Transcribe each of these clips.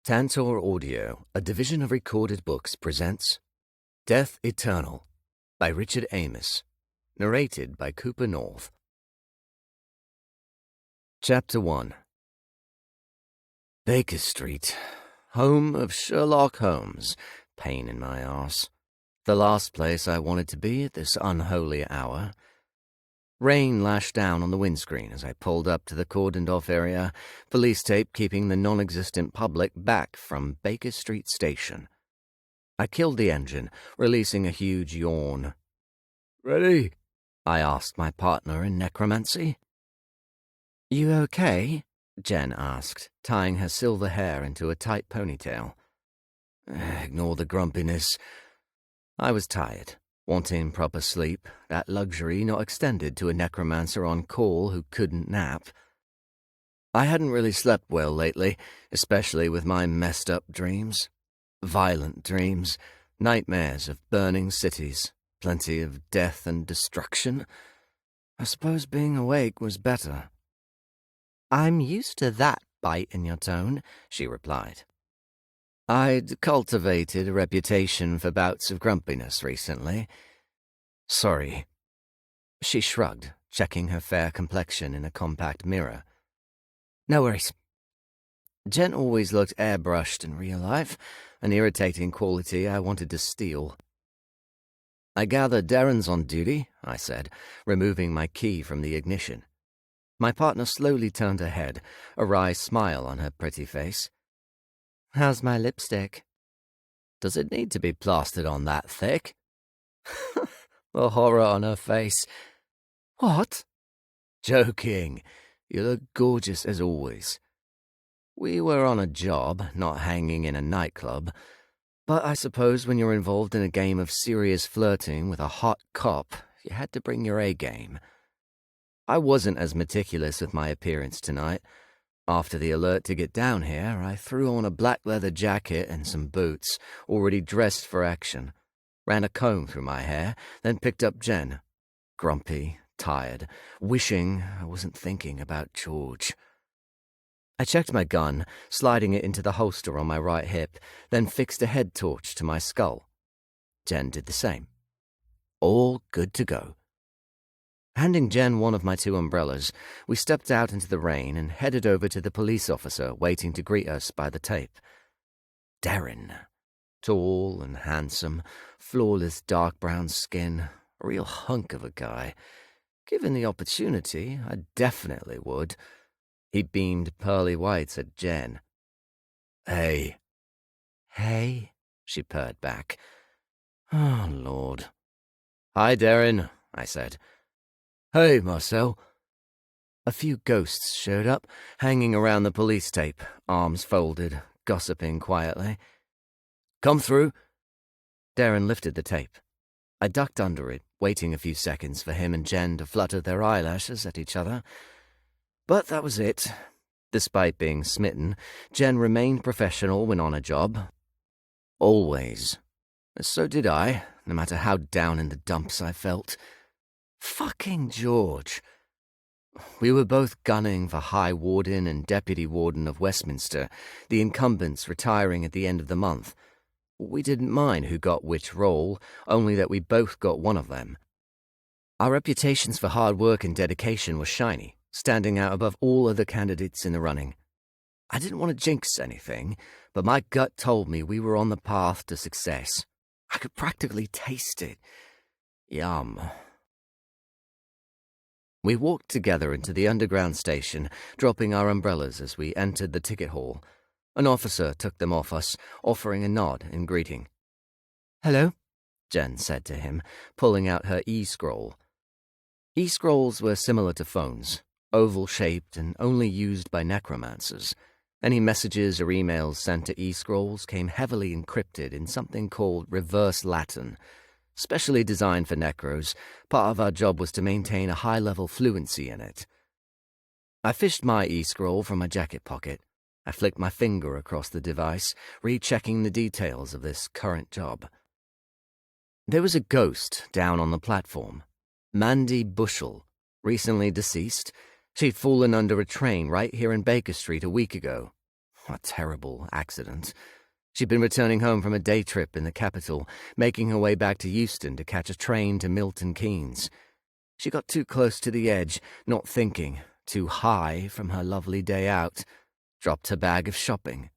Tantor Audio, a division of Recorded Books, presents Death Eternal by Richard Amos, narrated by Cooper North. Chapter 1. Baker Street, home of Sherlock Holmes, pain in my arse. The last place I wanted to be at this unholy hour. Rain lashed down on the windscreen as I pulled up to the cordoned-off area, police tape keeping the non-existent public back from Baker Street Station. I killed the engine, releasing a huge yawn. "Ready?" I asked my partner in necromancy. "You okay?" Jen asked, tying her silver hair into a tight ponytail. Ignore the grumpiness. I was tired. Wanting proper sleep, that luxury not extended to a necromancer on call who couldn't nap. I hadn't really slept well lately, especially with my messed-up dreams. Violent dreams, nightmares of burning cities, plenty of death and destruction. I suppose being awake was better. "I'm used to that bite in your tone," she replied. I'd cultivated a reputation for bouts of grumpiness recently. Sorry. She shrugged, checking her fair complexion in a compact mirror. No worries. Jen always looked airbrushed in real life, an irritating quality I wanted to steal. "I gather Darren's on duty," I said, removing my key from the ignition. My partner slowly turned her head, a wry smile on her pretty face. "How's my lipstick?" "Does it need to be plastered on that thick?" The horror on her face. "What?" "Joking. You look gorgeous as always. We were on a job, not hanging in a nightclub, but I suppose when you're involved in a game of serious flirting with a hot cop, you had to bring your A-game. I wasn't as meticulous with my appearance tonight. After the alert to get down here, I threw on a black leather jacket and some boots, already dressed for action, ran a comb through my hair, then picked up Jen. Grumpy, tired, wishing I wasn't thinking about George. I checked my gun, sliding it into the holster on my right hip, then fixed a head torch to my skull. Jen did the same. All good to go. Handing Jen one of my two umbrellas, we stepped out into the rain and headed over to the police officer waiting to greet us by the tape. Darren. Tall and handsome, flawless dark brown skin, a real hunk of a guy. Given the opportunity, I definitely would. He beamed pearly whites at Jen. "Hey." "Hey," she purred back. "Oh, Lord." "Hi, Darren," I said. "Hey, Marcel." A few ghosts showed up, hanging around the police tape, arms folded, gossiping quietly. "Come through." Darren lifted the tape. I ducked under it, waiting a few seconds for him and Jen to flutter their eyelashes at each other. But that was it. Despite being smitten, Jen remained professional when on a job. Always. So did I, no matter how down in the dumps I felt. Fucking George. We were both gunning for High Warden and Deputy Warden of Westminster, the incumbents retiring at the end of the month. We didn't mind who got which role, only that we both got one of them. Our reputations for hard work and dedication were shiny, standing out above all other candidates in the running. I didn't want to jinx anything, but my gut told me we were on the path to success. I could practically taste it. Yum. We walked together into the underground station, dropping our umbrellas as we entered the ticket hall. An officer took them off us, offering a nod in greeting. "Hello," Jen said to him, pulling out her e-scroll. E-scrolls were similar to phones, oval-shaped and only used by necromancers. Any messages or emails sent to e-scrolls came heavily encrypted in something called reverse Latin. Specially designed for necros, part of our job was to maintain a high-level fluency in it. I fished my e-scroll from my jacket pocket. I flicked my finger across the device, rechecking the details of this current job. There was a ghost down on the platform. Mandy Bushell, recently deceased. She'd fallen under a train right here in Baker Street a week ago. A terrible accident. She'd been returning home from a day trip in the capital, making her way back to Euston to catch a train to Milton Keynes. She got too close to the edge, not thinking, too high from her lovely day out, dropped her bag of shopping,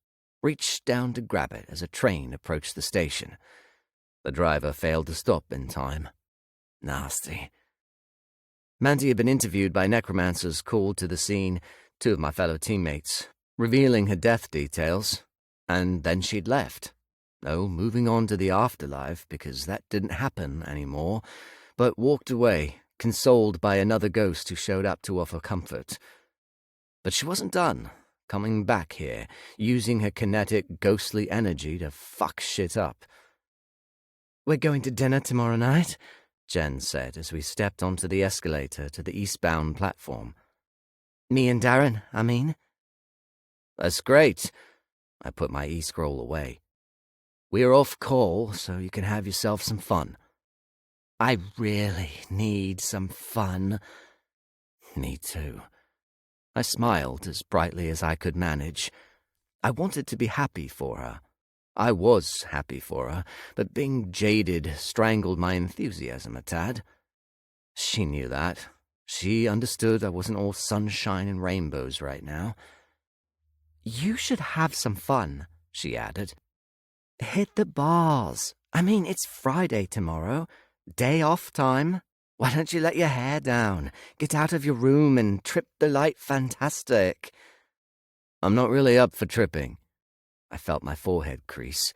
reached down to grab it as a train approached the station. The driver failed to stop in time. Nasty. Mandy had been interviewed by necromancers called to the scene, 2 of my fellow teammates, revealing her death details, and then she'd left. No, moving on to the afterlife, because that didn't happen anymore, but walked away, consoled by another ghost who showed up to offer comfort. But she wasn't done, coming back here, using her kinetic, ghostly energy to fuck shit up. "We're going to dinner tomorrow night," Jen said as we stepped onto the escalator to the eastbound platform. "Me and Darren, I mean." "That's great." I put my e-scroll away. "We're off call, so you can have yourself some fun." "I really need some fun." "Me too." I smiled as brightly as I could manage. I wanted to be happy for her. I was happy for her, but being jaded strangled my enthusiasm a tad. She knew that. She understood I wasn't all sunshine and rainbows right now. "You should have some fun," she added. "Hit the bars. I mean, it's Friday tomorrow. Day off time. Why don't you let your hair down, get out of your room and trip the light fantastic?" "I'm not really up for tripping." I felt my forehead crease.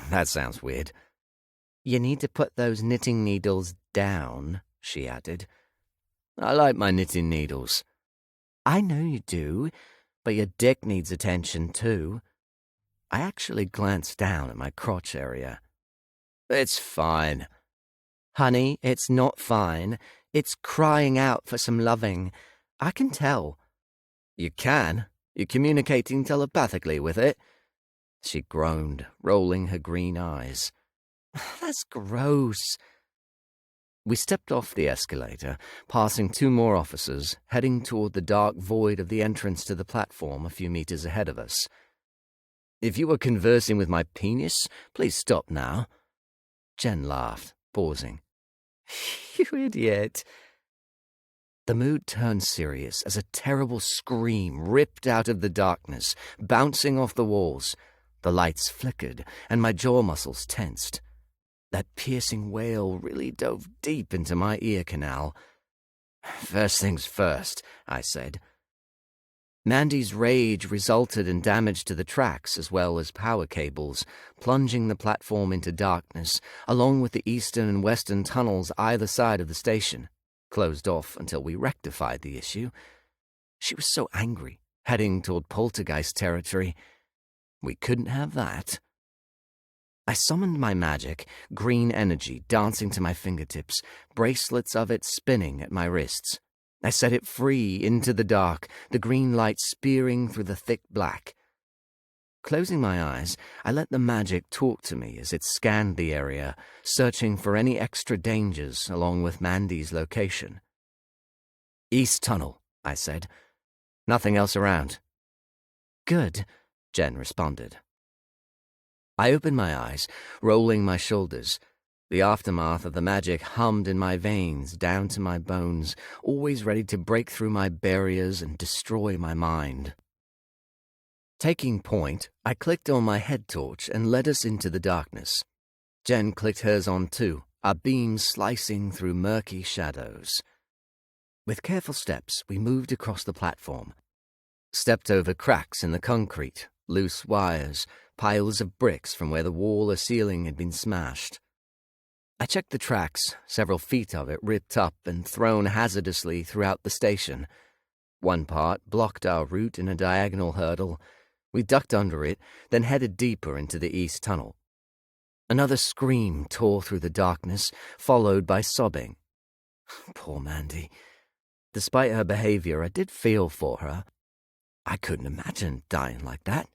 "That sounds weird." "You need to put those knitting needles down," she added. "I like my knitting needles." "I know you do, but your dick needs attention too." I actually glanced down at my crotch area. "It's fine." "Honey, it's not fine. It's crying out for some loving. I can tell." "You can? You're communicating telepathically with it?" She groaned, rolling her green eyes. "That's gross." We stepped off the escalator, passing 2 more officers, heading toward the dark void of the entrance to the platform a few meters ahead of us. "If you were conversing with my penis, please stop now." Jen laughed, pausing. "You idiot." The mood turned serious as a terrible scream ripped out of the darkness, bouncing off the walls. The lights flickered, and my jaw muscles tensed. That piercing wail really dove deep into my ear canal. "First things first," I said. Mandy's rage resulted in damage to the tracks as well as power cables, plunging the platform into darkness, along with the eastern and western tunnels either side of the station, closed off until we rectified the issue. She was so angry, heading toward poltergeist territory. We couldn't have that. I summoned my magic, green energy dancing to my fingertips, bracelets of it spinning at my wrists. I set it free into the dark, the green light spearing through the thick black. Closing my eyes, I let the magic talk to me as it scanned the area, searching for any extra dangers along with Mandy's location. "East Tunnel," I said. "Nothing else around." "Good," Jen responded. I opened my eyes, rolling my shoulders. The aftermath of the magic hummed in my veins down to my bones, always ready to break through my barriers and destroy my mind. Taking point, I clicked on my head torch and led us into the darkness. Jen clicked hers on too, our beams slicing through murky shadows. With careful steps, we moved across the platform, stepped over cracks in the concrete, loose wires, piles of bricks from where the wall or ceiling had been smashed. I checked the tracks, several feet of it ripped up and thrown hazardously throughout the station. One part blocked our route in a diagonal hurdle. We ducked under it, then headed deeper into the east tunnel. Another scream tore through the darkness, followed by sobbing. Poor Mandy. Despite her behavior, I did feel for her. I couldn't imagine dying like that.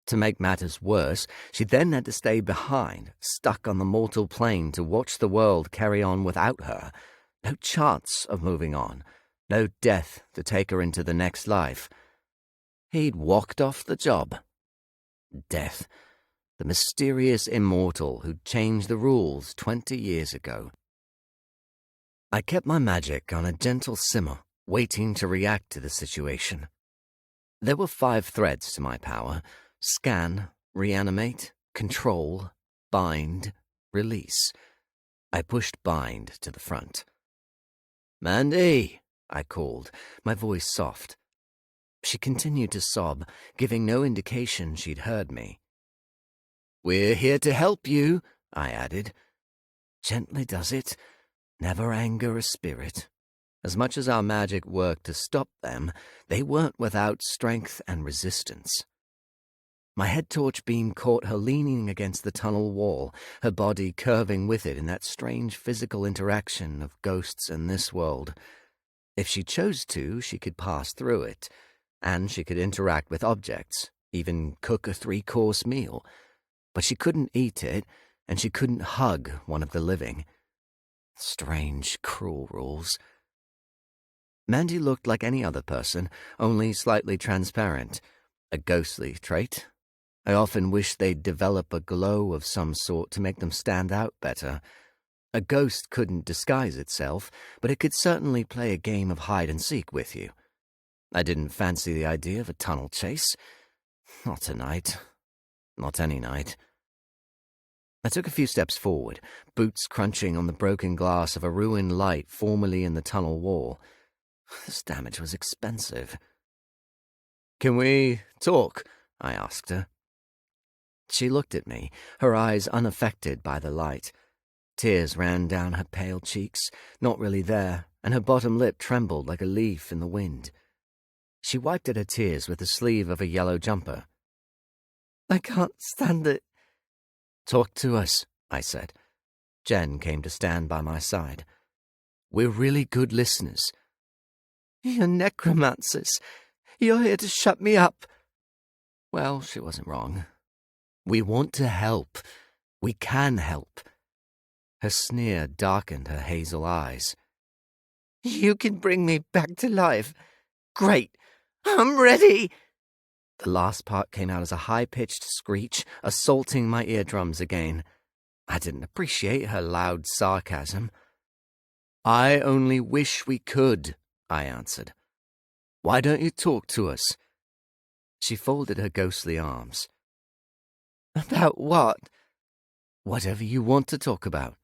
To make matters worse, she then had to stay behind, stuck on the mortal plane to watch the world carry on without her. No chance of moving on. No death to take her into the next life. He'd walked off the job. Death, the mysterious immortal who'd changed the rules 20 years ago. I kept my magic on a gentle simmer, waiting to react to the situation. There were 5 threads to my power: scan, reanimate, control, bind, release. I pushed bind to the front. "Mandy," I called, my voice soft. She continued to sob, giving no indication she'd heard me. "We're here to help you," I added. Gently does it, never anger a spirit. As much as our magic worked to stop them, they weren't without strength and resistance. My head torch beam caught her leaning against the tunnel wall, her body curving with it in that strange physical interaction of ghosts and this world. If she chose to, she could pass through it, and she could interact with objects, even cook a 3-course meal. But she couldn't eat it, and she couldn't hug one of the living. Strange, cruel rules. Mandy looked like any other person, only slightly transparent. A ghostly trait. I often wish they'd develop a glow of some sort to make them stand out better. A ghost couldn't disguise itself, but it could certainly play a game of hide-and-seek with you. I didn't fancy the idea of a tunnel chase. Not tonight. Not any night. I took a few steps forward, boots crunching on the broken glass of a ruined light formerly in the tunnel wall. This damage was expensive. "Can we talk?" I asked her. She looked at me, her eyes unaffected by the light. Tears ran down her pale cheeks, not really there, and her bottom lip trembled like a leaf in the wind. She wiped at her tears with the sleeve of a yellow jumper. "I can't stand it." "Talk to us," I said. Jen came to stand by my side. "We're really good listeners." "You're necromancers. You're here to shut me up." Well, she wasn't wrong. "We want to help. We can help." Her sneer darkened her hazel eyes. "You can bring me back to life. Great. I'm ready." The last part came out as a high-pitched screech, assaulting my eardrums again. I didn't appreciate her loud sarcasm. "I only wish we could," I answered. "Why don't you talk to us?" She folded her ghostly arms. "About what?" "Whatever you want to talk about."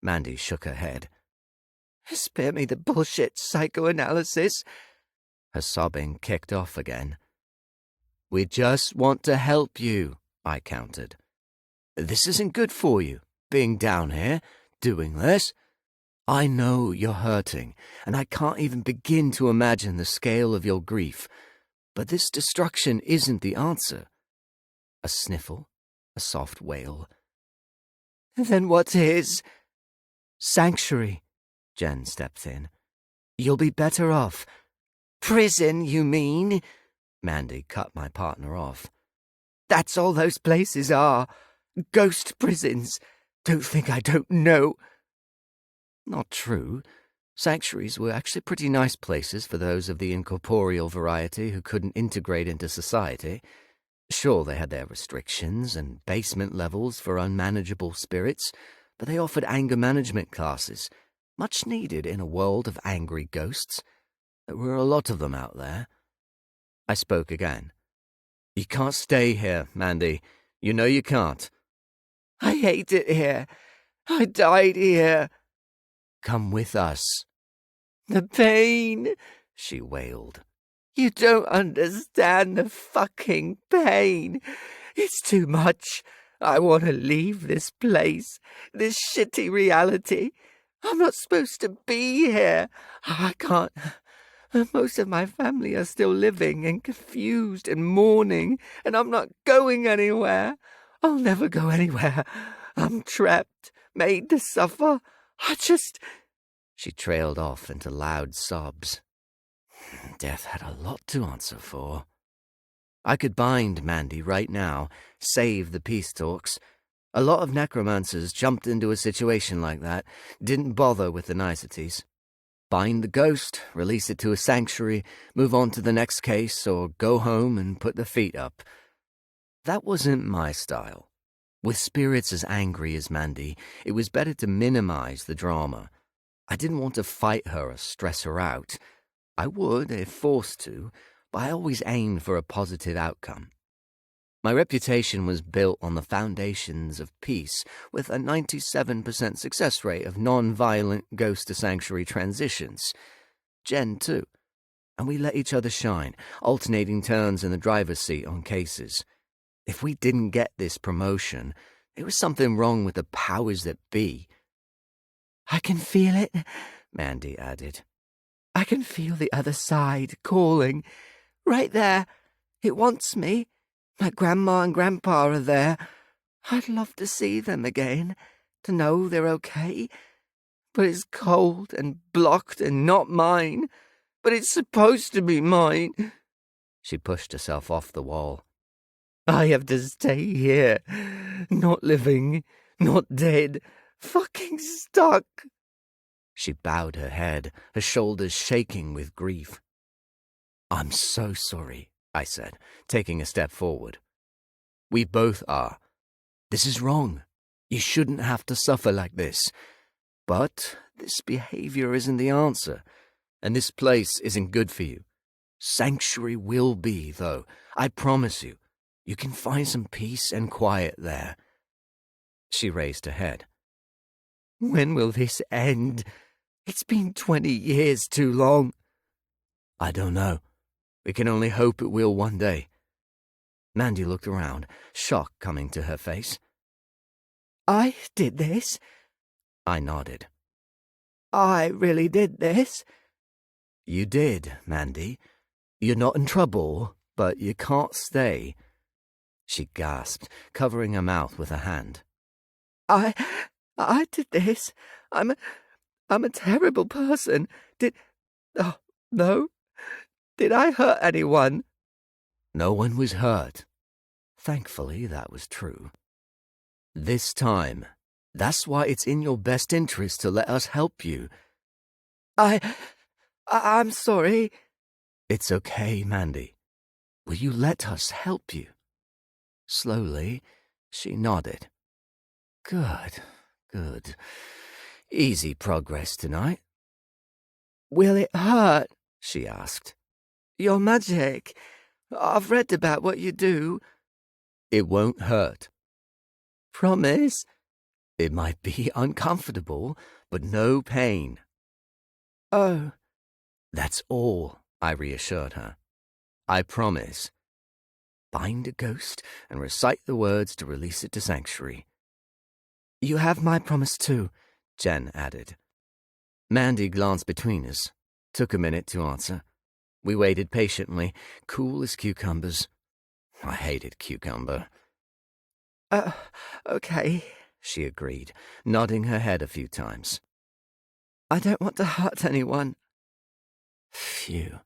Mandy shook her head. "Spare me the bullshit psychoanalysis." Her sobbing kicked off again. "We just want to help you," I countered. "This isn't good for you, being down here, doing this. I know you're hurting, and I can't even begin to imagine the scale of your grief. But this destruction isn't the answer." A sniffle, a soft wail. "Then what is?" "Sanctuary," Jen stepped in. "You'll be better off." "Prison, you mean?" Mandy cut my partner off. "That's all those places are. Ghost prisons. Don't think I don't know." Not true. Sanctuaries were actually pretty nice places for those of the incorporeal variety who couldn't integrate into society. Sure, they had their restrictions and basement levels for unmanageable spirits, but they offered anger management classes, much needed in a world of angry ghosts. There were a lot of them out there. I spoke again. "You can't stay here, Mandy. You know you can't." "I hate it here. I died here." "Come with us." "The pain," she wailed. "You don't understand the fucking pain. It's too much. I want to leave this place, this shitty reality. I'm not supposed to be here. I can't. Most of my family are still living and confused and mourning, and I'm not going anywhere. I'll never go anywhere. I'm trapped, made to suffer. She trailed off into loud sobs. Death had a lot to answer for. I could bind Mandy right now, save the peace talks. A lot of necromancers jumped into a situation like that, didn't bother with the niceties. Bind the ghost, release it to a sanctuary, move on to the next case, or go home and put the feet up. That wasn't my style. With spirits as angry as Mandy, it was better to minimize the drama. I didn't want to fight her or stress her out. I would, if forced to, but I always aimed for a positive outcome. My reputation was built on the foundations of peace, with a 97% success rate of non-violent ghost-to-sanctuary transitions. Jen, too. And we let each other shine, alternating turns in the driver's seat on cases. If we didn't get this promotion, there was something wrong with the powers that be. "I can feel it," Mandy added. "I can feel the other side calling. Right there. It wants me. My grandma and grandpa are there. I'd love to see them again, to know they're okay. But it's cold and blocked and not mine. But it's supposed to be mine." She pushed herself off the wall. "I have to stay here. Not living, not dead. Fucking stuck." She bowed her head, her shoulders shaking with grief. "I'm so sorry," I said, taking a step forward. "We both are. This is wrong. You shouldn't have to suffer like this. But this behavior isn't the answer, and this place isn't good for you. Sanctuary will be, though. I promise you. You can find some peace and quiet there." She raised her head. "When will this end? It's been 20 years too long." "I don't know. We can only hope it will one day." Mandy looked around, shock coming to her face. "I did this?" I nodded. "I really did this?" "You did, Mandy. You're not in trouble, but you can't stay." She gasped, covering her mouth with her hand. I did this. I'm a terrible person. Oh, no. Did I hurt anyone?" No one was hurt. Thankfully, that was true. This time. That's why it's in your best interest to let us help you. I'm sorry. It's okay, Mandy. Will you let us help you? Slowly, she nodded. Good, good. Easy progress tonight. "Will it hurt?" she asked. "Your magic. I've read about what you do." It won't hurt. "Promise?" It might be uncomfortable, but no pain. "Oh." That's all, I reassured her. I promise. Bind a ghost and recite the words to release it to sanctuary. "You have my promise too," Jen added. Mandy glanced between us, took a minute to answer. We waited patiently, cool as cucumbers. I hated cucumber. Okay," she agreed, nodding her head a few times. "I don't want to hurt anyone." Phew.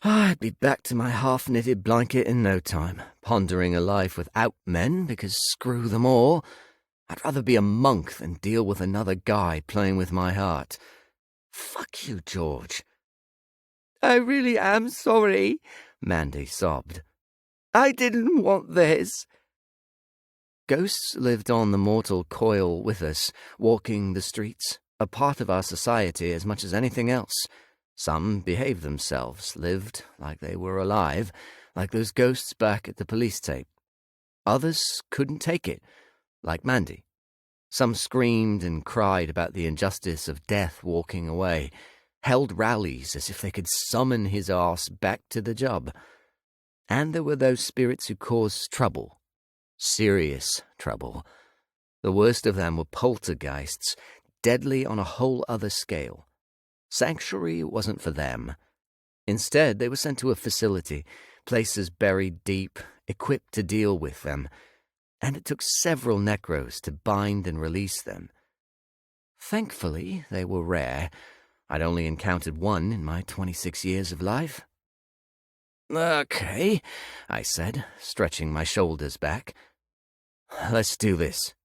I'd be back to my half-knitted blanket in no time, pondering a life without men, because screw them all. I'd rather be a monk than deal with another guy playing with my heart. Fuck you, George. "I really am sorry," Mandy sobbed. "I didn't want this." Ghosts lived on the mortal coil with us, walking the streets, a part of our society as much as anything else. Some behaved themselves, lived like they were alive, like those ghosts back at the police tape. Others couldn't take it, like Mandy. Some screamed and cried about the injustice of death walking away, held rallies as if they could summon his arse back to the job. And there were those spirits who caused trouble. Serious trouble. The worst of them were poltergeists, deadly on a whole other scale. Sanctuary wasn't for them. Instead, they were sent to a facility, places buried deep, equipped to deal with them, and it took several necros to bind and release them. Thankfully, they were rare. I'd only encountered one in my 26 years of life. Okay, I said, stretching my shoulders back. Let's do this.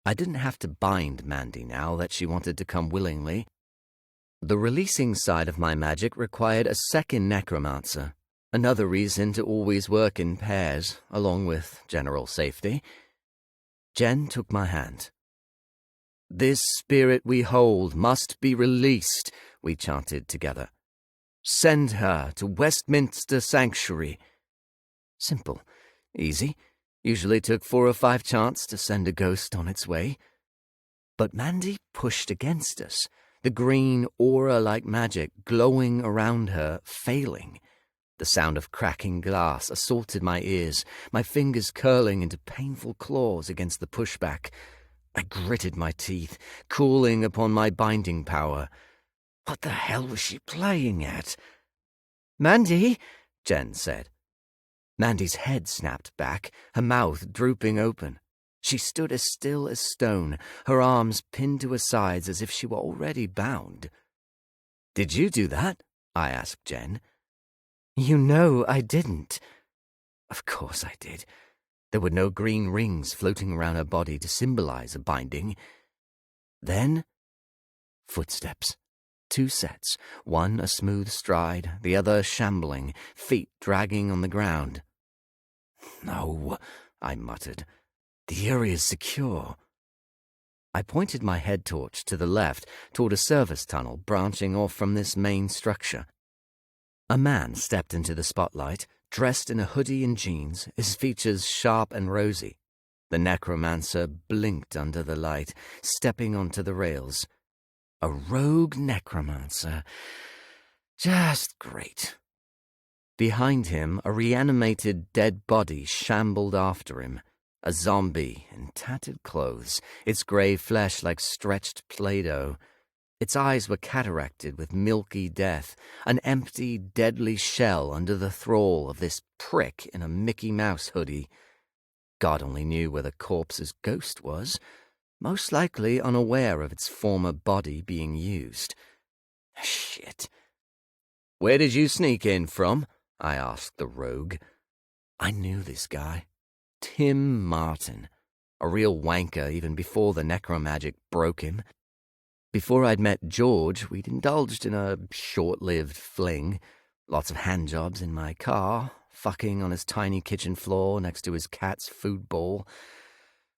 I didn't have to bind Mandy now that she wanted to come willingly. The releasing side of my magic required a second Necromancer, another reason to always work in pairs, along with general safety. Jen took my hand. "This spirit we hold must be released," we chanted together. "Send her to Westminster Sanctuary." Simple, easy. Usually took 4 or 5 chants to send a ghost on its way. But Mandy pushed against us, the green aura-like magic glowing around her, failing. The sound of cracking glass assaulted my ears, my fingers curling into painful claws against the pushback. I gritted my teeth, cooling upon my binding power. What the hell was she playing at? "Mandy," Jen said. Mandy's head snapped back, her mouth drooping open. She stood as still as stone, her arms pinned to her sides as if she were already bound. "Did you do that?" I asked Jen. "You know I didn't." Of course I did. There were no green rings floating around her body to symbolize a binding. Then, footsteps. 2 sets, one a smooth stride, the other shambling, feet dragging on the ground. "No," I muttered. "The area is secure." I pointed my head torch to the left toward a service tunnel branching off from this main structure. A man stepped into the spotlight, dressed in a hoodie and jeans, his features sharp and rosy. The Necromancer blinked under the light, stepping onto the rails. A rogue Necromancer. Just great. Behind him, a reanimated dead body shambled after him. A zombie in tattered clothes, its grey flesh like stretched Play-Doh. Its eyes were cataracted with milky death, an empty, deadly shell under the thrall of this prick in a Mickey Mouse hoodie. God only knew where the corpse's ghost was, most likely unaware of its former body being used. Shit. "Where did you sneak in from?" I asked the rogue. I knew this guy. Tim Martin. A real wanker even before the necromagic broke him. Before I'd met George, we'd indulged in a short-lived fling. Lots of handjobs in my car, fucking on his tiny kitchen floor next to his cat's food bowl.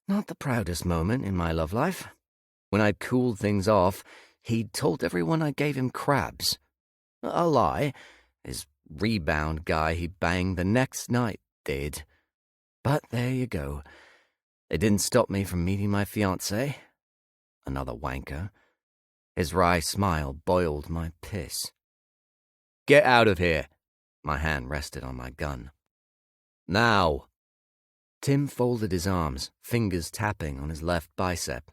Not the proudest moment in my love life. When I'd cooled things off, he'd told everyone I gave him crabs. A lie. His rebound guy he banged the next night did. But there you go. It didn't stop me from meeting my fiancée. Another wanker. His wry smile boiled my piss. "Get out of here." My hand rested on my gun. "Now." Tim folded his arms, fingers tapping on his left bicep.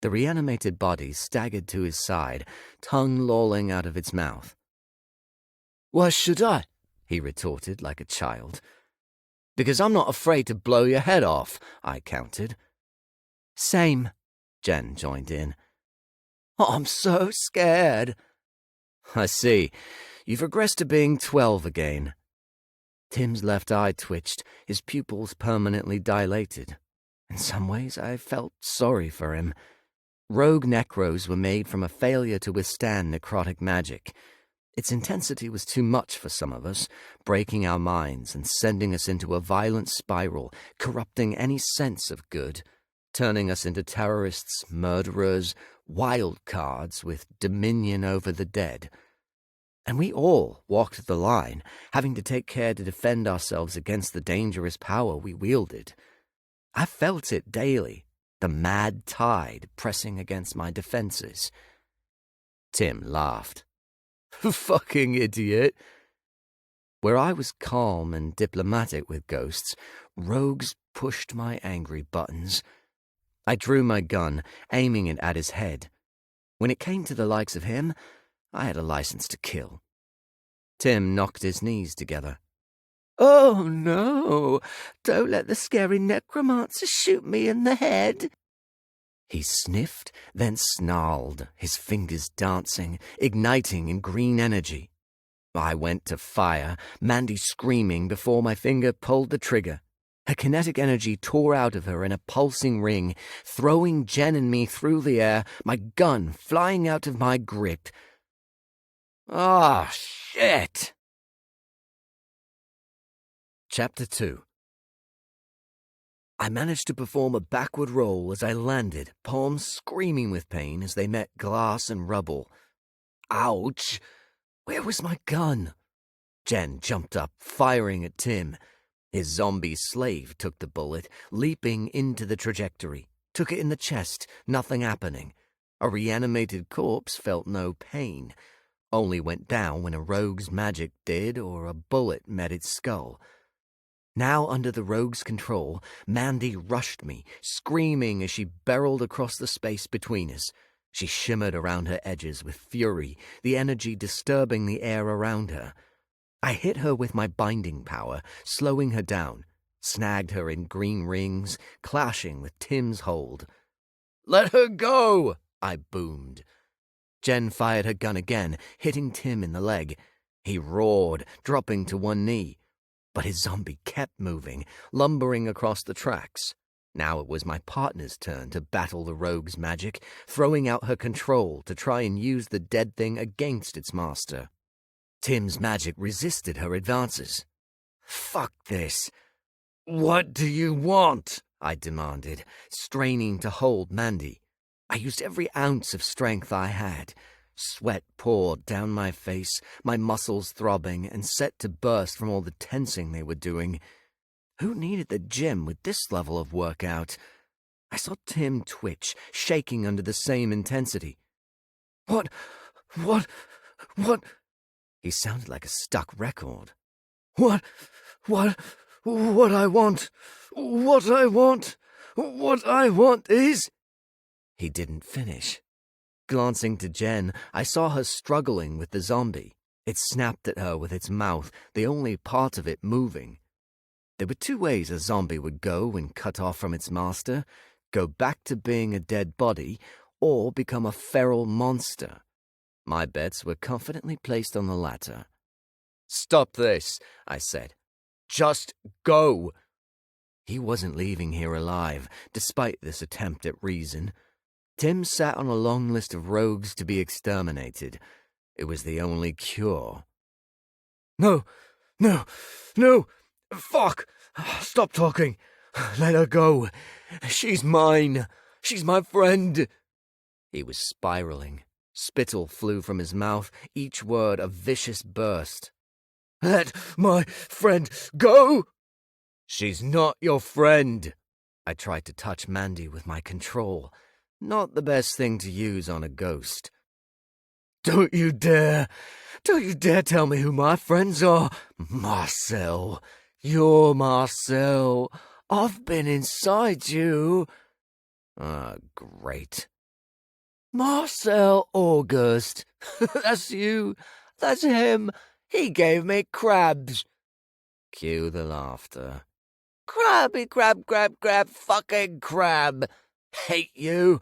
The reanimated body staggered to his side, tongue lolling out of its mouth. "Why should I?" he retorted like a child. "Because I'm not afraid to blow your head off," I countered. "Same," Jen joined in. "I'm so scared." "I see. You've regressed to being 12 again." Tim's left eye twitched, his pupils permanently dilated. In some ways, I felt sorry for him. Rogue necros were made from a failure to withstand necrotic magic. Its intensity was too much for some of us, breaking our minds and sending us into a violent spiral, corrupting any sense of good, turning us into terrorists, murderers, wild cards with dominion over the dead. And we all walked the line, having to take care to defend ourselves against the dangerous power we wielded. I felt it daily, the mad tide pressing against my defenses. Tim laughed. "Fucking idiot." Where I was calm and diplomatic with ghosts, rogues pushed my angry buttons. I drew my gun, aiming it at his head. When it came to the likes of him, I had a license to kill. Tim knocked his knees together. "Oh, no! Don't let the scary necromancer shoot me in the head!" He sniffed, then snarled, his fingers dancing, igniting in green energy. I went to fire, Mandy screaming before my finger pulled the trigger. Her kinetic energy tore out of her in a pulsing ring, throwing Jen and me through the air, my gun flying out of my grip. Ah, shit! Chapter 2. I managed to perform a backward roll as I landed, palms screaming with pain as they met glass and rubble. Ouch! Where was my gun? Jen jumped up, firing at Tim. His zombie slave took the bullet, leaping into the trajectory. Took it in the chest, nothing happening. A reanimated corpse felt no pain. Only went down when a rogue's magic did or a bullet met its skull. Now under the rogue's control, Mandy rushed me, screaming as she barreled across the space between us. She shimmered around her edges with fury, the energy disturbing the air around her. I hit her with my binding power, slowing her down, snagged her in green rings, clashing with Tim's hold. "Let her go!" I boomed. Jen fired her gun again, hitting Tim in the leg. He roared, dropping to one knee. But his zombie kept moving, lumbering across the tracks. Now it was my partner's turn to battle the rogue's magic, throwing out her control to try and use the dead thing against its master. Tim's magic resisted her advances. "Fuck this. What do you want?" I demanded, straining to hold Mandy. I used every ounce of strength I had. Sweat poured down my face, my muscles throbbing and set to burst from all the tensing they were doing. Who needed the gym with this level of workout? I saw Tim twitch, shaking under the same intensity. What? He sounded like a stuck record. What I want is... He didn't finish. Glancing to Jen, I saw her struggling with the zombie. It snapped at her with its mouth, the only part of it moving. There were two ways a zombie would go when cut off from its master: go back to being a dead body, or become a feral monster. My bets were confidently placed on the latter. "Stop this," I said. "Just go." He wasn't leaving here alive, despite this attempt at reason. Tim sat on a long list of rogues to be exterminated. It was the only cure. No! Fuck! Stop talking! Let her go! She's mine! She's my friend! He was spiraling. Spittle flew from his mouth, each word a vicious burst. "Let my friend go!" "She's not your friend." I tried to touch Mandy with my control. Not the best thing to use on a ghost. Don't you dare tell me who my friends are. Marcel. You're Marcel. I've been inside you. Ah, great. Marcel August. That's you. That's him. He gave me crabs. Cue the laughter. Crabby crab, fucking crab. Hate you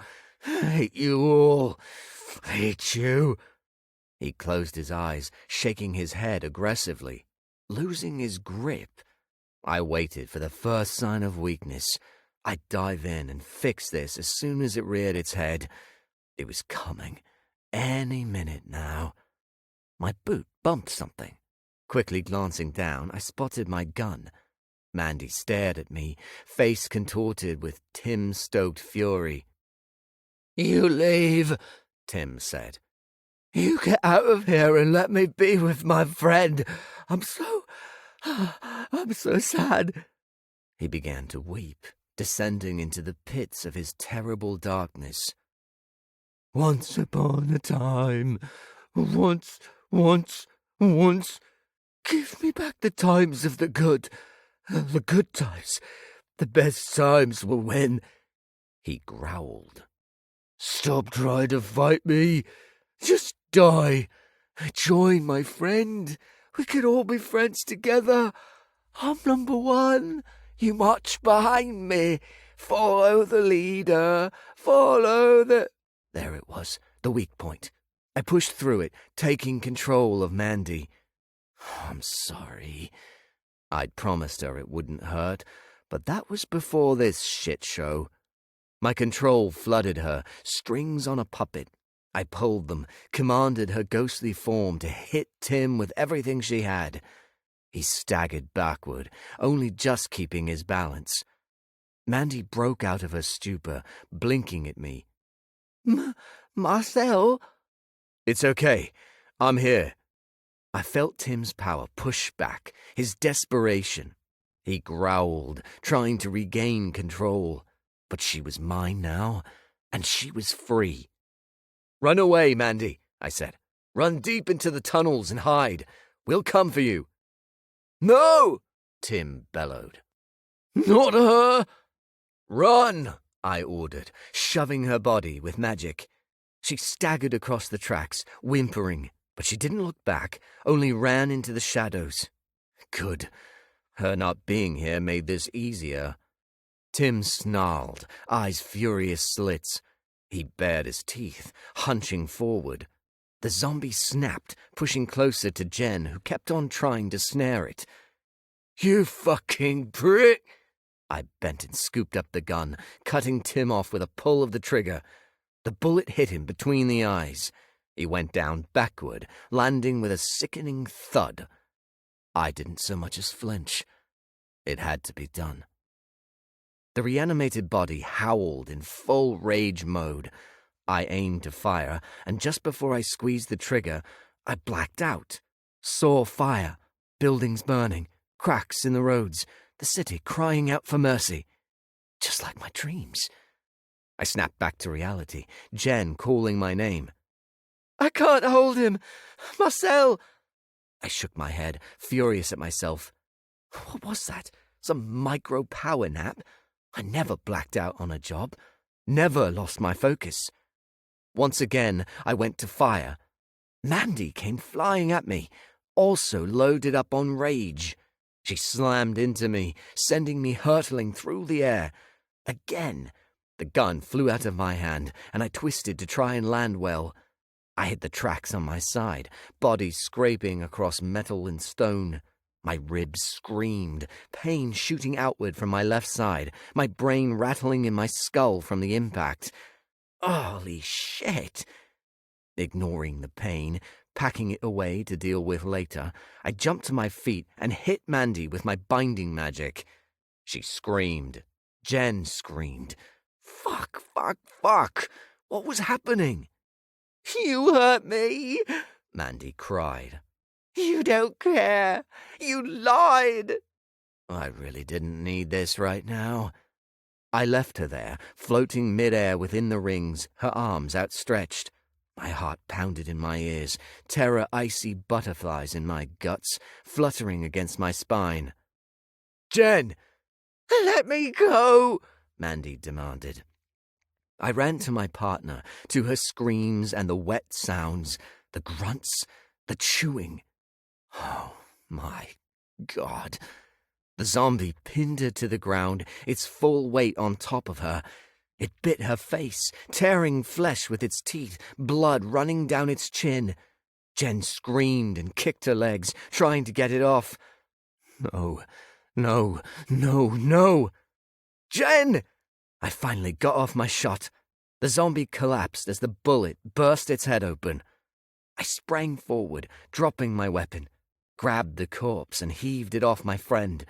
all. Hate you. He closed his eyes, shaking his head aggressively, losing his grip. I waited for the first sign of weakness. I'd dive in and fix this as soon as it reared its head. It was coming. Any minute now. My boot bumped something. Quickly glancing down, I spotted my gun. Mandy stared at me, face contorted with Tim-stoked fury. "You leave," Tim said. "You get out of here and let me be with my friend. I'm so sad." He began to weep, descending into the pits of his terrible darkness. "Once upon a time, once, give me back the times of the good times. The best times were when..." He growled. "Stop trying to fight me. Just die. Join my friend. We could all be friends together. I'm number one. You march behind me. Follow the leader. Follow the..." There it was, the weak point. I pushed through it, taking control of Mandy. "I'm sorry." I'd promised her it wouldn't hurt, but that was before this shit show. My control flooded her, strings on a puppet. I pulled them, commanded her ghostly form to hit Tim with everything she had. He staggered backward, only just keeping his balance. Mandy broke out of her stupor, blinking at me. Marcel? It's okay. I'm here. I felt Tim's power push back, his desperation. He growled, trying to regain control. But she was mine now, and she was free. Run away, Mandy, I said. Run deep into the tunnels and hide. We'll come for you. No! Tim bellowed. Not her! Run! I ordered, shoving her body with magic. She staggered across the tracks, whimpering, but she didn't look back, only ran into the shadows. Good. Her not being here made this easier. Tim snarled, eyes furious slits. He bared his teeth, hunching forward. The zombie snapped, pushing closer to Jen, who kept on trying to snare it. You fucking prick! I bent and scooped up the gun, cutting Tim off with a pull of the trigger. The bullet hit him between the eyes. He went down backward, landing with a sickening thud. I didn't so much as flinch. It had to be done. The reanimated body howled in full rage mode. I aimed to fire, and just before I squeezed the trigger, I blacked out. Saw fire, buildings burning, cracks in the roads, the city crying out for mercy. Just like my dreams. I snapped back to reality, Jen calling my name. I can't hold him! Marcel! I shook my head, furious at myself. What was that? Some micro-power nap? I never blacked out on a job. Never lost my focus. Once again, I went to fire. Mandy came flying at me, also loaded up on rage. She slammed into me, sending me hurtling through the air. Again, the gun flew out of my hand, and I twisted to try and land well. I hit the tracks on my side, body scraping across metal and stone. My ribs screamed, pain shooting outward from my left side, my brain rattling in my skull from the impact. Holy shit! Ignoring the pain, packing it away to deal with later, I jumped to my feet and hit Mandy with my binding magic. She screamed. Jen screamed. Fuck, fuck, fuck! What was happening? You hurt me! Mandy cried. You don't care! You lied! I really didn't need this right now. I left her there, floating mid-air within the rings, her arms outstretched. My heart pounded in my ears, terror icy butterflies in my guts, fluttering against my spine. Jen! Let me go! Mandy demanded. I ran to my partner, to her screams and the wet sounds, the grunts, the chewing. Oh, my God. The zombie pinned her to the ground, its full weight on top of her. It bit her face, tearing flesh with its teeth, blood running down its chin. Jen screamed and kicked her legs, trying to get it off. No, no, no, no. Jen! I finally got off my shot. The zombie collapsed as the bullet burst its head open. I sprang forward, dropping my weapon, grabbed the corpse and heaved it off my friend.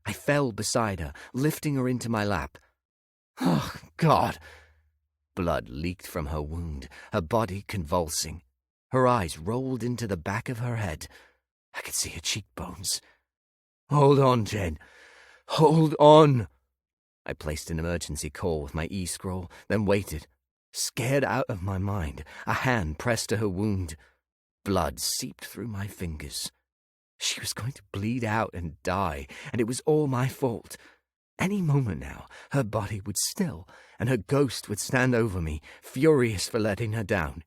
I fell beside her, lifting her into my lap. Oh, God! Blood leaked from her wound, her body convulsing. Her eyes rolled into the back of her head. I could see her cheekbones. Hold on, Jen. Hold on! I placed an emergency call with my e-scroll, then waited. Scared out of my mind, a hand pressed to her wound. Blood seeped through my fingers. She was going to bleed out and die, and it was all my fault. Any moment now, her body would still, and her ghost would stand over me, furious for letting her down.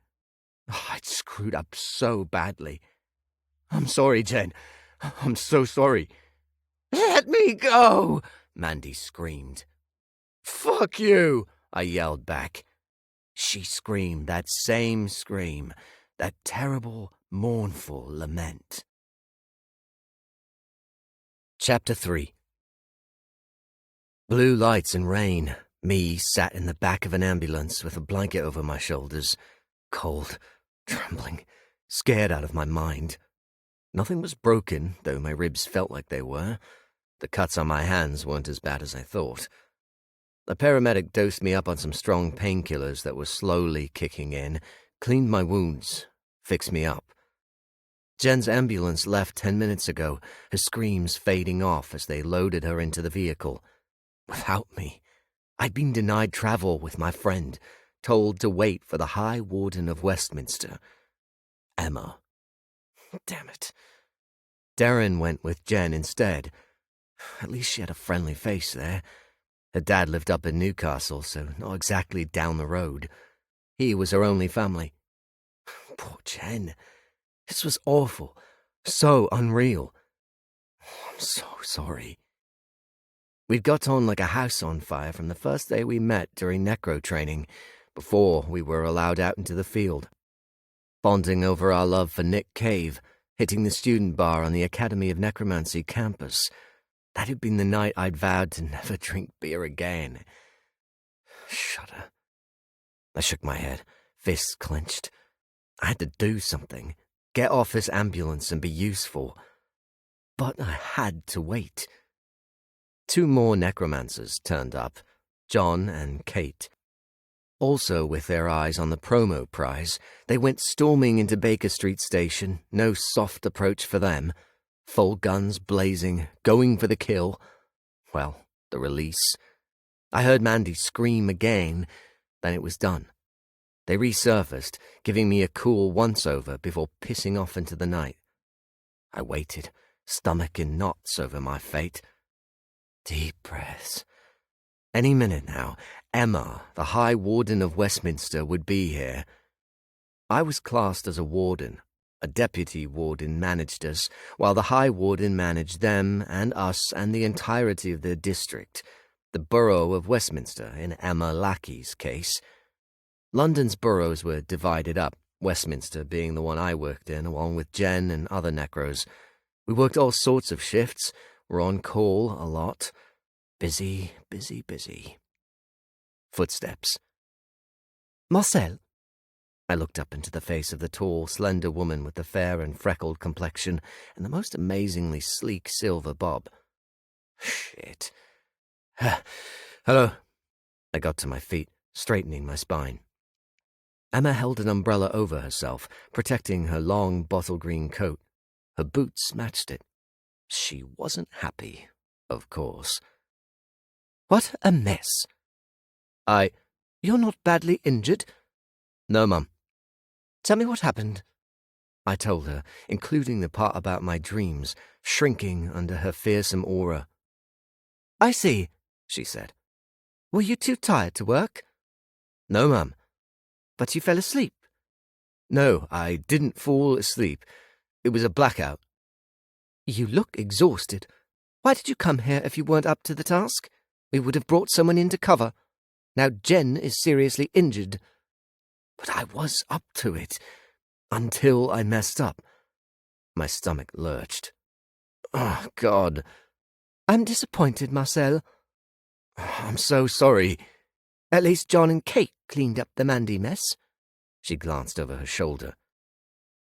Oh, I'd screwed up so badly. I'm sorry, Jen. I'm so sorry. Let me go! Mandy screamed. Fuck you! I yelled back. She screamed that same scream, that terrible, mournful lament. Chapter 3. Blue lights and rain. Me sat in the back of an ambulance with a blanket over my shoulders. cold, trembling, scared out of my mind. Nothing was broken, though my ribs felt like they were. The cuts on my hands weren't as bad as I thought. The paramedic dosed me up on some strong painkillers that were slowly kicking in, cleaned my wounds, fixed me up. Jen's ambulance left 10 minutes ago, her screams fading off as they loaded her into the vehicle. Without me, I'd been denied travel with my friend, told to wait for the High Warden of Westminster. Emma. Damn it. Darren went with Jen instead. At least she had a friendly face there. Her dad lived up in Newcastle, so not exactly down the road. He was her only family. Poor Jen. This was awful. So unreal. I'm so sorry. We'd got on like a house on fire from the first day we met during necro training, before we were allowed out into the field. Bonding over our love for Nick Cave, hitting the student bar on the Academy of Necromancy campus. That had been the night I'd vowed to never drink beer again. Shudder. I shook my head, fists clenched. I had to do something. Get off this ambulance and be useful. But I had to wait. 2 more necromancers turned up, John and Kate. Also with their eyes on the promo prize, they went storming into Baker Street Station, no soft approach for them. Full guns blazing, going for the kill. Well, the release. I heard Mandy scream again, then it was done. They resurfaced, giving me a cool once-over before pissing off into the night. I waited, stomach in knots over my fate. Deep breaths. Any minute now, Emma, the High Warden of Westminster, would be here. I was classed as a warden. A deputy warden managed us, while the High Warden managed them and us and the entirety of the district, the borough of Westminster in Emma Lackey's case. London's boroughs were divided up, Westminster being the one I worked in, along with Jen and other necros. We worked all sorts of shifts, were on call a lot. Busy, busy, busy. Footsteps. Marcel? I looked up into the face of the tall, slender woman with the fair and freckled complexion and the most amazingly sleek silver bob. Shit. Hello. I got to my feet, straightening my spine. Emma held an umbrella over herself, protecting her long bottle-green coat. Her boots matched it. She wasn't happy, of course. What a mess. You're not badly injured? No, Mum. Tell me what happened. I told her, including the part about my dreams, shrinking under her fearsome aura. I see, she said. Were you too tired to work? No, Mum. But you fell asleep? No, I didn't fall asleep. It was a blackout. You look exhausted. Why did you come here if you weren't up to the task? We would have brought someone in to cover. Now Jen is seriously injured. But I was up to it, until I messed up. My stomach lurched. Oh, God. I'm disappointed, Marcel. I'm so sorry. At least John and Kate cleaned up the Mandy mess. She glanced over her shoulder.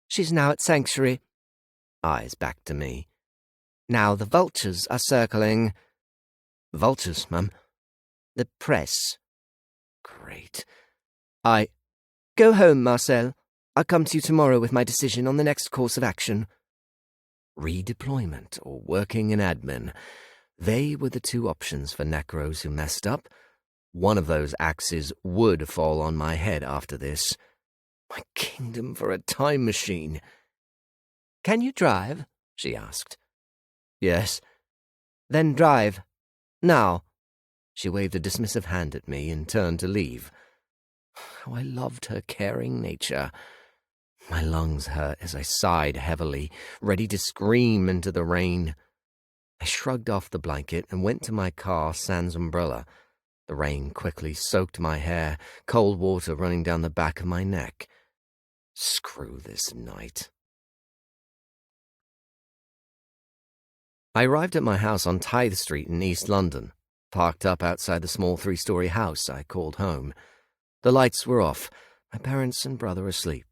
She's now at Sanctuary. Eyes back to me. Now the vultures are circling. Vultures, Mum? The press. Great. Go home, Marcel. I'll come to you tomorrow with my decision on the next course of action. Redeployment or working in admin. They were the 2 options for necros who messed up. One of those axes would fall on my head after this. My kingdom for a time machine. Can you drive? She asked. Yes. Then drive. Now. She waved a dismissive hand at me and turned to leave. How I loved her caring nature. My lungs hurt as I sighed heavily, ready to scream into the rain. I shrugged off the blanket and went to my car sans umbrella. The rain quickly soaked my hair, cold water running down the back of my neck. Screw this night. I arrived at my house on Tithe Street in East London, parked up outside the small 3-story house I called home. The lights were off, My parents and brother asleep.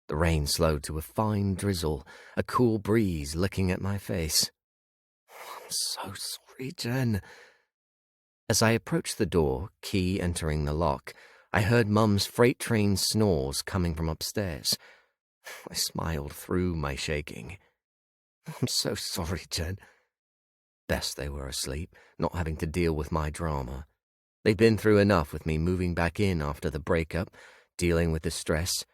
The rain slowed to a fine drizzle, a cool breeze licking at my face. I'm so sorry, Jen. As I approached the door, key entering the lock, I heard Mum's freight train snores coming from upstairs. I smiled through my shaking. I'm so sorry, Jen. Best they were asleep, not having to deal with my drama. They'd been through enough with me moving back in after the breakup, dealing with the stress.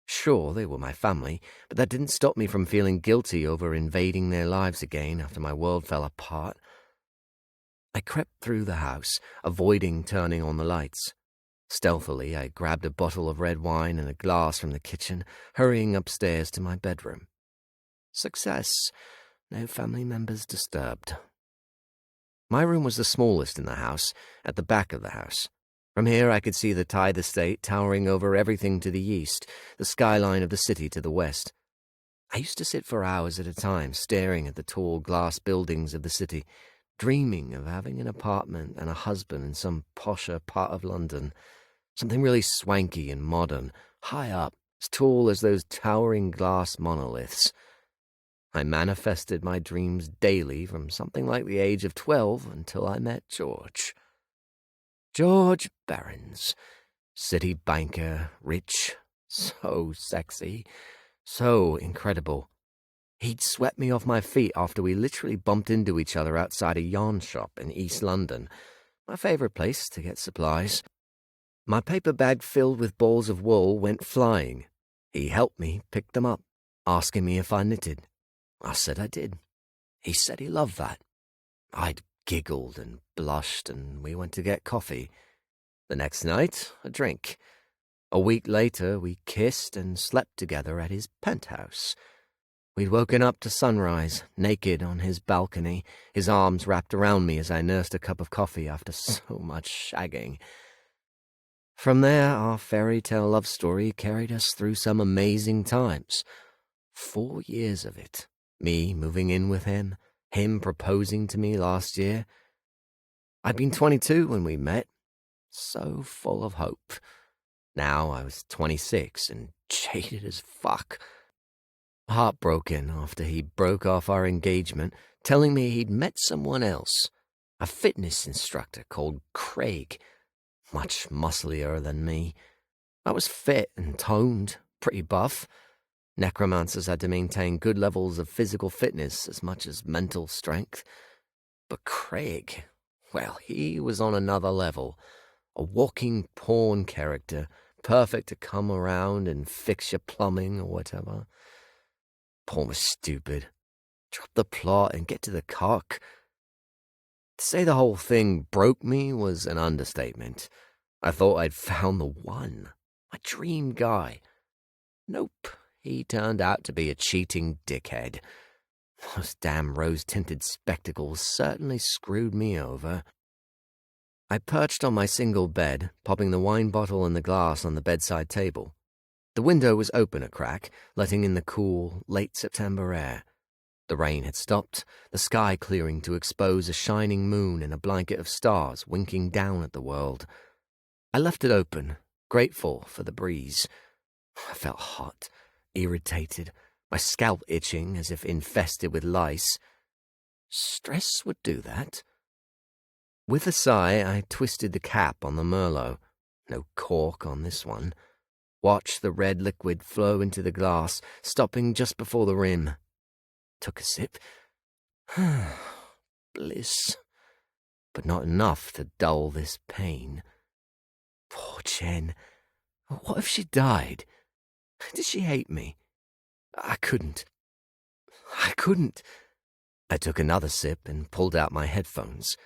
Sure, they were my family, but that didn't stop me from feeling guilty over invading their lives again after my world fell apart. I crept through the house, avoiding turning on the lights. Stealthily, I grabbed a bottle of red wine and a glass from the kitchen, hurrying upstairs to my bedroom. Success. No family members disturbed. My room was the smallest in the house, at the back of the house. From here I could see the Tithe estate towering over everything to the east, the skyline of the city to the west. I used to sit for hours at a time staring at the tall glass buildings of the city, dreaming of having an apartment and a husband in some posher part of London, something really swanky and modern, high up, as tall as those towering glass monoliths. I manifested my dreams daily from something like the age of 12 until I met George. George Barons, city banker, rich, so sexy, so incredible. He'd swept me off my feet after we literally bumped into each other outside a yarn shop in East London, my favorite place to get supplies. My paper bag filled with balls of wool went flying. He helped me pick them up, asking me if I knitted. I said I did. He said he loved that. I'd giggled and blushed, and we went to get coffee. The next night, a drink. A week later, we kissed and slept together at his penthouse. We'd woken up to sunrise, naked on his balcony, his arms wrapped around me as I nursed a cup of coffee after so much shagging. From there, our fairy tale love story carried us through some amazing times. 4 years of it. Me moving in with him proposing to me last year. I'd been 22 when we met, so full of hope. Now I was 26 and jaded as fuck. Heartbroken after he broke off our engagement, telling me he'd met someone else, a fitness instructor called Craig, much musclier than me. I was fit and toned, pretty buff. Necromancers had to maintain good levels of physical fitness as much as mental strength. But Craig, well, he was on another level. A walking porn character, perfect to come around and fix your plumbing or whatever. Porn was stupid. Drop the plot and get to the cock. To say the whole thing broke me was an understatement. I thought I'd found the one, my dream guy. Nope. He turned out to be a cheating dickhead. Those damn rose-tinted spectacles certainly screwed me over. I perched on my single bed, popping the wine bottle and the glass on the bedside table. The window was open a crack, letting in the cool, late September air. The rain had stopped, the sky clearing to expose a shining moon and a blanket of stars winking down at the world. I left it open, grateful for the breeze. I felt hot, irritated, my scalp itching as if infested with lice. Stress would do that. With a sigh, I twisted the cap on the Merlot. No cork on this one. Watched the red liquid flow into the glass, stopping just before the rim. Took a sip. Bliss. But not enough to dull this pain. Poor Jen. What if she died? Did she hate me? I couldn't. I took another sip and pulled out my headphones.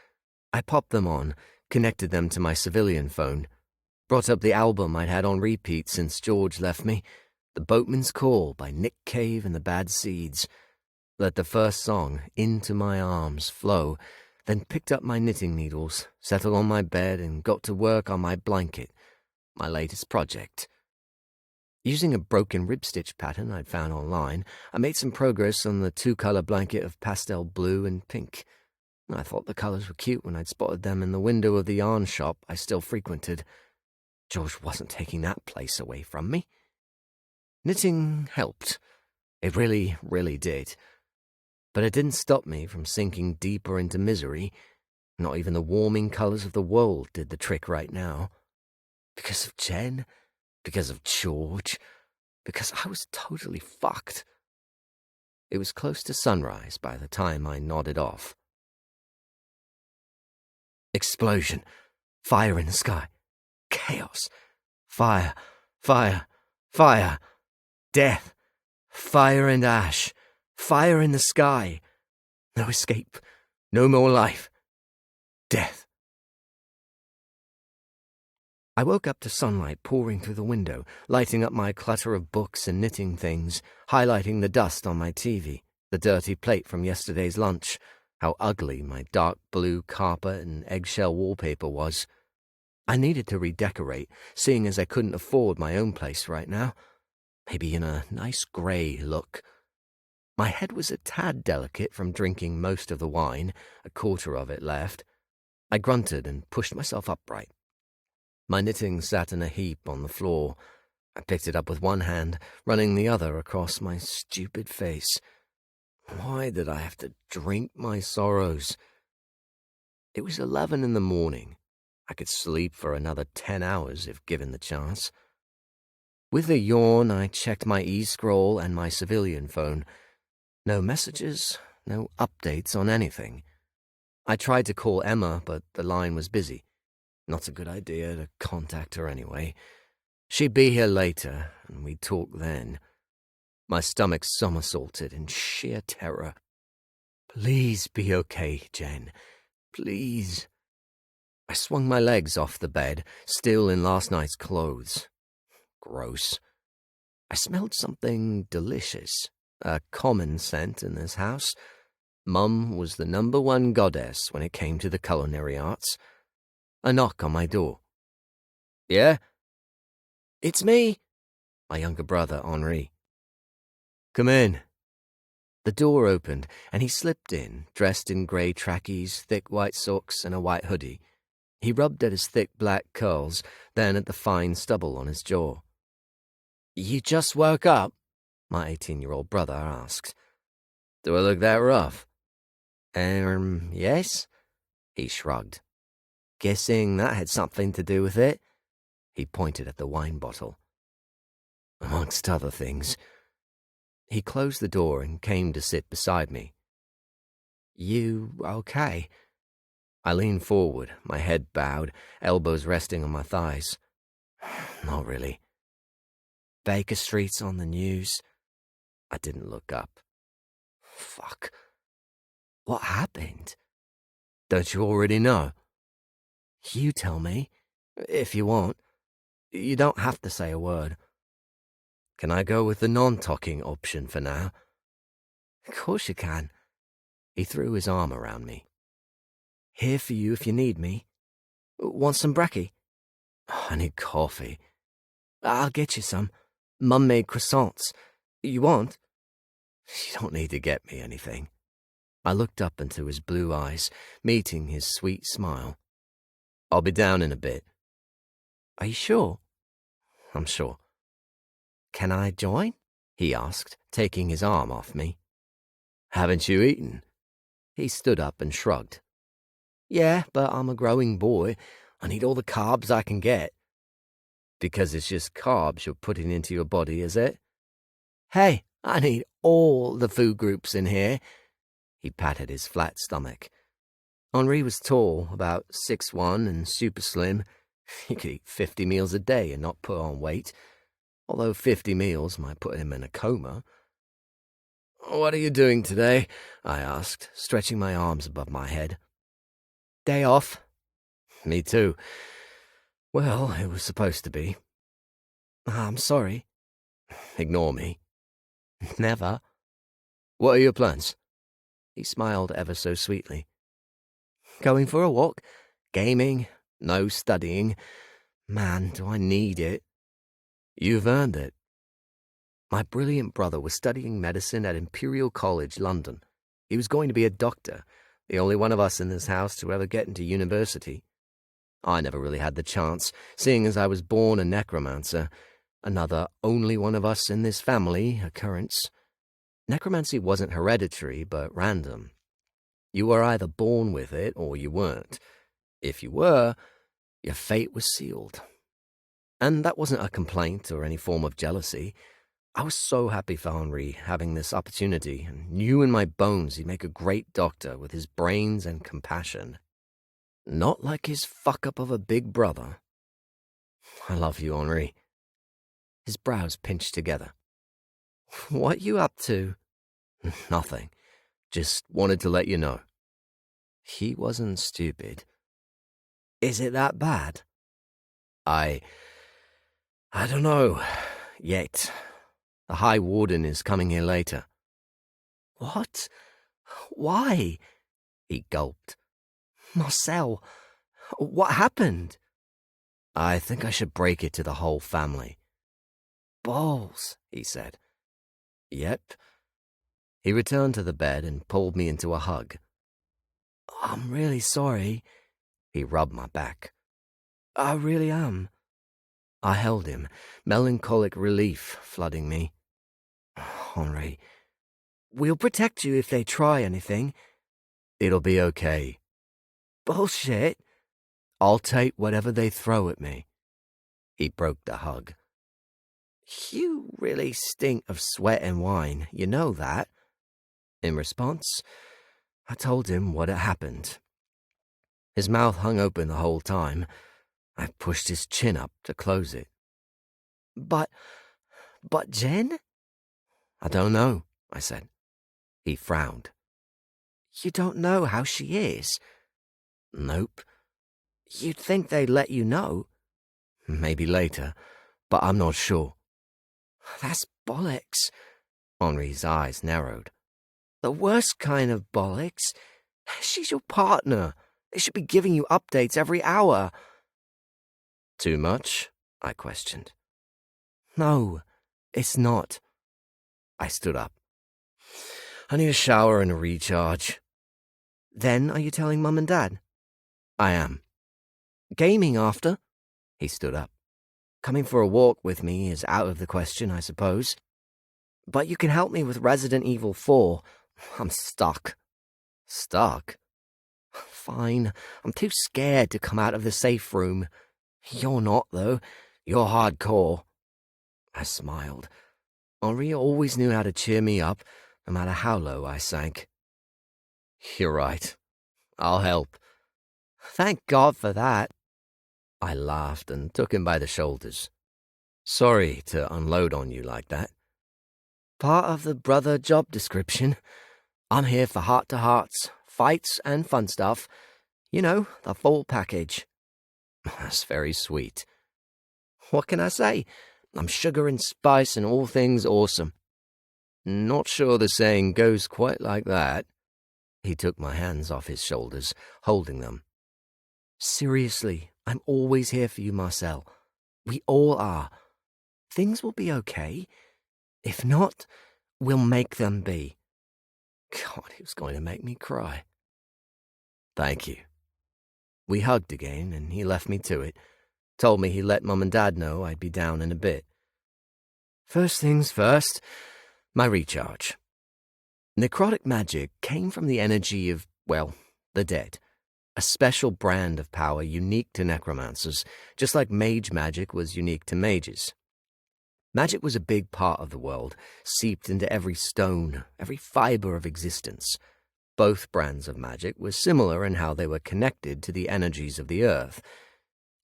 I popped them on, connected them to my civilian phone, brought up the album I'd had on repeat since George left me, The Boatman's Call by Nick Cave and the Bad Seeds. Let the first song, Into My Arms, flow, then picked up my knitting needles, settled on my bed, and got to work on my blanket, my latest project. Using a broken rib-stitch pattern I'd found online, I made some progress on the two-color blanket of pastel blue and pink. I thought the colors were cute when I'd spotted them in the window of the yarn shop I still frequented. George wasn't taking that place away from me. Knitting helped. It really, really did. But it didn't stop me from sinking deeper into misery. Not even the warming colours of the world did the trick right now. Because of Jen, because of George, because I was totally fucked. It was close to sunrise by the time I nodded off. Explosion. Fire in the sky. Chaos. Fire. Fire. Fire. Death. Fire and ash. Fire in the sky. No escape. No more life. Death. I woke up to sunlight pouring through the window, lighting up my clutter of books and knitting things, highlighting the dust on my TV, the dirty plate from yesterday's lunch, how ugly my dark blue carpet and eggshell wallpaper was. I needed to redecorate, seeing as I couldn't afford my own place right now. Maybe in a nice grey look. My head was a tad delicate from drinking most of the wine, a quarter of it left. I grunted and pushed myself upright. My knitting sat in a heap on the floor. I picked it up with one hand, running the other across my stupid face. Why did I have to drink my sorrows? It was 11 in the morning. I could sleep for another 10 hours if given the chance. With a yawn, I checked my e-scroll and my civilian phone. No messages, no updates on anything. I tried to call Emma, but the line was busy. Not a good idea to contact her anyway. She'd be here later, and we'd talk then. My stomach somersaulted in sheer terror. Please be okay, Jen. Please. I swung my legs off the bed, still in last night's clothes. Gross. I smelled something delicious, a common scent in this house. Mum was the #1 goddess when it came to the culinary arts. A knock on my door. Yeah? It's me, my younger brother, Henri. Come in. The door opened, and he slipped in, dressed in grey trackies, thick white socks, and a white hoodie. He rubbed at his thick black curls, then at the fine stubble on his jaw. You just woke up? My 18-year-old brother asked. Do I look that rough? Yes? He shrugged. Guessing that had something to do with it. He pointed at the wine bottle. Amongst other things. He closed the door and came to sit beside me. You okay? I leaned forward, my head bowed, elbows resting on my thighs. Not really. Baker Street's on the news. I didn't look up. Fuck. What happened? Don't you already know? You tell me, if you want. You don't have to say a word. Can I go with the non-talking option for now? Of course you can. He threw his arm around me. Here for you if you need me. Want some brekkie? I need coffee. I'll get you some. Mum made croissants. You want? You don't need to get me anything. I looked up into his blue eyes, meeting his sweet smile. I'll be down in a bit. Are you sure? I'm sure. Can I join? He asked, taking his arm off me. Haven't you eaten? He stood up and shrugged. Yeah, but I'm a growing boy. I need all the carbs I can get. Because it's just carbs you're putting into your body, is it? Hey, I need all the food groups in here. He patted his flat stomach. Henri was tall, about 6'1", and super slim. He could eat 50 meals a day and not put on weight, although 50 meals might put him in a coma. What are you doing today? I asked, stretching my arms above my head. Day off. Me too. Well, it was supposed to be. I'm sorry. Ignore me. Never. What are your plans? He smiled ever so sweetly. Going for a walk, gaming, no studying. Man, do I need it. You've earned it. My brilliant brother was studying medicine at Imperial College, London. He was going to be a doctor, the only one of us in this house to ever get into university. I never really had the chance, seeing as I was born a necromancer, another only one of us in this family occurrence. Necromancy wasn't hereditary, but random. You were either born with it or you weren't. If you were, your fate was sealed. And that wasn't a complaint or any form of jealousy. I was so happy for Henri having this opportunity, and knew in my bones he'd make a great doctor with his brains and compassion. Not like his fuck-up of a big brother. I love you, Henri. His brows pinched together. What you up to? Nothing. Just wanted to let you know. He wasn't stupid. Is it that bad? I don't know. Yet. The High Warden is coming here later. What? Why? He gulped. Marcel, what happened? I think I should break it to the whole family. Balls, he said. Yep. He returned to the bed and pulled me into a hug. I'm really sorry. He rubbed my back. I really am. I held him, melancholic relief flooding me. Henri, we'll protect you if they try anything. It'll be okay. Bullshit. I'll take whatever they throw at me. He broke the hug. You really stink of sweat and wine, you know that. In response, I told him what had happened. His mouth hung open the whole time. I pushed his chin up to close it. But Jen? I don't know, I said. He frowned. You don't know how she is? Nope. You'd think they'd let you know. Maybe later, but I'm not sure. That's bollocks. Henri's eyes narrowed. The worst kind of bollocks. She's your partner. They should be giving you updates every hour. Too much? I questioned. No, it's not. I stood up. I need a shower and a recharge. Then are you telling Mum and Dad? I am. Gaming after? He stood up. Coming for a walk with me is out of the question, I suppose. But you can help me with Resident Evil 4. I'm stuck. Stuck? Fine. I'm too scared to come out of the safe room. You're not, though. You're hardcore. I smiled. Henri always knew how to cheer me up, no matter how low I sank. You're right. I'll help. Thank God for that. I laughed and took him by the shoulders. Sorry to unload on you like that. Part of the brother job description. I'm here for heart-to-hearts, fights and fun stuff. You know, the full package. That's very sweet. What can I say? I'm sugar and spice and all things awesome. Not sure the saying goes quite like that. He took my hands off his shoulders, holding them. Seriously, I'm always here for you, Marcel. We all are. Things will be okay. If not, we'll make them be. God, he was going to make me cry. Thank you. We hugged again, and he left me to it. Told me he'd let Mum and Dad know I'd be down in a bit. First things first, my recharge. Necrotic magic came from the energy of, well, the dead. A special brand of power unique to necromancers, just like mage magic was unique to mages. Magic was a big part of the world, seeped into every stone, every fiber of existence. Both brands of magic were similar in how they were connected to the energies of the earth.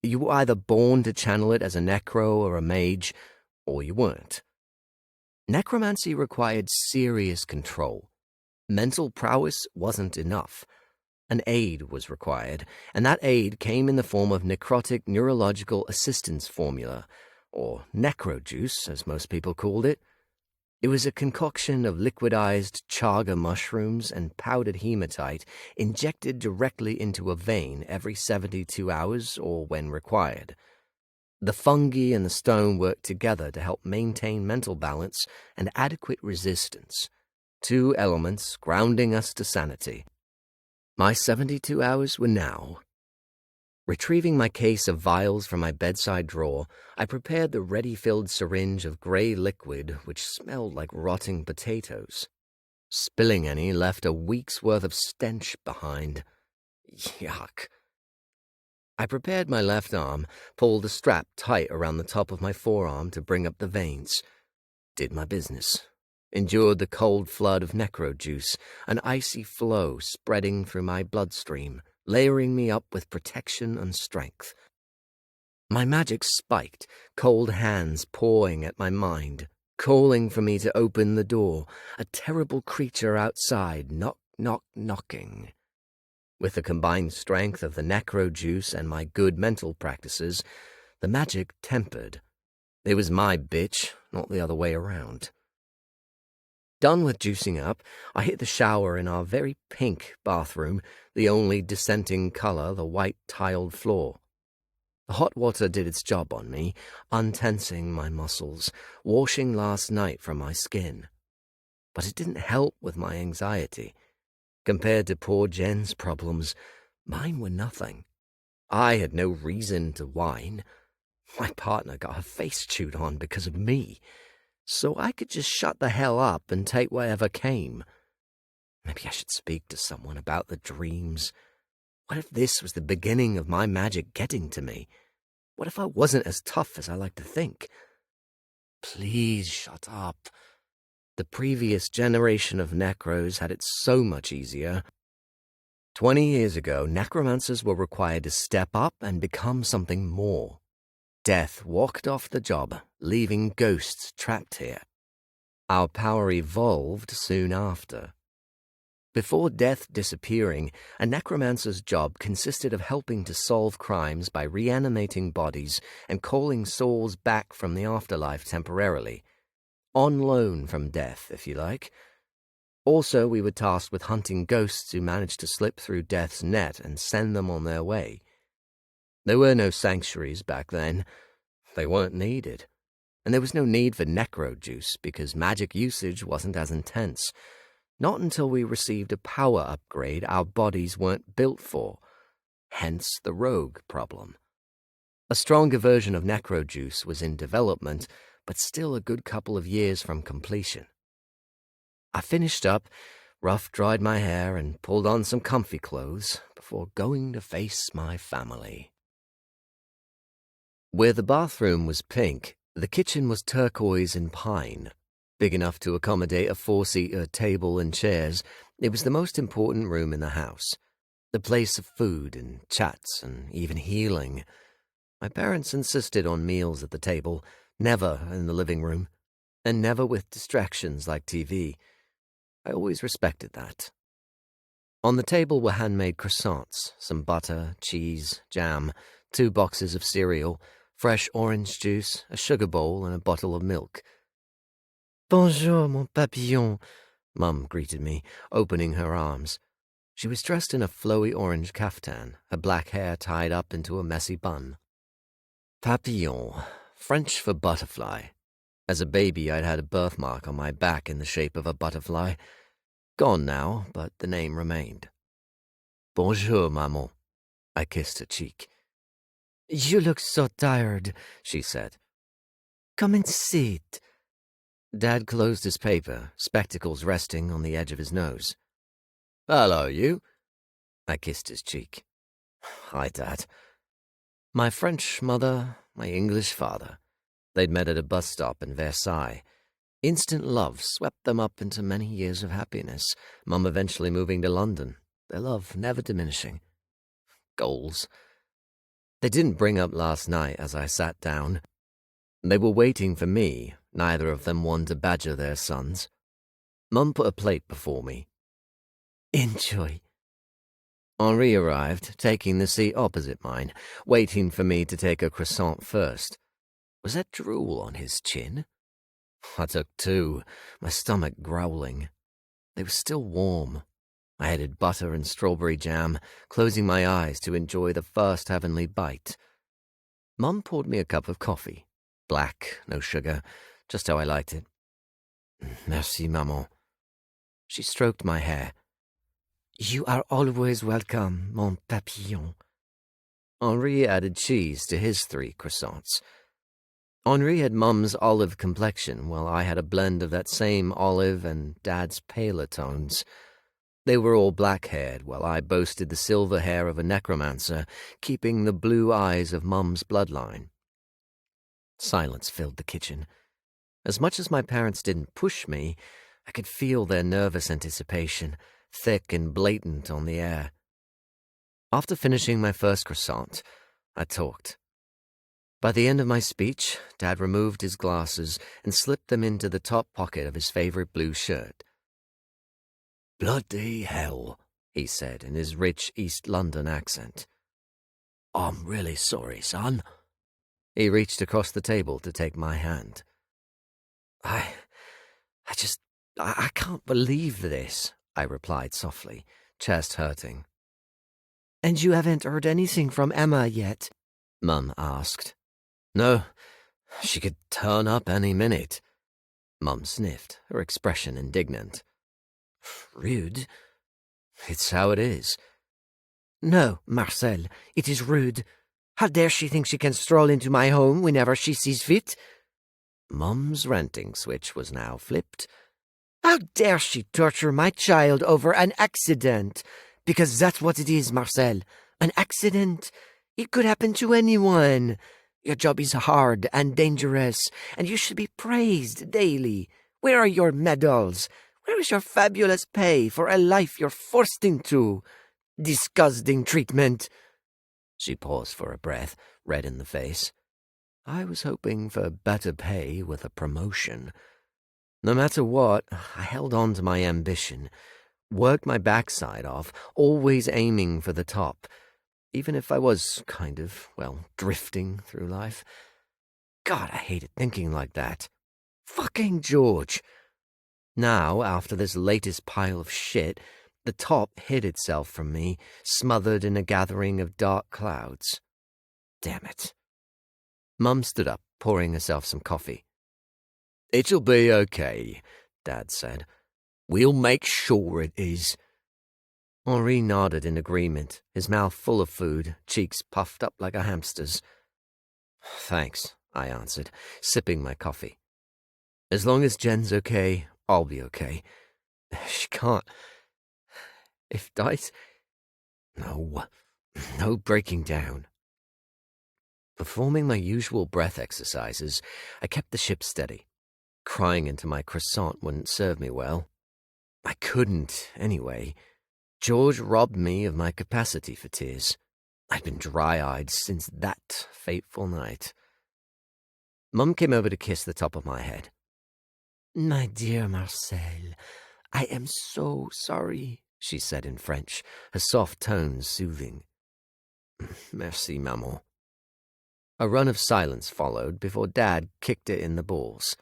You were either born to channel it as a necro or a mage, or you weren't. Necromancy required serious control. Mental prowess wasn't enough. An aid was required, and that aid came in the form of necrotic neurological assistance formula, or necrojuice, as most people called it. It was a concoction of liquidized chaga mushrooms and powdered hematite injected directly into a vein every 72 hours or when required. The fungi and the stone worked together to help maintain mental balance and adequate resistance, two elements grounding us to sanity. My 72 hours were now. Retrieving my case of vials from my bedside drawer, I prepared the ready-filled syringe of grey liquid which smelled like rotting potatoes. Spilling any left a week's worth of stench behind. Yuck. I prepared my left arm, pulled the strap tight around the top of my forearm to bring up the veins. Did my business. Endured the cold flood of necro juice, an icy flow spreading through my bloodstream, layering me up with protection and strength. My magic spiked, cold hands pawing at my mind, calling for me to open the door, a terrible creature outside, knock, knock, knocking. With the combined strength of the necro juice and my good mental practices, the magic tempered. It was my bitch, not the other way around. Done with juicing up, I hit the shower in our very pink bathroom, the only dissenting color the white tiled floor. The hot water did its job on me, untensing my muscles, washing last night from my skin. But it didn't help with my anxiety. Compared to poor Jen's problems, mine were nothing. I had no reason to whine. My partner got her face chewed on because of me, so I could just shut the hell up and take whatever came. Maybe I should speak to someone about the dreams. What if this was the beginning of my magic getting to me? What if I wasn't as tough as I like to think? Please shut up. The previous generation of necros had it so much easier. 20 years ago, necromancers were required to step up and become something more. Death walked off the job, leaving ghosts trapped here. Our power evolved soon after. Before death disappearing, a necromancer's job consisted of helping to solve crimes by reanimating bodies and calling souls back from the afterlife temporarily. On loan from death, if you like. Also, we were tasked with hunting ghosts who managed to slip through death's net and send them on their way. There were no sanctuaries back then. They weren't needed. And there was no need for necro juice because magic usage wasn't as intense. Not until we received a power upgrade our bodies weren't built for. Hence the rogue problem. A stronger version of necro juice was in development, but still a good couple of years from completion. I finished up, rough-dried my hair, and pulled on some comfy clothes before going to face my family. Where the bathroom was pink, the kitchen was turquoise and pine. Big enough to accommodate a 4-seater table and chairs, it was the most important room in the house. The place of food and chats and even healing. My parents insisted on meals at the table, never in the living room, and never with distractions like TV. I always respected that. On the table were handmade croissants, some butter, cheese, jam, 2 boxes of cereal, fresh orange juice, a sugar bowl, and a bottle of milk. "Bonjour, mon papillon," Mum greeted me, opening her arms. She was dressed in a flowy orange caftan, her black hair tied up into a messy bun. Papillon, French for butterfly. As a baby, I'd had a birthmark on my back in the shape of a butterfly. Gone now, but the name remained. "Bonjour, maman." I kissed her cheek. "You look so tired," she said. "Come and sit." Dad closed his paper, spectacles resting on the edge of his nose. "Hello, you." I kissed his cheek. "Hi, Dad." My French mother, my English father. They'd met at a bus stop in Versailles. Instant love swept them up into many years of happiness, Mum eventually moving to London, their love never diminishing. Goals. They didn't bring up last night as I sat down. They were waiting for me, neither of them one to badger their sons. Mum put a plate before me. "Enjoy." Henri arrived, taking the seat opposite mine, waiting for me to take a croissant first. Was there drool on his chin? I took 2, my stomach growling. They were still warm. I added butter and strawberry jam, closing my eyes to enjoy the first heavenly bite. Mum poured me a cup of coffee. Black, no sugar, just how I liked it. "Merci, maman." She stroked my hair. "You are always welcome, mon papillon." Henri added cheese to his 3 croissants. Henri had Mum's olive complexion, while I had a blend of that same olive and Dad's paler tones. They were all black-haired, while I boasted the silver hair of a necromancer, keeping the blue eyes of Mum's bloodline. Silence filled the kitchen. As much as my parents didn't push me, I could feel their nervous anticipation, thick and blatant on the air. After finishing my first croissant, I talked. By the end of my speech, Dad removed his glasses and slipped them into the top pocket of his favorite blue shirt. "Bloody hell," he said in his rich East London accent. "I'm really sorry, son." He reached across the table to take my hand. I can't believe this," I replied softly, chest hurting. "And you haven't heard anything from Emma yet?" Mum asked. "No, she could turn up any minute." Mum sniffed, her expression indignant. "Rude? It's how it is." "No, Marcel, it is rude. How dare she think she can stroll into my home whenever she sees fit?" Mum's renting switch was now flipped. "How dare she torture my child over an accident? Because that's what it is, Marcel. An accident. It could happen to anyone. Your job is hard and dangerous, and you should be praised daily. Where are your medals? Where is your fabulous pay for a life you're forced into? Disgusting treatment." She paused for a breath, red in the face. I was hoping for better pay with a promotion. No matter what, I held on to my ambition, worked my backside off, always aiming for the top, even if I was kind of, drifting through life. God, I hated thinking like that. Fucking George. Now, after this latest pile of shit, the top hid itself from me, smothered in a gathering of dark clouds. Damn it. Mum stood up, pouring herself some coffee. "It'll be okay," Dad said. "We'll make sure it is." Henri nodded in agreement, his mouth full of food, cheeks puffed up like a hamster's. "Thanks," I answered, sipping my coffee. "As long as Jen's okay, I'll be okay. She can't. If Dice... No breaking down." Performing my usual breath exercises, I kept the ship steady. Crying into my croissant wouldn't serve me well. I couldn't, anyway. George robbed me of my capacity for tears. I'd been dry-eyed since that fateful night. Mum came over to kiss the top of my head. "My dear Marcel, I am so sorry," she said in French, her soft tones soothing. "Merci, maman." A run of silence followed before Dad kicked it in the balls.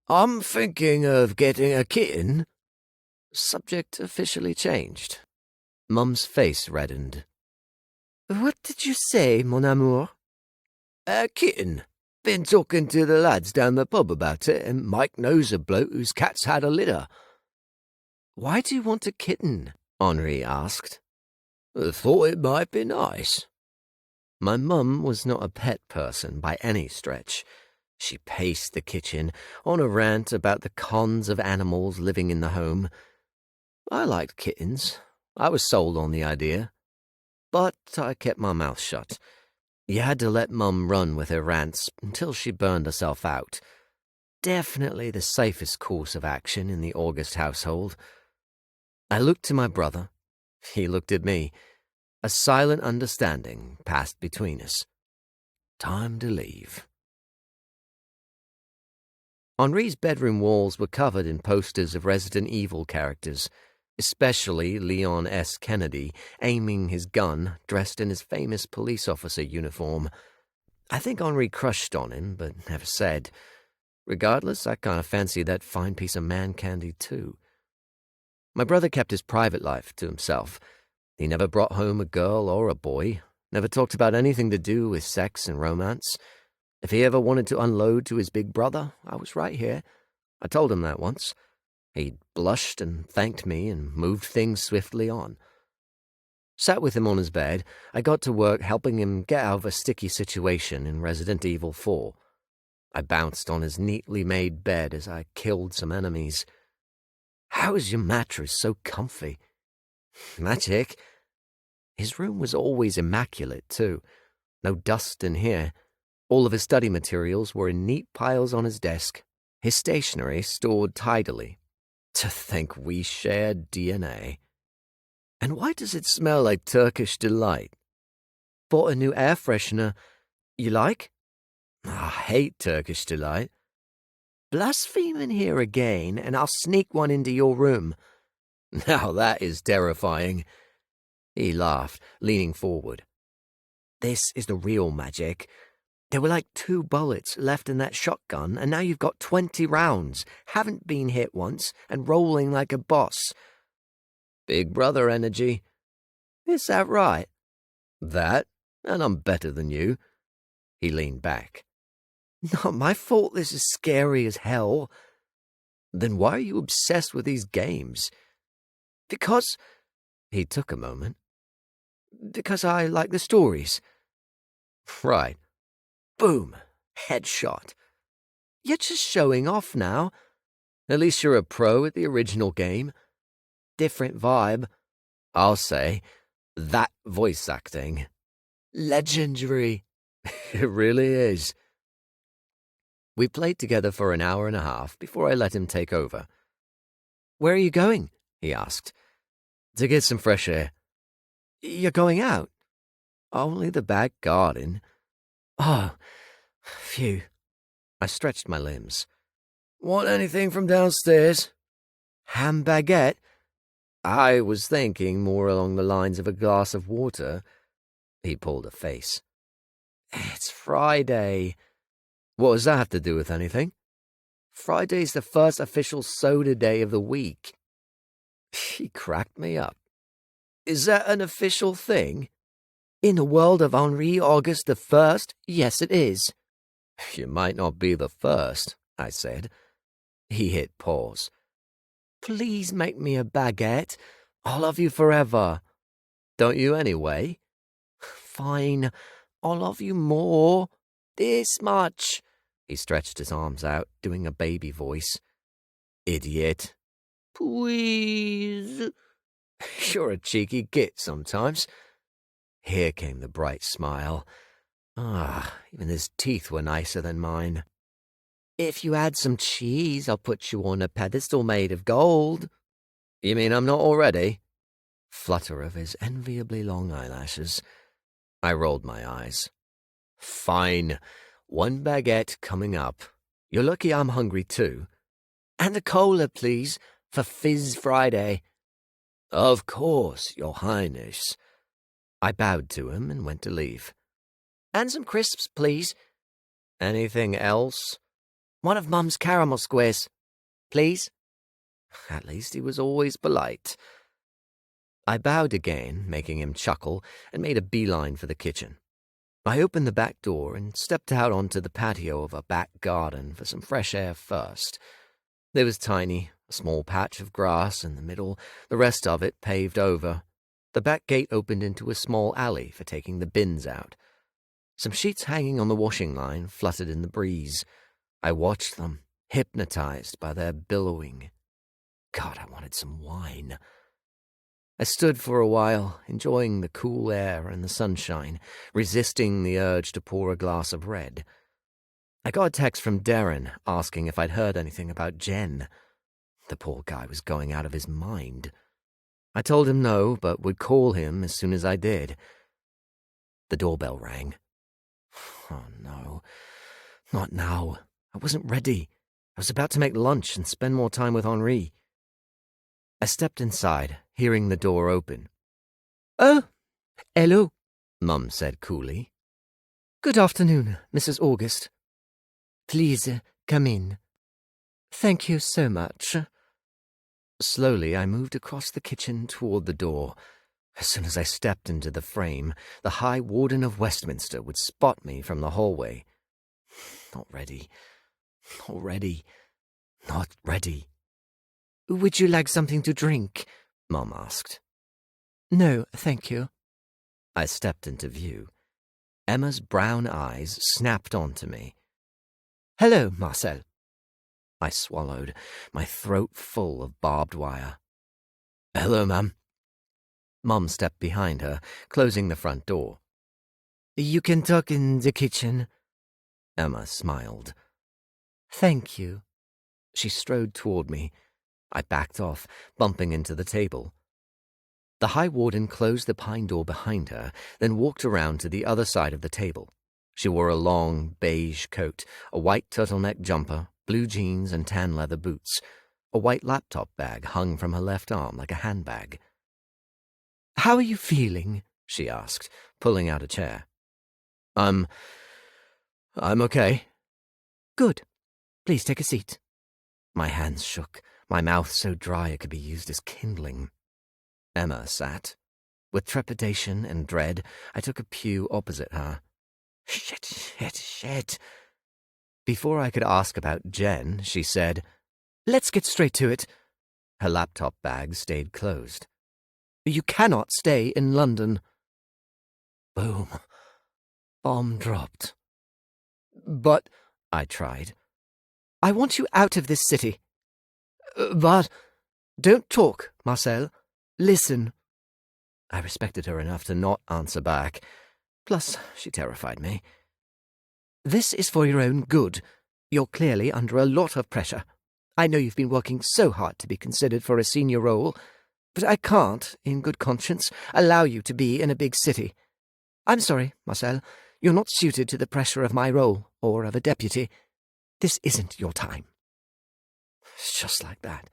"I'm thinking of getting a kitten." Subject officially changed. Mum's face reddened. "What did you say, mon amour?" "A kitten. Been talking to the lads down the pub about it, and Mike knows a bloke whose cat's had a litter." "Why do you want a kitten?" Henri asked. "Thought it might be nice." My mum was not a pet person by any stretch. She paced the kitchen on a rant about the cons of animals living in the home. I liked kittens. I was sold on the idea. But I kept my mouth shut. You had to let Mum run with her rants until she burned herself out. Definitely the safest course of action in the August household. I looked to my brother. He looked at me. A silent understanding passed between us. Time to leave. Henri's bedroom walls were covered in posters of Resident Evil characters, especially Leon S. Kennedy, aiming his gun, dressed in his famous police officer uniform. I think Henri crushed on him, but never said. Regardless, I kind of fancied that fine piece of man candy, too. My brother kept his private life to himself. He never brought home a girl or a boy, never talked about anything to do with sex and romance. If he ever wanted to unload to his big brother, I was right here. I told him that once. He blushed and thanked me and moved things swiftly on. Sat with him on his bed, I got to work helping him get out of a sticky situation in Resident Evil 4. I bounced on his neatly made bed as I killed some enemies. "How is your mattress so comfy?" "Magic." His room was always immaculate, too. No dust in here. All of his study materials were in neat piles on his desk, his stationery stored tidily. To think we shared DNA. "And why does it smell like Turkish delight?" "Bought a new air freshener. You like?" "I hate Turkish delight." "Blaspheme in here again, and I'll sneak one into your room." "Now that is terrifying." He laughed, leaning forward. "This is the real magic. There were like 2 bullets left in that shotgun, and now you've got 20 rounds, haven't been hit once, and rolling like a boss." "Big brother energy." "Is that right?" "That, and I'm better than you." He leaned back. "Not my fault this is scary as hell." "Then why are you obsessed with these games?" "Because—" He took a moment. "Because I like the stories." "Right." Boom. Headshot. "You're just showing off now." "At least you're a pro at the original game." "Different vibe." "I'll say. That voice acting." "Legendary." "It really is." We played together for an hour and a half before I let him take over. "Where are you going?" he asked. "To get some fresh air." "You're going out?" "Only the back garden." "Oh, phew." I stretched my limbs. "Want anything from downstairs?" "Ham baguette?" "I was thinking more along the lines of a glass of water." He pulled a face. "It's Friday." "What does that have to do with anything?" "Friday's the first official soda day of the week." He cracked me up. "Is that an official thing?" "In the world of Henri August the 1st, yes it is." "You might not be the first," I said. He hit pause. "Please make me a baguette. I'll love you forever." "Don't you anyway?" "Fine. I'll love you more. This much." He stretched his arms out, doing a baby voice. "Idiot." "Please." "You're a cheeky git sometimes." Here came the bright smile. Even his teeth were nicer than mine. "If you add some cheese, I'll put you on a pedestal made of gold." "You mean I'm not already?" Flutter of his enviably long eyelashes. I rolled my eyes. "Fine. 1 baguette coming up. You're lucky I'm hungry too." "And a cola, please, for Fizz Friday." "Of course, Your Highness." I bowed to him and went to leave. "And some crisps, please." "Anything else?" "One of Mum's caramel squares, please." At least he was always polite. I bowed again, making him chuckle, and made a beeline for the kitchen. I opened the back door and stepped out onto the patio of a back garden for some fresh air first. It was tiny, a small patch of grass in the middle, the rest of it paved over. The back gate opened into a small alley for taking the bins out. Some sheets hanging on the washing line fluttered in the breeze. I watched them, hypnotized by their billowing. God, I wanted some wine. I stood for a while, enjoying the cool air and the sunshine, resisting the urge to pour a glass of red. I got a text from Darren asking if I'd heard anything about Jen. The poor guy was going out of his mind. I told him no, but would call him as soon as I did. The doorbell rang. Oh no, not now. I wasn't ready. I was about to make lunch and spend more time with Henri. I stepped inside, hearing the door open. "Oh, hello," Mum said coolly. "Good afternoon, Mrs. August. Please come in." "Thank you so much." Slowly, I moved across the kitchen toward the door. As soon as I stepped into the frame, the High Warden of Westminster would spot me from the hallway. Not ready. Not ready. Not ready. "Would you like something to drink?" Mum asked. No, thank you. I stepped into view. Emma's brown eyes snapped onto me. Hello, Marcel. I swallowed, my throat full of barbed wire. Hello, Mum. Mum stepped behind her, closing the front door. You can talk in the kitchen. Emma smiled. Thank you. She strode toward me. I backed off, bumping into the table. The High Warden closed the pine door behind her, then walked around to the other side of the table. She wore a long, beige coat, a white turtleneck jumper, blue jeans and tan leather boots. A white laptop bag hung from her left arm like a handbag. How are you feeling? She asked, pulling out a chair. I'm okay. Good. Please take a seat. My hands shook, my mouth so dry it could be used as kindling. Emma sat. With trepidation and dread, I took a pew opposite her. Shit. Before I could ask about Jen, she said, Let's get straight to it. Her laptop bag stayed closed. You cannot stay in London. Boom. Bomb dropped. But, I tried. I want you out of this city. But, don't talk, Marcel. Listen. I respected her enough to not answer back. Plus, she terrified me. This is for your own good. You're clearly under a lot of pressure. I know you've been working so hard to be considered for a senior role, but I can't, in good conscience, allow you to be in a big city. I'm sorry, Marcel. You're not suited to the pressure of my role, or of a deputy. This isn't your time. It's just like that.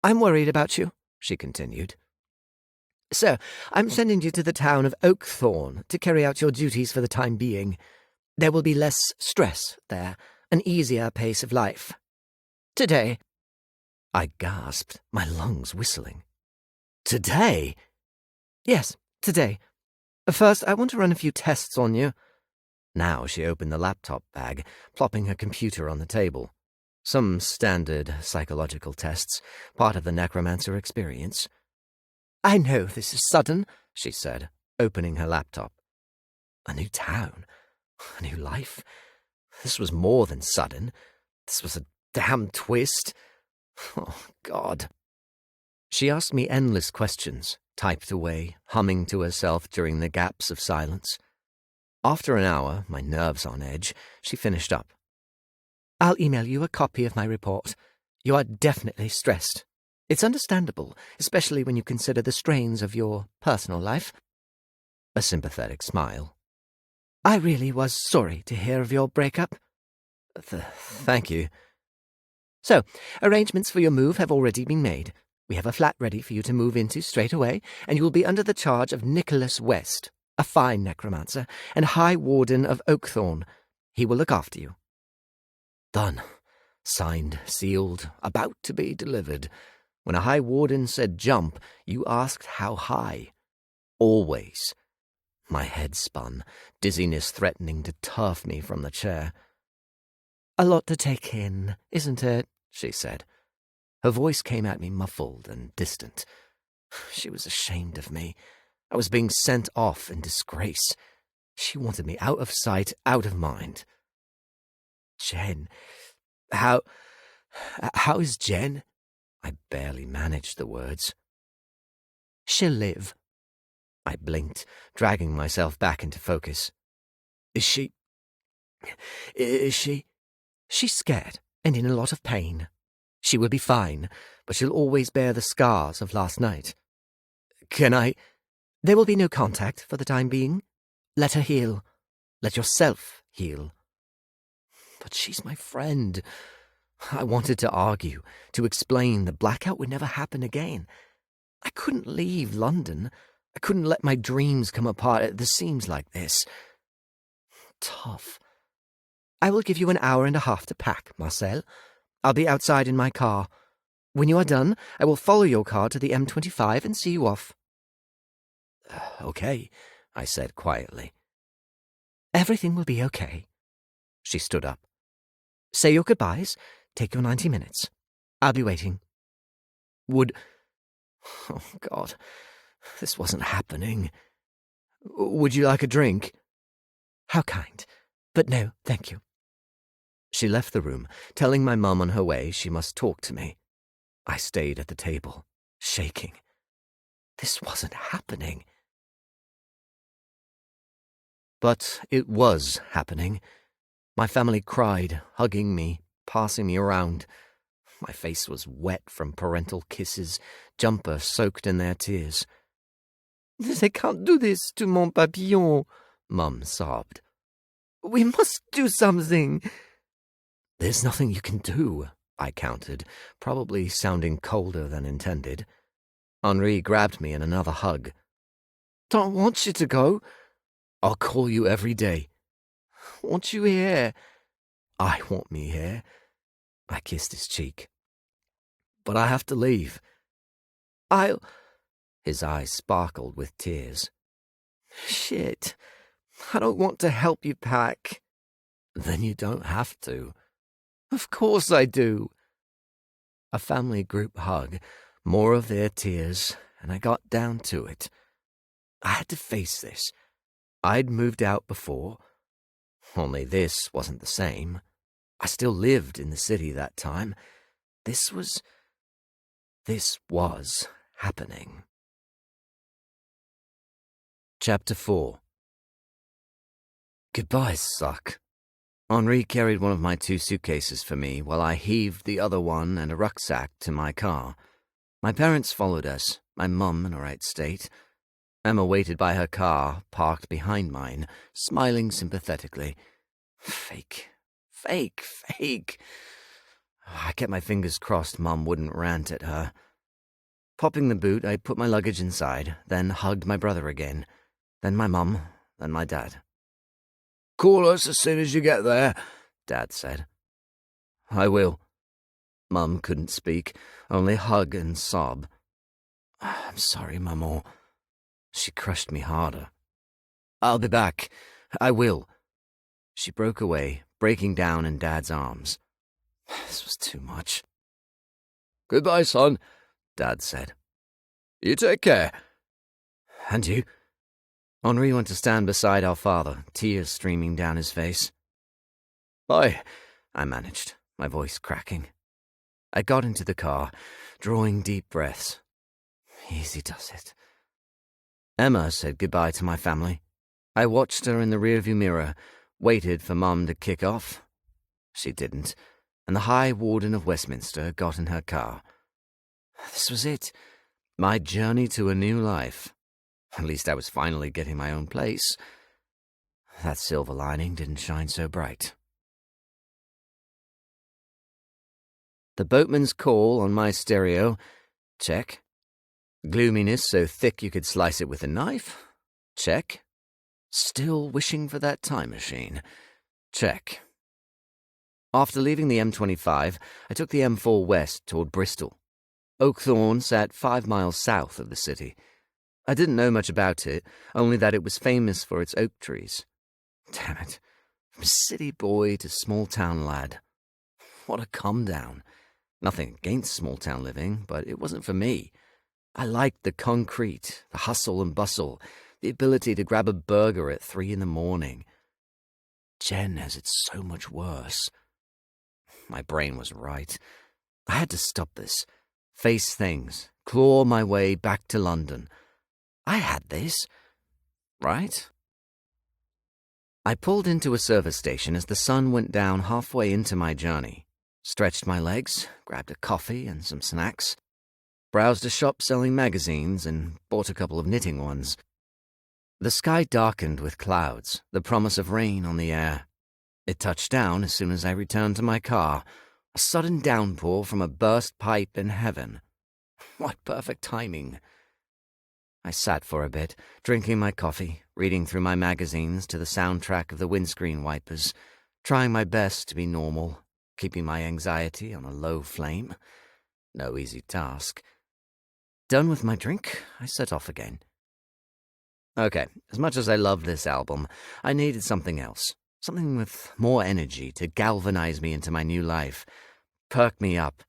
I'm worried about you, she continued. So, I'm sending you to the town of Oakthorne to carry out your duties for the time being. There will be less stress there, an easier pace of life. Today. I gasped, my lungs whistling. Today? Yes, today. First, I want to run a few tests on you. Now she opened the laptop bag, plopping her computer on the table. Some standard psychological tests, part of the Necromancer experience. I know this is sudden, she said, opening her laptop. A new town, a new life. This was more than sudden. This was a damn twist. Oh, God. She asked me endless questions, typed away, humming to herself during the gaps of silence. After an hour, my nerves on edge, she finished up. I'll email you a copy of my report. You are definitely stressed. It's understandable, especially when you consider the strains of your personal life. A sympathetic smile. I really was sorry to hear of your breakup. Thank you. So, arrangements for your move have already been made. We have a flat ready for you to move into straight away, and you will be under the charge of Nicholas West, a fine necromancer, and High Warden of Oakthorne. He will look after you. Done. Signed, sealed, about to be delivered. When a High Warden said jump, you asked how high. Always. My head spun, dizziness threatening to turf me from the chair. A lot to take in, isn't it? She said. Her voice came at me muffled and distant. She was ashamed of me. I was being sent off in disgrace. She wanted me out of sight, out of mind. Jen. How is Jen? I barely managed the words. She'll live. I blinked, dragging myself back into focus. Is she... She's scared and in a lot of pain. She will be fine, but she'll always bear the scars of last night. Can I... There will be no contact for the time being. Let her heal. Let yourself heal. But she's my friend. I wanted to argue, to explain the blackout would never happen again. I couldn't leave London. I couldn't let my dreams come apart at the seams like this. Tough. I will give you an hour and a half to pack, Marcel. I'll be outside in my car. When you are done, I will follow your car to the M25 and see you off. Okay, I said quietly. Everything will be okay. She stood up. Say your goodbyes. Take your 90 minutes. I'll be waiting. Oh, God. This wasn't happening. Would you like a drink? How kind. But no, thank you. She left the room, telling my mum on her way she must talk to me. I stayed at the table, shaking. This wasn't happening. But it was happening. My family cried, hugging me, passing me around. My face was wet from parental kisses, jumper soaked in their tears. They can't do this to mon papillon, Mum sobbed. We must do something. There's nothing you can do, I countered, probably sounding colder than intended. Henri grabbed me in another hug. Don't want you to go. I'll call you every day. Want you here. I want me here. I kissed his cheek. But I have to leave. I'll... His eyes sparkled with tears. Shit. I don't want to help you pack. Then you don't have to. Of course I do. A family group hug, more of their tears, and I got down to it. I had to face this. I'd moved out before. Only this wasn't the same. I still lived in the city that time. This was happening. Chapter 4. Goodbye, suck. Henri carried one of my 2 suitcases for me while I heaved the other one and a rucksack to my car. My parents followed us, my mum in a right state. Emma waited by her car, parked behind mine, smiling sympathetically. Fake. I kept my fingers crossed Mum wouldn't rant at her. Popping the boot, I put my luggage inside, then hugged my brother again, then my mum, then my dad. Call us as soon as you get there, Dad said. I will. Mum couldn't speak, only hug and sob. I'm sorry, Maman. She crushed me harder. I'll be back. I will. She broke away, breaking down in Dad's arms. This was too much. Goodbye, son, Dad said. You take care. And you? Henri went to stand beside our father, tears streaming down his face. Bye, I managed, my voice cracking. I got into the car, drawing deep breaths. Easy does it. Emma said goodbye to my family. I watched her in the rearview mirror, waited for Mum to kick off. She didn't, and the High Warden of Westminster got in her car. This was it, my journey to a new life. At least I was finally getting my own place. That silver lining didn't shine so bright. The boatman's call on my stereo. Check. Gloominess so thick you could slice it with a knife. Check. Still wishing for that time machine. Check. After leaving the M25, I took the M4 west toward Bristol. Oakthorne sat 5 miles south of the city. I didn't know much about it, only that it was famous for its oak trees. Damn it. From city boy to small-town lad. What a come-down. Nothing against small-town living, but it wasn't for me. I liked the concrete, the hustle and bustle, the ability to grab a burger at 3 a.m. Jen has it so much worse. My brain was right. I had to stop this. Face things. Claw my way back to London. I had this. Right? I pulled into a service station as the sun went down halfway into my journey. Stretched my legs, grabbed a coffee and some snacks. Browsed a shop selling magazines and bought a couple of knitting ones. The sky darkened with clouds, the promise of rain on the air. It touched down as soon as I returned to my car, a sudden downpour from a burst pipe in heaven. What perfect timing. I sat for a bit, drinking my coffee, reading through my magazines to the soundtrack of the windscreen wipers, trying my best to be normal, keeping my anxiety on a low flame. No easy task. Done with my drink, I set off again. Okay, as much as I love this album, I needed something else. Something with more energy to galvanize me into my new life. Perk me up.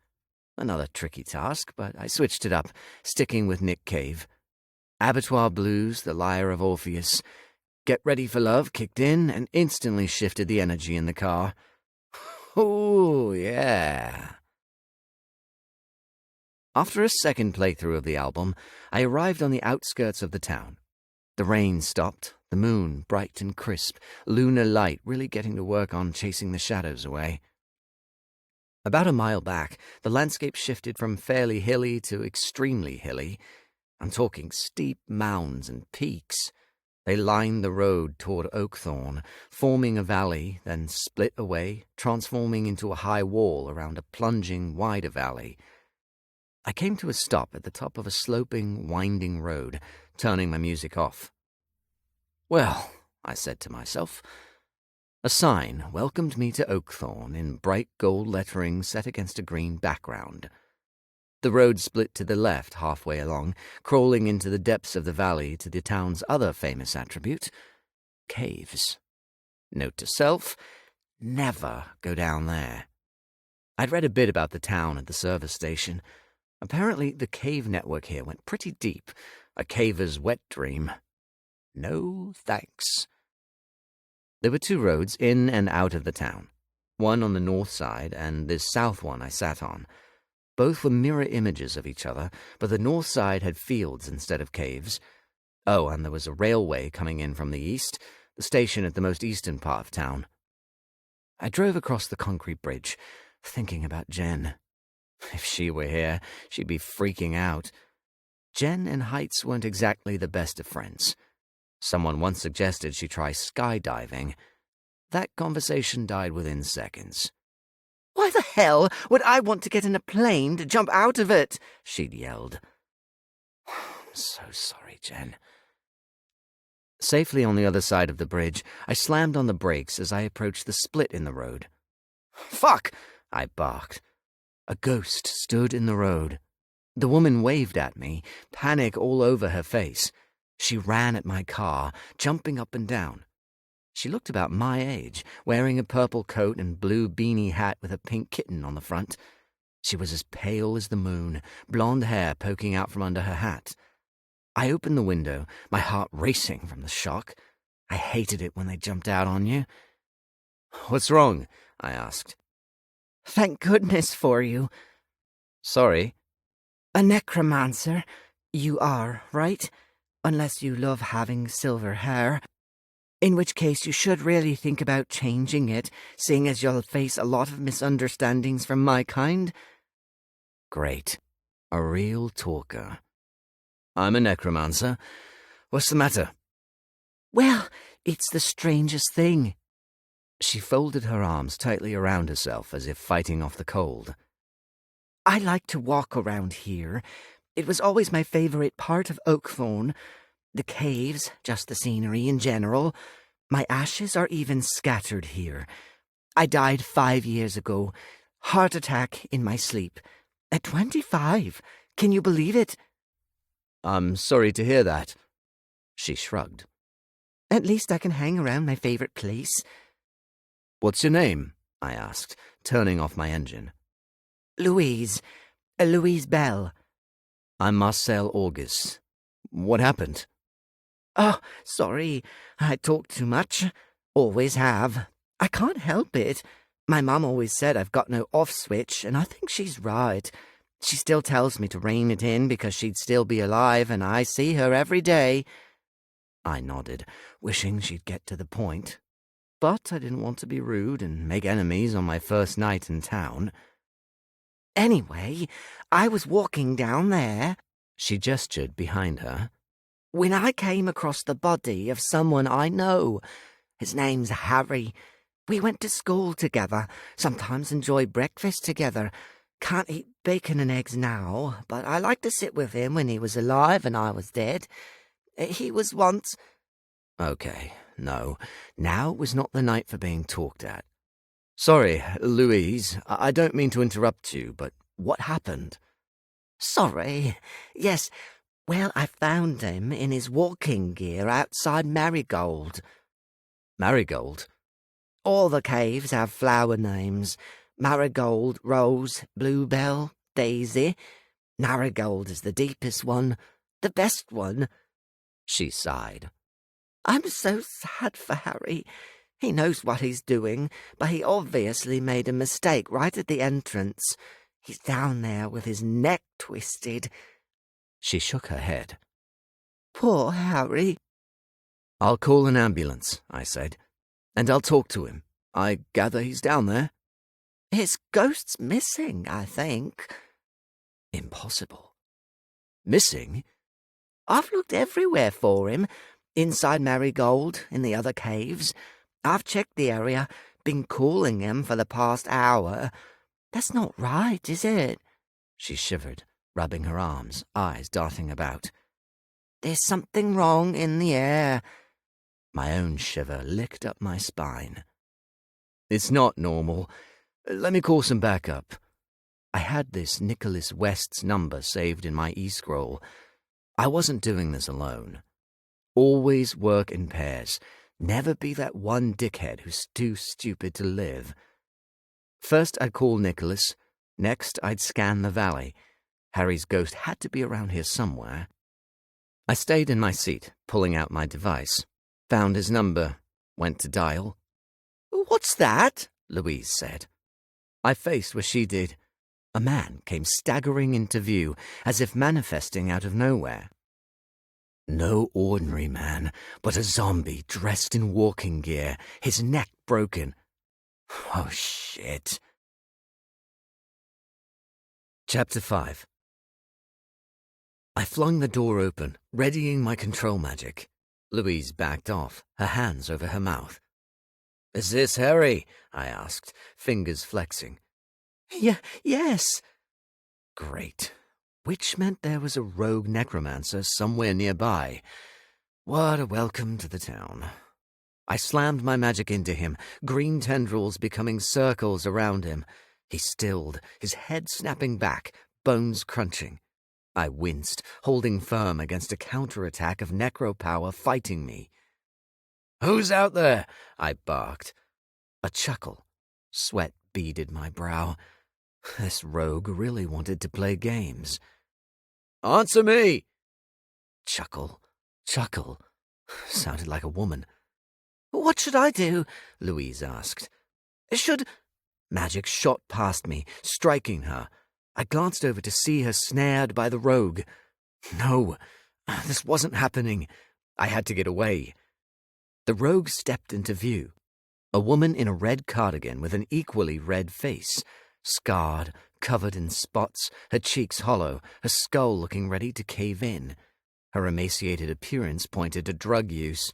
Another tricky task, but I switched it up, sticking with Nick Cave. Abattoir Blues, The Lyre of Orpheus, Get Ready for Love kicked in and instantly shifted the energy in the car. Oh, yeah. After a second playthrough of the album, I arrived on the outskirts of the town. The rain stopped, the moon bright and crisp, lunar light really getting to work on chasing the shadows away. About a mile back, the landscape shifted from fairly hilly to extremely hilly. I'm talking steep mounds and peaks. They lined the road toward Oakthorn, forming a valley, then split away, transforming into a high wall around a plunging, wider valley. I came to a stop at the top of a sloping, winding road, turning my music off. Well, I said to myself. A sign welcomed me to Oakthorn in bright gold lettering set against a green background. The road split to the left halfway along, crawling into the depths of the valley to the town's other famous attribute, caves. Note to self, never go down there. I'd read a bit about the town at the service station. Apparently the cave network here went pretty deep, a caver's wet dream. No thanks. There were two roads in and out of the town, one on the north side and this south one I sat on. Both were mirror images of each other, but the north side had fields instead of caves. Oh, and there was a railway coming in from the east, the station at the most eastern part of town. I drove across the concrete bridge, thinking about Jen. If she were here, she'd be freaking out. Jen and heights weren't exactly the best of friends. Someone once suggested she try skydiving. That conversation died within seconds. "Why the hell would I want to get in a plane to jump out of it?" she'd yelled. I'm so sorry, Jen. Safely on the other side of the bridge, I slammed on the brakes as I approached the split in the road. Fuck! I barked. A ghost stood in the road. The woman waved at me, panic all over her face. She ran at my car, jumping up and down. She looked about my age, wearing a purple coat and blue beanie hat with a pink kitten on the front. She was as pale as the moon, blonde hair poking out from under her hat. I opened the window, my heart racing from the shock. I hated it when they jumped out on you. What's wrong? I asked. "Thank goodness for you." Sorry. "A necromancer. You are, right? Unless you love having silver hair. In which case you should really think about changing it, seeing as you'll face a lot of misunderstandings from my kind." Great. A real talker. I'm a necromancer. What's the matter? "Well, it's the strangest thing." She folded her arms tightly around herself as if fighting off the cold. "I like to walk around here. It was always my favourite part of Oakthorn. The caves, just the scenery in general. My ashes are even scattered here. I died 5 years ago. Heart attack in my sleep. At 25. Can you believe it?" I'm sorry to hear that. She shrugged. "At least I can hang around my favourite place." What's your name? I asked, turning off my engine. "Louise. Louise Bell." I'm Marcel August. What happened? "Oh, sorry. I talk too much. Always have. I can't help it. My mum always said I've got no off switch, and I think she's right. She still tells me to rein it in because she'd still be alive, and I see her every day." I nodded, wishing she'd get to the point. But I didn't want to be rude and make enemies on my first night in town. "Anyway, I was walking down there," she gestured behind her, "when I came across the body of someone I know. His name's Harry. We went to school together, sometimes enjoy breakfast together. Can't eat bacon and eggs now, but I liked to sit with him when he was alive and I was dead. He was once—" Okay, no, now was not the night for being talked at. Sorry, Louise, I don't mean to interrupt you, but what happened? "Sorry. Yes, well, I found him in his walking gear outside Marigold." Marigold? "All the caves have flower names. Marigold, Rose, Bluebell, Daisy. Marigold is the deepest one, the best one. She sighed. I'm so sad for Harry. He knows what he's doing, but he obviously made a mistake right at the entrance. He's down there with his neck twisted. She shook her head. Poor Harry. I'll call an ambulance, I said, and I'll talk to him. I gather he's down there. His ghost's missing, I think. Impossible. Missing? I've looked everywhere for him. Inside Marigold, in the other caves. I've checked the area, been calling him for the past hour. That's not right, is it? She shivered, rubbing her arms, eyes darting about. There's something wrong in the air. My own shiver licked up my spine. It's not normal. Let me call some backup. I had this Nicholas West's number saved in my e-scroll. I wasn't doing this alone. Always work in pairs. Never be that one dickhead who's too stupid to live. First I'd call Nicholas. Next I'd scan the valley. Harry's ghost had to be around here somewhere. I stayed in my seat, pulling out my device. Found his number. Went to dial. What's that? Louise said. I faced where she did. A man came staggering into view, as if manifesting out of nowhere. No ordinary man, but a zombie dressed in walking gear, his neck broken. Oh, shit. Chapter 5. I flung the door open, readying my control magic. Louise backed off, her hands over her mouth. Is this Harry? I asked, fingers flexing. Yes. Great. Which meant there was a rogue necromancer somewhere nearby. What a welcome to the town. I slammed my magic into him, green tendrils becoming circles around him. He stilled, his head snapping back, bones crunching. I winced, holding firm against a counterattack of necro power fighting me. Who's out there? I barked. A chuckle. Sweat beaded my brow. This rogue really wanted to play games. Answer me! Chuckle. Sounded like a woman. What should I do? Louise asked. Should... Magic shot past me, striking her. I glanced over to see her snared by the rogue. No, this wasn't happening. I had to get away. The rogue stepped into view. A woman in a red cardigan with an equally red face, scarred, covered in spots, her cheeks hollow, her skull looking ready to cave in. Her emaciated appearance pointed to drug use.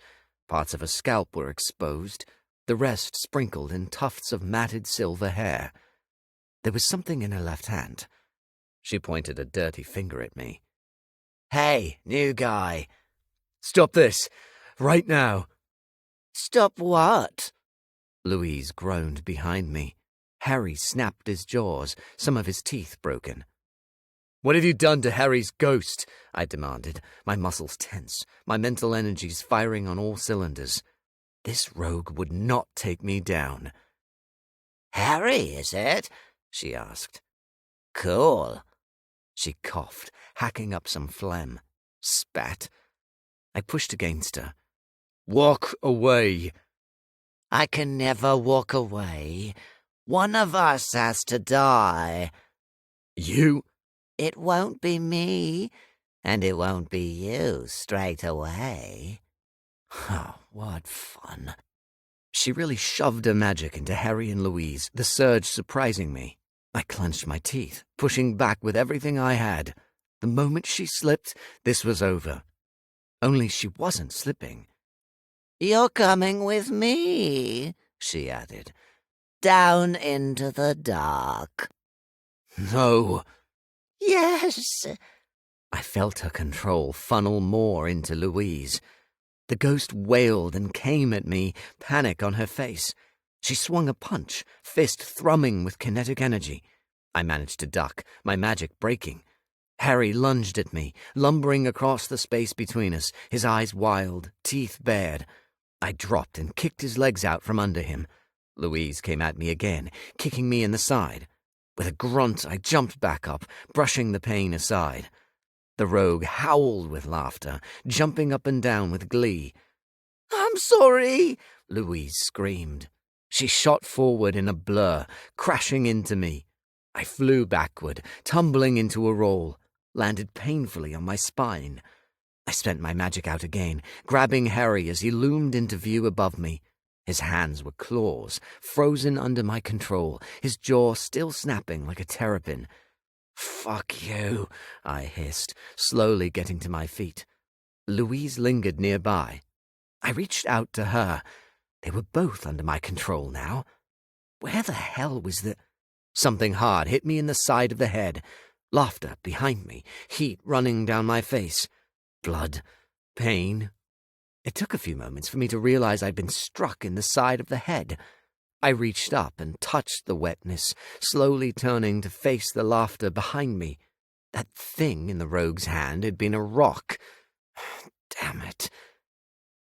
Parts of her scalp were exposed, the rest sprinkled in tufts of matted silver hair. There was something in her left hand. She pointed a dirty finger at me. Hey, new guy. Stop this, right now. Stop what? Louise groaned behind me. Harry snapped his jaws, some of his teeth broken. What have you done to Harry's ghost? I demanded, my muscles tense, my mental energies firing on all cylinders. This rogue would not take me down. Harry, is it? She asked. Cool. She coughed, hacking up some phlegm. Spat. I pushed against her. Walk away. I can never walk away. One of us has to die. You? It won't be me, and it won't be you straight away. Oh, what fun. She really shoved her magic into Harry and Louise, the surge surprising me. I clenched my teeth, pushing back with everything I had. The moment she slipped, this was over. Only she wasn't slipping. You're coming with me, she added. Down into the dark. No. Yes. I felt her control funnel more into Louise. The ghost wailed and came at me, panic on her face. She swung a punch, fist thrumming with kinetic energy. I managed to duck, my magic breaking. Harry lunged at me, lumbering across the space between us, his eyes wild, teeth bared. I dropped and kicked his legs out from under him. Louise came at me again, kicking me in the side. With a grunt, I jumped back up, brushing the pain aside. The rogue howled with laughter, jumping up and down with glee. "I'm sorry," Louise screamed. She shot forward in a blur, crashing into me. I flew backward, tumbling into a roll, landed painfully on my spine. I spent my magic out again, grabbing Harry as he loomed into view above me. His hands were claws, frozen under my control, his jaw still snapping like a terrapin. "Fuck you," I hissed, slowly getting to my feet. Louise lingered nearby. I reached out to her. They were both under my control now. Where the hell was the... Something hard hit me in the side of the head. Laughter behind me, heat running down my face. Blood, pain. It took a few moments for me to realize I'd been struck in the side of the head. I reached up and touched the wetness, slowly turning to face the laughter behind me. That thing in the rogue's hand had been a rock. Damn it.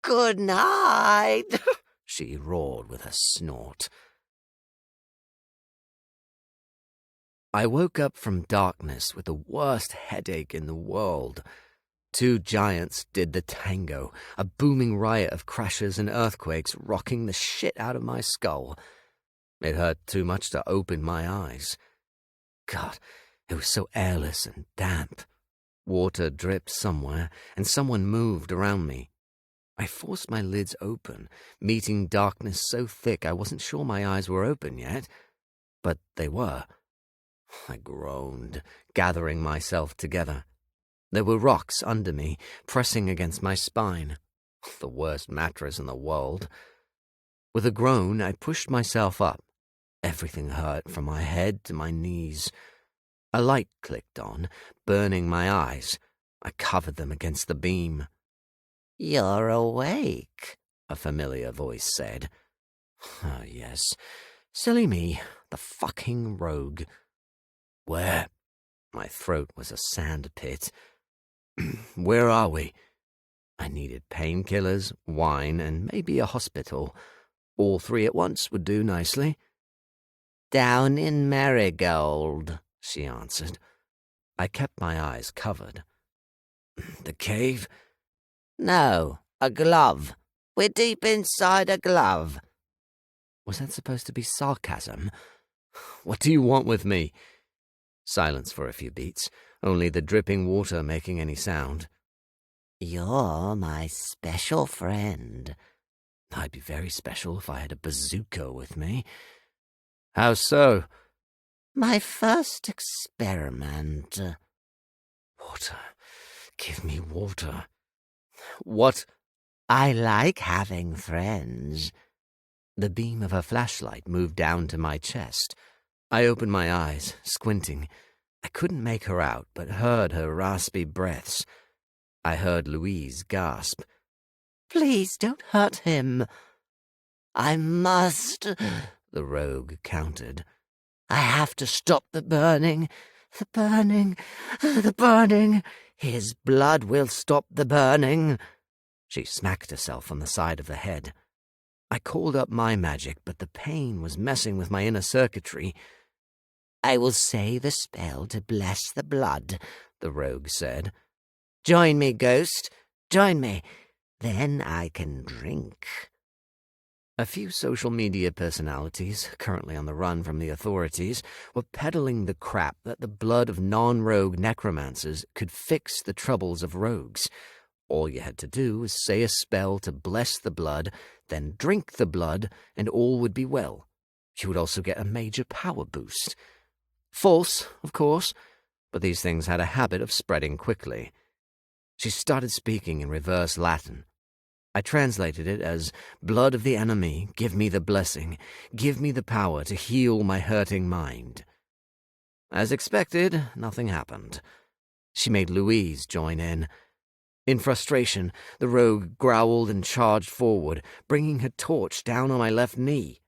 "Good night," she roared with a snort. I woke up from darkness with the worst headache in the world. Two giants did the tango, a booming riot of crashes and earthquakes rocking the shit out of my skull. It hurt too much to open my eyes. God, it was so airless and damp. Water dripped somewhere, and someone moved around me. I forced my lids open, meeting darkness so thick I wasn't sure my eyes were open yet, but they were. I groaned, gathering myself together. There were rocks under me, pressing against my spine. The worst mattress in the world. With a groan, I pushed myself up. Everything hurt from my head to my knees. A light clicked on, burning my eyes. I covered them against the beam. "You're awake," a familiar voice said. Oh, yes. Silly me, the fucking rogue. Where? My throat was a sand pit. Where are we? I needed painkillers, wine, and maybe a hospital. All three at once would do nicely. "Down in Marigold," she answered. I kept my eyes covered. The cave? "No, a glove. We're deep inside a glove." Was that supposed to be sarcasm? What do you want with me? Silence for a few beats, only the dripping water making any sound. "You're my special friend." I'd be very special if I had a bazooka with me. How so? "My first experiment." Water. Give me water. What? "I like having friends." The beam of her flashlight moved down to my chest. I opened my eyes, squinting. I couldn't make her out, but heard her raspy breaths. I heard Louise gasp. "Please don't hurt him." "I must," the rogue countered. "I have to stop the burning. The burning. The burning. His blood will stop the burning." She smacked herself on the side of the head. I called up my magic, but the pain was messing with my inner circuitry. "I will say the spell to bless the blood," the rogue said. "Join me, ghost. Join me. Then I can drink." A few social media personalities, currently on the run from the authorities, were peddling the crap that the blood of non-rogue necromancers could fix the troubles of rogues. All you had to do was say a spell to bless the blood, then drink the blood, and all would be well. You would also get a major power boost. False, of course, but these things had a habit of spreading quickly. She started speaking in reverse Latin. I translated it as, "Blood of the enemy, give me the blessing. Give me the power to heal my hurting mind." As expected, nothing happened. She made Louise join in. In frustration, the rogue growled and charged forward, bringing her torch down on my left knee.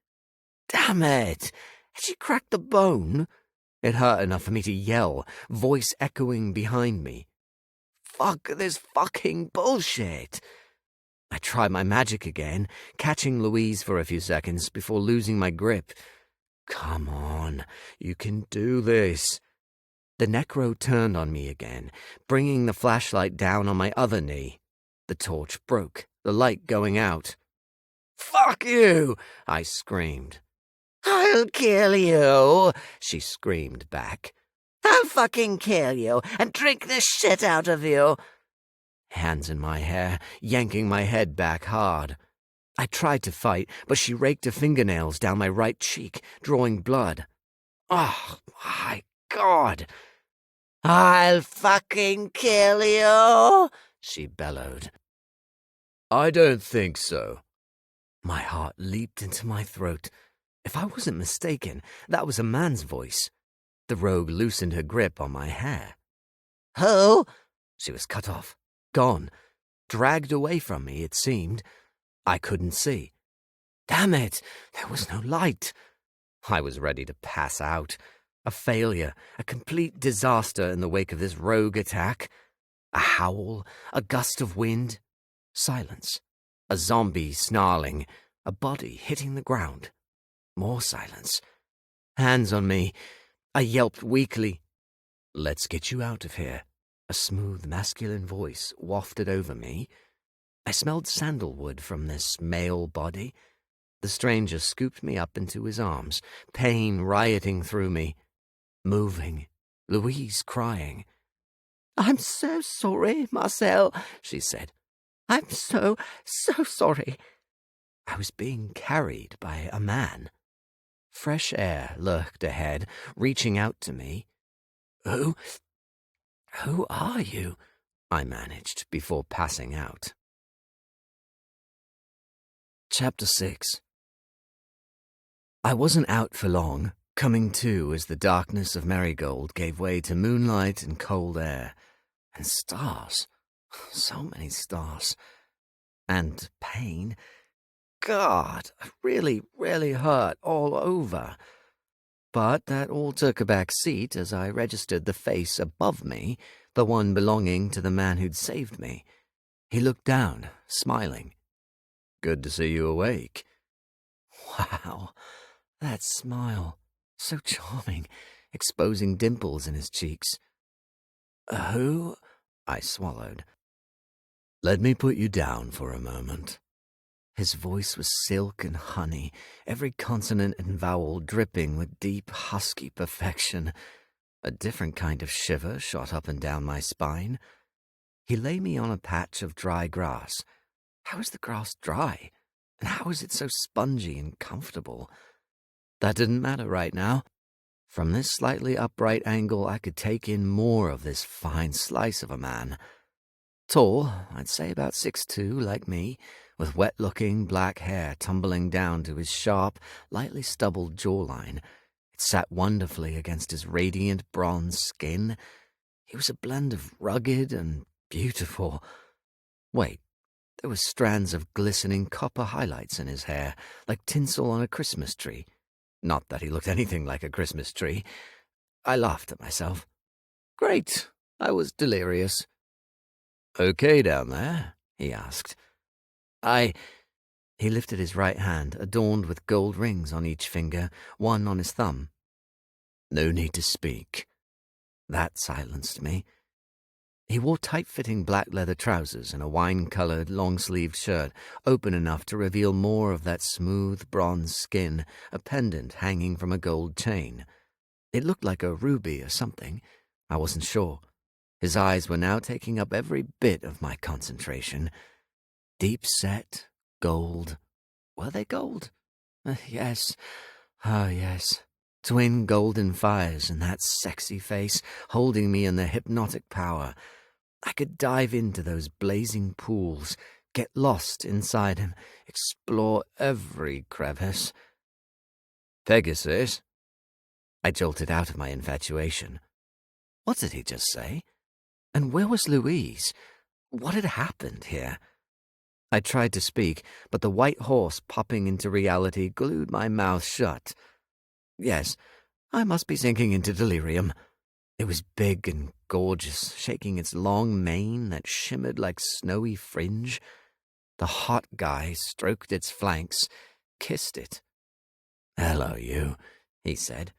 Damn it! Had she cracked the bone? It hurt enough for me to yell, voice echoing behind me. Fuck this fucking bullshit! I tried my magic again, catching Louise for a few seconds before losing my grip. Come on, you can do this. The necro turned on me again, bringing the flashlight down on my other knee. The torch broke, the light going out. "Fuck you!" I screamed. "I'll kill you," she screamed back. "I'll fucking kill you and drink the shit out of you." Hands in my hair, yanking my head back hard. I tried to fight, but she raked her fingernails down my right cheek, drawing blood. Oh, my God! "I'll fucking kill you," she bellowed. "I don't think so." My heart leaped into my throat. If I wasn't mistaken, that was a man's voice. The rogue loosened her grip on my hair. "Who?" She was cut off, gone, dragged away from me, it seemed. I couldn't see. Damn it, there was no light. I was ready to pass out. A failure, a complete disaster in the wake of this rogue attack. A howl, a gust of wind, silence. A zombie snarling, a body hitting the ground. More silence. Hands on me. I yelped weakly. "Let's get you out of here." A smooth, masculine voice wafted over me. I smelled sandalwood from this male body. The stranger scooped me up into his arms, pain rioting through me. Moving, Louise crying. "I'm so sorry, Marcel," she said. "I'm so sorry." I was being carried by a man. Fresh air lurked ahead, reaching out to me. Who are you?" I managed before passing out. Chapter 6. I wasn't out for long, coming to as the darkness of Marigold gave way to moonlight and cold air. And stars. So many stars. And pain. God, I really hurt all over. But that all took a back seat as I registered the face above me, the one belonging to the man who'd saved me. He looked down, smiling. "Good to see you awake." Wow, that smile. So charming, exposing dimples in his cheeks. "Who?" I swallowed. "Let me put you down for a moment." His voice was silk and honey, every consonant and vowel dripping with deep, husky perfection. A different kind of shiver shot up and down my spine. He lay me on a patch of dry grass. How is the grass dry? And how is it so spongy and comfortable? That didn't matter right now. From this slightly upright angle, I could take in more of this fine slice of a man. Tall, I'd say about 6'2", like me, with wet-looking black hair tumbling down to his sharp, lightly stubbled jawline. It sat wonderfully against his radiant bronze skin. He was a blend of rugged and beautiful. Wait, there were strands of glistening copper highlights in his hair, like tinsel on a Christmas tree. Not that he looked anything like a Christmas tree. I laughed at myself. Great, I was delirious. "Okay down there?" he asked. He lifted his right hand, adorned with gold rings on each finger, one on his thumb. "No need to speak." That silenced me. He wore tight-fitting black leather trousers and a wine-colored, long-sleeved shirt, open enough to reveal more of that smooth bronze skin, a pendant hanging from a gold chain. It looked like a ruby or something. I wasn't sure. His eyes were now taking up every bit of my concentration. Deep-set, gold. Were they gold? Yes. Oh, yes. Twin golden fires in that sexy face, holding me in their hypnotic power. I could dive into those blazing pools, get lost inside him, explore every crevice. "Pegasus?" I jolted out of my infatuation. What did he just say? And where was Louise? What had happened here? I tried to speak, but the white horse popping into reality glued my mouth shut. Yes, I must be sinking into delirium. It was big and gorgeous, shaking its long mane that shimmered like snowy fringe. The hot guy stroked its flanks, kissed it. "Hello, you," he said.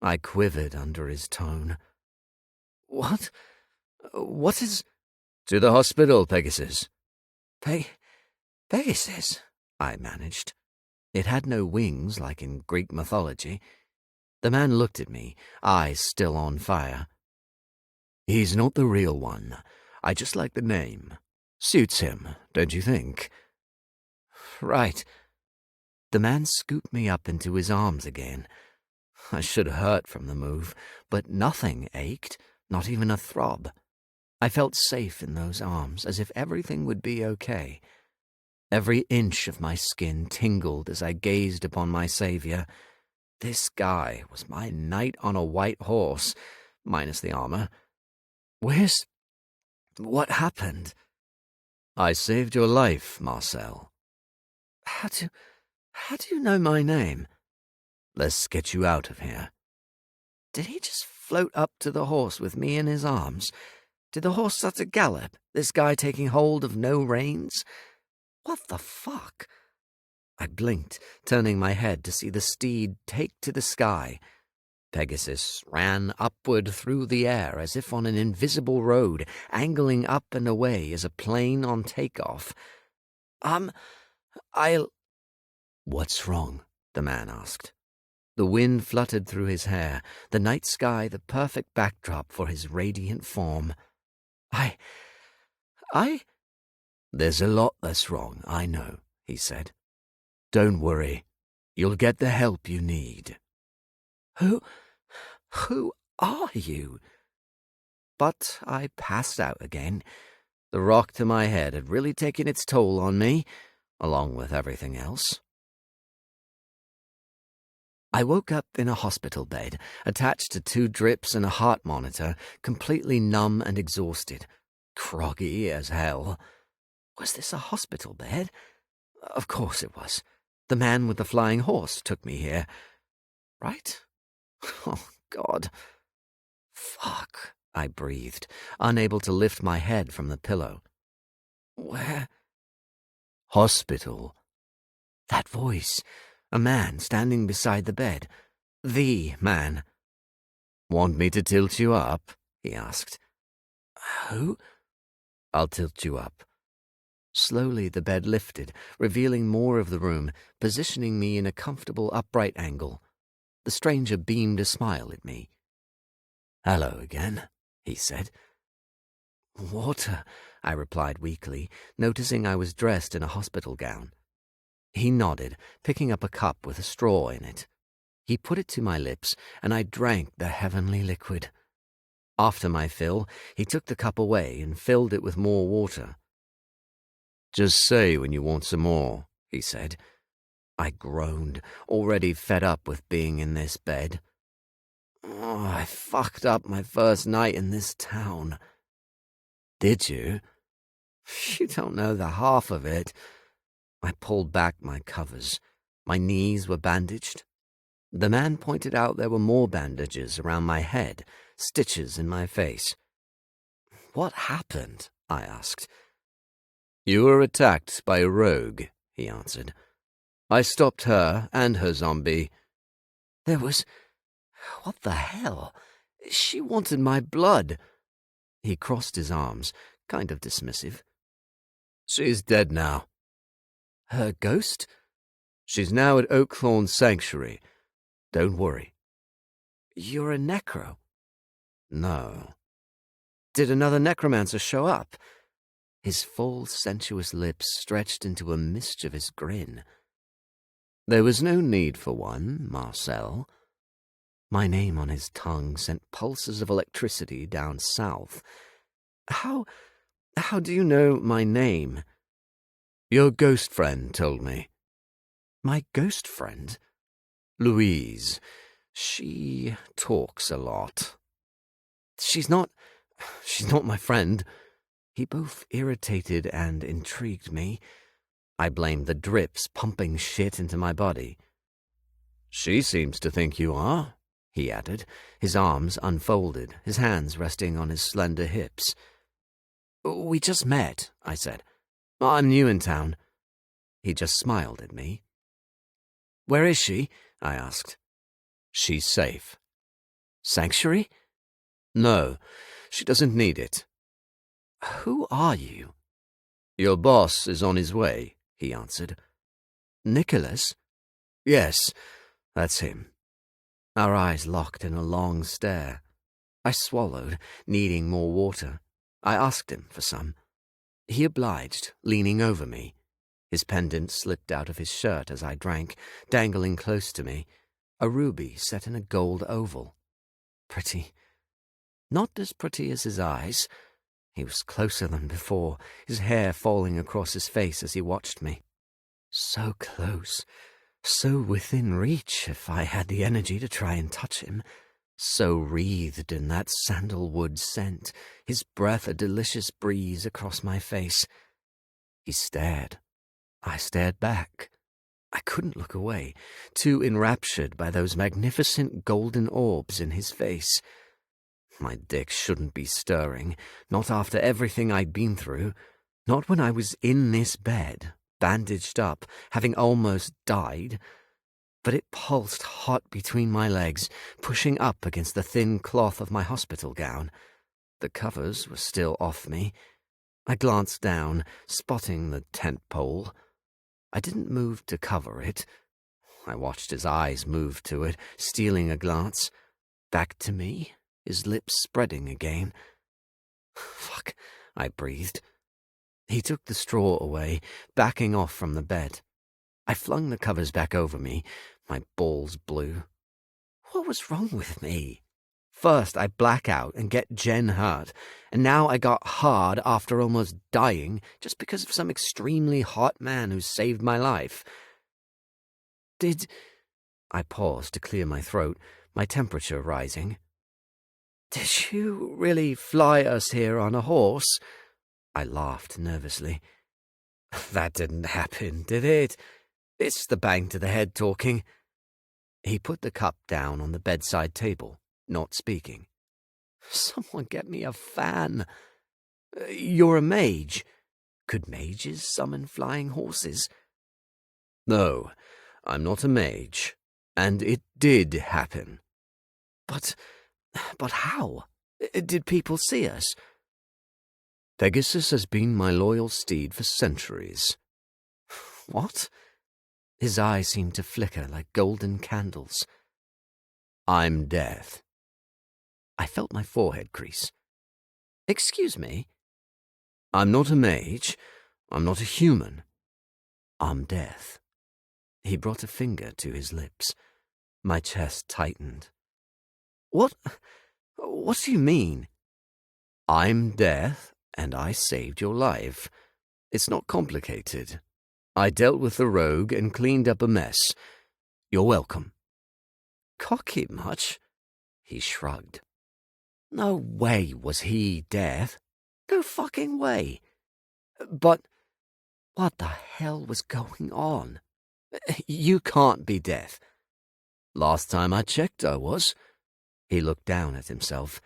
I quivered under his tone. What? What is... To the hospital, Pegasus. Pegasus? I managed. It had no wings like in Greek mythology. The man looked at me, eyes still on fire. He's not the real one. I just like the name. Suits him, don't you think? Right. The man scooped me up into his arms again. I should have hurt from the move, but nothing ached, not even a throb. I felt safe in those arms, as if everything would be okay. Every inch of my skin tingled as I gazed upon my savior. This guy was my knight on a white horse, minus the armor. What happened? I saved your life, Marcel. How do you know my name? Let's get you out of here. Did he just float up to the horse with me in his arms? Did the horse start to gallop, this guy taking hold of no reins? What the fuck? I blinked, turning my head to see the steed take to the sky. Pegasus ran upward through the air as if on an invisible road, angling up and away as a plane on takeoff. What's wrong? The man asked. The wind fluttered through his hair, the night sky the perfect backdrop for his radiant form. There's a lot that's wrong, I know, he said. Don't worry. You'll get the help you need. Who are you? But I passed out again. The rock to my head had really taken its toll on me, along with everything else. I woke up in a hospital bed, attached to 2 drips and a heart monitor, completely numb and exhausted, groggy as hell. Was this a hospital bed? Of course it was. The man with the flying horse took me here. Right? Oh, God. Fuck, I breathed, unable to lift my head from the pillow. Where? Hospital. That voice. A man standing beside the bed. The man. Want me to tilt you up? He asked. Who? I'll tilt you up. Slowly the bed lifted, revealing more of the room, positioning me in a comfortable upright angle. The stranger beamed a smile at me. Hello again, he said. Water, I replied weakly, noticing I was dressed in a hospital gown. He nodded, picking up a cup with a straw in it. He put it to my lips, and I drank the heavenly liquid. After my fill, he took the cup away and filled it with more water. Just say when you want some more, he said. I groaned, already fed up with being in this bed. Oh, I fucked up my first night in this town. Did you? You don't know the half of it. I pulled back my covers. My knees were bandaged. The man pointed out there were more bandages around my head, stitches in my face. What happened? I asked. You were attacked by a rogue, he answered. I stopped her and her zombie. There was... What the hell? She wanted my blood. He crossed his arms, kind of dismissive. She's dead now. Her ghost? She's now at Oakthorn Sanctuary. Don't worry. You're a necro? No. Did another necromancer show up? His full, sensuous lips stretched into a mischievous grin. There was no need for one, Marcel. My name on his tongue sent pulses of electricity down south. How do you know my name? Your ghost friend told me. My ghost friend? Louise. She talks a lot. She's not my friend. He both irritated and intrigued me. I blamed the drips pumping shit into my body. She seems to think you are, he added, his arms unfolded, his hands resting on his slender hips. We just met, I said. I'm new in town. He just smiled at me. Where is she? I asked. She's safe. Sanctuary? No. She doesn't need it. Who are you? Your boss is on his way, he answered. Nicholas? Yes, that's him. Our eyes locked in a long stare. I swallowed, needing more water. I asked him for some. He obliged, leaning over me. His pendant slipped out of his shirt as I drank, dangling close to me, a ruby set in a gold oval. Pretty. Not as pretty as his eyes. He was closer than before, his hair falling across his face as he watched me. So close, so within reach if I had the energy to try and touch him, so wreathed in that sandalwood scent, his breath a delicious breeze across my face. He stared. I stared back. I couldn't look away, too enraptured by those magnificent golden orbs in his face. My dick shouldn't be stirring, not after everything I'd been through, not when I was in this bed, bandaged up, having almost died. But it pulsed hot between my legs, pushing up against the thin cloth of my hospital gown. The covers were still off me. I glanced down, spotting the tent pole. I didn't move to cover it. I watched his eyes move to it, stealing a glance. Back to me, his lips spreading again. Fuck, I breathed. He took the straw away, backing off from the bed. I flung the covers back over me, my balls blue. What was wrong with me? First I black out and get Jen hurt, and now I got hard after almost dying just because of some extremely hot man who saved my life. I paused to clear my throat, my temperature rising. Did you really fly us here on a horse? I laughed nervously. That didn't happen, did it? It's the bang to the head talking. He put the cup down on the bedside table, not speaking. Someone get me a fan. You're a mage. Could mages summon flying horses? No, I'm not a mage, and it did happen. But how? Did people see us? Pegasus has been my loyal steed for centuries. What? His eyes seemed to flicker like golden candles. I'm Death. I felt my forehead crease. Excuse me? I'm not a mage. I'm not a human. I'm Death. He brought a finger to his lips. My chest tightened. What do you mean? I'm Death, and I saved your life. It's not complicated. I dealt with the rogue and cleaned up a mess. You're welcome. Cocky much? He shrugged. No way was he Death. No fucking way. But what the hell was going on? You can't be Death. Last time I checked, I was. He looked down at himself.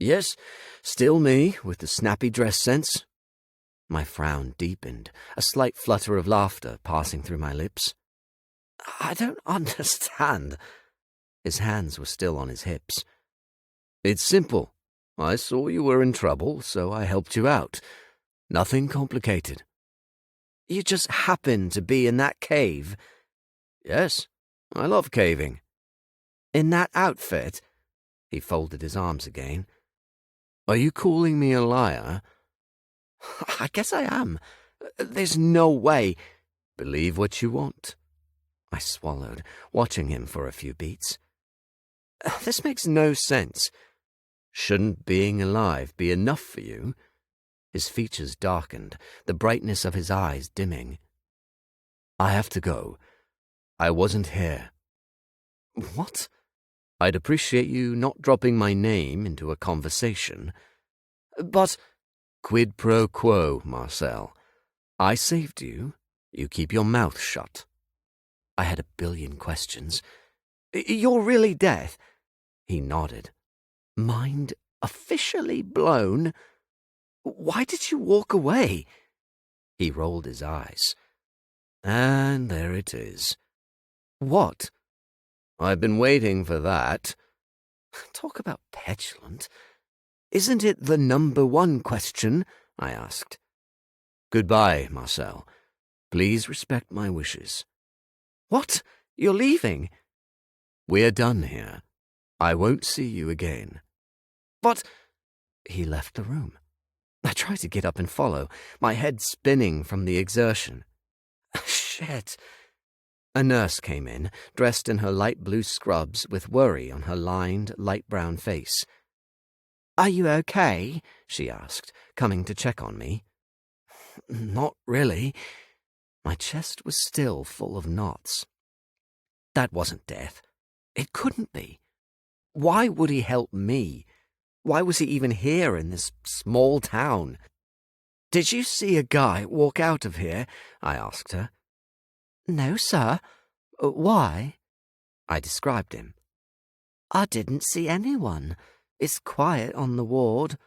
Yes, still me, with the snappy dress sense. My frown deepened, a slight flutter of laughter passing through my lips. I don't understand. His hands were still on his hips. It's simple. I saw you were in trouble, so I helped you out. Nothing complicated. You just happened to be in that cave? Yes, I love caving. In that outfit? He folded his arms again. Are you calling me a liar? I guess I am. There's no way. Believe what you want. I swallowed, watching him for a few beats. This makes no sense. Shouldn't being alive be enough for you? His features darkened, the brightness of his eyes dimming. I have to go. I wasn't here. What? I'd appreciate you not dropping my name into a conversation. But quid pro quo, Marcel. I saved you. You keep your mouth shut. I had a billion questions. You're really Death? He nodded. Mind officially blown? Why did you walk away? He rolled his eyes. And there it is. What? I've been waiting for that. Talk about petulant. Isn't it the number one question? I asked. Goodbye, Marcel. Please respect my wishes. What? You're leaving? We're done here. I won't see you again. But he left the room. I tried to get up and follow, my head spinning from the exertion. Shit. A nurse came in, dressed in her light blue scrubs with worry on her lined, light brown face. Are you okay? She asked, coming to check on me. Not really. My chest was still full of knots. That wasn't death. It couldn't be. Why would he help me? Why was he even here in this small town? Did you see a guy walk out of here? I asked her. No, sir. Why? I described him. I didn't see anyone. It's quiet on the ward.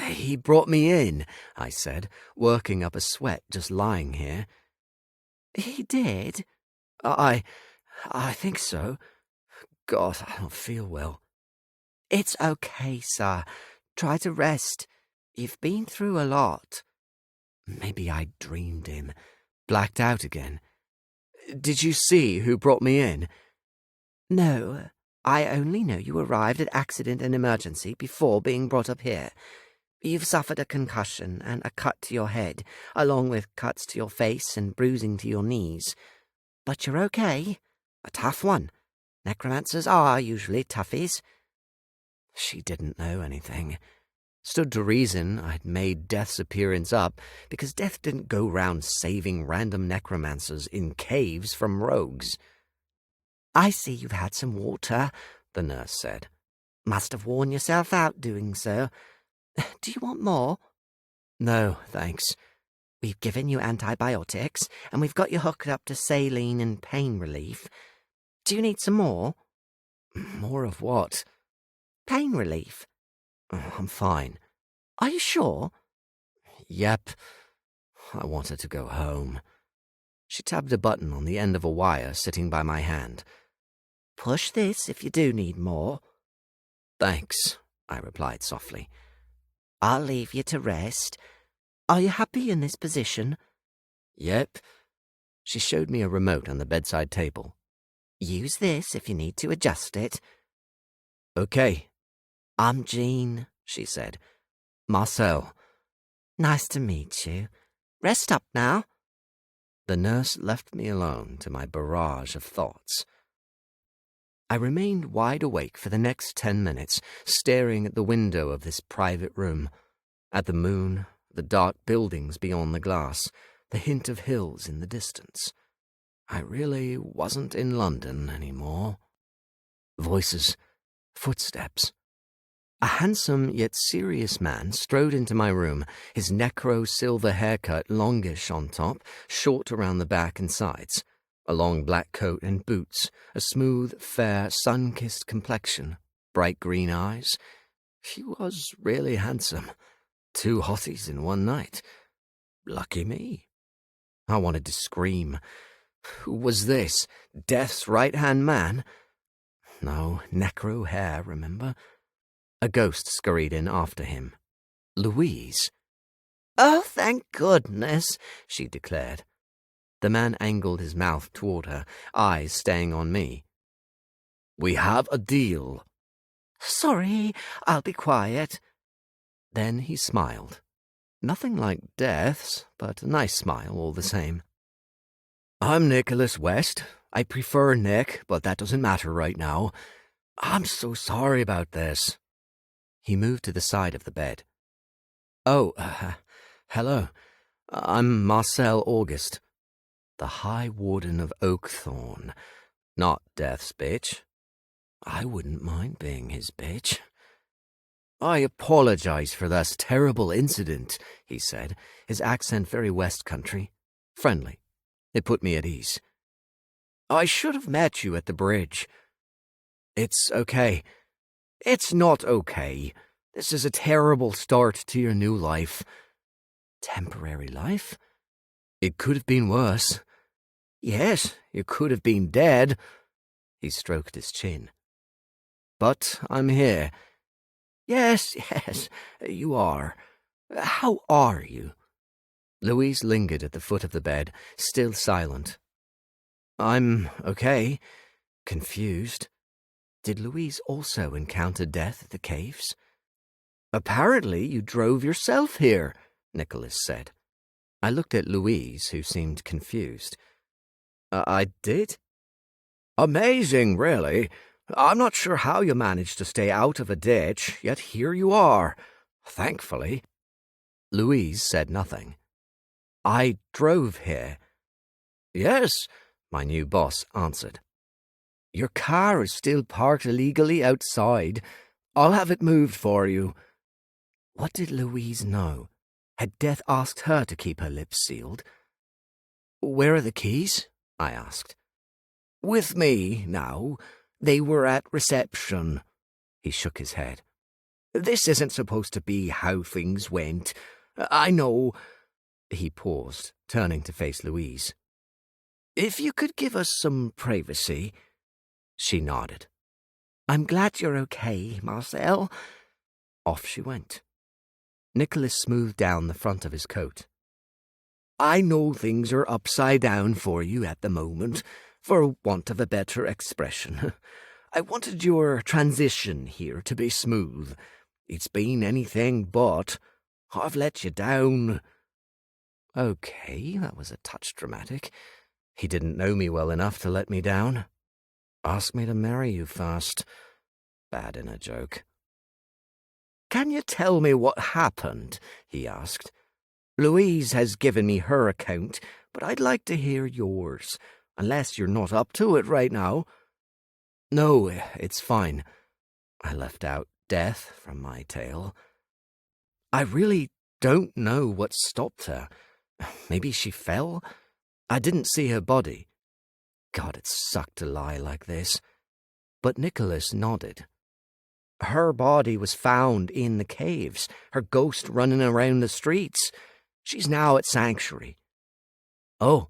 He brought me in, I said, working up a sweat just lying here. He did? I think so. God, I don't feel well. It's okay, sir. Try to rest. You've been through a lot. Maybe I dreamed him, blacked out again. Did you see who brought me in? No, I only know you arrived at accident and emergency before being brought up here. You've suffered a concussion and a cut to your head, along with cuts to your face and bruising to your knees. But you're okay. A tough one. Necromancers are usually toughies. She didn't know anything. Stood to reason I'd made Death's appearance up, because Death didn't go round saving random necromancers in caves from rogues. I see you've had some water, the nurse said. Must have worn yourself out doing so. Do you want more? No, thanks. We've given you antibiotics, and we've got you hooked up to saline and pain relief. Do you need some more? More of what? Pain relief. Oh, I'm fine. Are you sure? Yep. I wanted to go home. She tabbed a button on the end of a wire sitting by my hand. Push this if you do need more. Thanks, I replied softly. I'll leave you to rest. Are you happy in this position? Yep. She showed me a remote on the bedside table. Use this if you need to adjust it. Okay. I'm Jean, she said. Marcel. Nice to meet you. Rest up now. The nurse left me alone to my barrage of thoughts. I remained wide awake for the next 10 minutes, staring at the window of this private room, at the moon, the dark buildings beyond the glass, the hint of hills in the distance. I really wasn't in London anymore. Voices, footsteps. A handsome yet serious man strode into my room, his necro-silver haircut longish on top, short around the back and sides, a long black coat and boots, a smooth, fair, sun-kissed complexion, bright green eyes. He was really handsome. 2 hotties in one night. Lucky me. I wanted to scream. Who was this? Death's right-hand man? No, necro hair, remember? A ghost scurried in after him. Louise. Oh, thank goodness, she declared. The man angled his mouth toward her, eyes staying on me. We have a deal. Sorry, I'll be quiet. Then he smiled. Nothing like Death's, but a nice smile all the same. I'm Nicholas West. I prefer Nick, but that doesn't matter right now. I'm so sorry about this. He moved to the side of the bed. Oh, hello. I'm Marcel August, the High Warden of Oakthorn, not Death's bitch. I wouldn't mind being his bitch. I apologize for this terrible incident, he said, his accent very West Country, friendly. It put me at ease. I should have met you at the bridge. It's okay. It's not okay. This is a terrible start to your new life. Temporary life? It could have been worse. Yes, you could have been dead. He stroked his chin. But I'm here. Yes, you are. How are you? Louise lingered at the foot of the bed, still silent. I'm okay. Confused. Did Louise also encounter death at the caves? Apparently you drove yourself here, Nicholas said. I looked at Louise, who seemed confused. I did? Amazing, really. I'm not sure how you managed to stay out of a ditch, yet here you are, thankfully. Louise said nothing. I drove here. Yes, my new boss answered. Your car is still parked illegally outside. I'll have it moved for you. What did Louise know? Had Death asked her to keep her lips sealed? Where are the keys? I asked. With me, now. They were at reception. He shook his head. This isn't supposed to be how things went. I know. He paused, turning to face Louise. If you could give us some privacy. She nodded. I'm glad you're okay, Marcel. Off she went. Nicholas smoothed down the front of his coat. I know things are upside down for you at the moment, for want of a better expression. I wanted your transition here to be smooth. It's been anything but. I've let you down. Okay, that was a touch dramatic. He didn't know me well enough to let me down. Asked me to marry you first. Bad in a joke. Can you tell me what happened? He asked. Louise has given me her account, but I'd like to hear yours, unless you're not up to it right now. No, it's fine. I left out death from my tale. I really don't know what stopped her. Maybe she fell? I didn't see her body. God, it sucked to lie like this. But Nicholas nodded. Her body was found in the caves, her ghost running around the streets. She's now at Sanctuary. Oh.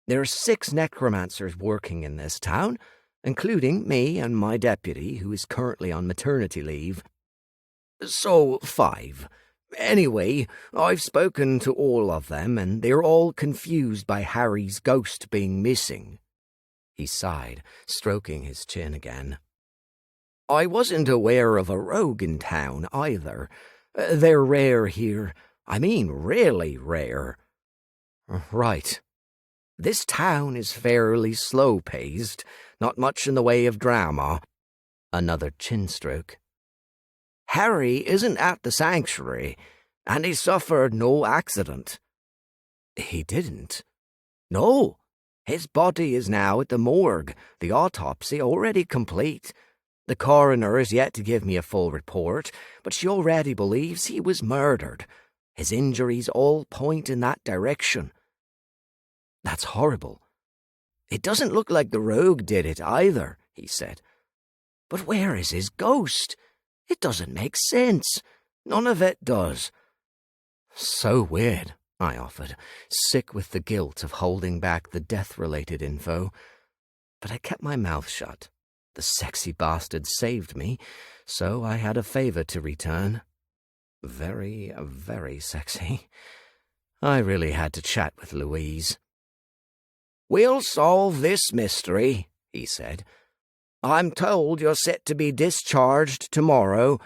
There are 6 necromancers working in this town, including me and my deputy, who is currently on maternity leave. So 5. Anyway, I've spoken to all of them, and they're all confused by Harry's ghost being missing. He sighed, stroking his chin again. I wasn't aware of a rogue in town, either. They're rare here. I mean, really rare. Right. This town is fairly slow-paced, not much in the way of drama. Another chin stroke. Harry isn't at the Sanctuary, and he suffered no accident. He didn't? No. His body is now at the morgue, the autopsy already complete. The coroner is yet to give me a full report, but she already believes he was murdered. His injuries all point in that direction. That's horrible. It doesn't look like the rogue did it either, he said. But where is his ghost? It doesn't make sense. None of it does. So weird, I offered, sick with the guilt of holding back the death-related info. But I kept my mouth shut. The sexy bastard saved me, so I had a favor to return. Very, very sexy. I really had to chat with Louise. We'll solve this mystery, he said. I'm told you're set to be discharged tomorrow.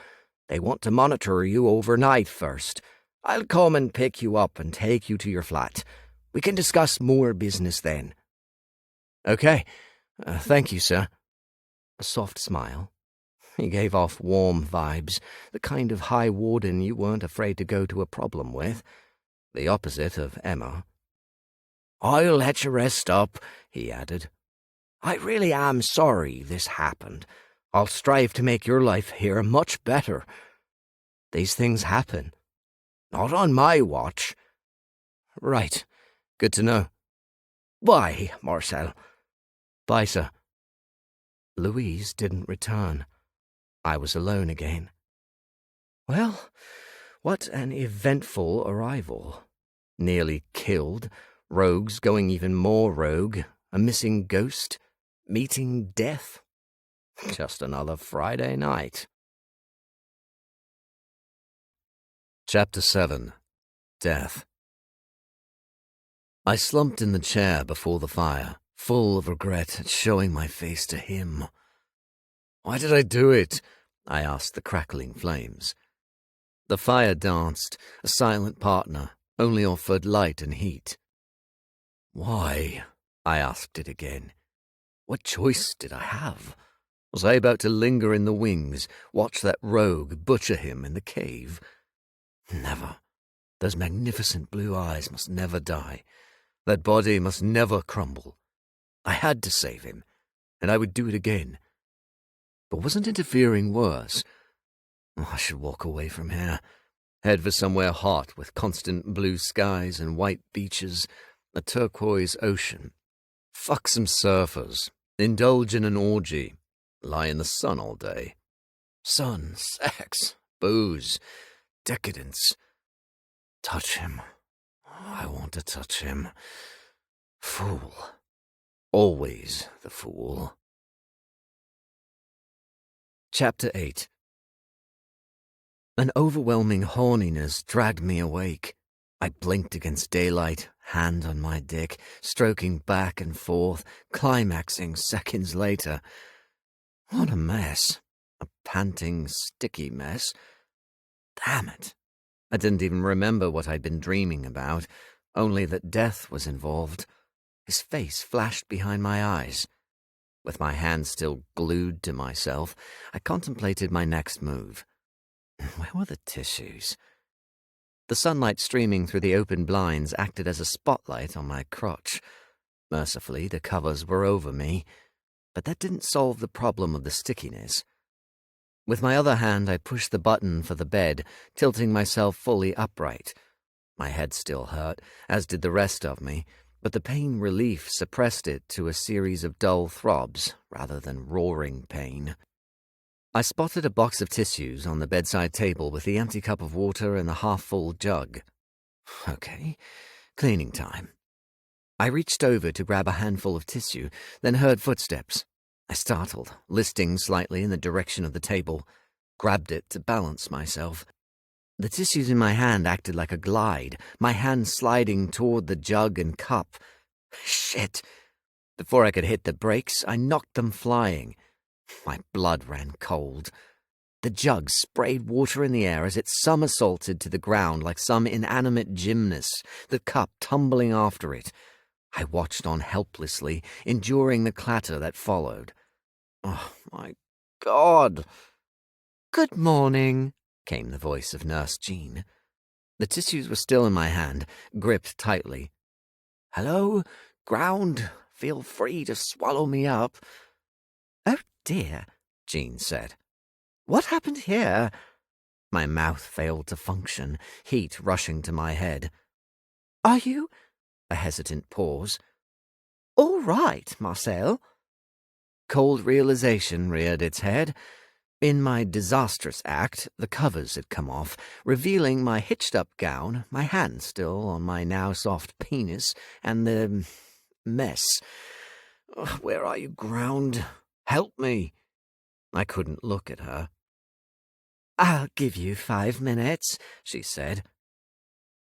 They want to monitor you overnight first. I'll come and pick you up and take you to your flat. We can discuss more business then. Okay. Thank you, sir. A soft smile. He gave off warm vibes, the kind of high warden you weren't afraid to go to a problem with. The opposite of Emma. I'll let you rest up, he added. I really am sorry this happened. I'll strive to make your life here much better. These things happen. Not on my watch. Right. Good to know. Bye, Marcel. Bye, sir. Louise didn't return. I was alone again. Well, what an eventful arrival. Nearly killed, rogues going even more rogue, a missing ghost, meeting death. Just another Friday night. Chapter 7. Death. I slumped in the chair before the fire, full of regret at showing my face to him. "Why did I do it?" I asked the crackling flames. The fire danced, a silent partner, only offered light and heat. "Why?" I asked it again. What choice did I have? Was I about to linger in the wings, watch that rogue butcher him in the cave? Never. Those magnificent blue eyes must never die. That body must never crumble. I had to save him, and I would do it again. But wasn't interfering worse? I should walk away from here, head for somewhere hot with constant blue skies and white beaches, a turquoise ocean. Fuck some surfers, indulge in an orgy, lie in the sun all day. Sun, sex, booze, decadence. Touch him. I want to touch him. Fool. Always the fool. Chapter 8. An overwhelming horniness dragged me awake. I blinked against daylight, hand on my dick, stroking back and forth, climaxing seconds later. What a mess. A panting, sticky mess. Damn it. I didn't even remember what I'd been dreaming about, only that death was involved. His face flashed behind my eyes. With my hand still glued to myself, I contemplated my next move. Where were the tissues? The sunlight streaming through the open blinds acted as a spotlight on my crotch. Mercifully, the covers were over me, but that didn't solve the problem of the stickiness. With my other hand, I pushed the button for the bed, tilting myself fully upright. My head still hurt, as did the rest of me, but the pain relief suppressed it to a series of dull throbs rather than roaring pain. I spotted a box of tissues on the bedside table with the empty cup of water and the half-full jug. Okay, cleaning time. I reached over to grab a handful of tissue, then heard footsteps. I startled, listing slightly in the direction of the table, grabbed it to balance myself. The tissues in my hand acted like a glide, my hand sliding toward the jug and cup. Shit! Before I could hit the brakes, I knocked them flying. My blood ran cold. The jug sprayed water in the air as it somersaulted to the ground like some inanimate gymnast, the cup tumbling after it. I watched on helplessly, enduring the clatter that followed. Oh, my God! Good morning, came the voice of Nurse Jean. The tissues were still in my hand, gripped tightly. Hello, ground. Feel free to swallow me up. Oh, dear, Jean said. What happened here? My mouth failed to function, heat rushing to my head. Are you? A hesitant pause. All right, Marcel. Cold realization reared its head. In my disastrous act, the covers had come off, revealing my hitched-up gown, my hand still on my now-soft penis, and the mess. Where are you, ground? Help me. I couldn't look at her. I'll give you 5 minutes, she said.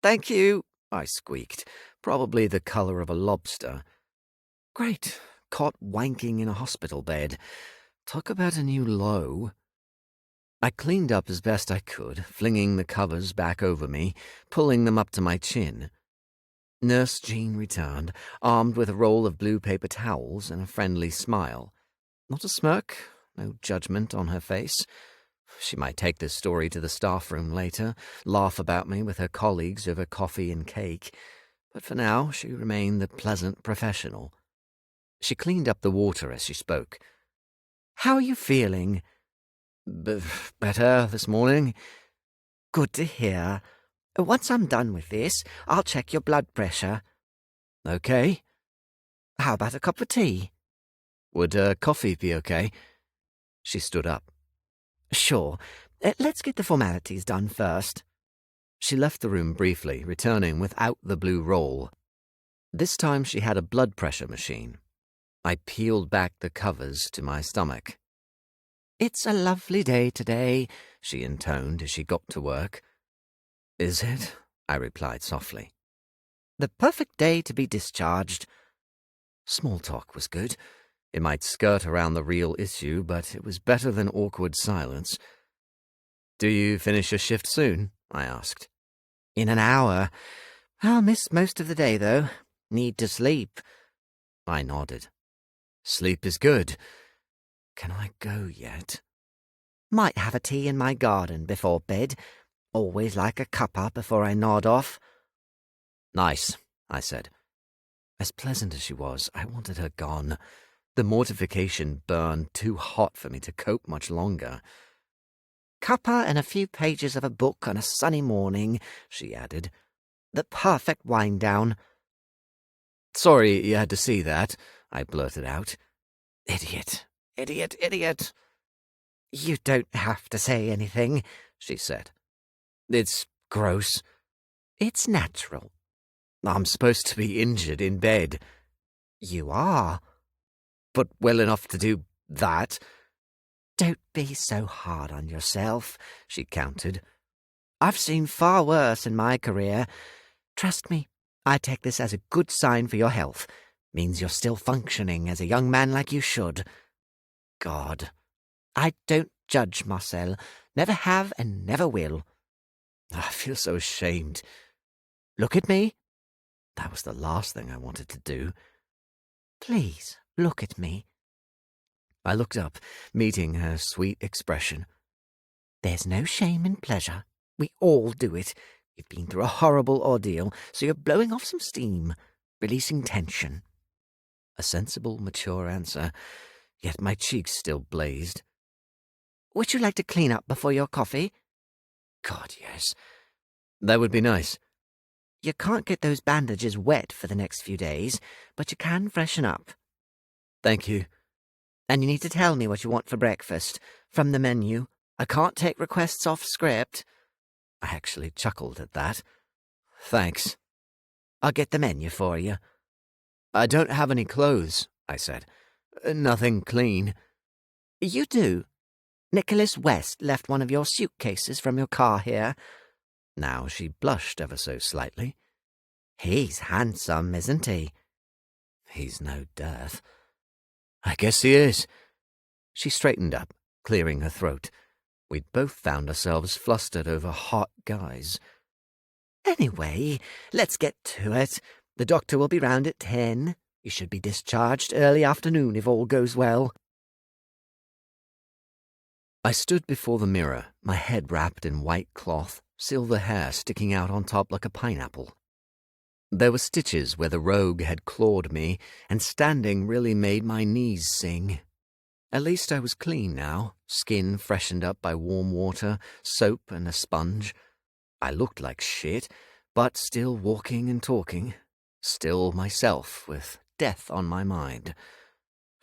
Thank you, I squeaked, probably the colour of a lobster. Great, caught wanking in a hospital bed. Talk about a new low. I cleaned up as best I could, flinging the covers back over me, pulling them up to my chin. Nurse Jean returned, armed with a roll of blue paper towels and a friendly smile. Not a smirk, no judgment on her face. She might take this story to the staff room later, laugh about me with her colleagues over coffee and cake, but for now she remained the pleasant professional. She cleaned up the water as she spoke. How are you feeling? Better this morning. Good to hear. Once I'm done with this, I'll check your blood pressure. Okay. How about a cup of tea? Would coffee be okay? She stood up. Sure. Let's get the formalities done first. She left the room briefly, returning without the blue roll. This time she had a blood pressure machine. I peeled back the covers to my stomach. It's a lovely day today, she intoned as she got to work. Is it? I replied softly. The perfect day to be discharged. Small talk was good. It might skirt around the real issue, but it was better than awkward silence. Do you finish your shift soon? I asked. In an hour. I'll miss most of the day, though. Need to sleep. I nodded. Sleep is good. Can I go yet? Might have a tea in my garden before bed. Always like a cuppa before I nod off. Nice, I said. As pleasant as she was, I wanted her gone. The mortification burned too hot for me to cope much longer. Cuppa and a few pages of a book on a sunny morning, she added. The perfect wind-down. Sorry you had to see that, I blurted out. Idiot, idiot, idiot. You don't have to say anything, she said. It's gross. It's natural. I'm supposed to be injured in bed. You are. But well enough to do that. Don't be so hard on yourself, she countered. I've seen far worse in my career. Trust me, I take this as a good sign for your health. Means you're still functioning as a young man like you should. God. I don't judge, Marcel. Never have and never will. I feel so ashamed. Look at me. That was the last thing I wanted to do. Please, look at me. I looked up, meeting her sweet expression. There's no shame in pleasure. We all do it. You've been through a horrible ordeal, so you're blowing off some steam, releasing tension. A sensible, mature answer, yet my cheeks still blazed. Would you like to clean up before your coffee? God, yes. That would be nice. You can't get those bandages wet for the next few days, but you can freshen up. Thank you. And you need to tell me what you want for breakfast, from the menu. I can't take requests off script. I actually chuckled at that. Thanks. I'll get the menu for you. I don't have any clothes, I said. Nothing clean. You do. Nicholas West left one of your suitcases from your car here. Now she blushed ever so slightly. He's handsome, isn't he? He's no death. I guess he is. She straightened up, clearing her throat. We'd both found ourselves flustered over hot guys. Anyway, let's get to it. The doctor will be round at 10. You should be discharged early afternoon if all goes well. I stood before the mirror, my head wrapped in white cloth, silver hair sticking out on top like a pineapple. There were stitches where the rogue had clawed me, and standing really made my knees sing. At least I was clean now, skin freshened up by warm water, soap and a sponge. I looked like shit, but still walking and talking, still myself with death on my mind.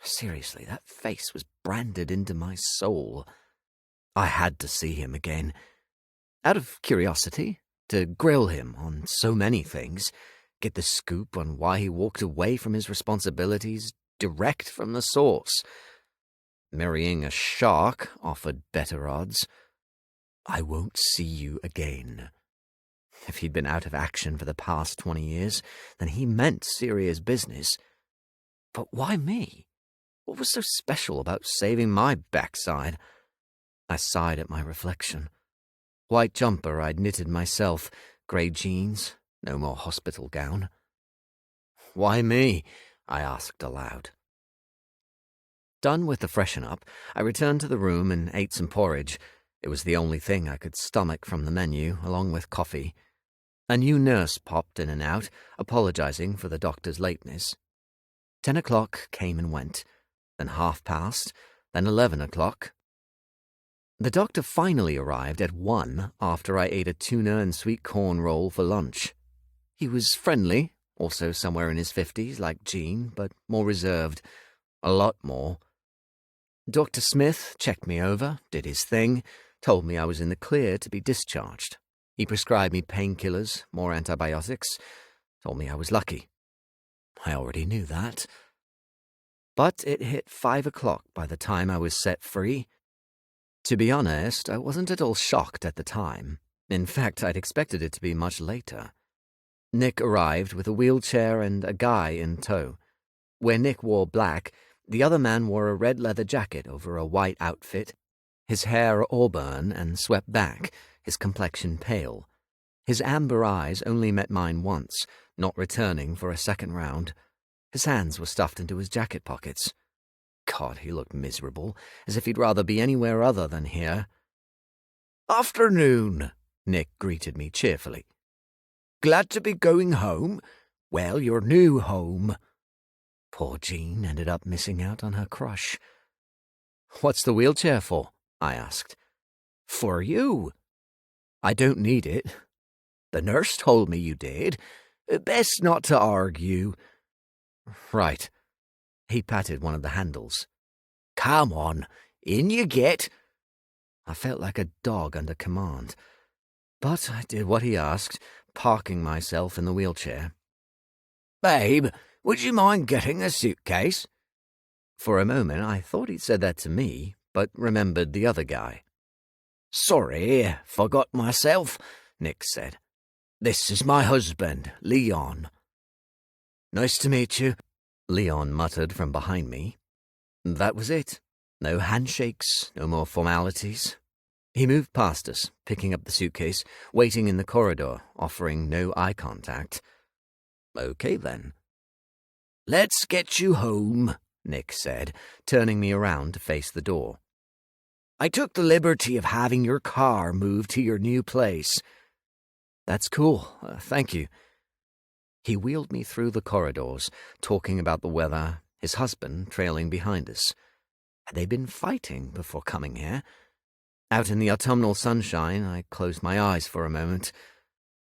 Seriously, that face was branded into my soul. I had to see him again. Out of curiosity, to grill him on so many things, get the scoop on why he walked away from his responsibilities direct from the source. Marrying a shark offered better odds. I won't see you again. If he'd been out of action for the past 20 years, then he meant serious business. But why me? What was so special about saving my backside? I sighed at my reflection. White jumper I'd knitted myself, grey jeans, no more hospital gown. Why me? I asked aloud. Done with the freshen up, I returned to the room and ate some porridge. It was the only thing I could stomach from the menu, along with coffee. A new nurse popped in and out, apologizing for the doctor's lateness. 10 o'clock came and went, then past, then 11 o'clock. The doctor finally arrived at 1 after I ate a tuna and sweet corn roll for lunch. He was friendly, also somewhere in his 50s like Jean, but more reserved, a lot more. Dr. Smith checked me over, did his thing, told me I was in the clear to be discharged. He prescribed me painkillers, more antibiotics, told me I was lucky. I already knew that. But it hit 5 o'clock by the time I was set free. To be honest, I wasn't at all shocked at the time. In fact, I'd expected it to be much later. Nick arrived with a wheelchair and a guy in tow. Where Nick wore black, the other man wore a red leather jacket over a white outfit, his hair auburn and swept back, his complexion pale. His amber eyes only met mine once, not returning for a second round. His hands were stuffed into his jacket pockets. God, he looked miserable, as if he'd rather be anywhere other than here. "Afternoon," Nick greeted me cheerfully. "Glad to be going home? Well, your new home." Poor Jean ended up missing out on her crush. "What's the wheelchair for?" I asked. "For you." "I don't need it." "The nurse told me you did. Best not to argue." "Right." He patted one of the handles. "Come on, in you get." I felt like a dog under command. But I did what he asked, parking myself in the wheelchair. "Babe, would you mind getting a suitcase?" For a moment I thought he'd said that to me, but remembered the other guy. "Sorry, forgot myself," Nick said. "This is my husband, Leon." "Nice to meet you," Leon muttered from behind me. That was it. No handshakes, no more formalities. He moved past us, picking up the suitcase, waiting in the corridor, offering no eye contact. Okay, then. "Let's get you home," Nick said, turning me around to face the door. "I took the liberty of having your car moved to your new place." "That's cool. Thank you." He wheeled me through the corridors, talking about the weather, his husband trailing behind us. Had they been fighting before coming here? Out in the autumnal sunshine, I closed my eyes for a moment.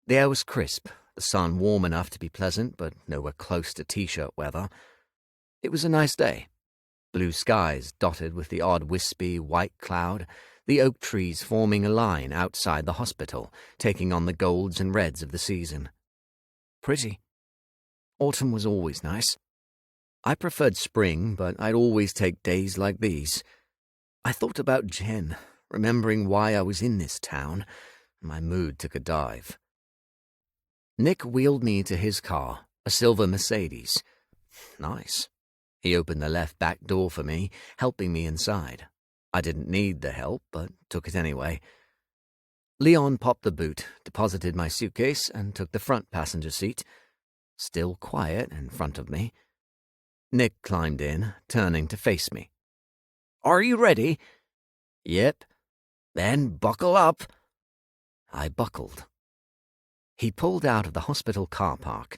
The air was crisp, the sun warm enough to be pleasant, but nowhere close to t-shirt weather. It was a nice day. Blue skies dotted with the odd wispy white cloud, the oak trees forming a line outside the hospital, taking on the golds and reds of the season. Pretty. Autumn was always nice. I preferred spring, but I'd always take days like these. I thought about Jen, remembering why I was in this town, and my mood took a dive. Nick wheeled me to his car, a silver Mercedes. Nice. He opened the left back door for me, helping me inside. I didn't need the help, but took it anyway. Leon popped the boot, deposited my suitcase, and took the front passenger seat. Still quiet in front of me. Nick climbed in, turning to face me. "Are you ready?" "Yep." "Then buckle up." I buckled. He pulled out of the hospital car park.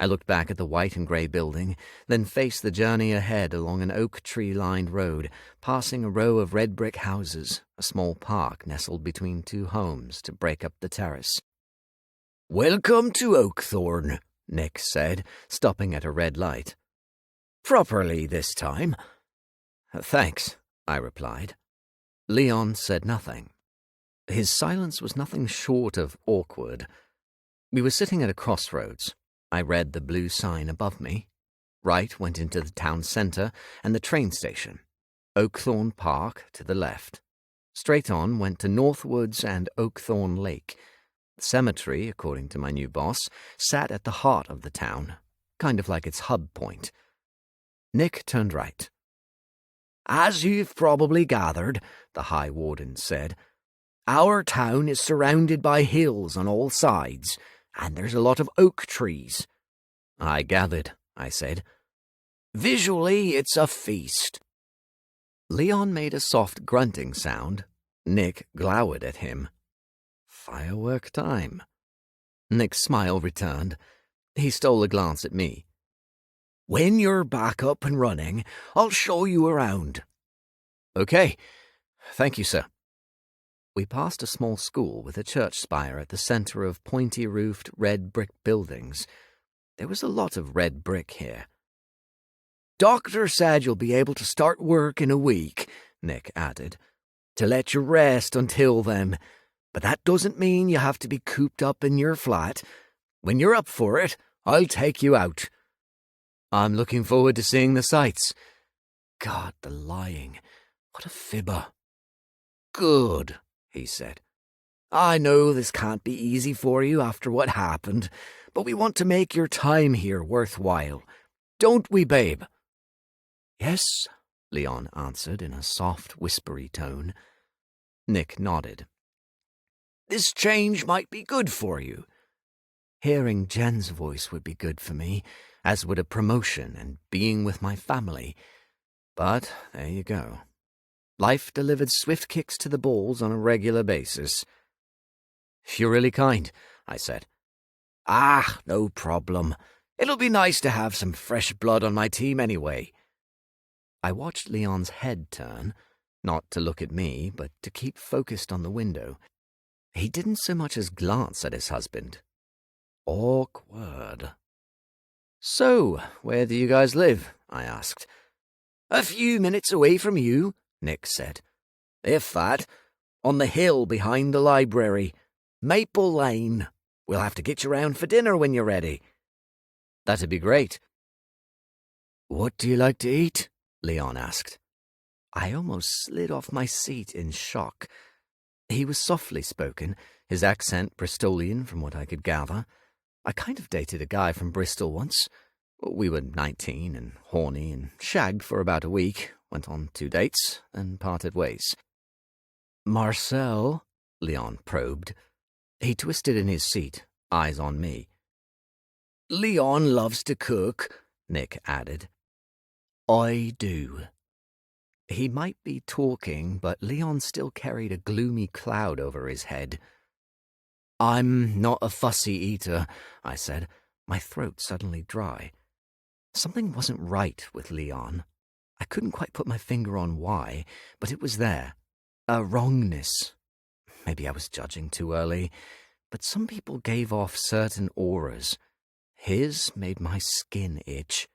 I looked back at the white and grey building, then faced the journey ahead along an oak tree-lined road, passing a row of red brick houses, a small park nestled between two homes to break up the terrace. "Welcome to Oakthorne," Nick said, stopping at a red light. "Properly this time." "Thanks," I replied. Leon said nothing. His silence was nothing short of awkward. We were sitting at a crossroads. I read the blue sign above me. Right went into the town centre and the train station. Oakthorne Park to the left. Straight on went to Northwoods and Oakthorne Lake. The cemetery, according to my new boss, sat at the heart of the town, kind of like its hub point. Nick turned right. "As you've probably gathered," the High Warden said, "our town is surrounded by hills on all sides, and there's a lot of oak trees." "I gathered," I said. "Visually, it's a feast." Leon made a soft grunting sound. Nick glowered at him. Firework time. Nick's smile returned. He stole a glance at me. "When you're back up and running, I'll show you around." "Okay. Thank you, sir." We passed a small school with a church spire at the centre of pointy-roofed red brick buildings. There was a lot of red brick here. "Doctor said you'll be able to start work in a week," Nick added, "to let you rest until then. But that doesn't mean you have to be cooped up in your flat. When you're up for it, I'll take you out." "I'm looking forward to seeing the sights." God, the lying. What a fibber. "Good," he said. I know this can't be easy for you after what happened, but we want to make your time here worthwhile. Don't we, babe?" "Yes," Leon answered in a soft, whispery tone. Nick nodded. "This change might be good for you." Hearing Jen's voice would be good for me, as would a promotion and being with my family. But there you go. Life delivered swift kicks to the balls on a regular basis. "You're really kind," I said. "Ah, no problem. It'll be nice to have some fresh blood on my team anyway." I watched Leon's head turn, not to look at me, but to keep focused on the window. He didn't so much as glance at his husband. Awkward. "So, where do you guys live?" I asked. "A few minutes away from you," Nick said. "If that, on the hill behind the library. Maple Lane. We'll have to get you round for dinner when you're ready." "That'd be great." "What do you like to eat?" Leon asked. I almost slid off my seat in shock. He was softly spoken, his accent Bristolian from what I could gather. I kind of dated a guy from Bristol once. We were 19 and horny and shagged for about a week, went on 2 dates, and parted ways. "Marcel?" Leon probed. He twisted in his seat, eyes on me. "Leon loves to cook," Nick added. "I do." He might be talking, but Leon still carried a gloomy cloud over his head. "I'm not a fussy eater," I said, my throat suddenly dry. Something wasn't right with Leon. I couldn't quite put my finger on why, but it was there. A wrongness. Maybe I was judging too early, but some people gave off certain auras. His made my skin itch.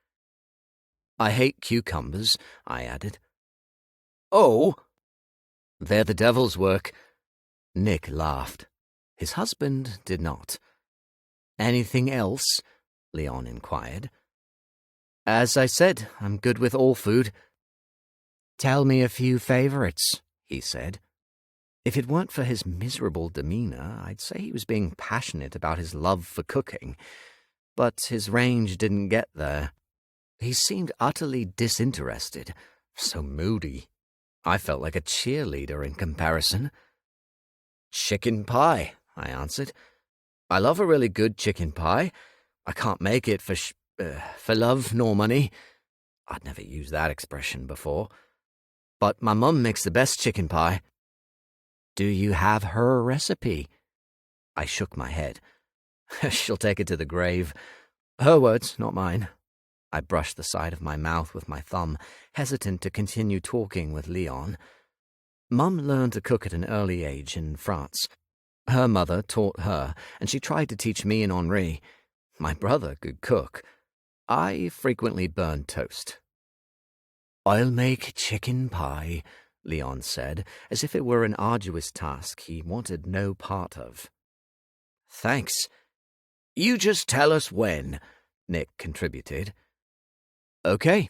"I hate cucumbers," I added. "Oh?" "They're the devil's work." Nick laughed. His husband did not. "Anything else?" Leon inquired. "As I said, I'm good with all food." "Tell me a few favorites," he said. If it weren't for his miserable demeanor, I'd say he was being passionate about his love for cooking. But his range didn't get there. He seemed utterly disinterested, so moody. I felt like a cheerleader in comparison. "Chicken pie," I answered. "I love a really good chicken pie. I can't make it for love nor money." I'd never used that expression before. "But my mum makes the best chicken pie." "Do you have her recipe?" I shook my head. "She'll take it to the grave. Her words, not mine." I brushed the side of my mouth with my thumb, hesitant to continue talking with Leon. Mum learned to cook at an early age in France. Her mother taught her, and she tried to teach me and Henri. My brother could cook. I frequently burned toast. "I'll make chicken pie," Leon said, as if it were an arduous task he wanted no part of. "Thanks. You just tell us when," Nick contributed. "Okay."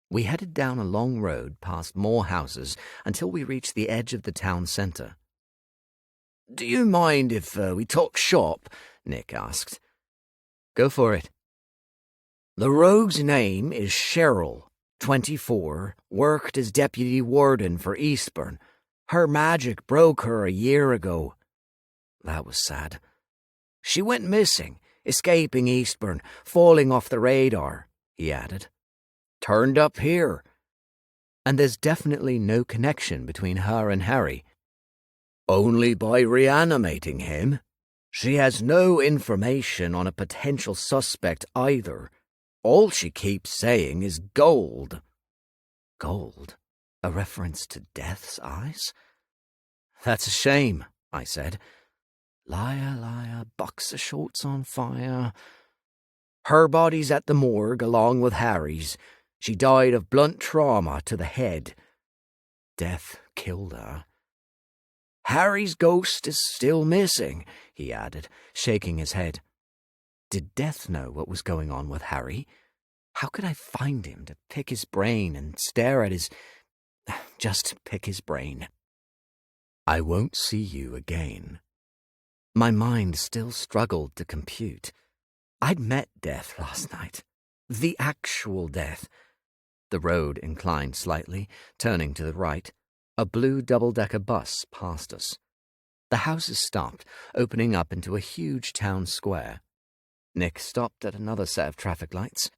We headed down a long road past more houses until we reached the edge of the town centre. "Do you mind if we talk shop?" Nick asked. "Go for it." "The rogue's name is Cheryl, 24, worked as deputy warden for Eastbourne. Her magic broke her a year ago." That was sad. "She went missing, escaping Eastbourne, falling off the radar," he added. "Turned up here." "And there's definitely no connection between her and Harry." "Only by reanimating him. She has no information on a potential suspect either. All she keeps saying is gold." "Gold? A reference to Death's eyes?" "That's a shame," I said. "Liar, liar, boxer shorts on fire." "Her body's at the morgue along with Harry's. She died of blunt trauma to the head." "Death killed her." "Harry's ghost is still missing," he added, shaking his head. Did Death know what was going on with Harry? How could I find him to pick his brain and stare at his... just pick his brain? I won't see you again. My mind still struggled to compute. I'd met death last night. The actual death. The road inclined slightly, turning to the right. A blue double-decker bus passed us. The houses stopped, opening up into a huge town square. Nick stopped at another set of traffic lights.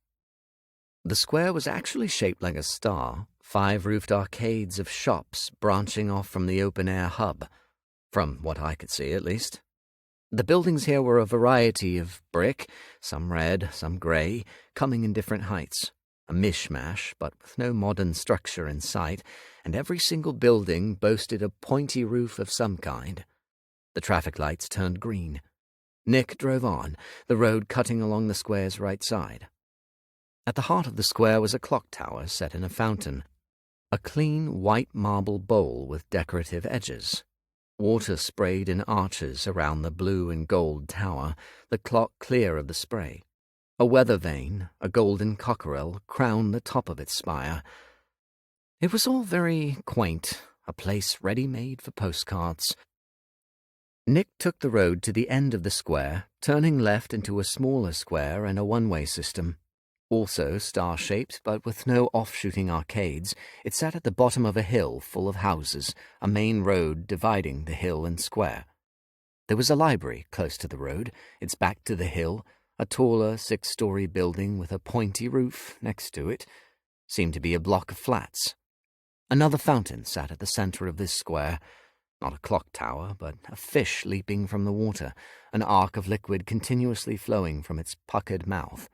The square was actually shaped like a star, 5 roofed arcades of shops branching off from the open-air hub, from what I could see at least. The buildings here were a variety of brick, some red, some grey, coming in different heights. A mishmash, but with no modern structure in sight, and every single building boasted a pointy roof of some kind. The traffic lights turned green. Nick drove on, the road cutting along the square's right side. At the heart of the square was a clock tower set in a fountain, a clean white marble bowl with decorative edges. Water sprayed in arches around the blue and gold tower, the clock clear of the spray. A weather vane, a golden cockerel, crowned the top of its spire. It was all very quaint, a place ready-made for postcards. Nick took the road to the end of the square, turning left into a smaller square and a one-way system. Also star-shaped, but with no off-shooting arcades, it sat at the bottom of a hill full of houses, a main road dividing the hill and square. There was a library close to the road, its back to the hill, a taller 6-story building with a pointy roof next to it. Seemed to be a block of flats. Another fountain sat at the center of this square. Not a clock tower, but a fish leaping from the water, an arc of liquid continuously flowing from its puckered mouth.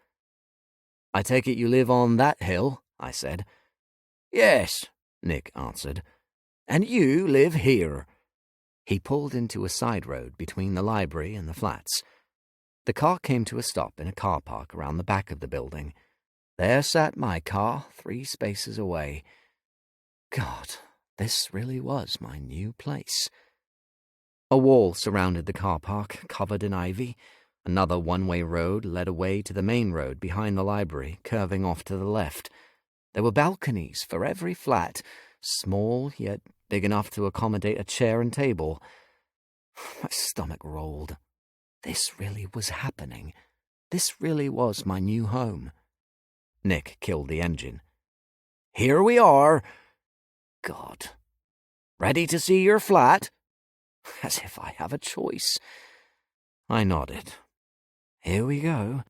"I take it you live on that hill," I said. "Yes," Nick answered. "And you live here." He pulled into a side road between the library and the flats. The car came to a stop in a car park around the back of the building. There sat my car, 3 spaces away. God, this really was my new place. A wall surrounded the car park, covered in ivy. Another one-way road led away to the main road behind the library, curving off to the left. There were balconies for every flat, small yet big enough to accommodate a chair and table. My stomach rolled. This really was happening. This really was my new home. Nick killed the engine. "Here we are." God. "Ready to see your flat?" As if I have a choice. I nodded. Here we go.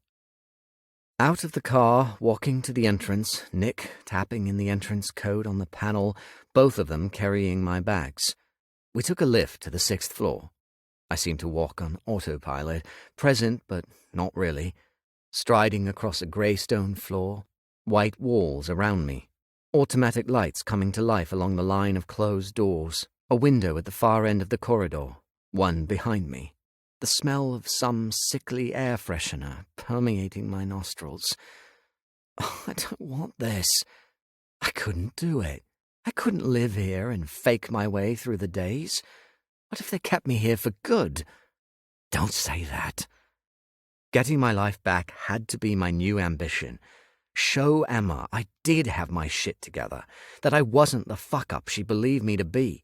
Out of the car, walking to the entrance, Nick tapping in the entrance code on the panel, both of them carrying my bags. We took a lift to the 6th floor. I seemed to walk on autopilot, present but not really, striding across a grey stone floor, white walls around me, automatic lights coming to life along the line of closed doors, a window at the far end of the corridor, one behind me, the smell of some sickly air freshener permeating my nostrils. Oh, I don't want this. I couldn't do it. I couldn't live here and fake my way through the days. What if they kept me here for good? Don't say that. Getting my life back had to be my new ambition. Show Emma I did have my shit together, that I wasn't the fuck-up she believed me to be.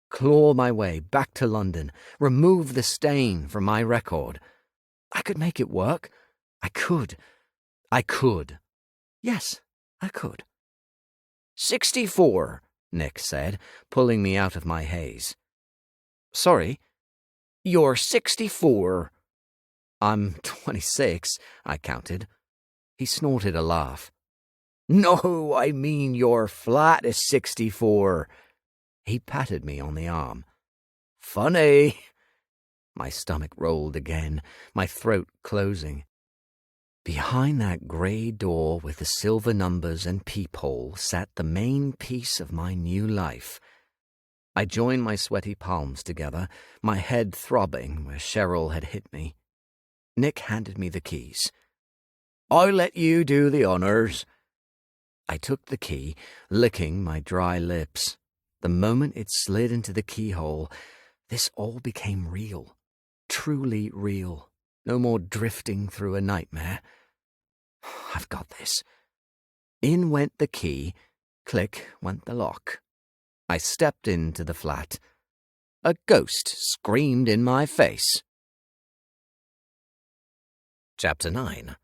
Claw my way back to London, remove the stain from my record. I could make it work. I could. Yes, I could. 64, Nick said, pulling me out of my haze. Sorry? You're 64. I'm 26, I counted. He snorted a laugh. No, I mean your flat is 64. He patted me on the arm. Funny. My stomach rolled again, my throat closing. Behind that grey door with the silver numbers and peephole sat the main piece of my new life. I joined my sweaty palms together, my head throbbing where Cheryl had hit me. Nick handed me the keys. I'll let you do the honours. I took the key, licking my dry lips. The moment it slid into the keyhole, this all became real, truly real. No more drifting through a nightmare. I've got this. In went the key, click went the lock. I stepped into the flat. A ghost screamed in my face. Chapter 9.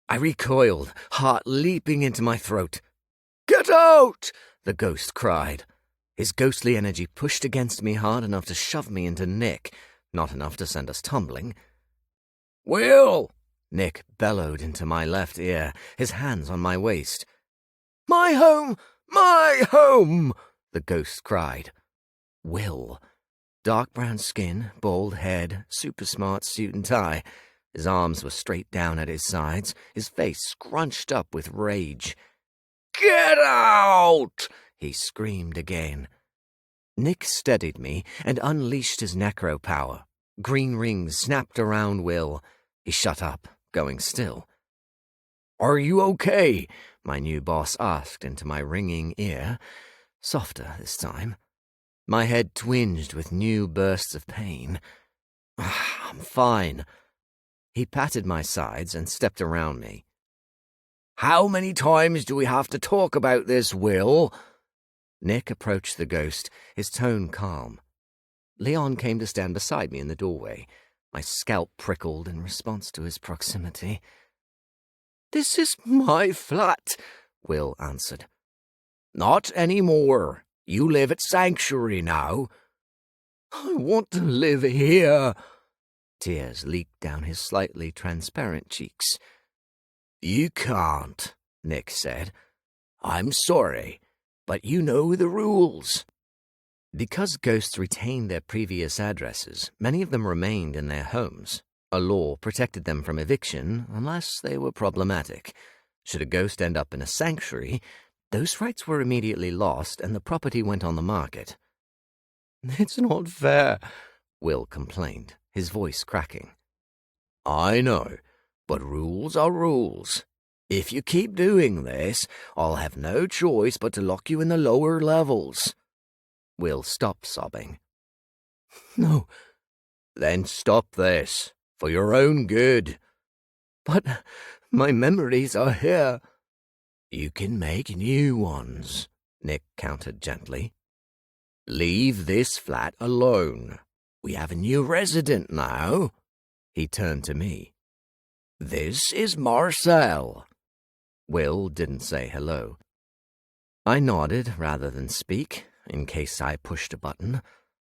I recoiled, heart leaping into my throat. "Get out!" the ghost cried. His ghostly energy pushed against me hard enough to shove me into Nick, not enough to send us tumbling. "Will!" Nick bellowed into my left ear, his hands on my waist. "My home! My home!" the ghost cried. Will. Dark brown skin, bald head, super smart suit and tie. His arms were straight down at his sides, his face scrunched up with rage. "Get out!" he screamed again. Nick steadied me and unleashed his necro power. Green rings snapped around Will. He shut up, going still. "Are you okay?" my new boss asked into my ringing ear, softer this time. My head twinged with new bursts of pain. "I'm fine." He patted my sides and stepped around me. "How many times do we have to talk about this, Will?" Nick approached the ghost, his tone calm. Leon came to stand beside me in the doorway. My scalp prickled in response to his proximity. "This is my flat," Will answered. "Not anymore. You live at Sanctuary now." "I want to live here." Tears leaked down his slightly transparent cheeks. "You can't," Nick said. "I'm sorry, but you know the rules." Because ghosts retained their previous addresses, many of them remained in their homes. A law protected them from eviction unless they were problematic. Should a ghost end up in a sanctuary, those rights were immediately lost and the property went on the market. "It's not fair," Will complained, his voice cracking. "I know, but rules are rules. If you keep doing this, I'll have no choice but to lock you in the lower levels." Will stopped sobbing. "No." "Then stop this, for your own good." "But my memories are here." "You can make new ones," Nick countered gently. "Leave this flat alone. We have a new resident now." He turned to me. "This is Marcel." Will didn't say hello. I nodded rather than speak, in case I pushed a button.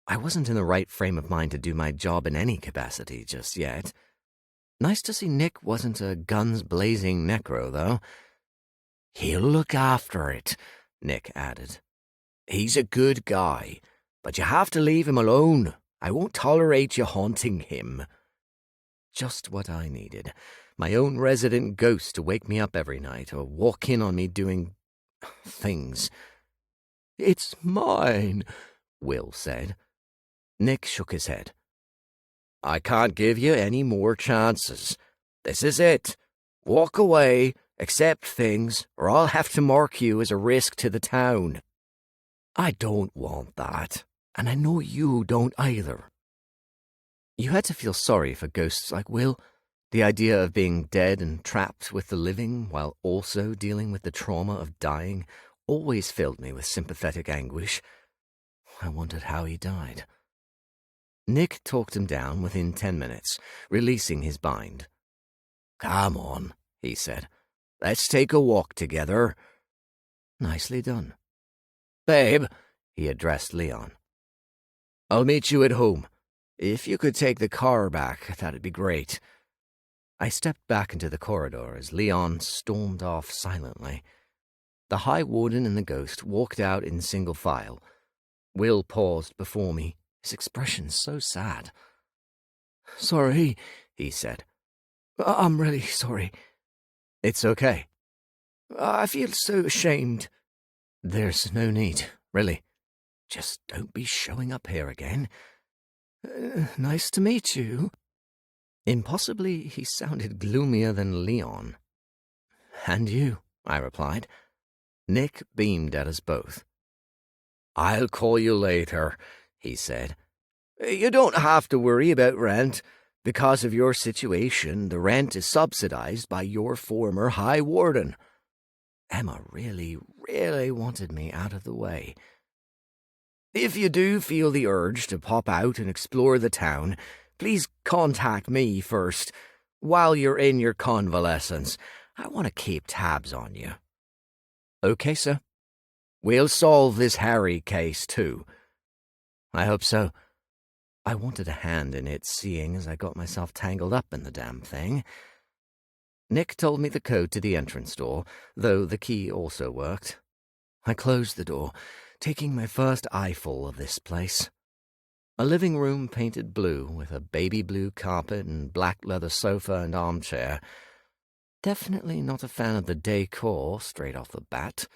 I wasn't in the right frame of mind to do my job in any capacity just yet. Nice to see Nick wasn't a guns-blazing necro, though. "He'll look after it," Nick added. "He's a good guy, but you have to leave him alone. I won't tolerate you haunting him." Just what I needed. My own resident ghost to wake me up every night or walk in on me doing things. "It's mine," Will said. Nick shook his head. "I can't give you any more chances. This is it. Walk away, accept things, or I'll have to mark you as a risk to the town." "I don't want that, and I know you don't either." You had to feel sorry for ghosts like Will. The idea of being dead and trapped with the living while also dealing with the trauma of dying always filled me with sympathetic anguish. I wondered how he died. Nick talked him down within 10 minutes, releasing his bind. "Come on," he said. "Let's take a walk together." Nicely done. "Babe," he addressed Leon. "I'll meet you at home. If you could take the car back, that'd be great." I stepped back into the corridor as Leon stormed off silently. The High Warden and the ghost walked out in single file. Will paused before me, his expression so sad. "Sorry," he said. "I'm really sorry." "It's okay." "I feel so ashamed." "There's no need, really. Just don't be showing up here again." Nice to meet you." Impossibly, he sounded gloomier than Leon. "And you," I replied. Nick beamed at us both. "I'll call you later," he said. "You don't have to worry about rent. Because of your situation, the rent is subsidized by your former High Warden." Emma really wanted me out of the way. If you do feel the urge to pop out and explore the town, please contact me first. While you're in your convalescence, I want to keep tabs on you. Okay, sir. We'll solve this Harry case, too. I hope so. I wanted a hand in it, seeing as I got myself tangled up in the damn thing. Nick told me the code to the entrance door, though the key also worked. I closed the door, taking my first eyeful of this place. A living room painted blue, with a baby blue carpet and black leather sofa and armchair. Definitely not a fan of the decor straight off the bat.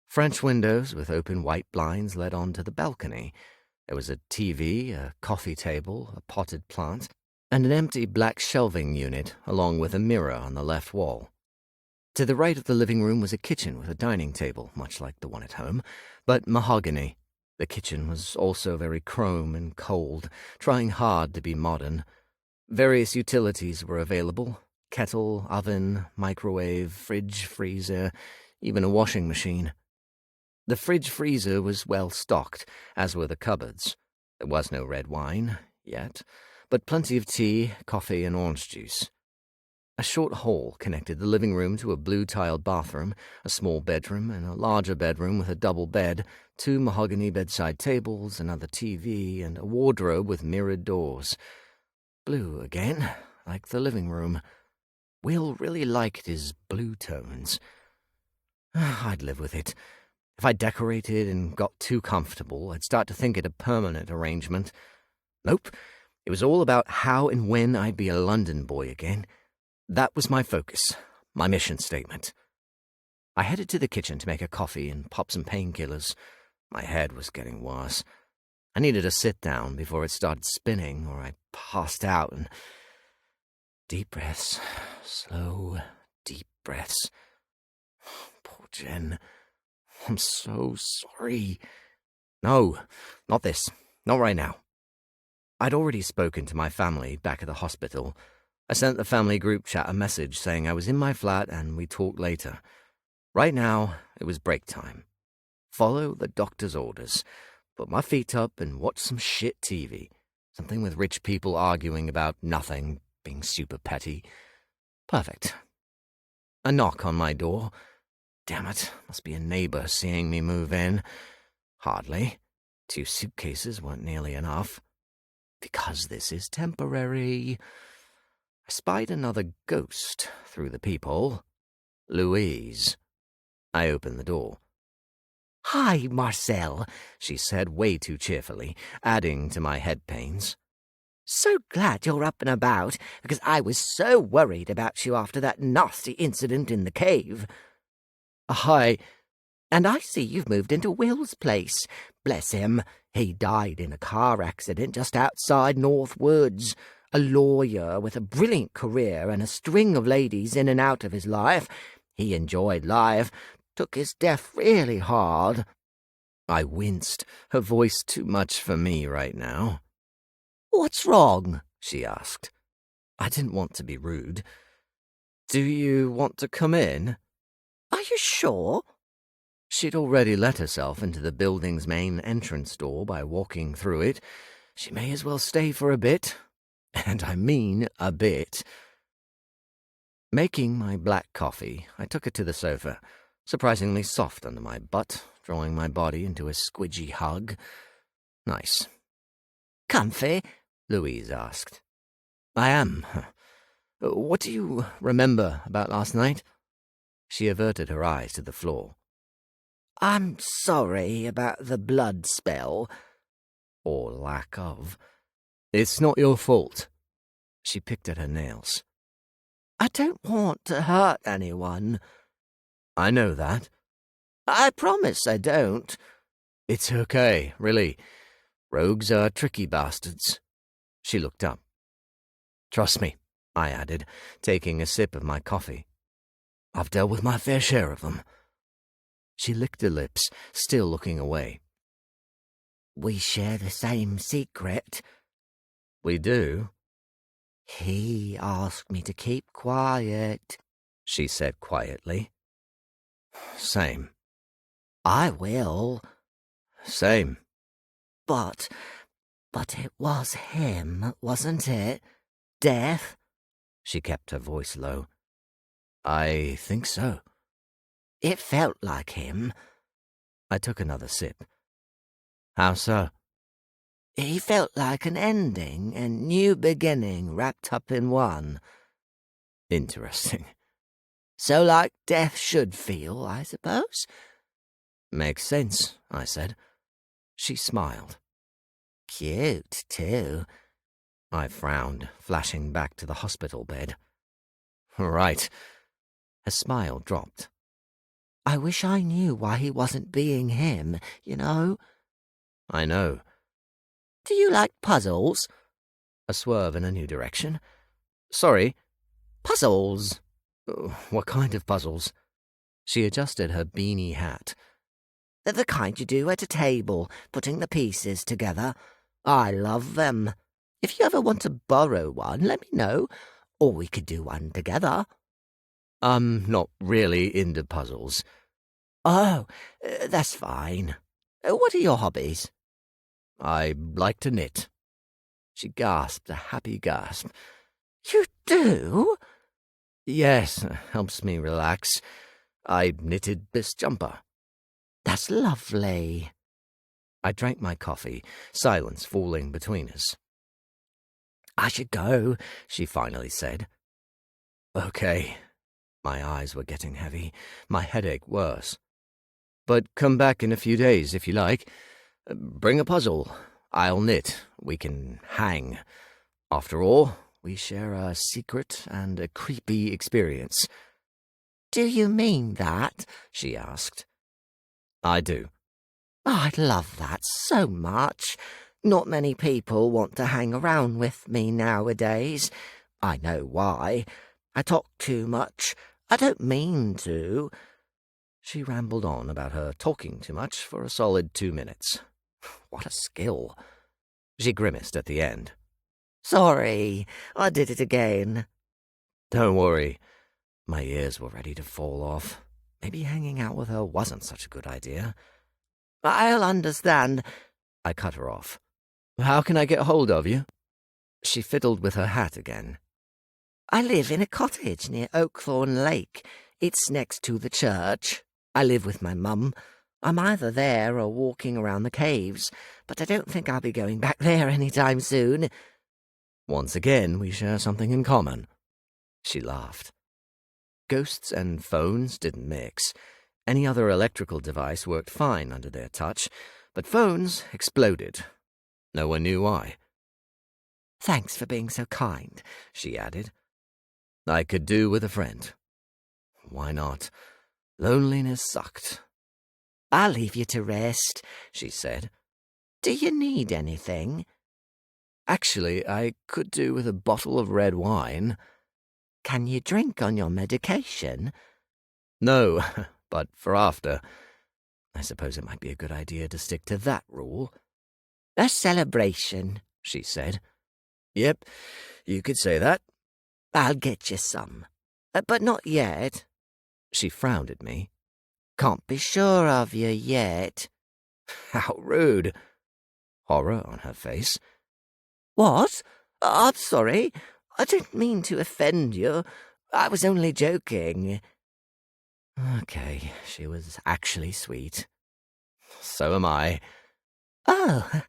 French windows with open white blinds led onto the balcony. There was a TV, a coffee table, a potted plant, and an empty black shelving unit, along with a mirror on the left wall. To the right of the living room was a kitchen with a dining table, much like the one at home, but mahogany. The kitchen was also very chrome and cold, trying hard to be modern. Various utilities were available: kettle, oven, microwave, fridge, freezer, even a washing machine. The fridge-freezer was well stocked, as were the cupboards. There was no red wine, yet, but plenty of tea, coffee, and orange juice. A short hall connected the living room to a blue-tiled bathroom, a small bedroom, and a larger bedroom with a double bed, 2 mahogany bedside tables, another TV, and a wardrobe with mirrored doors. Blue again, like the living room. Will really liked his blue tones. I'd live with it. If I decorated and got too comfortable, I'd start to think it a permanent arrangement. Nope, it was all about how and when I'd be a London boy again. That was my focus, my mission statement. I headed to the kitchen to make a coffee and pop some painkillers. My head was getting worse. I needed a sit-down before it started spinning, or I passed out, and... Deep breaths. Slow, deep breaths. Poor Jen. I'm so sorry. No, not this. Not right now. I'd already spoken to my family back at the hospital. I sent the family group chat a message saying I was in my flat and we'd talk later. Right now, it was break time. Follow the doctor's orders. Put my feet up and watch some shit TV. Something with rich people arguing about nothing, being super petty. Perfect. A knock on my door. Damn it, must be a neighbor seeing me move in. Hardly. 2 suitcases weren't nearly enough. Because this is temporary. I spied another ghost through the peephole. Louise. I opened the door. "Hi, Marcel," she said way too cheerfully, adding to my head pains. "So glad you're up and about, because I was so worried about you after that nasty incident in the cave." Hi. "And I see you've moved into Will's place. Bless him. He died in a car accident just outside North Woods. A lawyer with a brilliant career and a string of ladies in and out of his life. He enjoyed life, took his death really hard." I winced, her voice too much for me right now. "What's wrong?" she asked. I didn't want to be rude. "Do you want to come in?" "Are you sure?" She'd already let herself into the building's main entrance door by walking through it. She may as well stay for a bit. And I mean a bit. Making my black coffee, I took it to the sofa, surprisingly soft under my butt, drawing my body into a squidgy hug. Nice. "Comfy?" Louise asked. I am. What do you remember about last night? She averted her eyes to the floor. "I'm sorry about the blood spell." Or lack of. It's not your fault. She picked at her nails. "I don't want to hurt anyone." I know that. "I promise I don't." It's okay, really. Rogues are tricky bastards. She looked up. Trust me, I added, taking a sip of my coffee. I've dealt with my fair share of them. She licked her lips, still looking away. "We share the same secret." We do? "He asked me to keep quiet," she said quietly. Same. "I will." Same. But it was him, wasn't it? Death? She kept her voice low. I think so. It felt like him. I took another sip. How so? He felt like an ending and new beginning wrapped up in one. Interesting. So like death should feel, I suppose? Makes sense, I said. She smiled. Cute, too. I frowned, flashing back to the hospital bed. Right. Her smile dropped. I wish I knew why he wasn't being him, you know? I know. Do you like puzzles? A swerve in a new direction. Sorry. Puzzles. What kind of puzzles? She adjusted her beanie hat. They're the kind you do at a table, putting the pieces together. I love them. If you ever want to borrow one, let me know, or we could do one together. I'm not really into puzzles. Oh, that's fine. What are your hobbies? I like to knit. She gasped a happy gasp. You do? Yes, helps me relax. I knitted this jumper. That's lovely. I drank my coffee, silence falling between us. I should go, she finally said. Okay. My eyes were getting heavy, my headache worse. But come back in a few days if you like. Bring a puzzle. I'll knit. We can hang. After all, we share a secret and a creepy experience. Do you mean that? She asked. I do. Oh, I'd love that so much. Not many people want to hang around with me nowadays. I know why. I talk too much. I don't mean to. She rambled on about her talking too much for a solid 2 minutes. What a skill. She grimaced at the end. Sorry, I did it again. Don't worry. My ears were ready to fall off. Maybe hanging out with her wasn't such a good idea. I'll understand. I cut her off. How can I get hold of you? She fiddled with her hat again. I live in a cottage near Oakthorn Lake. It's next to the church. I live with my mum. I'm either there or walking around the caves, but I don't think I'll be going back there any time soon. Once again, we share something in common. She laughed. Ghosts and phones didn't mix. Any other electrical device worked fine under their touch, but phones exploded. No one knew why. Thanks for being so kind, she added. I could do with a friend. Why not? Loneliness sucked. I'll leave you to rest, she said. Do you need anything? Actually, I could do with a bottle of red wine. Can you drink on your medication? No, but for after. I suppose it might be a good idea to stick to that rule. A celebration, she said. Yep, you could say that. I'll get you some, but not yet. She frowned at me. Can't be sure of you yet. How rude. Horror on her face. What? I'm sorry. I didn't mean to offend you. I was only joking. Okay, she was actually sweet. So am I. Oh,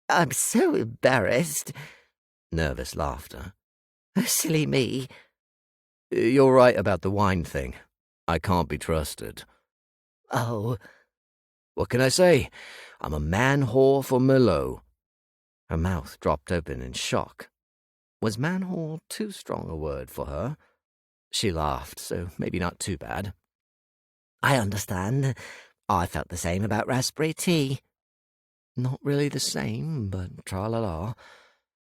I'm so embarrassed. Nervous laughter. Silly me. You're right about the wine thing. I can't be trusted. Oh. What can I say? I'm a man-whore for Merlot. Her mouth dropped open in shock. Was man-whore too strong a word for her? She laughed, so maybe not too bad. I understand. I felt the same about raspberry tea. Not really the same, but tra-la-la.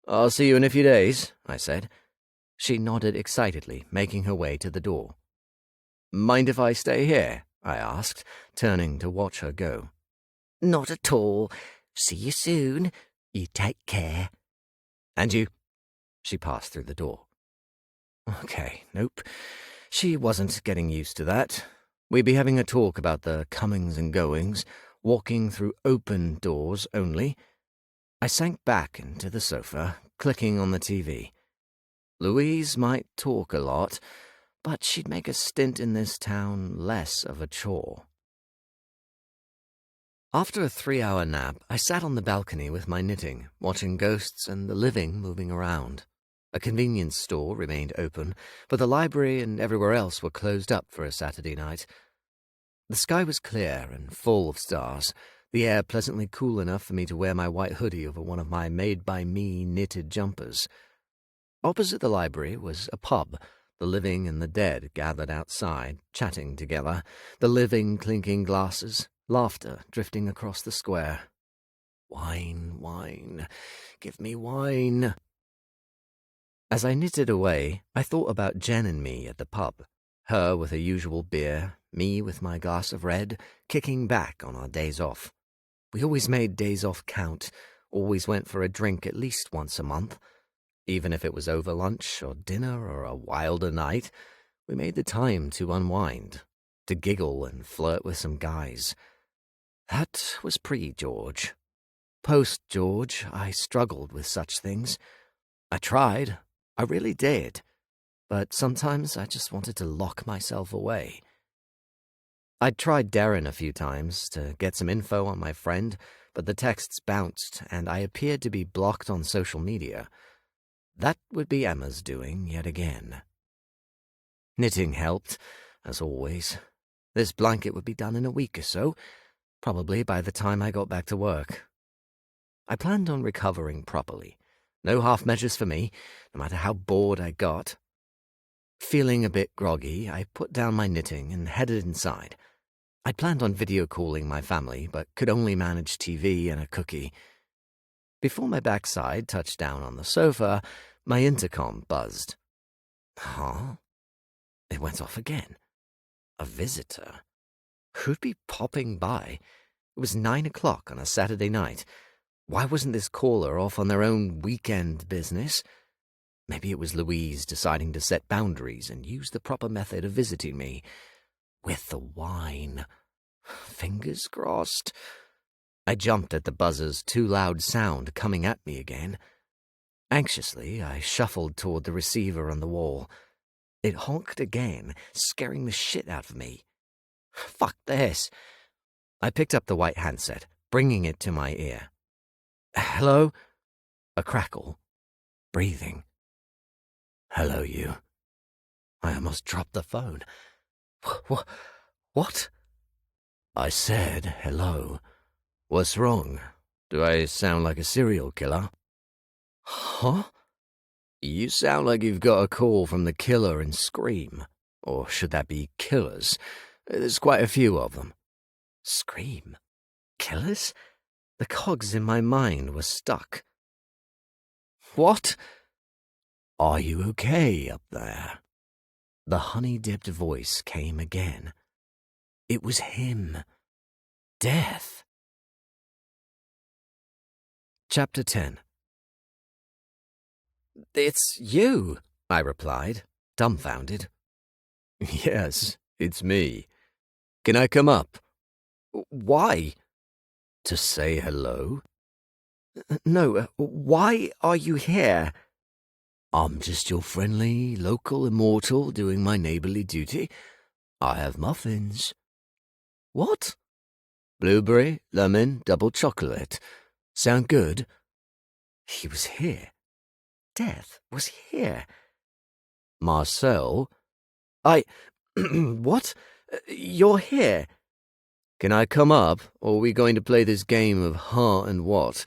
I'll see you in a few days, I said. She nodded excitedly, making her way to the door. Mind if I stay here? I asked, turning to watch her go. Not at all. See you soon. You take care. And you? She passed through the door. Okay, nope. She wasn't getting used to that. We'd be having a talk about the comings and goings, walking through open doors only. I sank back into the sofa, clicking on the TV. Louise might talk a lot, but she'd make a stint in this town less of a chore. After a 3-hour nap, I sat on the balcony with my knitting, watching ghosts and the living moving around. A convenience store remained open, but the library and everywhere else were closed up for a Saturday night. The sky was clear and full of stars, the air pleasantly cool enough for me to wear my white hoodie over one of my made-by-me knitted jumpers. Opposite the library was a pub, the living and the dead gathered outside, chatting together, the living clinking glasses, laughter drifting across the square. Wine, wine, give me wine. As I knitted away, I thought about Jen and me at the pub, her with her usual beer, me with my glass of red, kicking back on our days off. We always made days off count, always went for a drink at least once a month. Even if it was over lunch or dinner or a wilder night, we made the time to unwind, to giggle and flirt with some guys. That was pre-George. Post-George, I struggled with such things. I tried, I really did, but sometimes I just wanted to lock myself away. I'd tried Darren a few times to get some info on my friend, but the texts bounced and I appeared to be blocked on social media. That would be Emma's doing yet again. Knitting helped, as always. This blanket would be done in a week or so, probably by the time I got back to work. I planned on recovering properly. No half measures for me, no matter how bored I got. Feeling a bit groggy, I put down my knitting and headed inside. I'd planned on video calling my family, but could only manage TV and a cookie. Before my backside touched down on the sofa, my intercom buzzed. Huh? It went off again. A visitor? Who'd be popping by? It was 9 o'clock on a Saturday night. Why wasn't this caller off on their own weekend business? Maybe it was Louise deciding to set boundaries and use the proper method of visiting me. With the wine. Fingers crossed. I jumped at the buzzer's too loud sound coming at me again. Anxiously, I shuffled toward the receiver on the wall. It honked again, scaring the shit out of me. Fuck this. I picked up the white handset, bringing it to my ear. Hello? A crackle. Breathing. Hello, you. I almost dropped the phone. What? I said hello. What's wrong? Do I sound like a serial killer? Huh? You sound like you've got a call from the killer in Scream. Or should that be killers? There's quite a few of them. Scream? Killers? The cogs in my mind were stuck. What? Are you okay up there? The honey-dipped voice came again. It was him. Death. Chapter 10. It's you, I replied, dumbfounded. Yes, it's me. Can I come up? Why? To say hello? No, why are you here? I'm just your friendly, local immortal doing my neighborly duty. I have muffins. What? Blueberry, lemon, double chocolate. Sound good? He was here. Death was here. Marcel? What? You're here. Can I come up, or are we going to play this game of heart and what?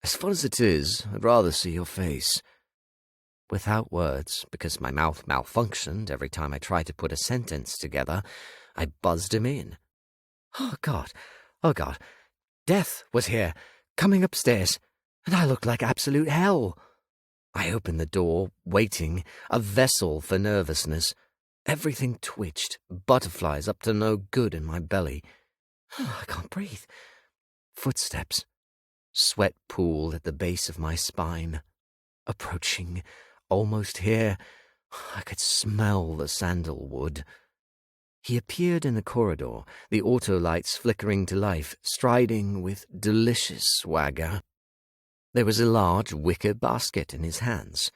As fun as it is, I'd rather see your face. Without words, because my mouth malfunctioned every time I tried to put a sentence together, I buzzed him in. Oh, God. Death was here, coming upstairs, and I looked like absolute hell. I opened the door, waiting, a vessel for nervousness. Everything twitched, butterflies up to no good in my belly. I can't breathe. Footsteps. Sweat pooled at the base of my spine. Approaching, almost here. I could smell the sandalwood. He appeared in the corridor, the auto lights flickering to life, striding with delicious swagger. There was a large wicker basket in his hands.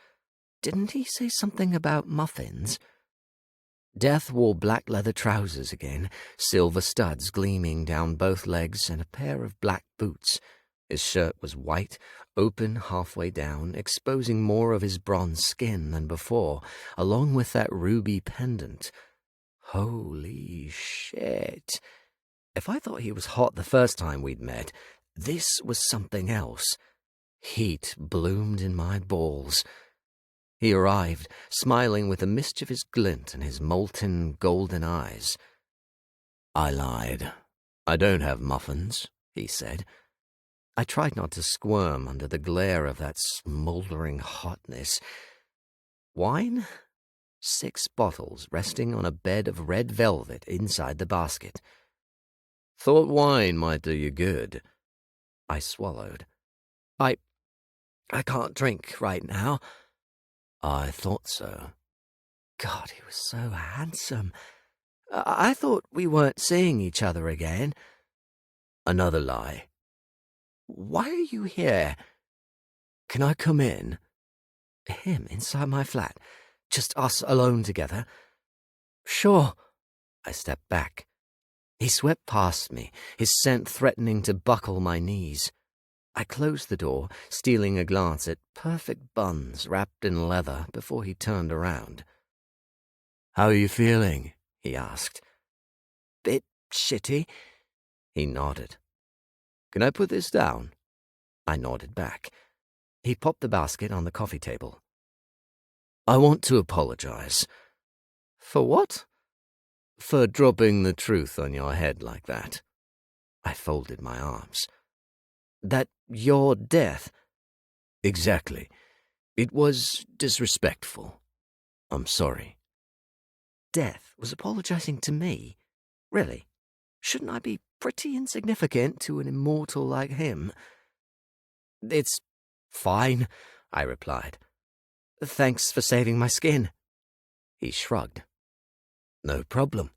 Didn't he say something about muffins? Death wore black leather trousers again, silver studs gleaming down both legs, and a pair of black boots. His shirt was white, open halfway down, exposing more of his bronze skin than before, along with that ruby pendant. Holy shit. If I thought he was hot the first time we'd met, this was something else. Heat bloomed in my balls. He arrived, smiling with a mischievous glint in his molten golden eyes. "I lied. I don't have muffins," he said. I tried not to squirm under the glare of that smoldering hotness. Wine? 6 bottles resting on a bed of red velvet inside the basket. "Thought wine might do you good." I swallowed. I can't drink right now." "I thought so." God, he was so handsome. I thought we weren't seeing each other again. "Another lie." Why are you here? "Can I come in?" Him inside my flat? Just us alone together? "Sure." I stepped back. He swept past me, his scent threatening to buckle my knees. I closed the door, stealing a glance at perfect buns wrapped in leather before he turned around. "How are you feeling?" he asked. Bit shitty. He nodded. "Can I put this down?" I nodded back. He popped the basket on the coffee table. "I want to apologize." For what? "For dropping the truth on your head like that." I folded my arms. That your death? "Exactly. It was disrespectful. I'm sorry." Death was apologizing to me? Really? Shouldn't I be pretty insignificant to an immortal like him? It's fine, I replied. Thanks for saving my skin. He shrugged. "No problem."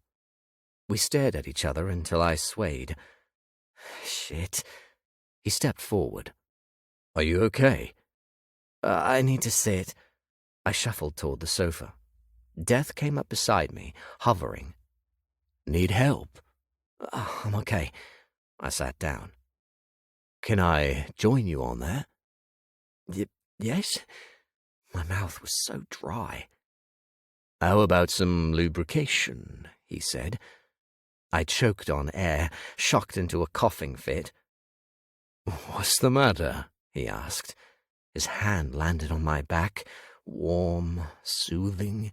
We stared at each other until I swayed. Shit. He stepped forward. "Are you okay?" I need to sit." I shuffled toward the sofa. Death came up beside me, hovering. "Need help?" I'm okay." I sat down. "Can I join you on there?" Yes? My mouth was so dry. "How about some lubrication?" he said. I choked on air, shocked into a coughing fit. "What's the matter?" he asked. His hand landed on my back, warm, soothing.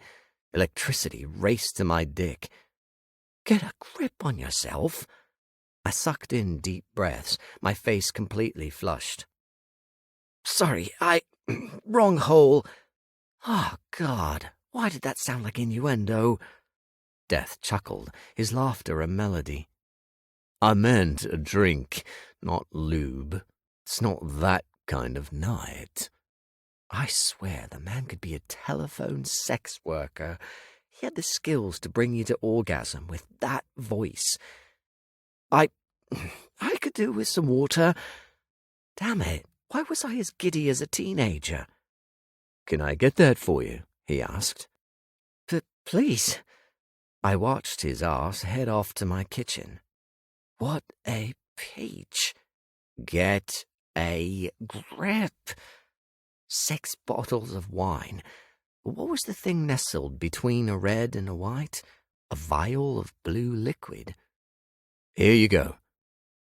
Electricity raced to my dick. Get a grip on yourself. I sucked in deep breaths, my face completely flushed. Sorry, wrong hole. Oh, God, why did that sound like innuendo? Death chuckled, his laughter a melody. "I meant a drink, not lube. It's not that kind of night." I swear the man could be a telephone sex worker. He had the skills to bring you to orgasm with that voice. I could do with some water. Damn it, why was I as giddy as a teenager? "Can I get that for you?" he asked. Please. I watched his arse head off to my kitchen. What a peach. Get a grip. 6 bottles of wine. What was the thing nestled between a red and a white? A vial of blue liquid. "Here you go."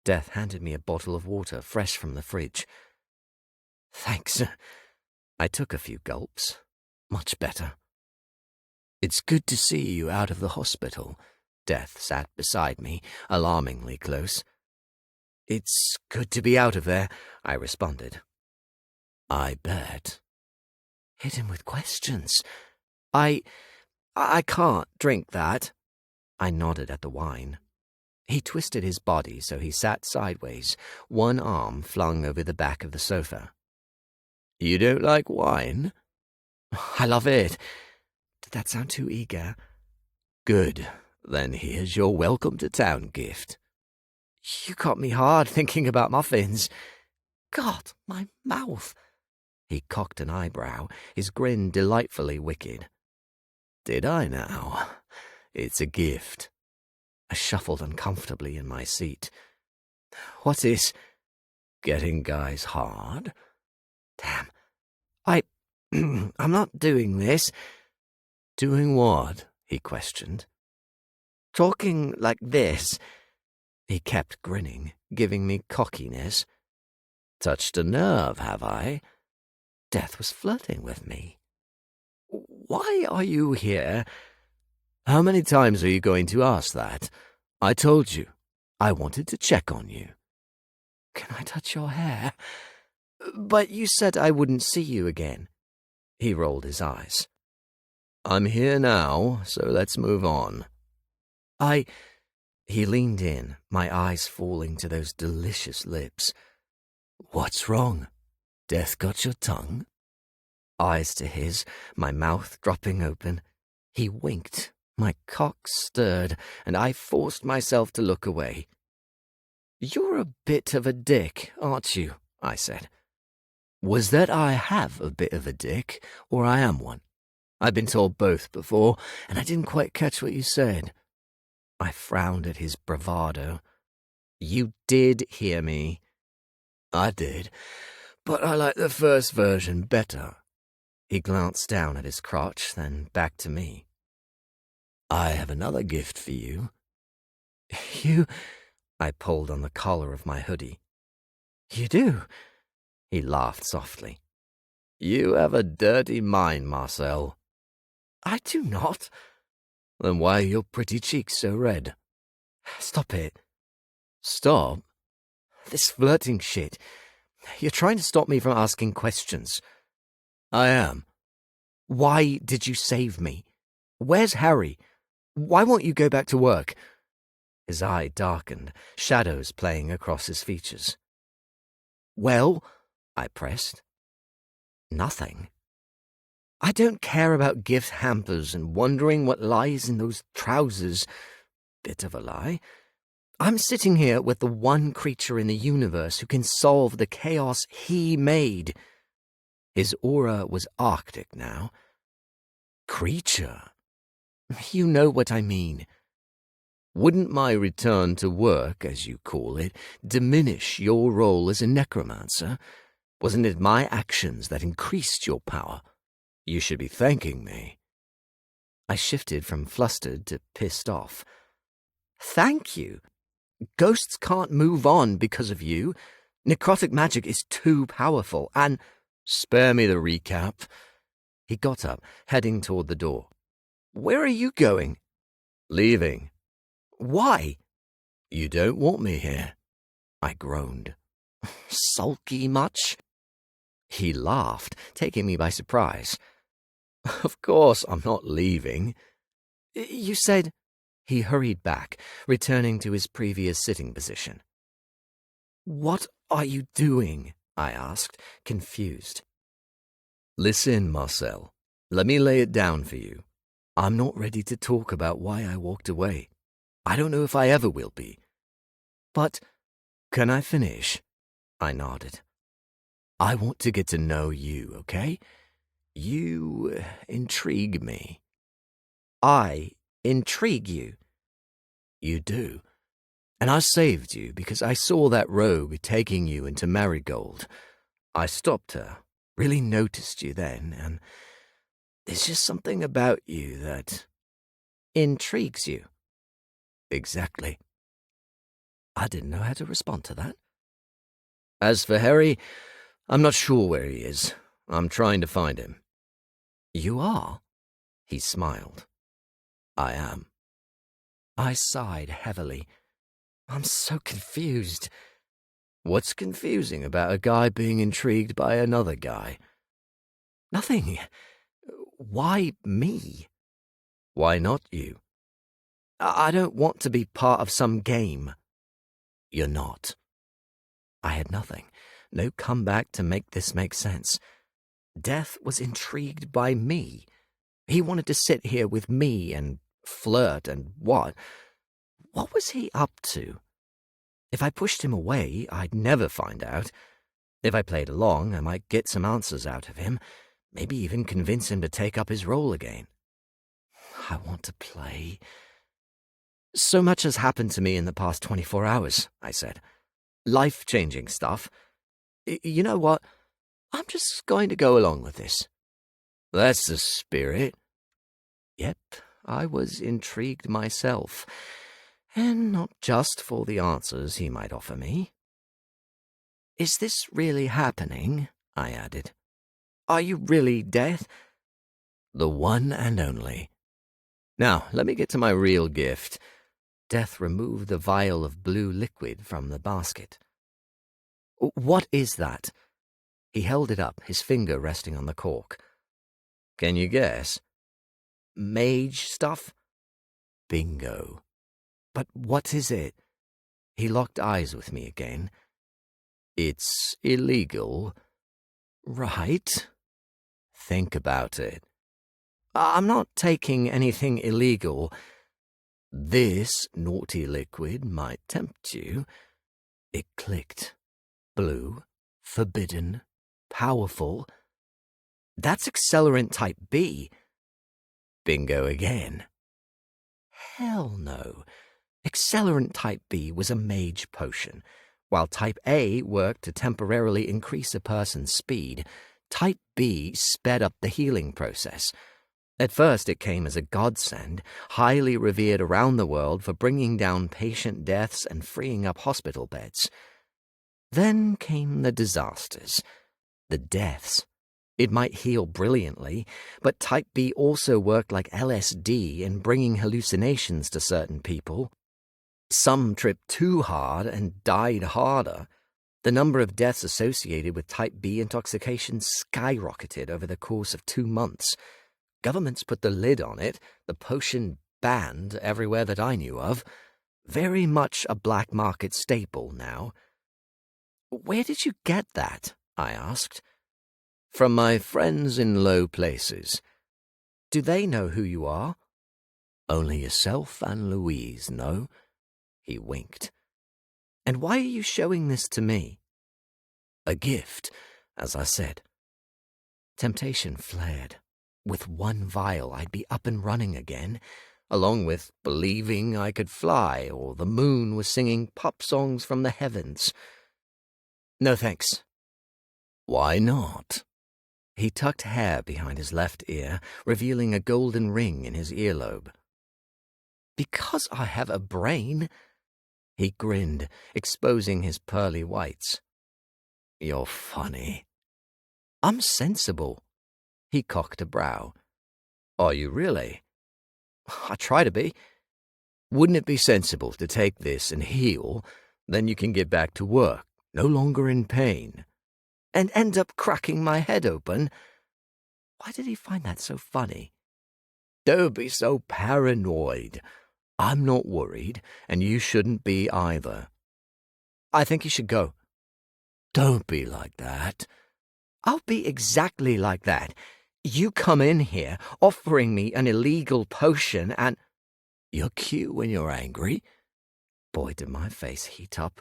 Death handed me a bottle of water fresh from the fridge. Thanks. I took a few gulps. Much better. "It's good to see you out of the hospital." Death sat beside me, alarmingly close. It's good to be out of there, I responded. "I bet." Hit him with questions. I can't drink that. I nodded at the wine. He twisted his body so he sat sideways, one arm flung over the back of the sofa. "You don't like wine?" I love it. Did that sound too eager? "Good. Then here's your welcome to town gift. You got me hard thinking about muffins. God, my mouth. He cocked an eyebrow, his grin delightfully wicked. Did I now? It's a gift. I shuffled uncomfortably in my seat. What is... Getting guys hard? Damn. I'm not doing this. Doing what? He questioned. Talking like this. He kept grinning, giving me cockiness. Touched a nerve, have I? Death was flirting with me. Why are you here? How many times are you going to ask that? I told you. I wanted to check on you. Can I touch your hair? But you said I wouldn't see you again. He rolled his eyes. I'm here now, so let's move on. He leaned in, my eyes falling to those delicious lips. What's wrong? Death got your tongue? Eyes to his, my mouth dropping open. He winked, my cock stirred, and I forced myself to look away. You're a bit of a dick, aren't you? I said. Was that I have a bit of a dick, or I am one? I've been told both before, and I didn't quite catch what you said. I frowned at his bravado. You did hear me. I did, but I like the first version better. He glanced down at his crotch, then back to me. I have another gift for you. You... I pulled on the collar of my hoodie. You do? He laughed softly. You have a dirty mind, Marcel. I do not. Then why are your pretty cheeks so red? Stop it. Stop? This flirting shit. You're trying to stop me from asking questions. I am. Why did you save me? Where's Harry? Why won't you go back to work? His eye darkened, shadows playing across his features. Well, I pressed. Nothing. I don't care about gift hampers and wondering what lies in those trousers. Bit of a lie. I'm sitting here with the one creature in the universe who can solve the chaos he made. His aura was arctic now. Creature? You know what I mean. Wouldn't my return to work, as you call it, diminish your role as a necromancer? Wasn't it my actions that increased your power? You should be thanking me. I shifted from flustered to pissed off. Thank you. Ghosts can't move on because of you. Necrotic magic is too powerful, and... Spare me the recap. He got up, heading toward the door. Where are you going? Leaving. Why? You don't want me here. I groaned. Sulky much? He laughed, taking me by surprise. Of course I'm not leaving. You said... He hurried back, returning to his previous sitting position. What are you doing? I asked, confused. Listen, Marcel. Let me lay it down for you. I'm not ready to talk about why I walked away. I don't know if I ever will be. But, can I finish? I nodded. I want to get to know you, okay? You intrigue me. I intrigue you? You do. And I saved you because I saw that rogue taking you into Marigold. I stopped her, really noticed you then, and there's just something about you that intrigues you. Exactly. I didn't know how to respond to that. As for Harry, I'm not sure where he is. I'm trying to find him. You are? He smiled. I am. I sighed heavily. I'm so confused. What's confusing about a guy being intrigued by another guy? Nothing. Why me? Why not you? I don't want to be part of some game. You're not. I had nothing. No comeback to make this make sense. Death was intrigued by me. He wanted to sit here with me and Flirt and what? What was he up to? If I pushed him away, I'd never find out. If I played along, I might get some answers out of him, maybe even convince him to take up his role again. I want to play. So much has happened to me in the past 24 hours, I said. Life-changing stuff. You know what? I'm just going to go along with this. That's the spirit. Yep, I was intrigued myself, and not just for the answers he might offer me. Is this really happening? I added. Are you really death? The one and only. Now, let me get to my real gift. Death removed the vial of blue liquid from the basket. What is that? He held it up, his finger resting on the cork. Can you guess? Mage stuff? Bingo. But what is it? He locked eyes with me again. It's illegal. Right. Think about it. I'm not taking anything illegal. This naughty liquid might tempt you. It clicked. Blue, forbidden, powerful. That's accelerant type B. Bingo again. Hell no. Accelerant type B was a mage potion. While type A worked to temporarily increase a person's speed, type B sped up the healing process. At first it came as a godsend, highly revered around the world for bringing down patient deaths and freeing up hospital beds. Then came the disasters, the deaths. It might heal brilliantly, but type B also worked like LSD in bringing hallucinations to certain people. Some tripped too hard and died harder. The number of deaths associated with type B intoxication skyrocketed over the course of 2 months. Governments put the lid on it, the potion banned everywhere that I knew of. Very much a black market staple now. Where did you get that? I asked. From my friends in low places. Do they know who you are? Only yourself and Louise know. He winked. And why are you showing this to me? A gift, as I said. Temptation flared. With one vial, I'd be up and running again, along with believing I could fly or the moon was singing pop songs from the heavens. No thanks. Why not? He tucked hair behind his left ear, revealing a golden ring in his earlobe. Because I have a brain. He grinned, exposing his pearly whites. You're funny. I'm sensible. He cocked a brow. Are you really? I try to be. Wouldn't it be sensible to take this and heal? Then you can get back to work, no longer in pain. And end up cracking my head open? Why did he find that so funny? Don't be so paranoid. I'm not worried, and you shouldn't be either. I think you should go. Don't be like that. I'll be exactly like that. You come in here offering me an illegal potion and... You're cute when you're angry. Boy, did my face heat up.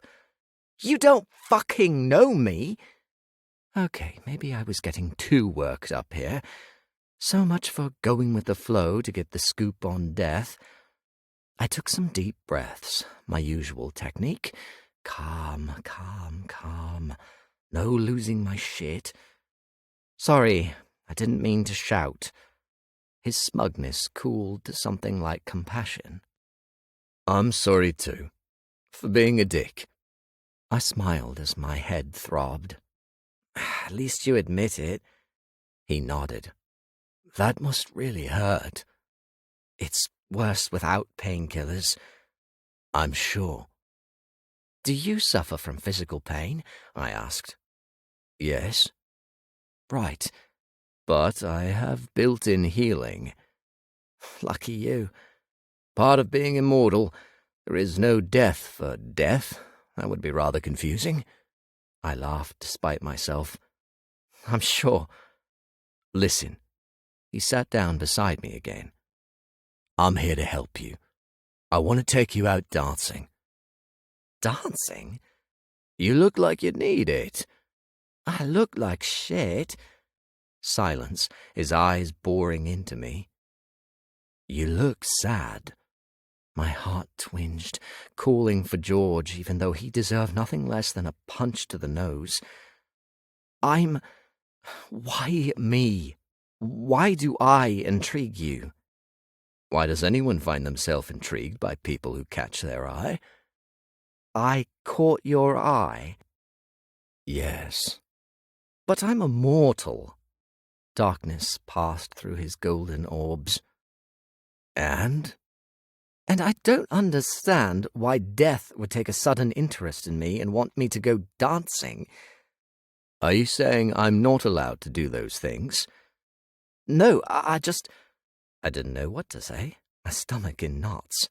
You don't fucking know me. Okay, maybe I was getting too worked up here. So much for going with the flow to get the scoop on death. I took some deep breaths, my usual technique. Calm, calm, calm. No losing my shit. Sorry, I didn't mean to shout. His smugness cooled to something like compassion. I'm sorry too, for being a dick. I smiled as my head throbbed. At least you admit it. He nodded. That must really hurt. It's worse without painkillers. I'm sure. Do you suffer from physical pain? I asked. Yes. Right. But I have built-in healing. Lucky you. Part of being immortal. There is no death for death. That would be rather confusing. I laughed despite myself. I'm sure. Listen. He sat down beside me again. I'm here to help you. I want to take you out dancing. Dancing? You look like you need it. I look like shit. Silence, his eyes boring into me. You look sad. My heart twinged, calling for George, even though he deserved nothing less than a punch to the nose. Why me? Why do I intrigue you? Why does anyone find themselves intrigued by people who catch their eye? I caught your eye. Yes. But I'm a mortal. Darkness passed through his golden orbs. And I don't understand why death would take a sudden interest in me and want me to go dancing. Are you saying I'm not allowed to do those things? No, I just... I didn't know what to say, my stomach in knots.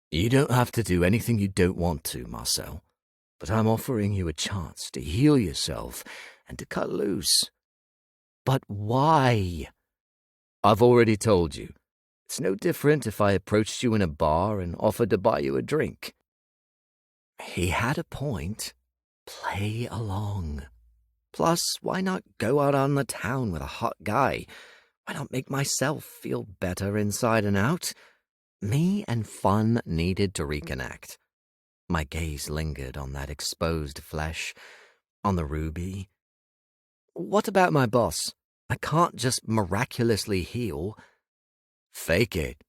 You don't have to do anything you don't want to, Marcel, but I'm offering you a chance to heal yourself and to cut loose. But why? I've already told you. It's no different if I approached you in a bar and offered to buy you a drink. He had a point. Play along. Plus, why not go out on the town with a hot guy? Why not make myself feel better inside and out? Me and fun needed to reconnect. My gaze lingered on that exposed flesh, on the ruby. What about my boss? I can't just miraculously heal. Fake it.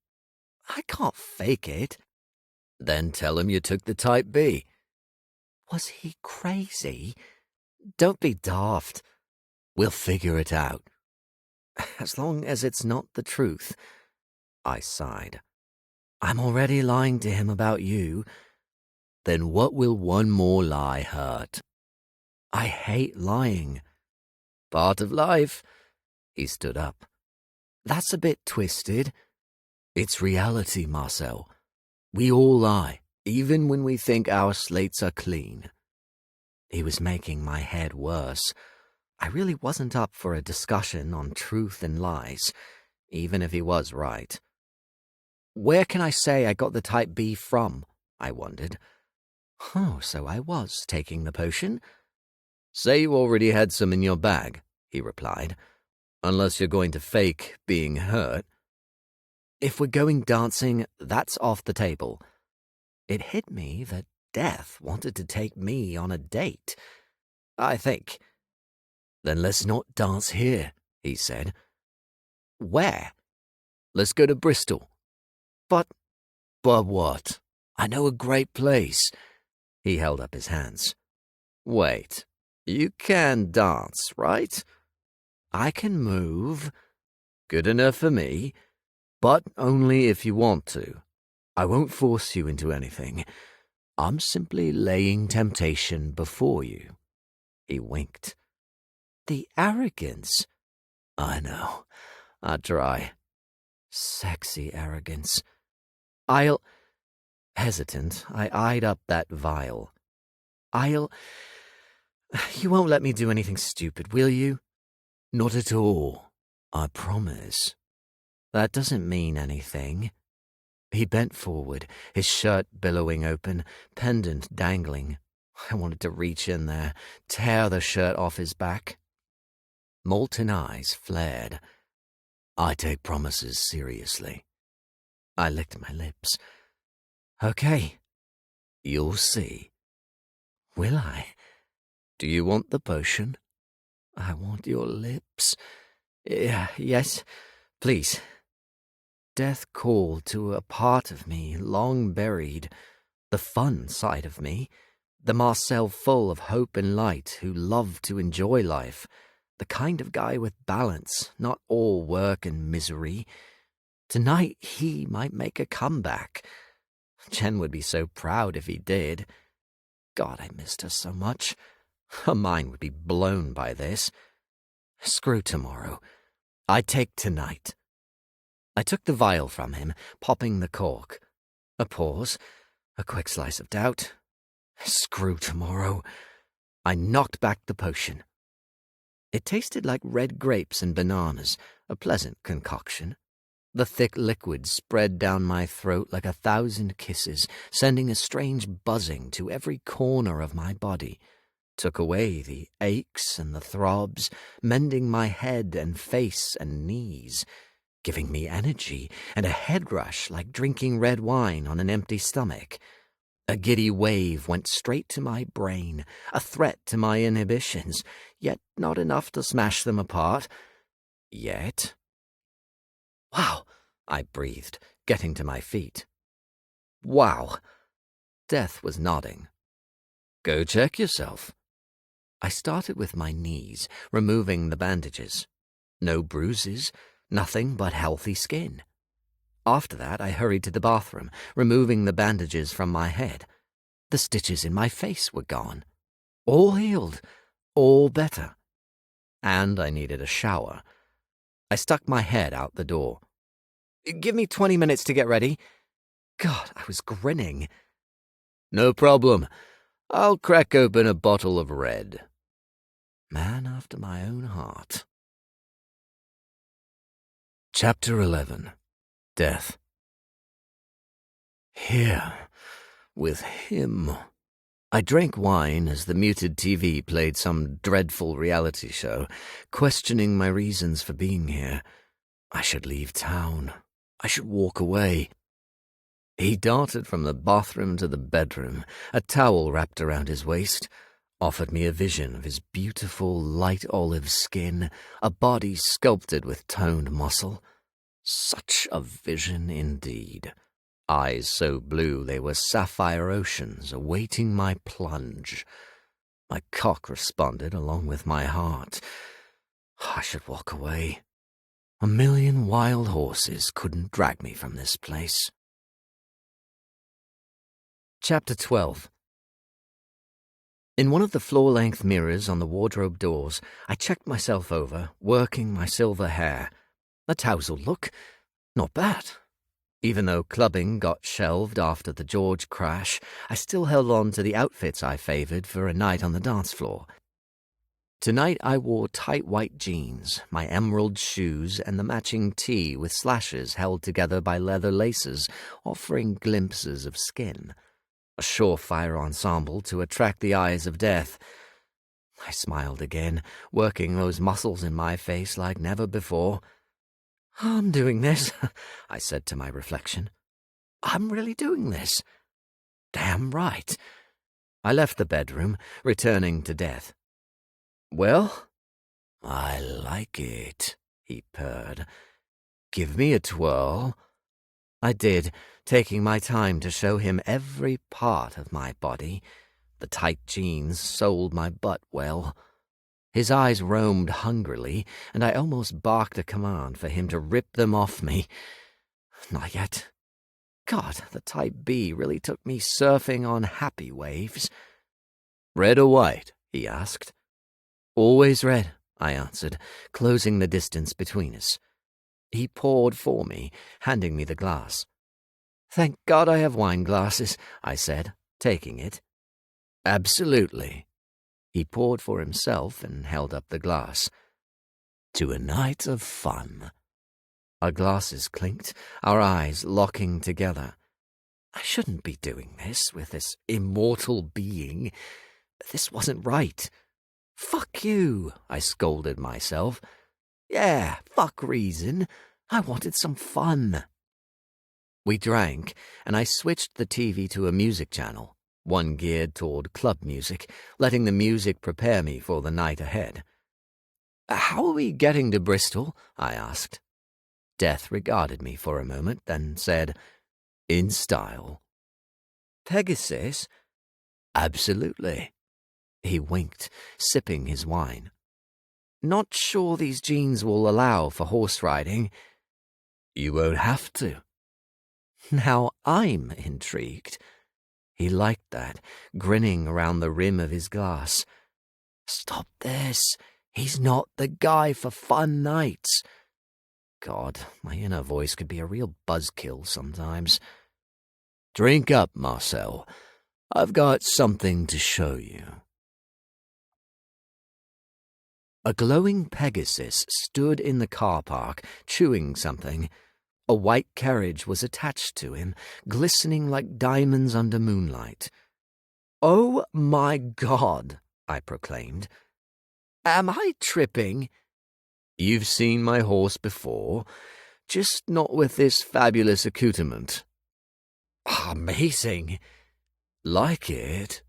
I can't fake it. Then tell him you took the Type B. Was he crazy? Don't be daft. We'll figure it out. As long as it's not the truth. I sighed. I'm already lying to him about you. Then what will one more lie hurt? I hate lying. Part of life. He stood up. That's a bit twisted. It's reality, Marcel. We all lie, even when we think our slates are clean. He was making my head worse. I really wasn't up for a discussion on truth and lies, even if he was right. Where can I say I got the Type B from? I wondered. Oh, so I was taking the potion? Say you already had some in your bag, he replied. Unless you're going to fake being hurt. If we're going dancing, that's off the table. It hit me that Death wanted to take me on a date. I think. Then let's not dance here, he said. Where? Let's go to Bristol. But what? I know a great place. He held up his hands. Wait, you can dance, right? I can move. Good enough for me, but only if you want to. I won't force you into anything. I'm simply laying temptation before you. He winked. The arrogance. I know. I try. Sexy arrogance. Hesitant, I eyed up that vial. You won't let me do anything stupid, will you? Not at all. I promise. That doesn't mean anything. He bent forward, his shirt billowing open, pendant dangling. I wanted to reach in there, tear the shirt off his back. Molten eyes flared. I take promises seriously. I licked my lips. Okay. You'll see. Will I? Do you want the potion? I want your lips. Yes, please. Death called to a part of me long buried, the fun side of me, the Marcel full of hope and light who loved to enjoy life, the kind of guy with balance, not all work and misery. Tonight he might make a comeback. Jen would be so proud if he did. God, I missed her so much. Her mind would be blown by this. Screw tomorrow. I take tonight. I took the vial from him, popping the cork. A pause, a quick slice of doubt. Screw tomorrow. I knocked back the potion. It tasted like red grapes and bananas, a pleasant concoction. The thick liquid spread down my throat like 1,000 kisses, sending a strange buzzing to every corner of my body. Took away the aches and the throbs, mending my head and face and knees, giving me energy and a head rush like drinking red wine on an empty stomach. A giddy wave went straight to my brain, a threat to my inhibitions, yet not enough to smash them apart. Yet. "Wow," I breathed, getting to my feet. "Wow." Death was nodding. "Go check yourself." I started with my knees, removing the bandages. No bruises, nothing but healthy skin. After that, I hurried to the bathroom, removing the bandages from my head. The stitches in my face were gone. All healed, all better. And I needed a shower. I stuck my head out the door. "Give me 20 minutes to get ready." God, I was grinning. "No problem. I'll crack open a bottle of red." Man after my own heart. Chapter 11. Death. Here, with him. I drank wine as the muted TV played some dreadful reality show, questioning my reasons for being here. I should leave town. I should walk away. He darted from the bathroom to the bedroom, a towel wrapped around his waist, offered me a vision of his beautiful light olive skin, a body sculpted with toned muscle. Such a vision indeed. Eyes so blue they were sapphire oceans awaiting my plunge. My cock responded along with my heart. I should walk away. 1,000,000 wild horses couldn't drag me from this place. Chapter 12. In one of the floor-length mirrors on the wardrobe doors, I checked myself over, working my silver hair. A tousled look. Not bad. Even though clubbing got shelved after the George crash, I still held on to the outfits I favored for a night on the dance floor. Tonight I wore tight white jeans, my emerald shoes, and the matching tee with slashes held together by leather laces, offering glimpses of skin. A surefire ensemble to attract the eyes of death. I smiled again, working those muscles in my face like never before. "I'm doing this," I said to my reflection. "I'm really doing this. Damn right." I left the bedroom, returning to death. "Well, I like it," he purred. "Give me a twirl." I did, taking my time to show him every part of my body. The tight jeans sold my butt well. His eyes roamed hungrily, and I almost barked a command for him to rip them off me. Not yet. God, the Type B really took me surfing on happy waves. "Red or white?" he asked. "Always red," I answered, closing the distance between us. He poured for me, handing me the glass. "Thank God I have wine glasses," I said, taking it. "Absolutely." He poured for himself and held up the glass. "To a night of fun." Our glasses clinked, our eyes locking together. I shouldn't be doing this with this immortal being. This wasn't right. "Fuck you," I scolded myself. "Yeah, fuck reason. I wanted some fun." We drank, and I switched the TV to a music channel, one geared toward club music, letting the music prepare me for the night ahead. "How are we getting to Bristol?" I asked. Death regarded me for a moment, then said, "In style." "Pegasus?" "Absolutely." He winked, sipping his wine. "Not sure these jeans will allow for horse riding." "You won't have to." Now I'm intrigued. He liked that, grinning around the rim of his glass. "Stop this. He's not the guy for fun nights." God, my inner voice could be a real buzzkill sometimes. "Drink up, Marcel. I've got something to show you." A glowing Pegasus stood in the car park, chewing something. A white carriage was attached to him, glistening like diamonds under moonlight. "Oh, my God," I proclaimed. "Am I tripping?" "You've seen my horse before, just not with this fabulous accoutrement." "Amazing." "Like it?"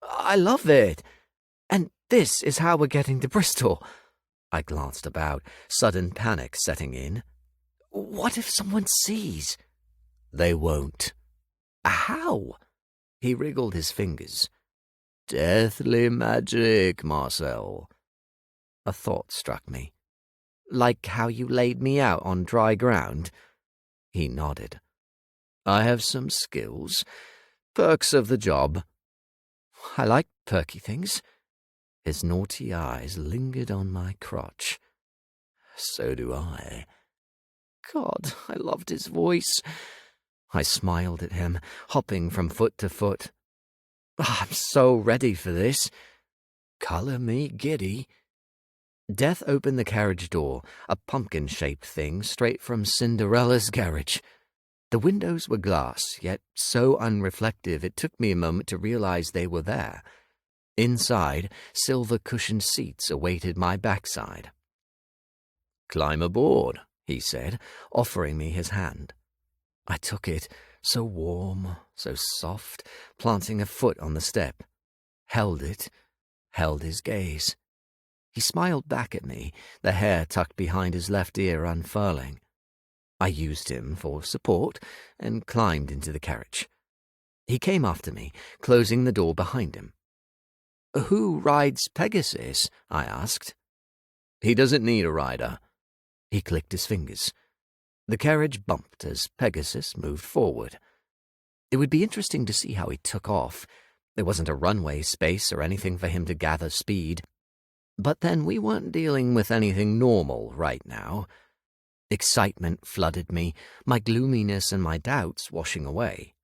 "I love it. And this is how we're getting to Bristol." I glanced about, sudden panic setting in. "What if someone sees?" "They won't." "How?" He wriggled his fingers. "Deathly magic, Marcel." A thought struck me. "Like how you laid me out on dry ground?" He nodded. "I have some skills. Perks of the job." "I like perky things." His naughty eyes lingered on my crotch. "So do I." God, I loved his voice. I smiled at him, hopping from foot to foot. I'm so ready for this. Colour me giddy. Death opened the carriage door, a pumpkin-shaped thing straight from Cinderella's garage. The windows were glass, yet so unreflective it took me a moment to realize they were there. Inside, silver-cushioned seats awaited my backside. "Climb aboard," he said, offering me his hand. I took it, so warm, so soft, planting a foot on the step. Held it, held his gaze. He smiled back at me, the hair tucked behind his left ear unfurling. I used him for support and climbed into the carriage. He came after me, closing the door behind him. "Who rides Pegasus?" I asked. "He doesn't need a rider." He clicked his fingers. The carriage bumped as Pegasus moved forward. It would be interesting to see how he took off. There wasn't a runway space or anything for him to gather speed. But then we weren't dealing with anything normal right now. Excitement flooded me, my gloominess and my doubts washing away.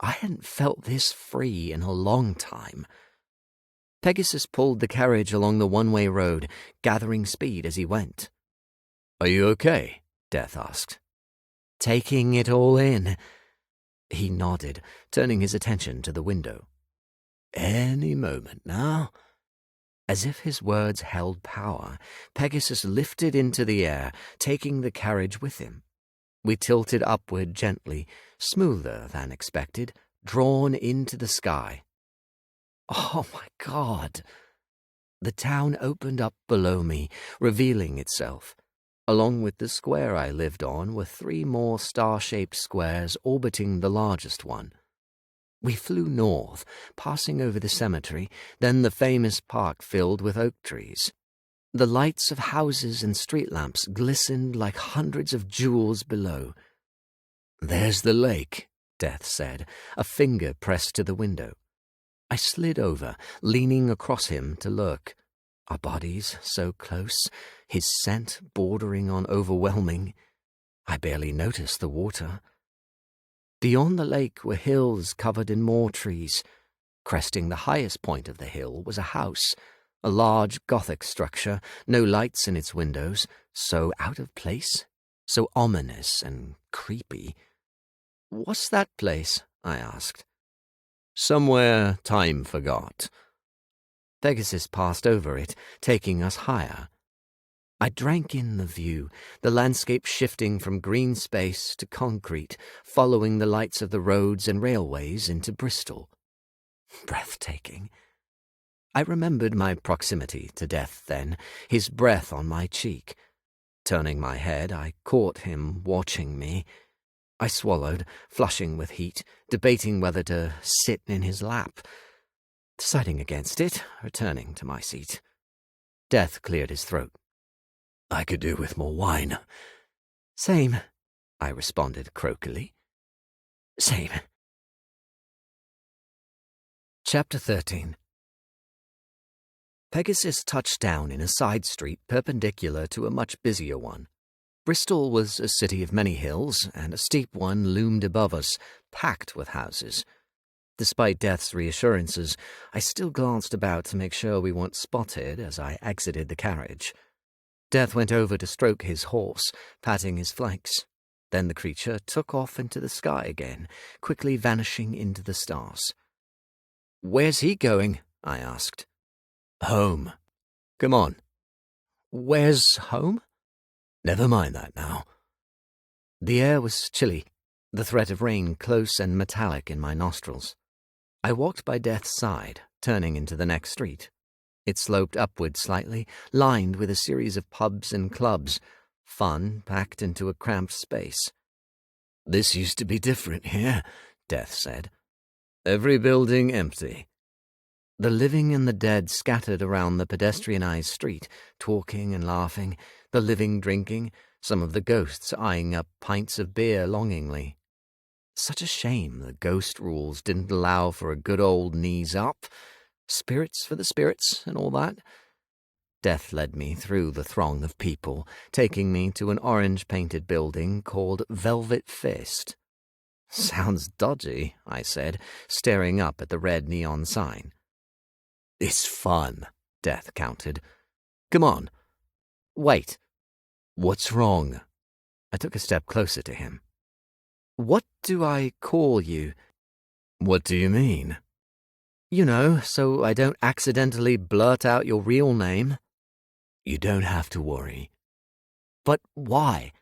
I hadn't felt this free in a long time. Pegasus pulled the carriage along the one-way road, gathering speed as he went. "Are you okay?" Death asked. "Taking it all in." He nodded, turning his attention to the window. "Any moment now." As if his words held power, Pegasus lifted into the air, taking the carriage with him. We tilted upward gently, smoother than expected, drawn into the sky. Oh my God! The town opened up below me, revealing itself. Along with the square I lived on were 3 more star-shaped squares orbiting the largest one. We flew north, passing over the cemetery, then the famous park filled with oak trees. The lights of houses and street lamps glistened like hundreds of jewels below. "There's the lake," Death said, a finger pressed to the window. I slid over, leaning across him to look. Our bodies so close, his scent bordering on overwhelming. I barely noticed the water. Beyond the lake were hills covered in more trees. Cresting the highest point of the hill was a house, a large Gothic structure, no lights in its windows, so out of place, so ominous and creepy. "What's that place?" I asked. "Somewhere time forgot." Pegasus passed over it, taking us higher. I drank in the view, the landscape shifting from green space to concrete, following the lights of the roads and railways into Bristol. Breathtaking. I remembered my proximity to Death then, his breath on my cheek. Turning my head, I caught him watching me. I swallowed, flushing with heat, debating whether to sit in his lap. Deciding against it, returning to my seat. Death cleared his throat. "I could do with more wine." "Same," I responded croakily. "Same." Chapter 13. Pegasus touched down in a side street perpendicular to a much busier one. Bristol was a city of many hills, and a steep one loomed above us, packed with houses. Despite Death's reassurances, I still glanced about to make sure we weren't spotted as I exited the carriage. Death went over to stroke his horse, patting his flanks. Then the creature took off into the sky again, quickly vanishing into the stars. "Where's he going?" I asked. "Home. Come on." "Where's home?" "Never mind that now." The air was chilly, the threat of rain close and metallic in my nostrils. I walked by Death's side, turning into the next street. It sloped upward slightly, lined with a series of pubs and clubs, fun packed into a cramped space. "This used to be different here," Death said. "Every building empty. The living and the dead scattered around the pedestrianized street, talking and laughing, the living drinking, some of the ghosts eyeing up pints of beer longingly. Such a shame the ghost rules didn't allow for a good old knees up, spirits for the spirits and all that. Death led me through the throng of people, taking me to an orange-painted building called Velvet Fist. "Sounds dodgy," I said, staring up at the red neon sign. "It's fun," Death countered. "Come on." "Wait." "What's wrong?" I took a step closer to him. "What do I call you?" "What do you mean?" "You know, so I don't accidentally blurt out your real name." "You don't have to worry." "But why?"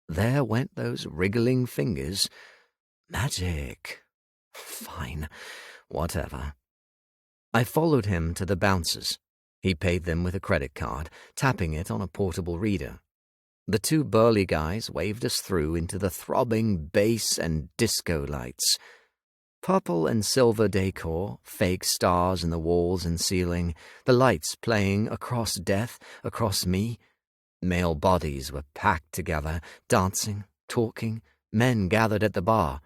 There went those wriggling fingers. Magic. Fine, whatever. I followed him to the bouncers. He paid them with a credit card, tapping it on a portable reader. The two burly guys waved us through into the throbbing bass and disco lights. Purple and silver decor, fake stars in the walls and ceiling, the lights playing across Death, across me. Male bodies were packed together, dancing, talking, men gathered at the bar.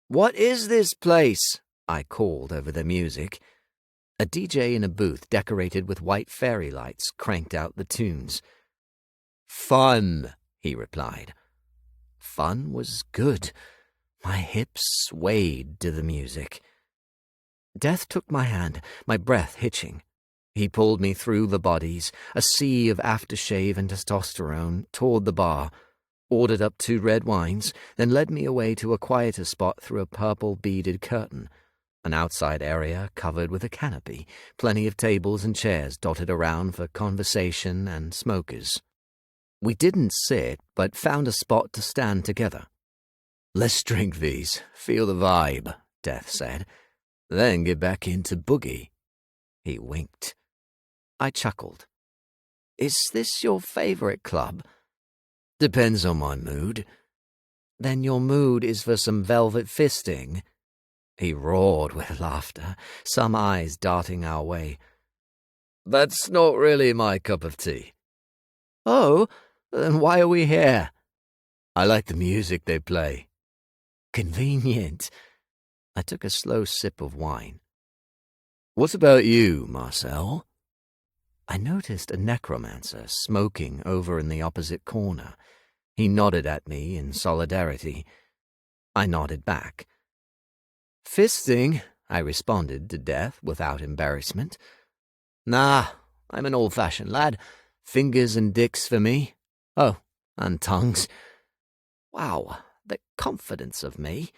"What is this place?" I called over the music. A DJ in a booth decorated with white fairy lights cranked out the tunes. "Fun," he replied. Fun was good. My hips swayed to the music. Death took my hand, my breath hitching. He pulled me through the bodies, a sea of aftershave and testosterone, toward the bar, ordered up 2 red wines, then led me away to a quieter spot through a purple beaded curtain, an outside area covered with a canopy, plenty of tables and chairs dotted around for conversation and smokers. We didn't sit, but found a spot to stand together. "Let's drink these, feel the vibe," Death said. "Then get back into boogie." He winked. I chuckled. "Is this your favorite club?" "Depends on my mood." "Then your mood is for some velvet fisting?" He roared with laughter, some eyes darting our way. "That's not really my cup of tea." "Oh, then why are we here?" "I like the music they play." "Convenient." I took a slow sip of wine. "What about you, Marcel?" I noticed a necromancer smoking over in the opposite corner. He nodded at me in solidarity. I nodded back. "Fisting," I responded to Death without embarrassment. "Nah, I'm an old-fashioned lad. Fingers and dicks for me. Oh, and tongues." Wow, the confidence of me.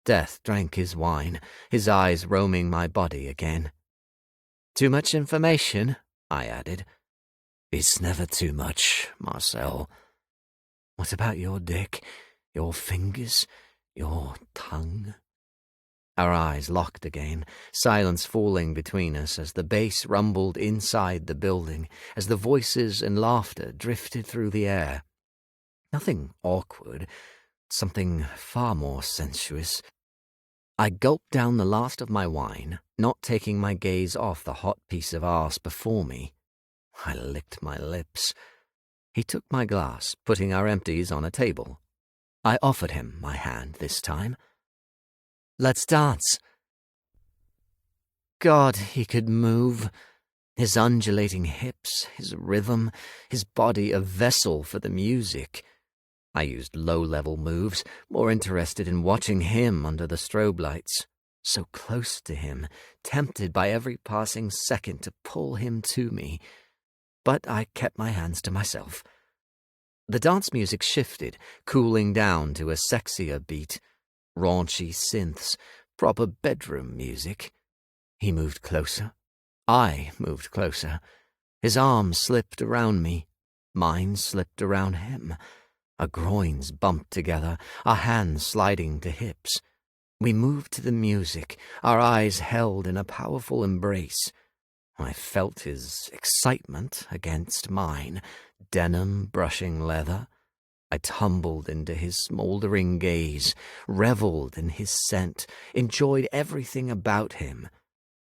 Death drank his wine, his eyes roaming my body again. "Too much information?" I added. "It's never too much, Marcel." "What about your dick, your fingers, your tongue?" Our eyes locked again, silence falling between us as the bass rumbled inside the building, as the voices and laughter drifted through the air. Nothing awkward, something far more sensuous. I gulped down the last of my wine, not taking my gaze off the hot piece of arse before me. I licked my lips. He took my glass, putting our empties on a table. I offered him my hand this time. "Let's dance." God, he could move. His undulating hips, his rhythm, his body a vessel for the music. I used low-level moves, more interested in watching him under the strobe lights. So close to him, tempted by every passing second to pull him to me. But I kept my hands to myself. The dance music shifted, cooling down to a sexier beat. Raunchy synths, proper bedroom music. He moved closer. I moved closer. His arms slipped around me. Mine slipped around him. Our groins bumped together, our hands sliding to hips. We moved to the music, our eyes held in a powerful embrace. I felt his excitement against mine, denim brushing leather. I tumbled into his smouldering gaze, reveled in his scent, enjoyed everything about him,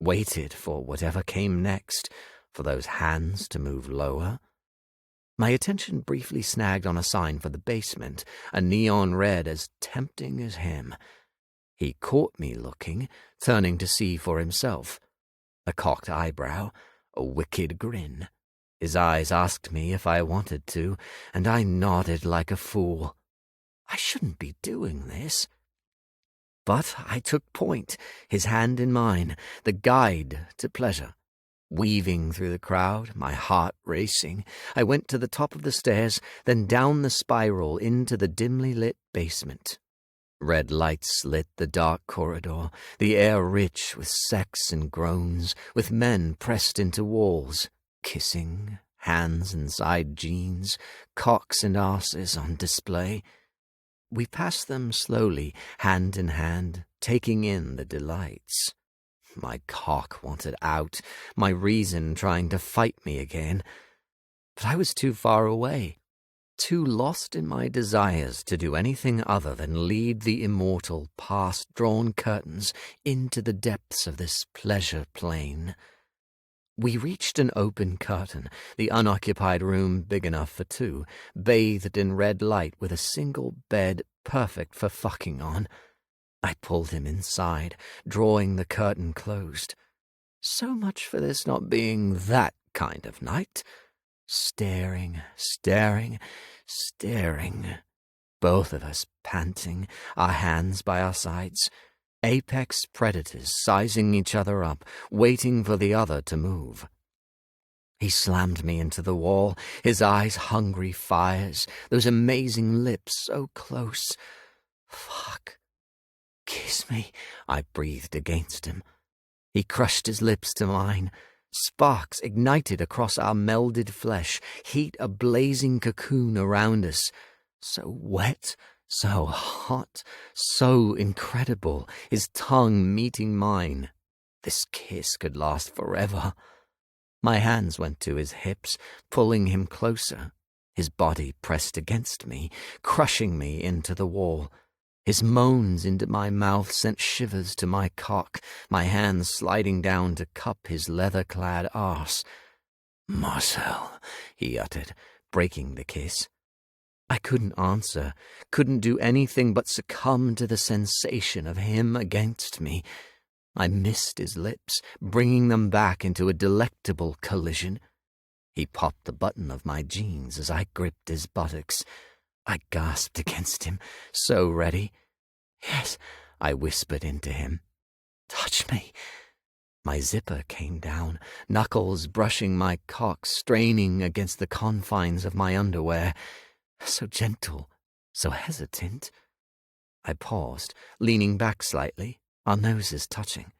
waited for whatever came next, for those hands to move lower. My attention briefly snagged on a sign for the basement, a neon red as tempting as him. He caught me looking, turning to see for himself. A cocked eyebrow, a wicked grin. His eyes asked me if I wanted to, and I nodded like a fool. I shouldn't be doing this. But I took point, his hand in mine, the guide to pleasure. Weaving through the crowd, my heart racing, I went to the top of the stairs, then down the spiral into the dimly lit basement. Red lights lit the dark corridor, the air rich with sex and groans, with men pressed into walls, kissing, hands inside jeans, cocks and asses on display. We passed them slowly, hand in hand, taking in the delights. My cock wanted out, my reason trying to fight me again. But I was too far away. Too lost in my desires to do anything other than lead the immortal past drawn curtains into the depths of this pleasure plane. We reached an open curtain, the unoccupied room big enough for two, bathed in red light with a single bed perfect for fucking on. I pulled him inside, drawing the curtain closed. So much for this not being that kind of night. Staring, staring, staring. Both of us panting, our hands by our sides. Apex predators sizing each other up, waiting for the other to move. He slammed me into the wall, his eyes hungry fires, those amazing lips so close. Fuck. Kiss me, I breathed against him. He crushed his lips to mine. Sparks ignited across our melded flesh, heat a blazing cocoon around us. So wet, so hot, so incredible, his tongue meeting mine. This kiss could last forever. My hands went to his hips, pulling him closer. His body pressed against me, crushing me into the wall. His moans into my mouth sent shivers to my cock, my hands sliding down to cup his leather-clad arse. "Marcel," he uttered, breaking the kiss. I couldn't answer, couldn't do anything but succumb to the sensation of him against me. I missed his lips, bringing them back into a delectable collision. He popped the button of my jeans as I gripped his buttocks. I gasped against him, so ready. "Yes," I whispered into him. "Touch me." My zipper came down, knuckles brushing my cock, straining against the confines of my underwear. So gentle, so hesitant. I paused, leaning back slightly, our noses touching.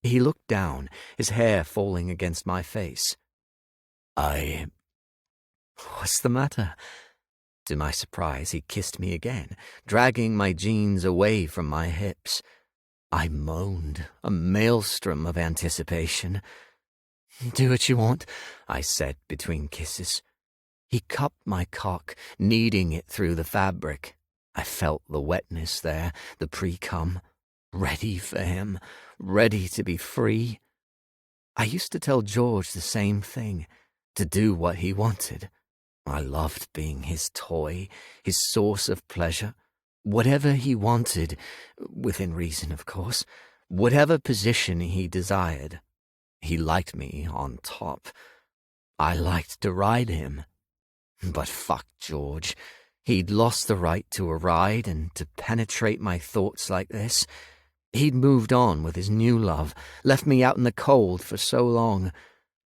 He looked down, his hair falling against my face. What's the matter?" To my surprise, he kissed me again, dragging my jeans away from my hips. I moaned, a maelstrom of anticipation. "Do what you want," I said between kisses. He cupped my cock, kneading it through the fabric. I felt the wetness there, the pre-cum. Ready for him, ready to be free. I used to tell George the same thing, to do what he wanted. I loved being his toy, his source of pleasure. Whatever he wanted, within reason, of course, whatever position he desired. He liked me on top. I liked to ride him. But fuck George. He'd lost the right to a ride and to penetrate my thoughts like this. He'd moved on with his new love, left me out in the cold for so long.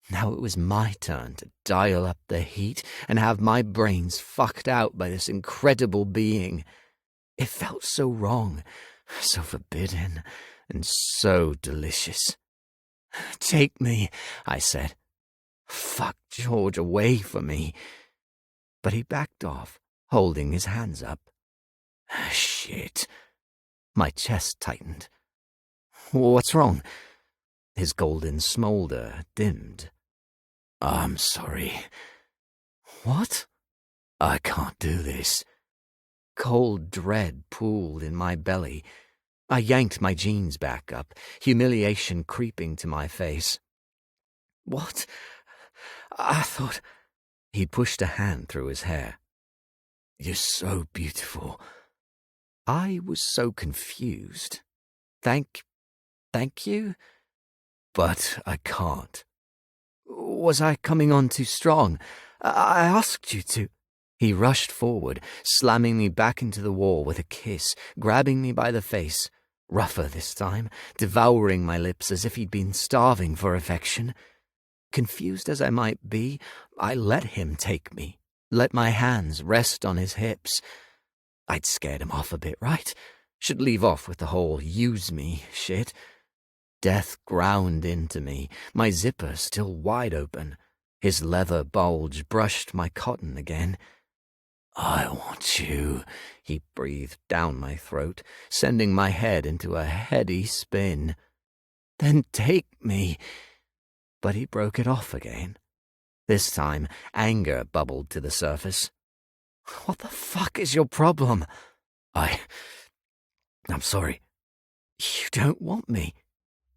Now it was my turn to dial up the heat and have my brains fucked out by this incredible being. It felt so wrong, so forbidden, and so delicious. "Take me," I said. "Fuck George away from me." But he backed off, holding his hands up. Shit. My chest tightened. "What's wrong?" His golden smolder dimmed. "I'm sorry." "What?" "I can't do this." Cold dread pooled in my belly. I yanked my jeans back up, humiliation creeping to my face. "What? I thought—" He'd pushed a hand through his hair. "You're so beautiful." I was so confused. Thank you? But I can't. Was I coming on too strong? I asked you to. He rushed forward, slamming me back into the wall with a kiss, grabbing me by the face, rougher this time, devouring my lips as if he'd been starving for affection. Confused as I might be, I let him take me, let my hands rest on his hips. I'd scared him off a bit, right? Should leave off with the whole use me shit. Death ground into me, my zipper still wide open. His leather bulge brushed my cotton again. "I want you," he breathed down my throat, sending my head into a heady spin. "Then take me." But he broke it off again. This time, anger bubbled to the surface. "What the fuck is your problem?" I'm sorry. You don't want me.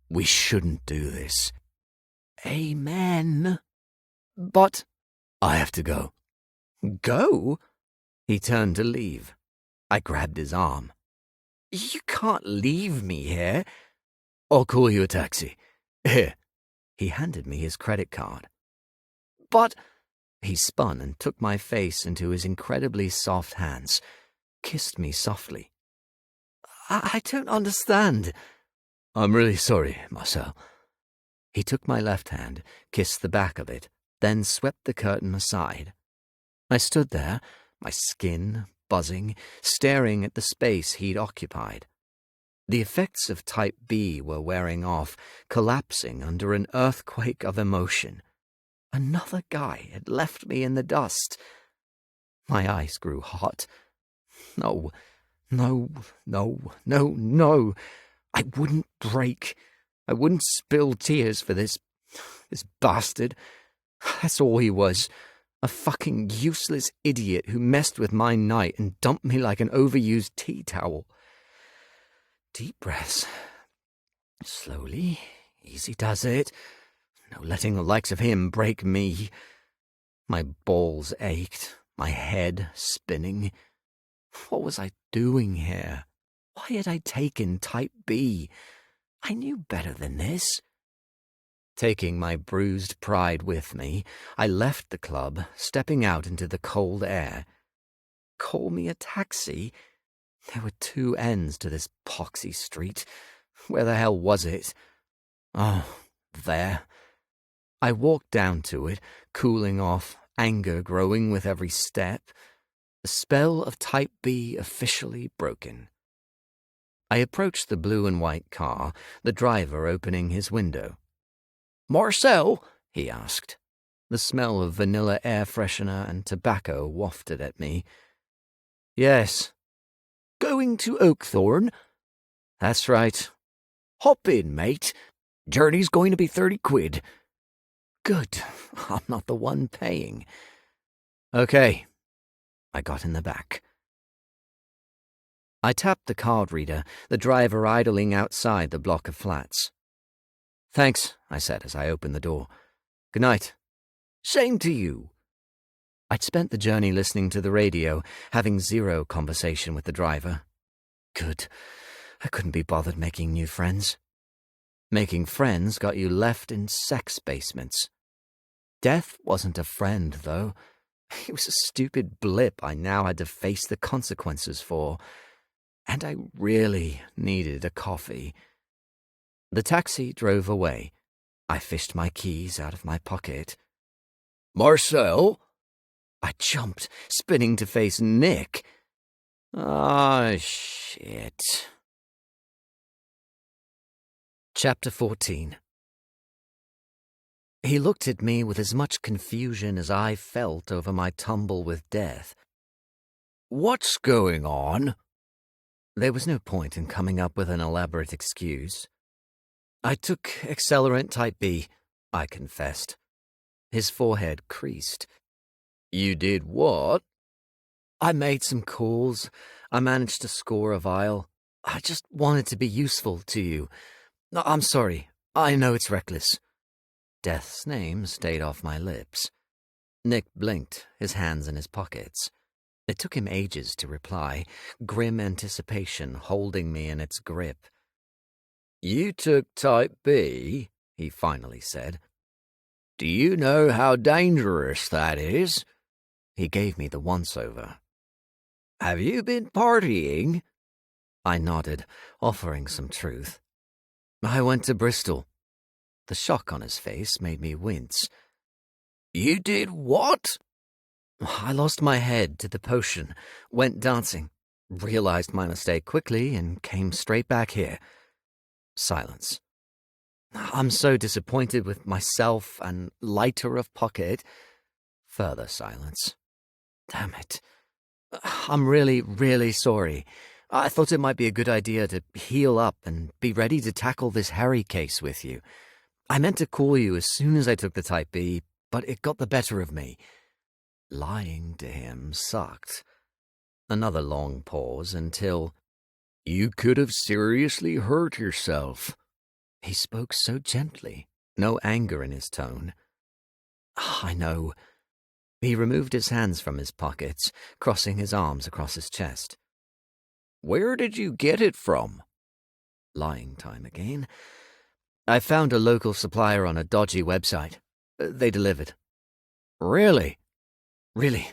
We shouldn't do this." "Amen." "But—" "I have to go." "Go?" He turned to leave. I grabbed his arm. "You can't leave me here." "I'll call you a taxi. Here." He handed me his credit card. "But—" He spun and took my face into his incredibly soft hands, kissed me softly. I don't understand." "I'm really sorry, Marcel." He took my left hand, kissed the back of it, then swept the curtain aside. I stood there, my skin buzzing, staring at the space he'd occupied. The effects of Type B were wearing off, collapsing under an earthquake of emotion. Another guy had left me in the dust. My eyes grew hot. No. I wouldn't break. I wouldn't spill tears for this bastard. That's all he was. A fucking useless idiot who messed with my night and dumped me like an overused tea towel. Deep breaths. Slowly, easy does it. No letting the likes of him break me. My balls ached, my head spinning. What was I doing here? Why had I taken Type B? I knew better than this. Taking my bruised pride with me, I left the club, stepping out into the cold air. Call me a taxi? There were two ends to this poxy street. Where the hell was it? Oh, there. I walked down to it, cooling off, anger growing with every step. The spell of Type B officially broken. I approached the blue and white car, the driver opening his window. "Marcel?" he asked. The smell of vanilla air freshener and tobacco wafted at me. "Yes." "Going to Oakthorne?" "That's right." "Hop in, mate. Journey's going to be 30 quid. Good. I'm not the one paying. Okay. I got in the back. I tapped the card reader, the driver idling outside the block of flats. "Thanks," I said as I opened the door. "Good night." "Same to you." I'd spent the journey listening to the radio, having zero conversation with the driver. Good. I couldn't be bothered making new friends. Making friends got you left in sex basements. Death wasn't a friend, though. He was a stupid blip I now had to face the consequences for. And I really needed a coffee. The taxi drove away. I fished my keys out of my pocket. Marcel? I jumped, spinning to face Nick. Ah, shit. Chapter 14. He looked at me with as much confusion as I felt over my tumble with death. What's going on? There was no point in coming up with an elaborate excuse. I took accelerant type B, I confessed. His forehead creased. You did what? I made some calls. I managed to score a vial. I just wanted to be useful to you. I'm sorry. I know it's reckless. Death's name stayed off my lips. Nick blinked, his hands in his pockets. It took him ages to reply, grim anticipation holding me in its grip. You took type B, he finally said. Do you know how dangerous that is? He gave me the once-over. Have you been partying? I nodded, offering some truth. I went to Bristol. The shock on his face made me wince. You did what? I lost my head to the potion, went dancing, realized my mistake quickly, and came straight back here. Silence. I'm so disappointed with myself and lighter of pocket. Further silence. Damn it. I'm really, really sorry. I thought it might be a good idea to heal up and be ready to tackle this Harry case with you. I meant to call you as soon as I took the type B, but it got the better of me. Lying to him sucked. Another long pause until, You could have seriously hurt yourself. He spoke so gently, no anger in his tone. I know. He removed his hands from his pockets, crossing his arms across his chest. Where did you get it from? Lying time again. I found a local supplier on a dodgy website. They delivered. Really? Really.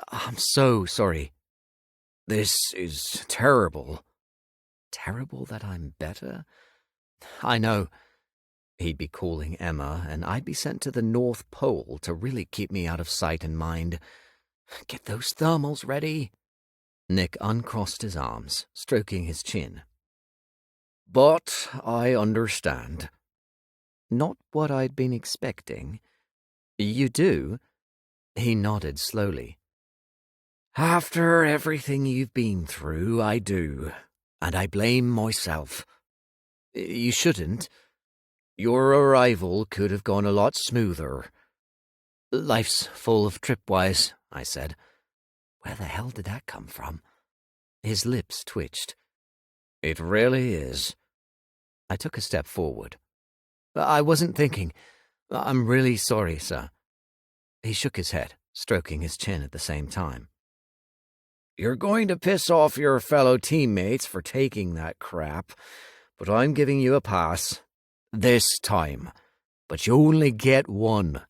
I'm so sorry. This is terrible. Terrible that I'm better? I know. He'd be calling Emma, and I'd be sent to the North Pole to really keep me out of sight and mind. Get those thermals ready. Nick uncrossed his arms, stroking his chin. But I understand. Not what I'd been expecting. You do? He nodded slowly. After everything you've been through, I do, and I blame myself. You shouldn't. Your arrival could have gone a lot smoother. Life's full of tripwires, I said. Where the hell did that come from? His lips twitched. It really is. I took a step forward. I wasn't thinking. I'm really sorry, sir. He shook his head, stroking his chin at the same time. You're going to piss off your fellow teammates for taking that crap, but I'm giving you a pass. This time. But you only get one.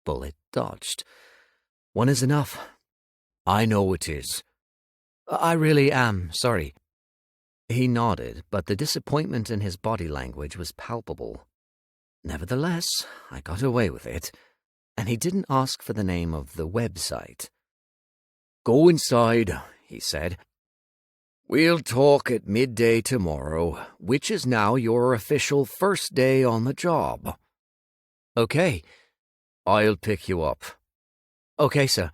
Bullet dodged. One is enough. I know it is. I really am sorry. He nodded, but the disappointment in his body language was palpable. Nevertheless, I got away with it, and he didn't ask for the name of the website. Go inside, he said. We'll talk at midday tomorrow, which is now your official first day on the job. Okay. I'll pick you up. Okay, sir.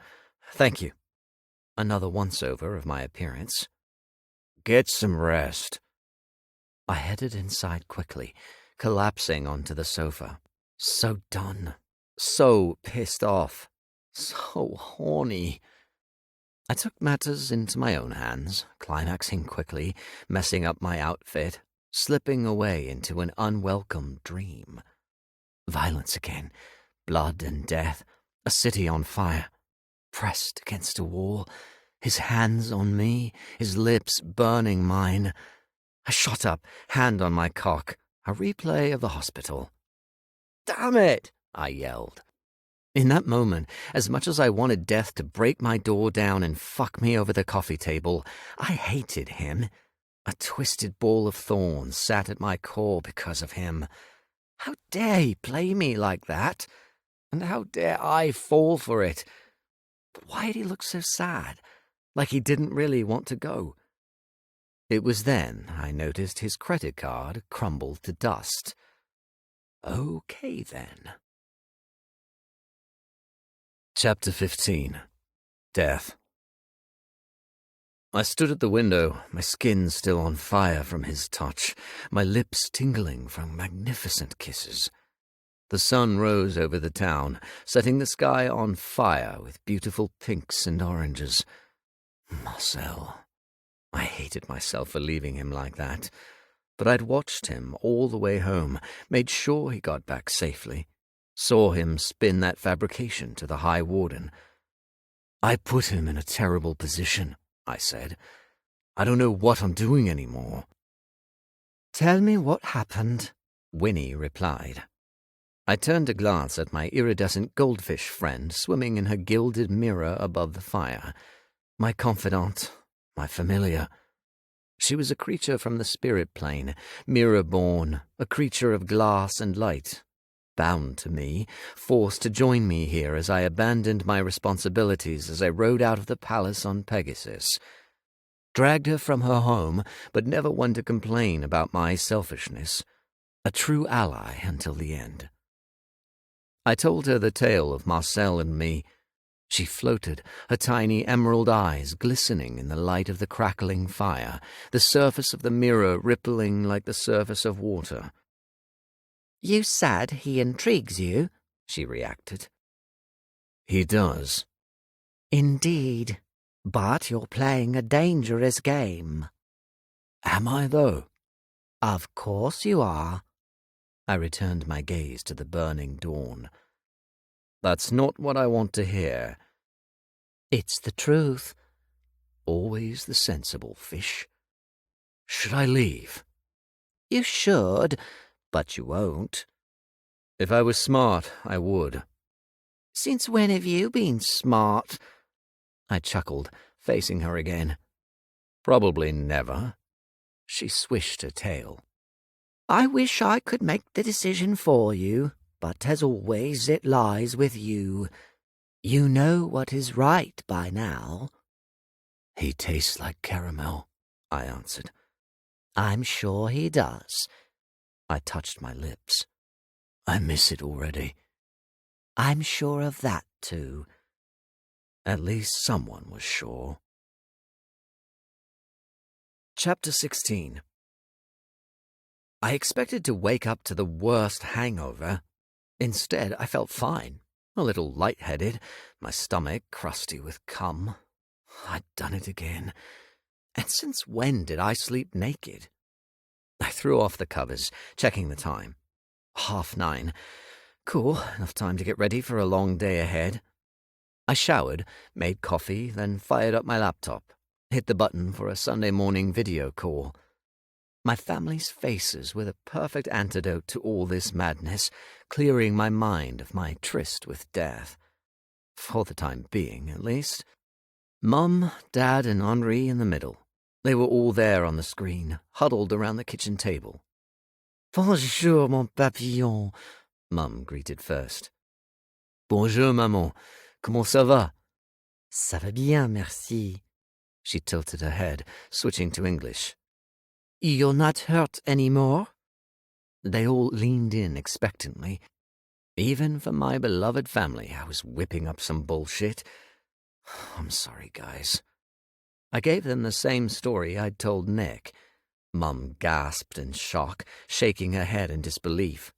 Thank you. Another once-over of my appearance. Get some rest. I headed inside quickly, collapsing onto the sofa. So done. So pissed off. So horny. I took matters into my own hands, climaxing quickly, messing up my outfit, slipping away into an unwelcome dream. Violence again, blood and death, a city on fire, pressed against a wall, his hands on me, his lips burning mine. I shot up, hand on my cock, a replay of the hospital. "Damn it!" I yelled. In that moment, as much as I wanted death to break my door down and fuck me over the coffee table, I hated him. A twisted ball of thorns sat at my core because of him. How dare he play me like that? And how dare I fall for it? But why did he look so sad, like he didn't really want to go? It was then I noticed his credit card crumbled to dust. Okay, then. Chapter 15. Death. I stood at the window, my skin still on fire from his touch, my lips tingling from magnificent kisses. The sun rose over the town, setting the sky on fire with beautiful pinks and oranges. Marcel. I hated myself for leaving him like that. But I'd watched him all the way home, made sure he got back safely, saw him spin that fabrication to the High Warden. I put him in a terrible position, I said. I don't know what I'm doing anymore. Tell me what happened, Winnie replied. I turned to glance at my iridescent goldfish friend swimming in her gilded mirror above the fire. My confidante, my familiar. She was a creature from the spirit plane, mirror-born, a creature of glass and light, bound to me, forced to join me here as I abandoned my responsibilities as I rode out of the palace on Pegasus. Dragged her from her home, but never one to complain about my selfishness. A true ally until the end. I told her the tale of Marcel and me. She floated, her tiny emerald eyes glistening in the light of the crackling fire, the surface of the mirror rippling like the surface of water. You said he intrigues you, she reacted. He does. Indeed, but you're playing a dangerous game. Am I, though? Of course you are. I returned my gaze to the burning dawn. That's not what I want to hear. It's the truth. Always the sensible fish. Should I leave? You should, but you won't. If I was smart, I would. Since when have you been smart? I chuckled, facing her again. Probably never. She swished her tail. I wish I could make the decision for you, but as always it lies with you. You know what is right by now. He tastes like caramel, I answered. I'm sure he does. I touched my lips. I miss it already. I'm sure of that, too. At least someone was sure. Chapter 16. I expected to wake up to the worst hangover. Instead, I felt fine, a little lightheaded, my stomach crusty with cum. I'd done it again. And since when did I sleep naked? I threw off the covers, checking the time. 9:30. Cool, enough time to get ready for a long day ahead. I showered, made coffee, then fired up my laptop, hit the button for a Sunday morning video call. My family's faces were the perfect antidote to all this madness, clearing my mind of my tryst with death. For the time being, at least. Mum, Dad, and Henri in the middle. They were all there on the screen, huddled around the kitchen table. Bonjour, mon papillon, Mum greeted first. Bonjour, maman. Comment ça va? Ça va bien, merci. She tilted her head, switching to English. You're not hurt anymore? They all leaned in expectantly. Even for my beloved family, I was whipping up some bullshit. I'm sorry, guys. I gave them the same story I'd told Nick. Mum gasped in shock, shaking her head in disbelief.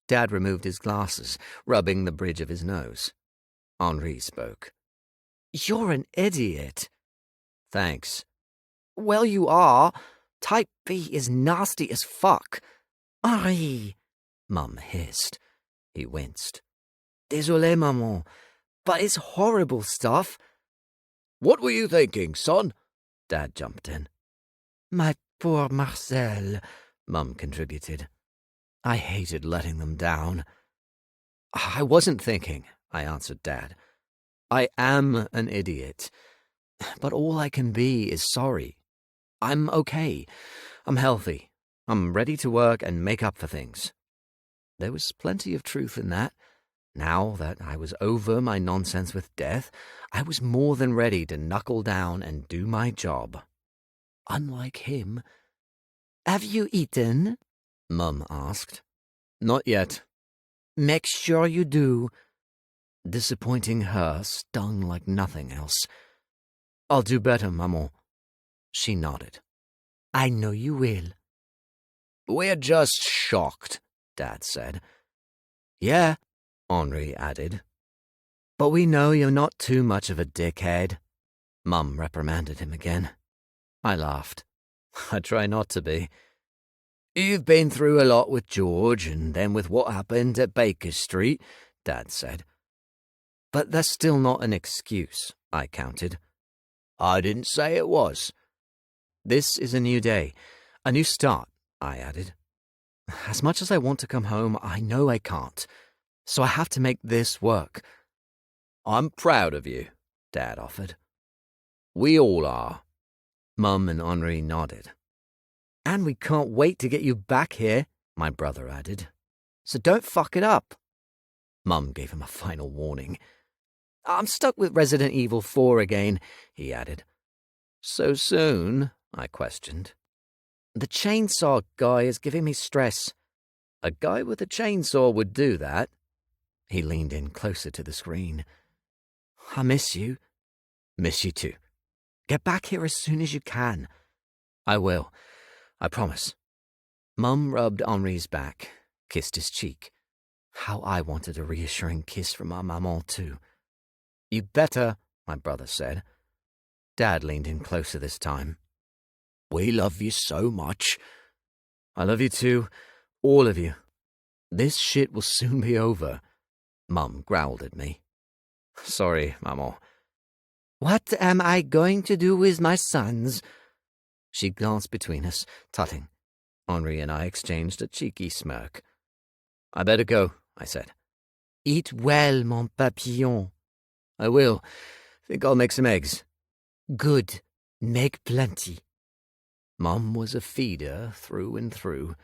Dad removed his glasses, rubbing the bridge of his nose. Henri spoke. You're an idiot. Thanks. Well, you are. Type B is nasty as fuck. Henri, Mum hissed. He winced. Désolé, maman, but it's horrible stuff. What were you thinking, son? Dad jumped in. My poor Marcel, Mum contributed. I hated letting them down. I wasn't thinking, I answered Dad. I am an idiot. But all I can be is sorry. I'm okay. I'm healthy. I'm ready to work and make up for things. There was plenty of truth in that. Now that I was over my nonsense with death, I was more than ready to knuckle down and do my job. Unlike him. "Have you eaten?" Mum asked. Not yet. "Make sure you do." Disappointing her stung like nothing else. I'll do better, Maman. She nodded. "I know you will." We're just shocked, Dad said. Yeah, Henri added. But we know you're not too much of a dickhead. Mum reprimanded him again. I laughed. I try not to be. You've been through a lot with George and then with what happened at Baker Street, Dad said. But that's still not an excuse, I countered. I didn't say it was. This is a new day, a new start, I added. As much as I want to come home, I know I can't, so I have to make this work. I'm proud of you, Dad offered. We all are. Mum and Henri nodded. And we can't wait to get you back here, my brother added. So don't fuck it up. Mum gave him a final warning. I'm stuck with Resident Evil 4 again, he added. So soon? I questioned. The chainsaw guy is giving me stress. A guy with a chainsaw would do that. He leaned in closer to the screen. I miss you. Miss you too. Get back here as soon as you can. I will. I promise. Mum rubbed Henri's back, kissed his cheek. How I wanted a reassuring kiss from our maman too. You better, my brother said. Dad leaned in closer this time. We love you so much. I love you too, all of you. This shit will soon be over. Mum growled at me. Sorry, Maman. What am I going to do with my sons? She glanced between us, tutting. Henri and I exchanged a cheeky smirk. I better go, I said. Eat well, mon papillon. I will. Think I'll make some eggs. Good. Make plenty. Mum was a feeder through and through.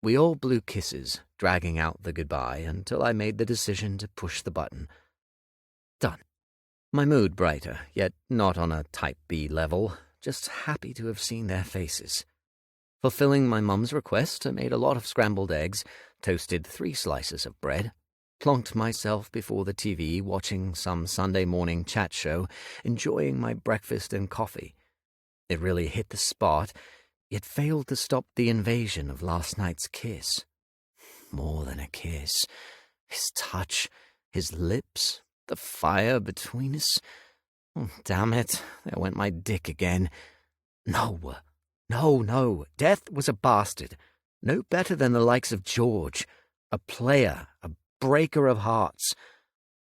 We all blew kisses, dragging out the goodbye until I made the decision to push the button. Done. My mood brighter, yet not on a type B level, just happy to have seen their faces. Fulfilling my mum's request, I made a lot of scrambled eggs, toasted 3 slices of bread, plonked myself before the TV watching some Sunday morning chat show, enjoying my breakfast and coffee. It really hit the spot, yet failed to stop the invasion of last night's kiss. More than a kiss. His touch, his lips, the fire between us. Oh, damn it, there went my dick again. No. Death was a bastard. No better than the likes of George. A player, a breaker of hearts.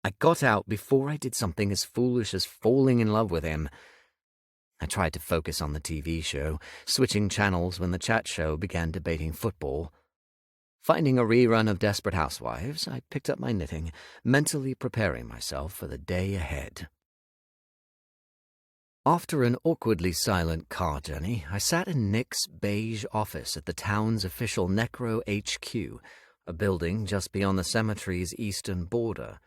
I got out before I did something as foolish as falling in love with him. I tried to focus on the TV show, switching channels when the chat show began debating football. Finding a rerun of Desperate Housewives, I picked up my knitting, mentally preparing myself for the day ahead. After an awkwardly silent car journey, I sat in Nick's beige office at the town's official Necro HQ, a building just beyond the cemetery's eastern border.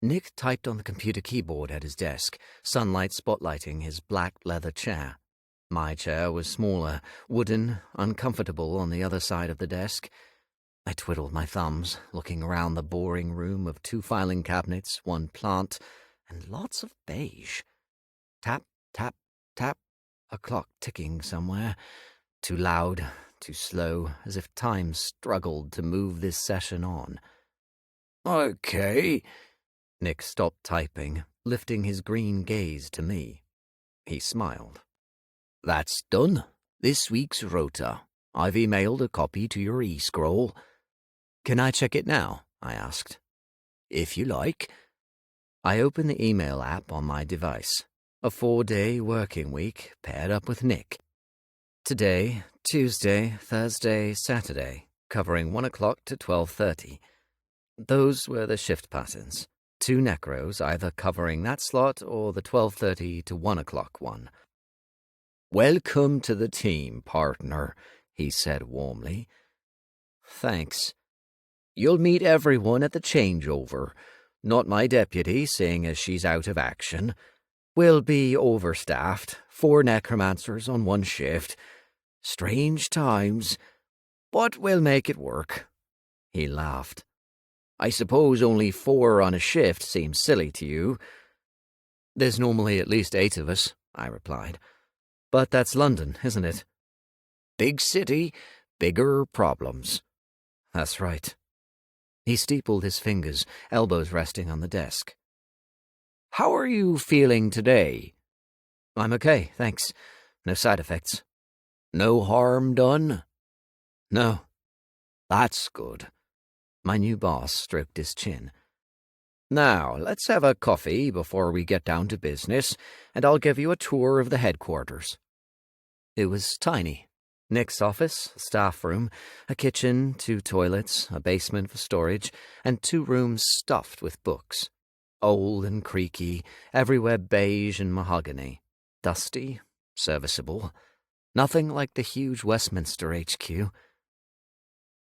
Nick typed on the computer keyboard at his desk, sunlight spotlighting his black leather chair. My chair was smaller, wooden, uncomfortable on the other side of the desk. I twiddled my thumbs, looking around the boring room of 2 filing cabinets, 1 plant, and lots of beige. Tap, tap, tap, a clock ticking somewhere. Too loud, too slow, as if time struggled to move this session on. Okay. Nick stopped typing, lifting his green gaze to me. He smiled. That's done. This week's rota. I've emailed a copy to your e-scroll. Can I check it now? I asked. If you like. I opened the email app on my device. A 4-day working week paired up with Nick. Today, Tuesday, Thursday, Saturday, covering 1 o'clock to 12:30. Those were the shift patterns. 2 necros either covering that slot or the 12:30 to 1 o'clock one. Welcome to the team, partner, he said warmly. Thanks. You'll meet everyone at the changeover. Not my deputy, seeing as she's out of action. We'll be overstaffed, 4 necromancers on one shift. Strange times, but we'll make it work." He laughed. "I suppose only 4 on a shift seems silly to you." "There's normally at least 8 of us," I replied. "But that's London, isn't it?" "Big city, bigger problems." "That's right." He steepled his fingers, elbows resting on the desk. "How are you feeling today?" "I'm okay, thanks. No side effects." "No harm done?" "No." "That's good." My new boss stroked his chin. "Now, let's have a coffee before we get down to business, and I'll give you a tour of the headquarters." It was tiny. Nick's office, staff room, a kitchen, 2 toilets, a basement for storage, and 2 rooms stuffed with books. Old and creaky, everywhere beige and mahogany. Dusty, serviceable. Nothing like the huge Westminster HQ.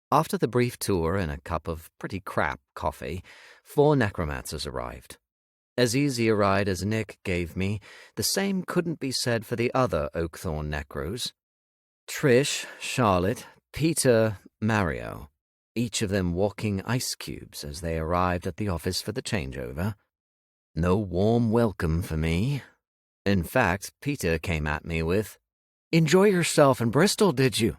After the brief tour and a cup of pretty crap coffee, 4 necromancers arrived. As easy a ride as Nick gave me, the same couldn't be said for the other Oakthorn necros. Trish, Charlotte, Peter, Mario, each of them walking ice cubes as they arrived at the office for the changeover. No warm welcome for me. In fact, Peter came at me with, "Enjoy yourself in Bristol, did you?"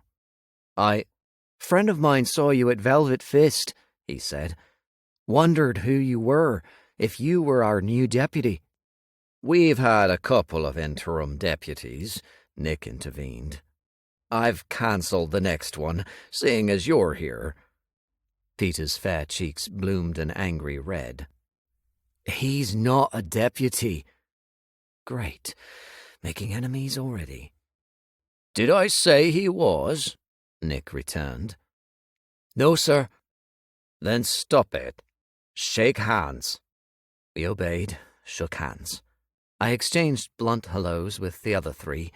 "Friend of mine saw you at Velvet Fist," he said. "Wondered who you were, if you were our new deputy." "We've had a couple of interim deputies," Nick intervened. "I've cancelled the next one, seeing as you're here." Peter's fair cheeks bloomed an angry red. "He's not a deputy." Great. Making enemies already. "Did I say he was?" Nick returned. "No, sir." "Then stop it. Shake hands." We obeyed, shook hands. I exchanged blunt hellos with the other 3.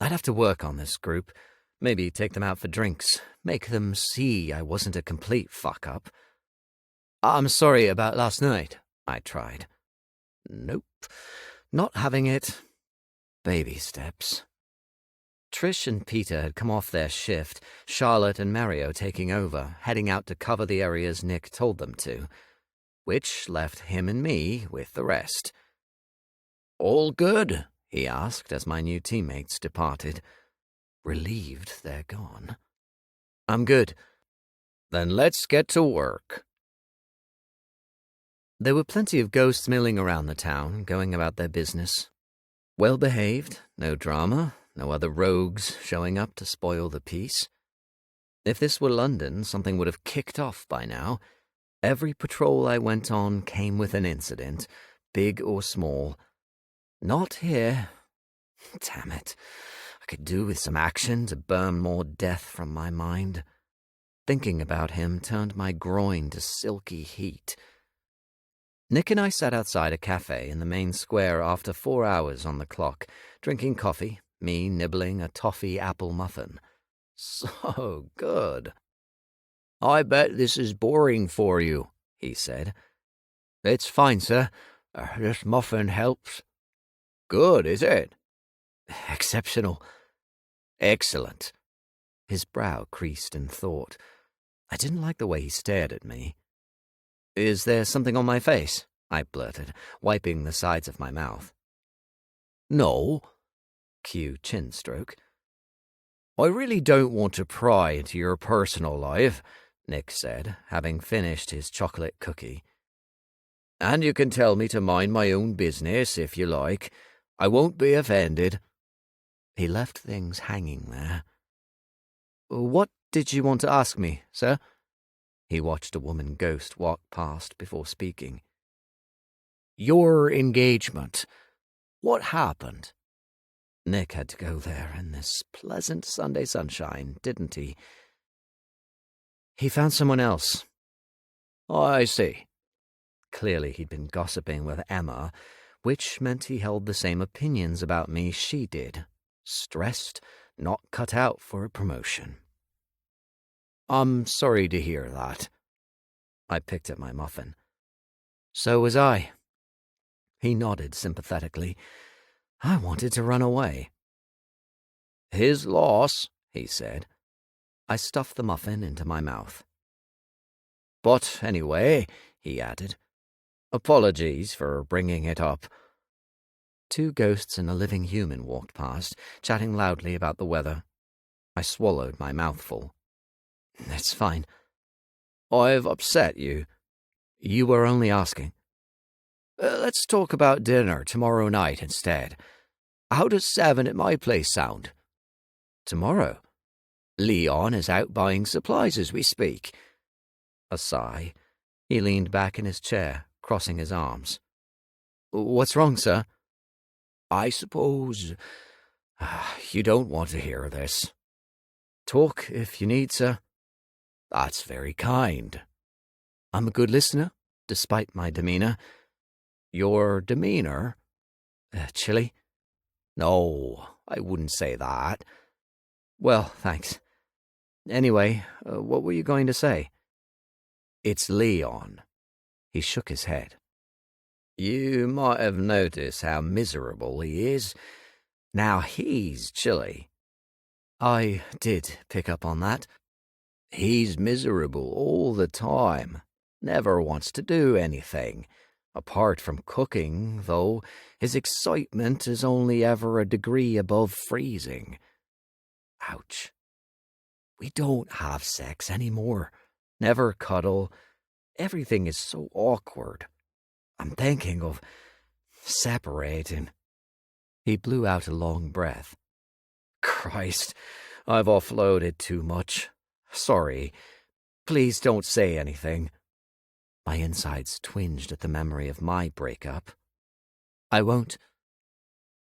I'd have to work on this group, maybe take them out for drinks, make them see I wasn't a complete fuck-up. "I'm sorry about last night," I tried. Nope, not having it. Baby steps. Trish and Peter had come off their shift, Charlotte and Mario taking over, heading out to cover the areas Nick told them to, which left him and me with the rest. "All good?" he asked as my new teammates departed. Relieved they're gone. "I'm good." "Then let's get to work." There were plenty of ghosts milling around the town, going about their business. Well behaved, no drama, no other rogues showing up to spoil the peace. If this were London, something would have kicked off by now. Every patrol I went on came with an incident, big or small. Not here. Damn it. I could do with some action to burn more death from my mind. Thinking about him turned my groin to silky heat. Nick and I sat outside a cafe in the main square after 4 hours on the clock, drinking coffee, me nibbling a toffee apple muffin. So good. "I bet this is boring for you," he said. "It's fine, sir. This muffin helps." "Good, is it?" "Exceptional." "Excellent." His brow creased in thought. I didn't like the way he stared at me. "Is there something on my face?" I blurted, wiping the sides of my mouth. "No." Cue chin stroke. "I really don't want to pry into your personal life," Nick said, having finished his chocolate cookie. "And you can tell me to mind my own business if you like. I won't be offended." He left things hanging there. "What did you want to ask me, sir?" He watched a woman ghost walk past before speaking. "Your engagement. What happened?" Nick had to go there in this pleasant Sunday sunshine, didn't he? "He found someone else." "I see." Clearly he'd been gossiping with Emma, which meant he held the same opinions about me she did. Stressed, not cut out for a promotion. "I'm sorry to hear that." I picked at my muffin. So was I. He nodded sympathetically. I wanted to run away. His loss, he said. I stuffed the muffin into my mouth. But anyway, he added, apologies for bringing it up. 2 ghosts and a living human walked past, chatting loudly about the weather. I swallowed my mouthful. It's fine. I've upset you. You were only asking. Let's talk about dinner tomorrow night instead. How does 7 at my place sound? Tomorrow? Leon is out buying supplies as we speak. A sigh. He leaned back in his chair, crossing his arms. What's wrong, sir? I suppose you don't want to hear this. Talk if you need, sir. That's very kind. I'm a good listener, despite my demeanor. Your demeanor? Chilly? No, I wouldn't say that. Well, thanks. Anyway, what were you going to say? It's Leon. He shook his head. You might have noticed how miserable he is. Now he's chilly. I did pick up on that. He's miserable all the time. Never wants to do anything. Apart from cooking, though, his excitement is only ever a degree above freezing. Ouch. We don't have sex anymore. Never cuddle. Everything is so awkward. I'm thinking of separating. He blew out a long breath. Christ, I've offloaded too much. Sorry. Please don't say anything. My insides twinged at the memory of my breakup. I won't.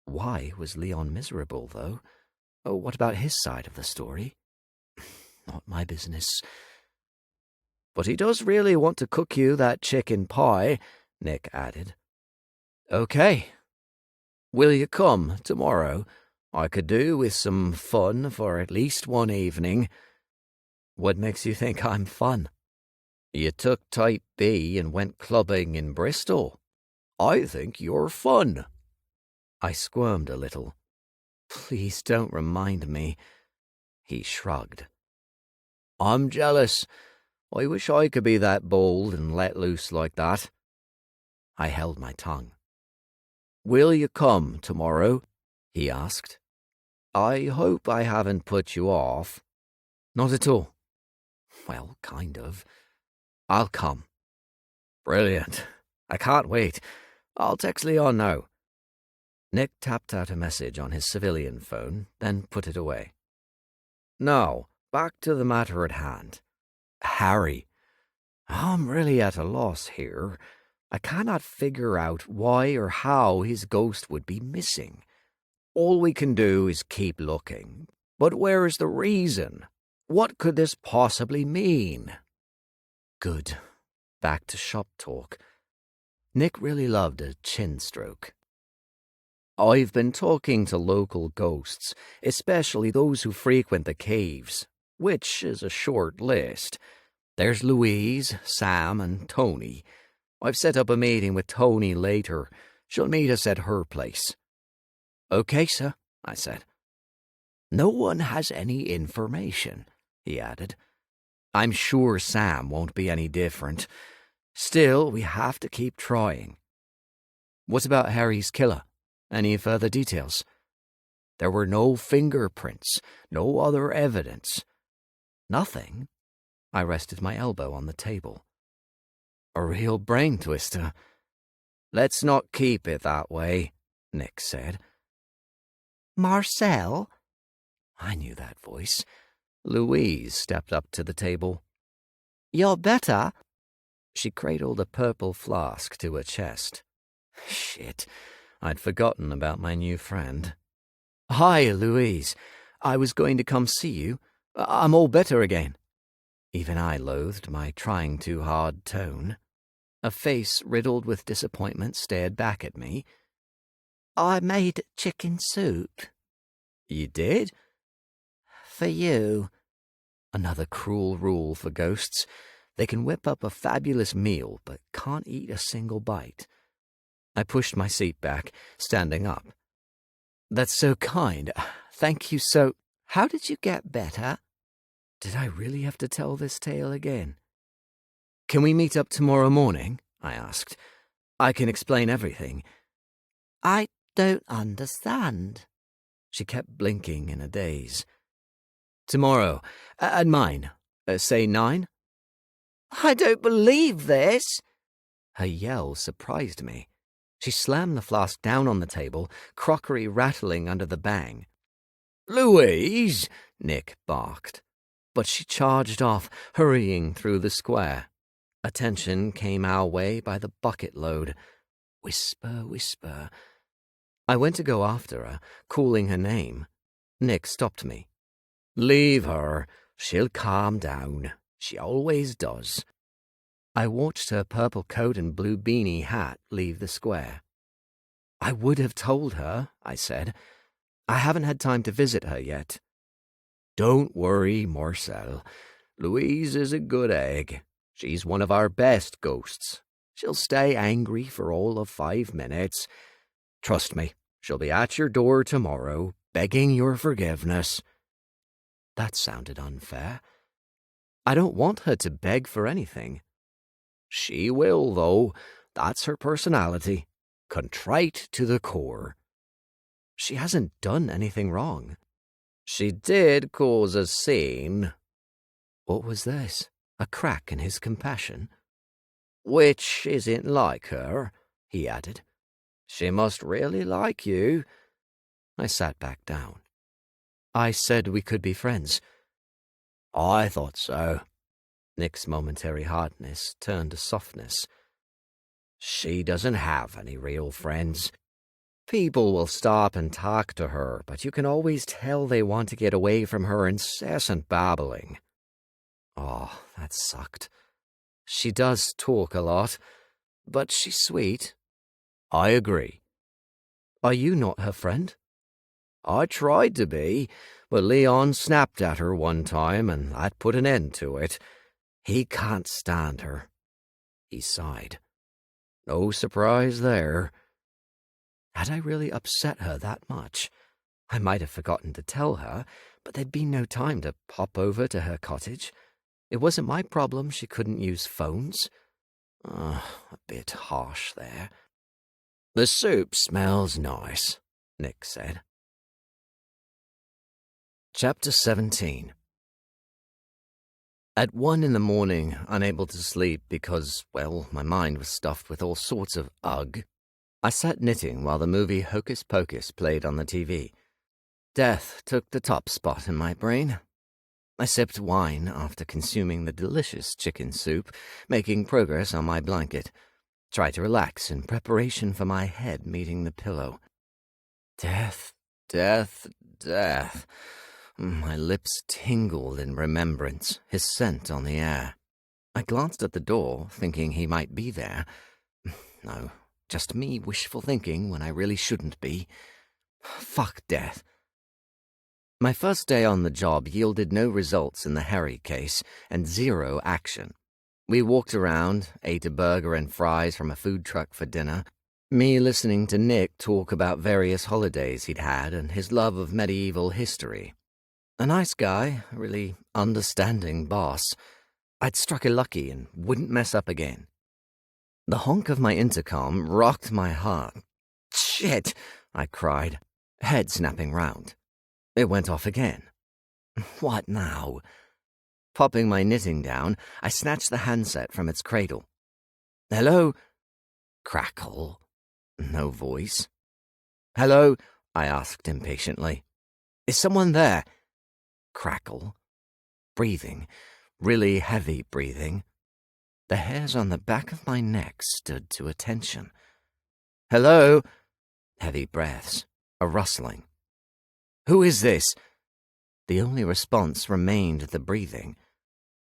Why was Leon miserable, though? Oh, what about his side of the story? Not my business. But he does really want to cook you that chicken pie, Nick added. Okay. Will you come tomorrow? I could do with some fun for at least one evening. What makes you think I'm fun? You took Type B and went clubbing in Bristol. I think you're fun. I squirmed a little. Please don't remind me. He shrugged. I'm jealous. I wish I could be that bold and let loose like that. I held my tongue. Will you come tomorrow? He asked. I hope I haven't put you off. Not at all. Well, kind of. I'll come. Brilliant. I can't wait. I'll text Leon now. Nick tapped out a message on his civilian phone, then put it away. Now, back to the matter at hand. Harry. I'm really at a loss here. I cannot figure out why or how his ghost would be missing. All we can do is keep looking. But where is the reason? What could this possibly mean? Good. Back to shop talk. Nick really loved a chin stroke. I've been talking to local ghosts, especially those who frequent the caves, which is a short list. There's Louise, Sam, and Tony. I've set up a meeting with Tony later. She'll meet us at her place. Okay, sir, I said. No one has any information, he added. I'm sure Sam won't be any different. Still, we have to keep trying. What about Harry's killer? Any further details? There were no fingerprints, no other evidence. Nothing. I rested my elbow on the table. A real brain twister. Let's not keep it that way, Nick said. Marcel? I knew that voice. Louise stepped up to the table. You're better? She cradled a purple flask to her chest. Shit, I'd forgotten about my new friend. Hi, Louise. I was going to come see you. I'm all better again. Even I loathed my trying too hard tone. A face riddled with disappointment stared back at me. I made chicken soup. You did? For you. Another cruel rule for ghosts. They can whip up a fabulous meal, but can't eat a single bite. I pushed my seat back, standing up. That's so kind. Thank you so... How did you get better? Did I really have to tell this tale again? Can we meet up tomorrow morning? I asked. I can explain everything. I don't understand. She kept blinking in a daze. Tomorrow, at mine. Say 9? I don't believe this. Her yell surprised me. She slammed the flask down on the table, crockery rattling under the bang. Louise! Nick barked. But she charged off, hurrying through the square. Attention came our way by the bucket load. Whisper, whisper. I went to go after her, calling her name. Nick stopped me. Leave her. She'll calm down. She always does. I watched her purple coat and blue beanie hat leave the square. I would have told her, I said. I haven't had time to visit her yet. Don't worry, Marcel. Louise is a good egg. She's one of our best ghosts. She'll stay angry for all of 5 minutes. Trust me, she'll be at your door tomorrow, begging your forgiveness. That sounded unfair. I don't want her to beg for anything. She will, though. That's her personality. Contrite to the core. She hasn't done anything wrong. She did cause a scene. What was this? A crack in his compassion? Which isn't like her, he added. She must really like you. I sat back down. I said we could be friends. I thought so. Nick's momentary hardness turned to softness. She doesn't have any real friends. People will stop and talk to her, but you can always tell they want to get away from her incessant babbling. Oh, that sucked. She does talk a lot, but she's sweet. I agree. Are you not her friend? I tried to be, but Leon snapped at her one time, and that put an end to it. He can't stand her. He sighed. No surprise there. Had I really upset her that much? I might have forgotten to tell her, but there'd been no time to pop over to her cottage. It wasn't my problem she couldn't use phones. A bit harsh there. The soup smells nice, Nick said. Chapter 17. At 1 in the morning, unable to sleep because, well, my mind was stuffed with all sorts of ugh, I sat knitting while the movie Hocus Pocus played on the TV. Death took the top spot in my brain. I sipped wine after consuming the delicious chicken soup, making progress on my blanket. Tried to relax in preparation for my head meeting the pillow. Death, death, death. My lips tingled in remembrance, his scent on the air. I glanced at the door, thinking he might be there. No, just me wishful thinking when I really shouldn't be. Fuck death. My first day on the job yielded no results in the Harry case, and 0 action. We walked around, ate a burger and fries from a food truck for dinner, me listening to Nick talk about various holidays he'd had and his love of medieval history. A nice guy, a really understanding boss. I'd struck a lucky and wouldn't mess up again. The honk of my intercom rocked my heart. Shit, I cried, head snapping round. It went off again. What now? Popping my knitting down, I snatched the handset from its cradle. Hello? Crackle. No voice. Hello? I asked impatiently. Is someone there? Crackle. Breathing. Really heavy breathing. The hairs on the back of my neck stood to attention. Hello? Heavy breaths. A rustling. Who is this? The only response remained the breathing.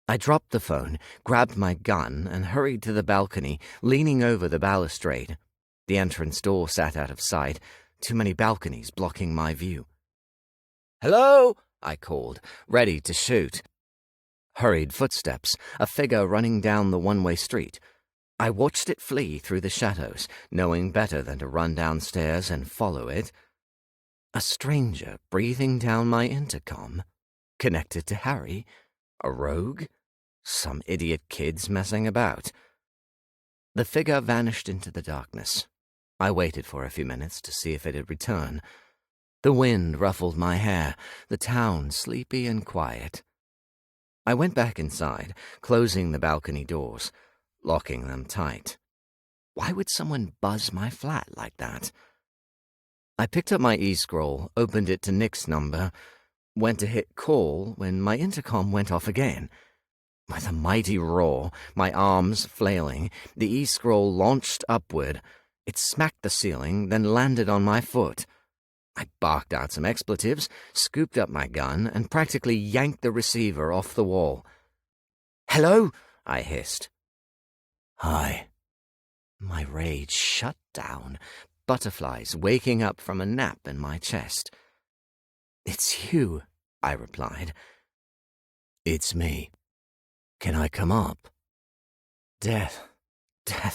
I dropped the phone, grabbed my gun, and hurried to the balcony, leaning over the balustrade. The entrance door sat out of sight, too many balconies blocking my view. Hello? I called, ready to shoot. Hurried footsteps, a figure running down the one-way street. I watched it flee through the shadows, knowing better than to run downstairs and follow it. A stranger breathing down my intercom. Connected to Harry? A rogue? Some idiot kids messing about. The figure vanished into the darkness. I waited for a few minutes to see if it'd return. The wind ruffled my hair, the town sleepy and quiet. I went back inside, closing the balcony doors, locking them tight. Why would someone buzz my flat like that? I picked up my e-scroll, opened it to Nick's number, went to hit call when my intercom went off again. With a mighty roar, my arms flailing, the e-scroll launched upward. It smacked the ceiling, then landed on my foot. I barked out some expletives, scooped up my gun, and practically yanked the receiver off the wall. "Hello?" I hissed. "Hi." My rage shut down, butterflies waking up from a nap in my chest. "It's you," I replied. "It's me. Can I come up?" Death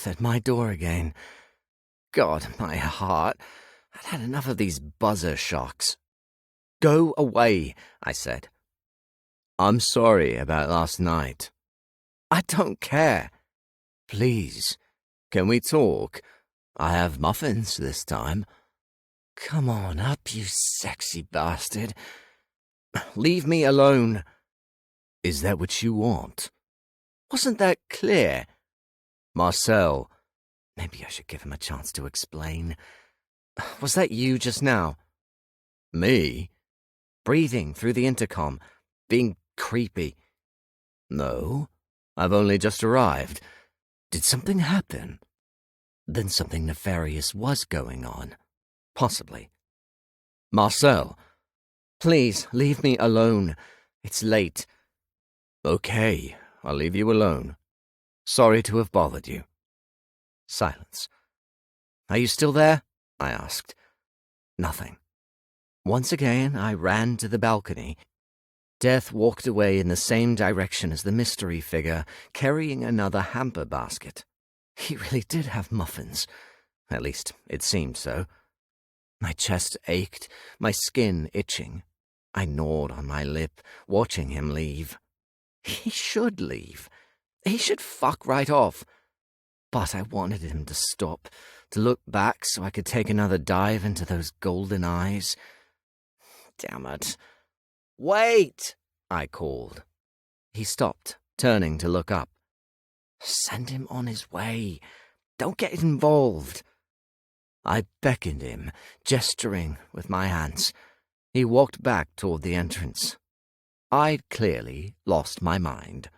at my door again. God, my heart. I'd had enough of these buzzer shocks. "Go away," I said. "I'm sorry about last night." "I don't care." "Please, can we talk? I have muffins this time." "Come on up, you sexy bastard. Leave me alone." "Is that what you want?" "Wasn't that clear?" "Marcel." Maybe I should give him a chance to explain. "Was that you just now?" "Me?" Breathing through the intercom, being creepy. "No, I've only just arrived. Did something happen?" Then something nefarious was going on. Possibly. "Marcel." "Please, leave me alone. It's late." "Okay, I'll leave you alone. Sorry to have bothered you." Silence. "Are you still there?" I asked. Nothing. Once again, I ran to the balcony. Death walked away in the same direction as the mystery figure, carrying another hamper basket. He really did have muffins. At least, it seemed so. My chest ached, my skin itching. I gnawed on my lip, watching him leave. He should leave. He should fuck right off. But I wanted him to stop, to look back so I could take another dive into those golden eyes. Damn it. "Wait!" I called. He stopped, turning to look up. Send him on his way. Don't get involved. I beckoned him, gesturing with my hands. He walked back toward the entrance. I'd clearly lost my mind.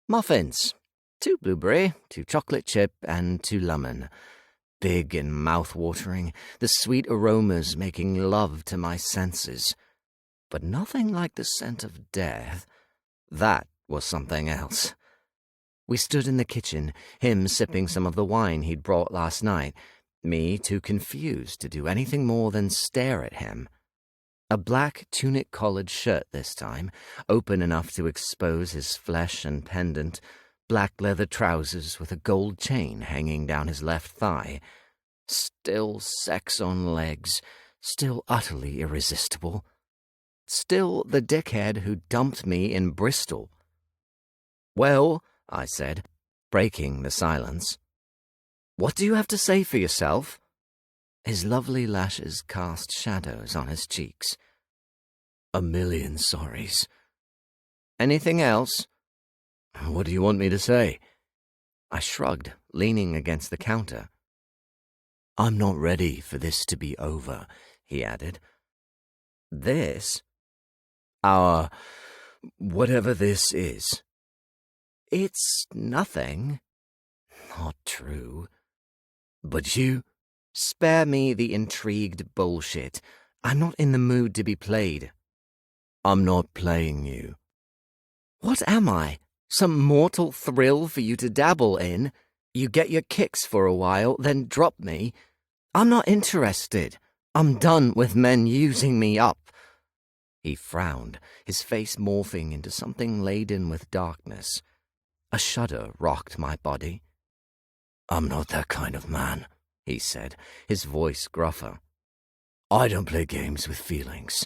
Muffins. 2 blueberry, 2 chocolate chip, and 2 lemon. Big and mouth-watering, the sweet aromas making love to my senses. But nothing like the scent of death. That was something else. We stood in the kitchen, him sipping some of the wine he'd brought last night, me too confused to do anything more than stare at him. A black tunic-collared shirt this time, open enough to expose his flesh and pendant, black leather trousers with a gold chain hanging down his left thigh. Still sex on legs, still utterly irresistible. Still the dickhead who dumped me in Bristol. "Well," I said, breaking the silence, "what do you have to say for yourself?" His lovely lashes cast shadows on his cheeks. "A million sorries." "Anything else?" "What do you want me to say?" I shrugged, leaning against the counter. "I'm not ready for this to be over," he added. "This?" "Our... whatever this is." "It's nothing." "Not true." "But you..." "Spare me the intrigued bullshit. I'm not in the mood to be played." "I'm not playing you." "What am I? Some mortal thrill for you to dabble in? You get your kicks for a while, then drop me. I'm not interested. I'm done with men using me up." He frowned, his face morphing into something laden with darkness. A shudder rocked my body. "I'm not that kind of man," he said, his voice gruffer. "I don't play games with feelings."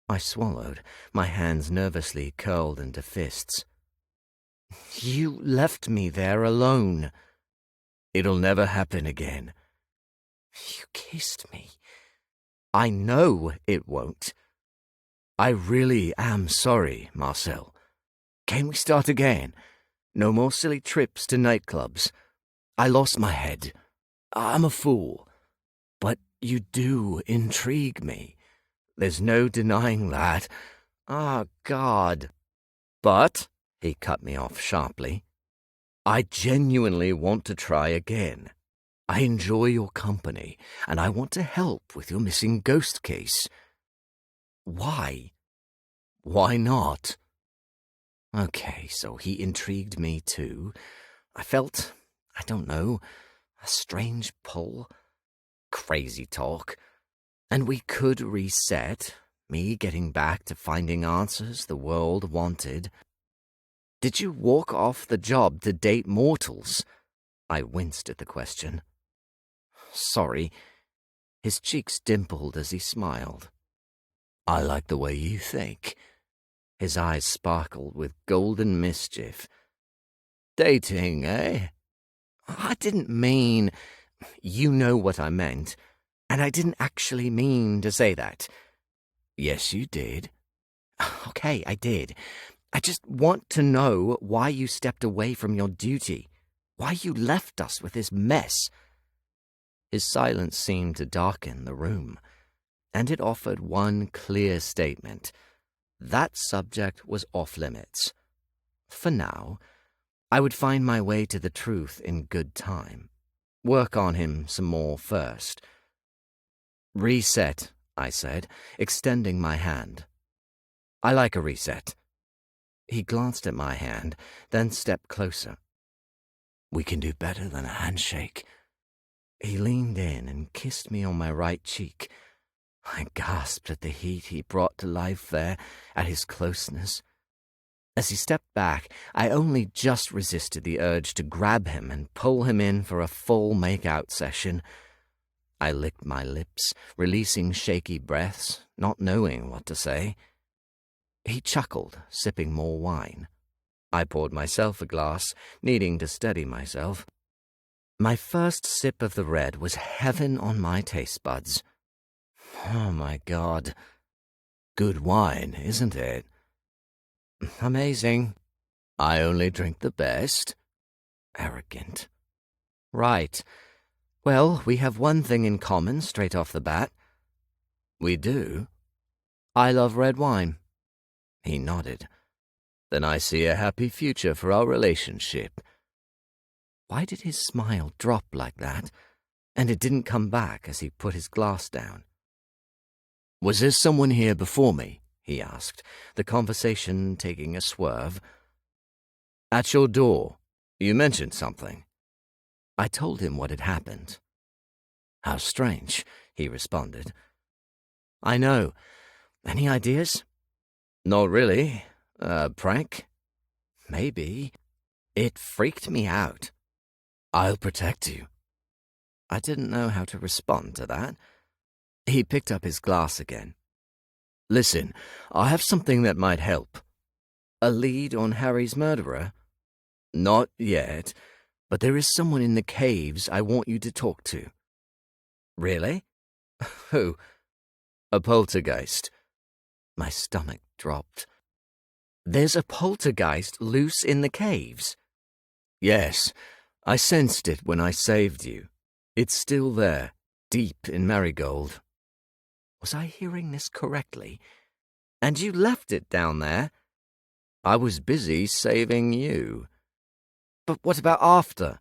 I swallowed, my hands nervously curled into fists. "You left me there alone." "It'll never happen again." "You kissed me." "I know it won't." "I really am sorry, Marcel. Can we start again? No more silly trips to nightclubs. I lost my head. I'm a fool. But you do intrigue me. There's no denying that. Ah, God." "But," he cut me off sharply, "I genuinely want to try again. I enjoy your company, and I want to help with your missing ghost case." "Why?" "Why not?" Okay, so he intrigued me too. I felt, I don't know, a strange pull. Crazy talk. And we could reset, me getting back to finding answers the world wanted. "Did you walk off the job to date mortals?" I winced at the question. "Sorry." His cheeks dimpled as he smiled. "I like the way you think." His eyes sparkled with golden mischief. "Dating, eh?" "I didn't mean—" "You know what I meant, and I didn't actually mean to say that." "Yes, you did." "Okay, I did. I just want to know why you stepped away from your duty, why you left us with this mess." His silence seemed to darken the room, and it offered one clear statement. That subject was off limits. For now, I would find my way to the truth in good time. Work on him some more first. "Reset," I said, extending my hand. "I like a reset." He glanced at my hand, then stepped closer. "We can do better than a handshake." He leaned in and kissed me on my right cheek. I gasped at the heat he brought to life there, at his closeness. As he stepped back, I only just resisted the urge to grab him and pull him in for a full make-out session. I licked my lips, releasing shaky breaths, not knowing what to say. He chuckled, sipping more wine. I poured myself a glass, needing to steady myself. My first sip of the red was heaven on my taste buds. Oh, my God. Good wine, isn't it? Amazing. I only drink the best. Arrogant. Right. Well, we have one thing in common straight off the bat. We do? I love red wine. He nodded. Then I see a happy future for our relationship. Why did his smile drop like that? And it didn't come back as he put his glass down. Was there someone here before me? He asked, the conversation taking a swerve. At your door, you mentioned something. I told him what had happened. How strange, he responded. I know. Any ideas? Not really. Prank? Maybe. It freaked me out. I'll protect you. I didn't know how to respond to that. He picked up his glass again. Listen, I have something that might help. A lead on Harry's murderer? Not yet, but there is someone in the caves I want you to talk to. Really? Who? A poltergeist. My stomach dropped. There's a poltergeist loose in the caves? Yes, I sensed it when I saved you. It's still there, deep in Marigold. Was I hearing this correctly? And you left it down there? I was busy saving you. But what about after?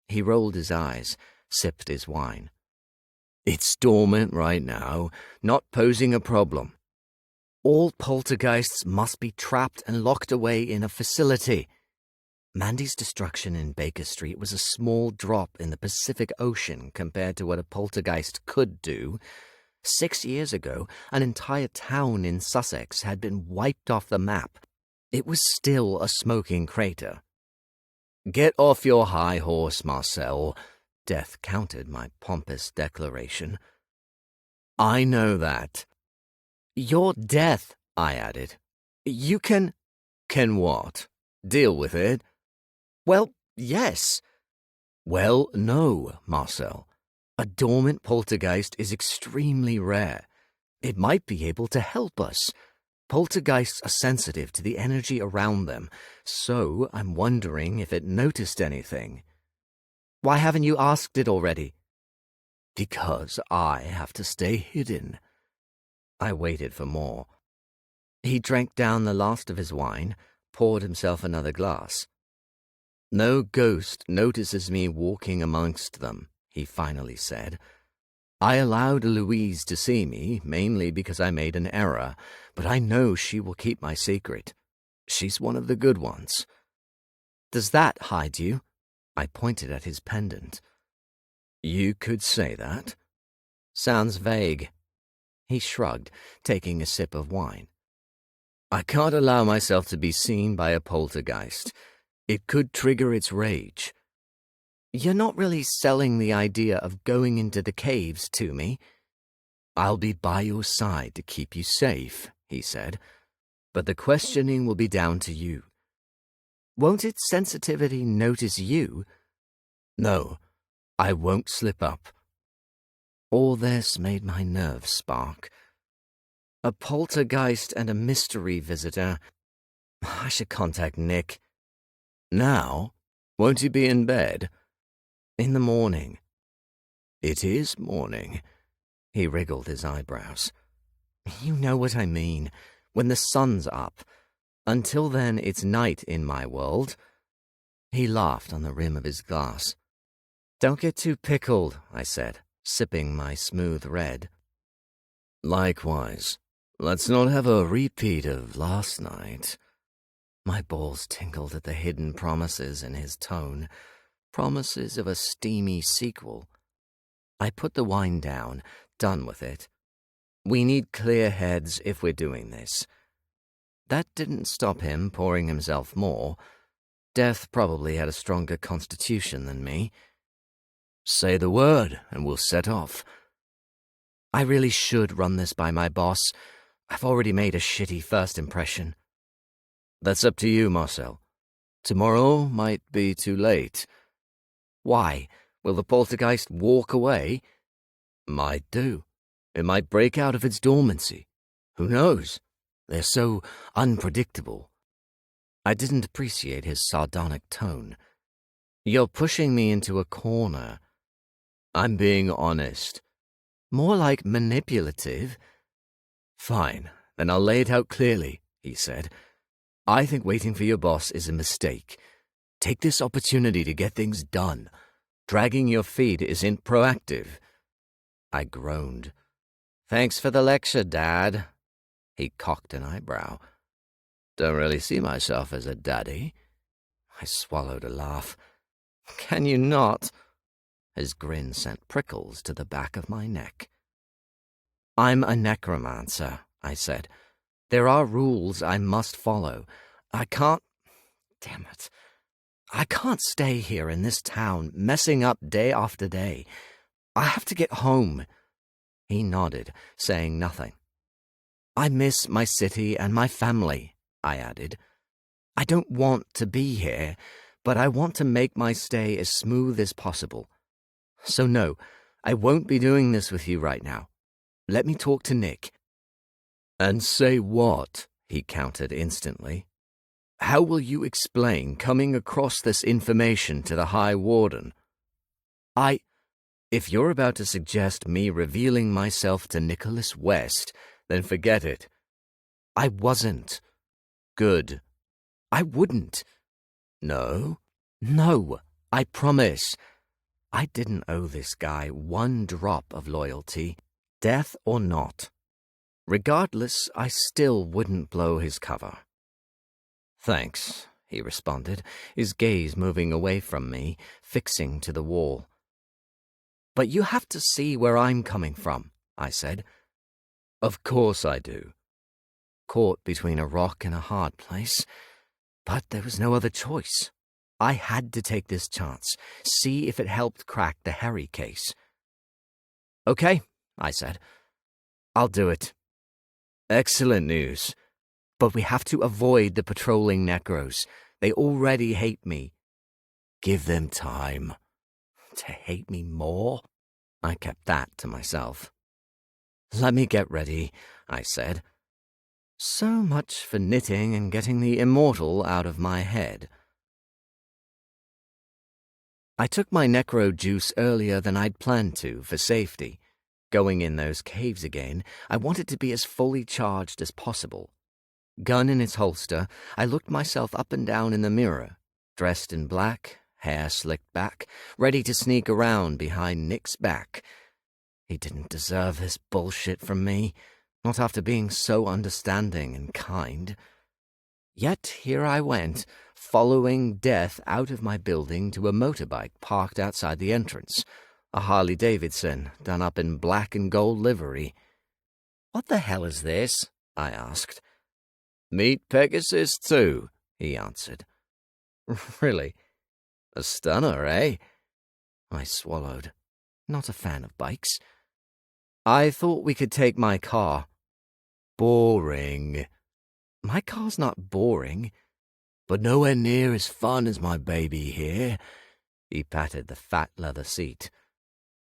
He rolled his eyes, sipped his wine. It's dormant right now, not posing a problem. All poltergeists must be trapped and locked away in a facility. Mandy's destruction in Baker Street was a small drop in the Pacific Ocean compared to what a poltergeist could do. 6 years ago, an entire town in Sussex had been wiped off the map. It was still a smoking crater. "Get off your high horse, Marcel," Death countered my pompous declaration. "I know that." "You're Death," I added. "You can—" "Can what? Deal with it?" "Well, yes." "Well, no, Marcel. A dormant poltergeist is extremely rare. It might be able to help us. Poltergeists are sensitive to the energy around them, so I'm wondering if it noticed anything." "Why haven't you asked it already?" "Because I have to stay hidden." I waited for more. He drank down the last of his wine, poured himself another glass. "No ghost notices me walking amongst them," he finally said. "I allowed Louise to see me, mainly because I made an error, but I know she will keep my secret. She's one of the good ones." "Does that hide you?" I pointed at his pendant. "You could say that." "Sounds vague." He shrugged, taking a sip of wine. "I can't allow myself to be seen by a poltergeist. It could trigger its rage." "You're not really selling the idea of going into the caves to me." "I'll be by your side to keep you safe," he said. "But the questioning will be down to you." "Won't its sensitivity notice you?" "No, I won't slip up." All this made my nerves spark. A poltergeist and a mystery visitor. I should contact Nick. "Now? Won't you be in bed?" "In the morning." "It is morning." He wriggled his eyebrows. "You know what I mean. When the sun's up. Until then, it's night in my world." He laughed on the rim of his glass. "Don't get too pickled," I said, sipping my smooth red. "Likewise. Let's not have a repeat of last night." My balls tingled at the hidden promises in his tone, promises of a steamy sequel. I put the wine down, done with it. We need clear heads if we're doing this. That didn't stop him pouring himself more. Death probably had a stronger constitution than me. "Say the word, and we'll set off." "I really should run this by my boss. I've already made a shitty first impression." "That's up to you, Marcel. Tomorrow might be too late." "Why? Will the poltergeist walk away?" "Might do. It might break out of its dormancy. Who knows? They're so unpredictable." I didn't appreciate his sardonic tone. "You're pushing me into a corner." "I'm being honest." "More like manipulative." "Fine, then I'll lay it out clearly," he said. "I think waiting for your boss is a mistake. Take this opportunity to get things done. Dragging your feet isn't proactive." I groaned. "Thanks for the lecture, Dad." He cocked an eyebrow. "Don't really see myself as a daddy." I swallowed a laugh. "Can you not?" His grin sent prickles to the back of my neck. "I'm a necromancer," I said. "There are rules I must follow. I can't— Damn it. I can't stay here in this town, messing up day after day. I have to get home." He nodded, saying nothing. "I miss my city and my family," I added. "I don't want to be here, but I want to make my stay as smooth as possible. So no, I won't be doing this with you right now. Let me talk to Nick." "And say what?" he countered instantly. "How will you explain coming across this information to the High Warden?" If you're about to suggest me revealing myself to Nicholas West, then forget it." "I wasn't." "Good." "I wouldn't." "No?" "No, I promise." I didn't owe this guy one drop of loyalty, death or not. Regardless, I still wouldn't blow his cover. "Thanks," he responded, his gaze moving away from me, fixing to the wall. "But you have to see where I'm coming from," I said. Of course I do. Caught between a rock and a hard place, but there was no other choice. I had to take this chance, see if it helped crack the Harry case. Okay, I said. I'll do it. Excellent news. But we have to avoid the patrolling Necros. They already hate me. Give them time. To hate me more? I kept that to myself. Let me get ready, I said. So much for knitting and getting the immortal out of my head. I took my necro juice earlier than I'd planned to for safety. Going in those caves again, I wanted to be as fully charged as possible. Gun in its holster, I looked myself up and down in the mirror, dressed in black, hair slicked back, ready to sneak around behind Nick's back. He didn't deserve this bullshit from me, not after being so understanding and kind. Yet here I went, following death out of my building to a motorbike parked outside the entrance, a Harley-Davidson done up in black and gold livery. "What the hell is this?" I asked. "Meet Pegasus 2, he answered. "Really? A stunner, eh?" I swallowed. Not a fan of bikes. "I thought we could take my car." "Boring." "My car's not boring." "But nowhere near as fun as my baby here." He patted the fat leather seat.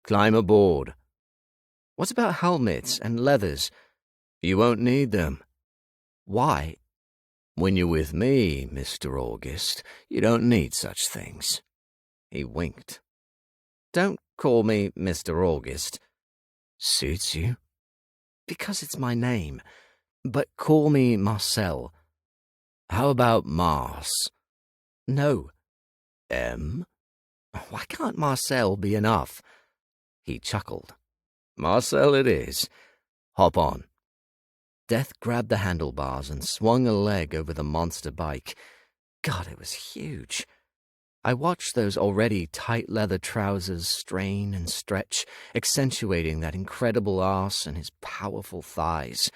"Climb aboard." "What about helmets and leathers?" "You won't need them." "Why?" "When you're with me, Mr. August, you don't need such things." He winked. "Don't call me Mr. August." "Suits you." "Because it's my name. But call me Marcel." "How about Mars?" "No." "M?" "Why can't Marcel be enough?" He chuckled. "Marcel it is. Hop on." Death grabbed the handlebars and swung a leg over the monster bike. God, it was huge. I watched those already tight leather trousers strain and stretch, accentuating that incredible arse and his powerful thighs.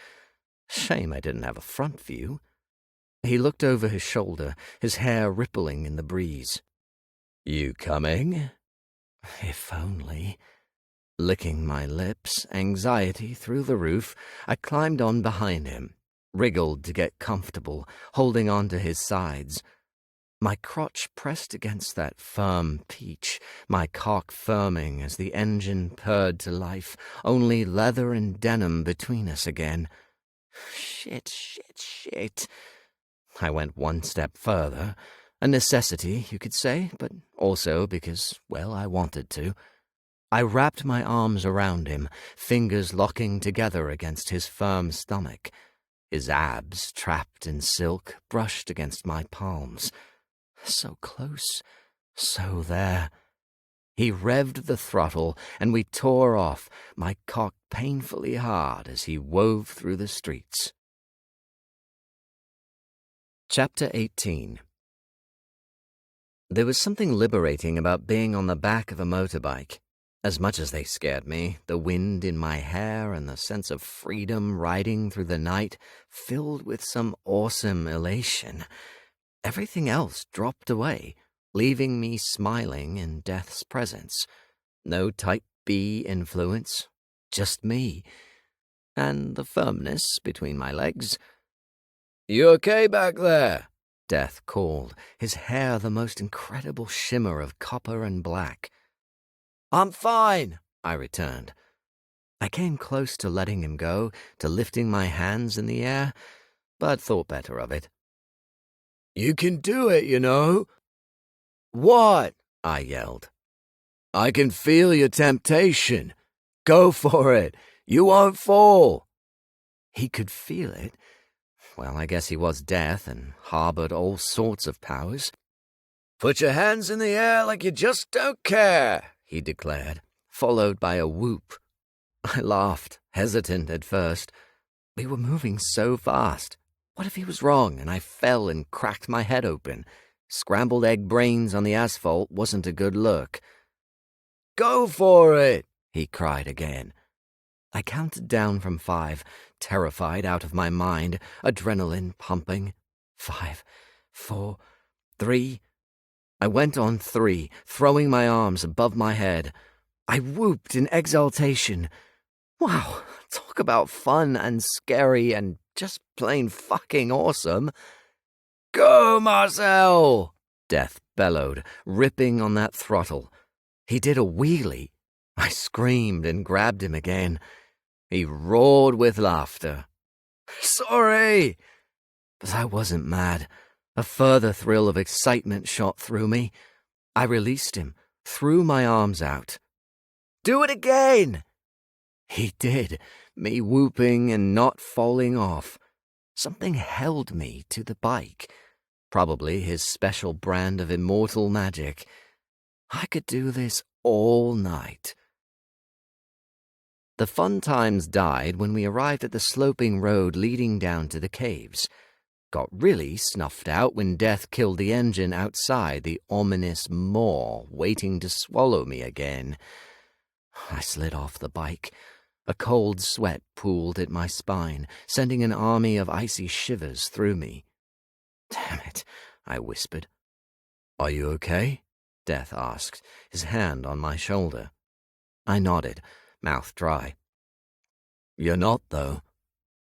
Shame I didn't have a front view. He looked over his shoulder, his hair rippling in the breeze. "You coming?" If only. Licking my lips, anxiety through the roof, I climbed on behind him, wriggled to get comfortable, holding on to his sides. My crotch pressed against that firm peach, my cock firming as the engine purred to life, only leather and denim between us again. Shit. I went one step further, a necessity, you could say, but also because, well, I wanted to. I wrapped my arms around him, fingers locking together against his firm stomach. His abs, trapped in silk, brushed against my palms. So close, so there. He revved the throttle, and we tore off, my cock painfully hard as he wove through the streets. Chapter 18. There was something liberating about being on the back of a motorbike. As much as they scared me, the wind in my hair and the sense of freedom riding through the night filled with some awesome elation. Everything else dropped away, leaving me smiling in death's presence. No type B influence, just me, and the firmness between my legs. "You okay back there?" Death called, his hair the most incredible shimmer of copper and black. "I'm fine," I returned. I came close to letting him go, to lifting my hands in the air, but thought better of it. "You can do it, you know." "What?" I yelled. "I can feel your temptation. Go for it. You won't fall." He could feel it. Well, I guess he was death and harbored all sorts of powers. "Put your hands in the air like you just don't care," he declared, followed by a whoop. I laughed, hesitant at first. We were moving so fast. What if he was wrong and I fell and cracked my head open? Scrambled egg brains on the asphalt wasn't a good look. "Go for it," he cried again. I counted down from 5, terrified out of my mind, adrenaline pumping. 5, 4, 3. I went on 3, throwing my arms above my head. I whooped in exultation. Wow, talk about fun and scary and just plain fucking awesome. Go, Marcel! Death bellowed, ripping on that throttle. He did a wheelie. I screamed and grabbed him again. He roared with laughter. Sorry! But I wasn't mad. A further thrill of excitement shot through me. I released him, threw my arms out. Do it again! He did, me whooping and not falling off. Something held me to the bike. Probably his special brand of immortal magic. I could do this all night. The fun times died when we arrived at the sloping road leading down to the caves. Got really snuffed out when Death killed the engine outside the ominous maw waiting to swallow me again. I slid off the bike. A cold sweat pooled at my spine, sending an army of icy shivers through me. Damn it, I whispered. Are you okay? Death asked, his hand on my shoulder. I nodded, mouth dry. You're not, though.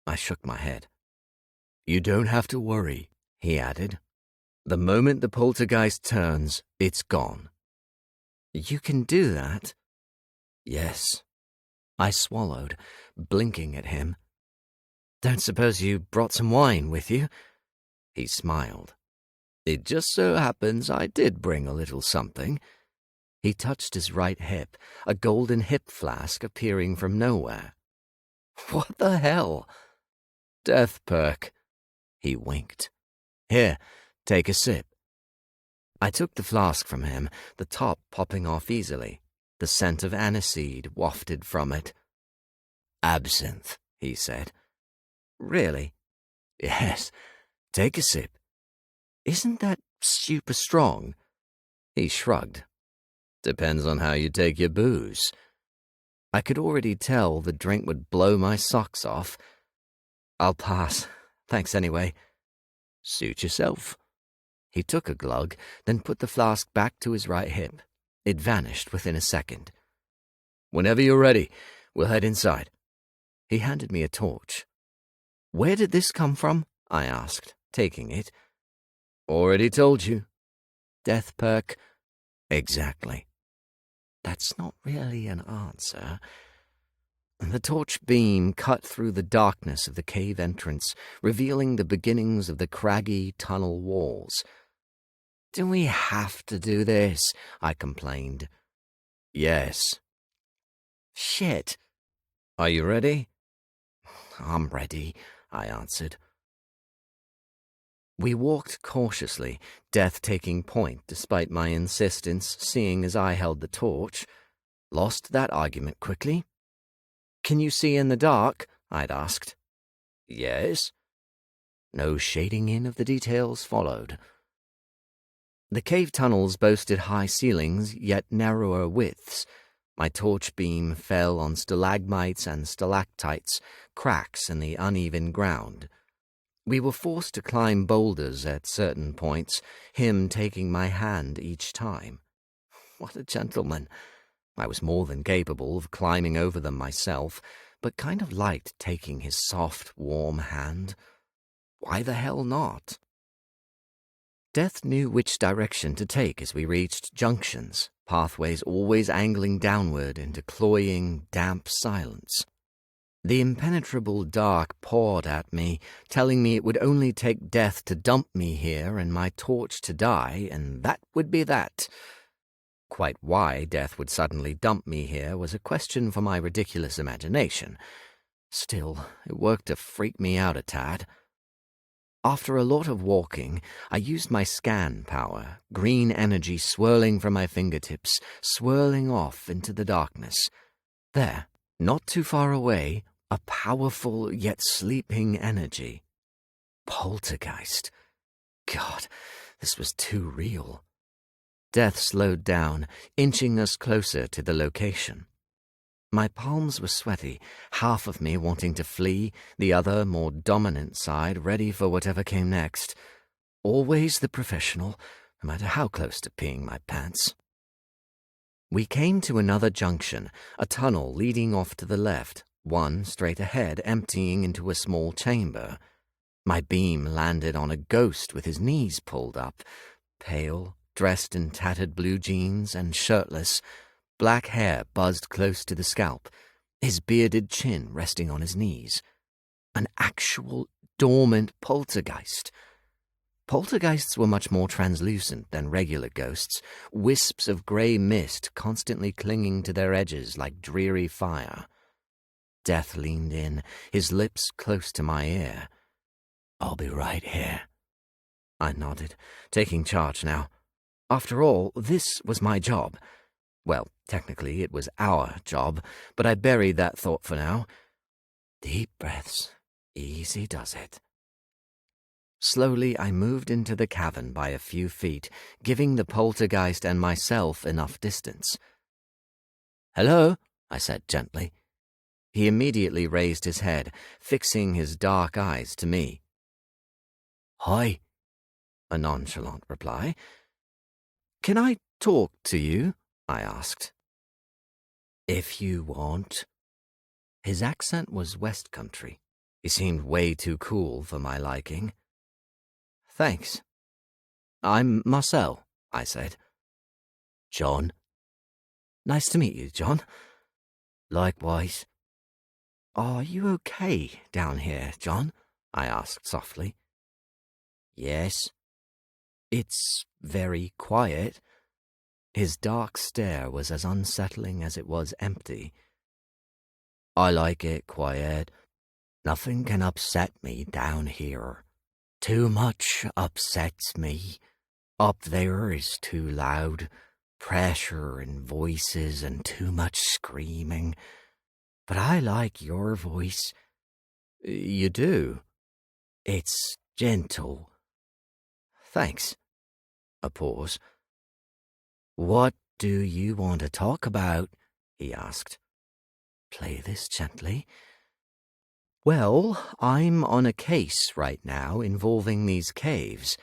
I shook my head. You don't have to worry, he added. The moment the poltergeist turns, it's gone. You can do that? Yes. I swallowed, blinking at him. Don't suppose you brought some wine with you? He smiled. It just so happens I did bring a little something. He touched his right hip, a golden hip flask appearing from nowhere. What the hell? Death perk. He winked. Here, take a sip. I took the flask from him, the top popping off easily. The scent of aniseed wafted from it. Absinthe, he said. Really? Yes. Take a sip. Isn't that super strong? He shrugged. Depends on how you take your booze. I could already tell the drink would blow my socks off. I'll pass. Thanks anyway. Suit yourself. He took a glug, then put the flask back to his right hip. It vanished within a second. Whenever you're ready, we'll head inside. He handed me a torch. Where did this come from? I asked, taking it. Already told you. Death perk. Exactly. That's not really an answer. The torch beam cut through the darkness of the cave entrance, revealing the beginnings of the craggy tunnel walls. Do we have to do this? I complained. Yes. Shit. Are you ready? I'm ready, I answered. We walked cautiously, Death taking point despite my insistence, seeing as I held the torch. Lost that argument quickly. Can you see in the dark? I'd asked. Yes. No shading in of the details followed. The cave tunnels boasted high ceilings, yet narrower widths. My torch beam fell on stalagmites and stalactites, cracks in the uneven ground. We were forced to climb boulders at certain points, him taking my hand each time. What a gentleman. I was more than capable of climbing over them myself, but kind of liked taking his soft, warm hand. Why the hell not? Death knew which direction to take as we reached junctions, pathways always angling downward into cloying, damp silence. The impenetrable dark poured at me, telling me it would only take Death to dump me here and my torch to die, and that would be that. Quite why Death would suddenly dump me here was a question for my ridiculous imagination. Still, it worked to freak me out a tad. After a lot of walking, I used my scan power, green energy swirling from my fingertips, swirling off into the darkness. There, not too far away, a powerful yet sleeping energy. Poltergeist. God, this was too real. Death slowed down, inching us closer to the location. My palms were sweaty, half of me wanting to flee, the other, more dominant side, ready for whatever came next. Always the professional, no matter how close to peeing my pants. We came to another junction, a tunnel leading off to the left, one straight ahead emptying into a small chamber. My beam landed on a ghost with his knees pulled up, pale, dressed in tattered blue jeans and shirtless. Black hair buzzed close to the scalp, his bearded chin resting on his knees. An actual dormant poltergeist. Poltergeists were much more translucent than regular ghosts, wisps of grey mist constantly clinging to their edges like dreary fire. Death leaned in, his lips close to my ear. "I'll be right here." I nodded, taking charge now. After all, this was my job. Well, technically it was our job, but I buried that thought for now. Deep breaths. Easy does it. Slowly I moved into the cavern by a few feet, giving the poltergeist and myself enough distance. "Hello," I said gently. He immediately raised his head, fixing his dark eyes to me. "Hi," a nonchalant reply. "Can I talk to you?" I asked. "If you want." His accent was West Country. He seemed way too cool for my liking. "Thanks. I'm Marcel," I said. "John." "Nice to meet you, John." "Likewise." "Are you okay down here, John?" I asked softly. "Yes." "It's very quiet." His dark stare was as unsettling as it was empty. "I like it quiet. Nothing can upset me down here. Too much upsets me. Up there is too loud, pressure and voices and too much screaming. But I like your voice." "You do?" "It's gentle." "Thanks." A pause. "What do you want to talk about?" he asked. Play this gently. "Well, I'm on a case right now involving these caves."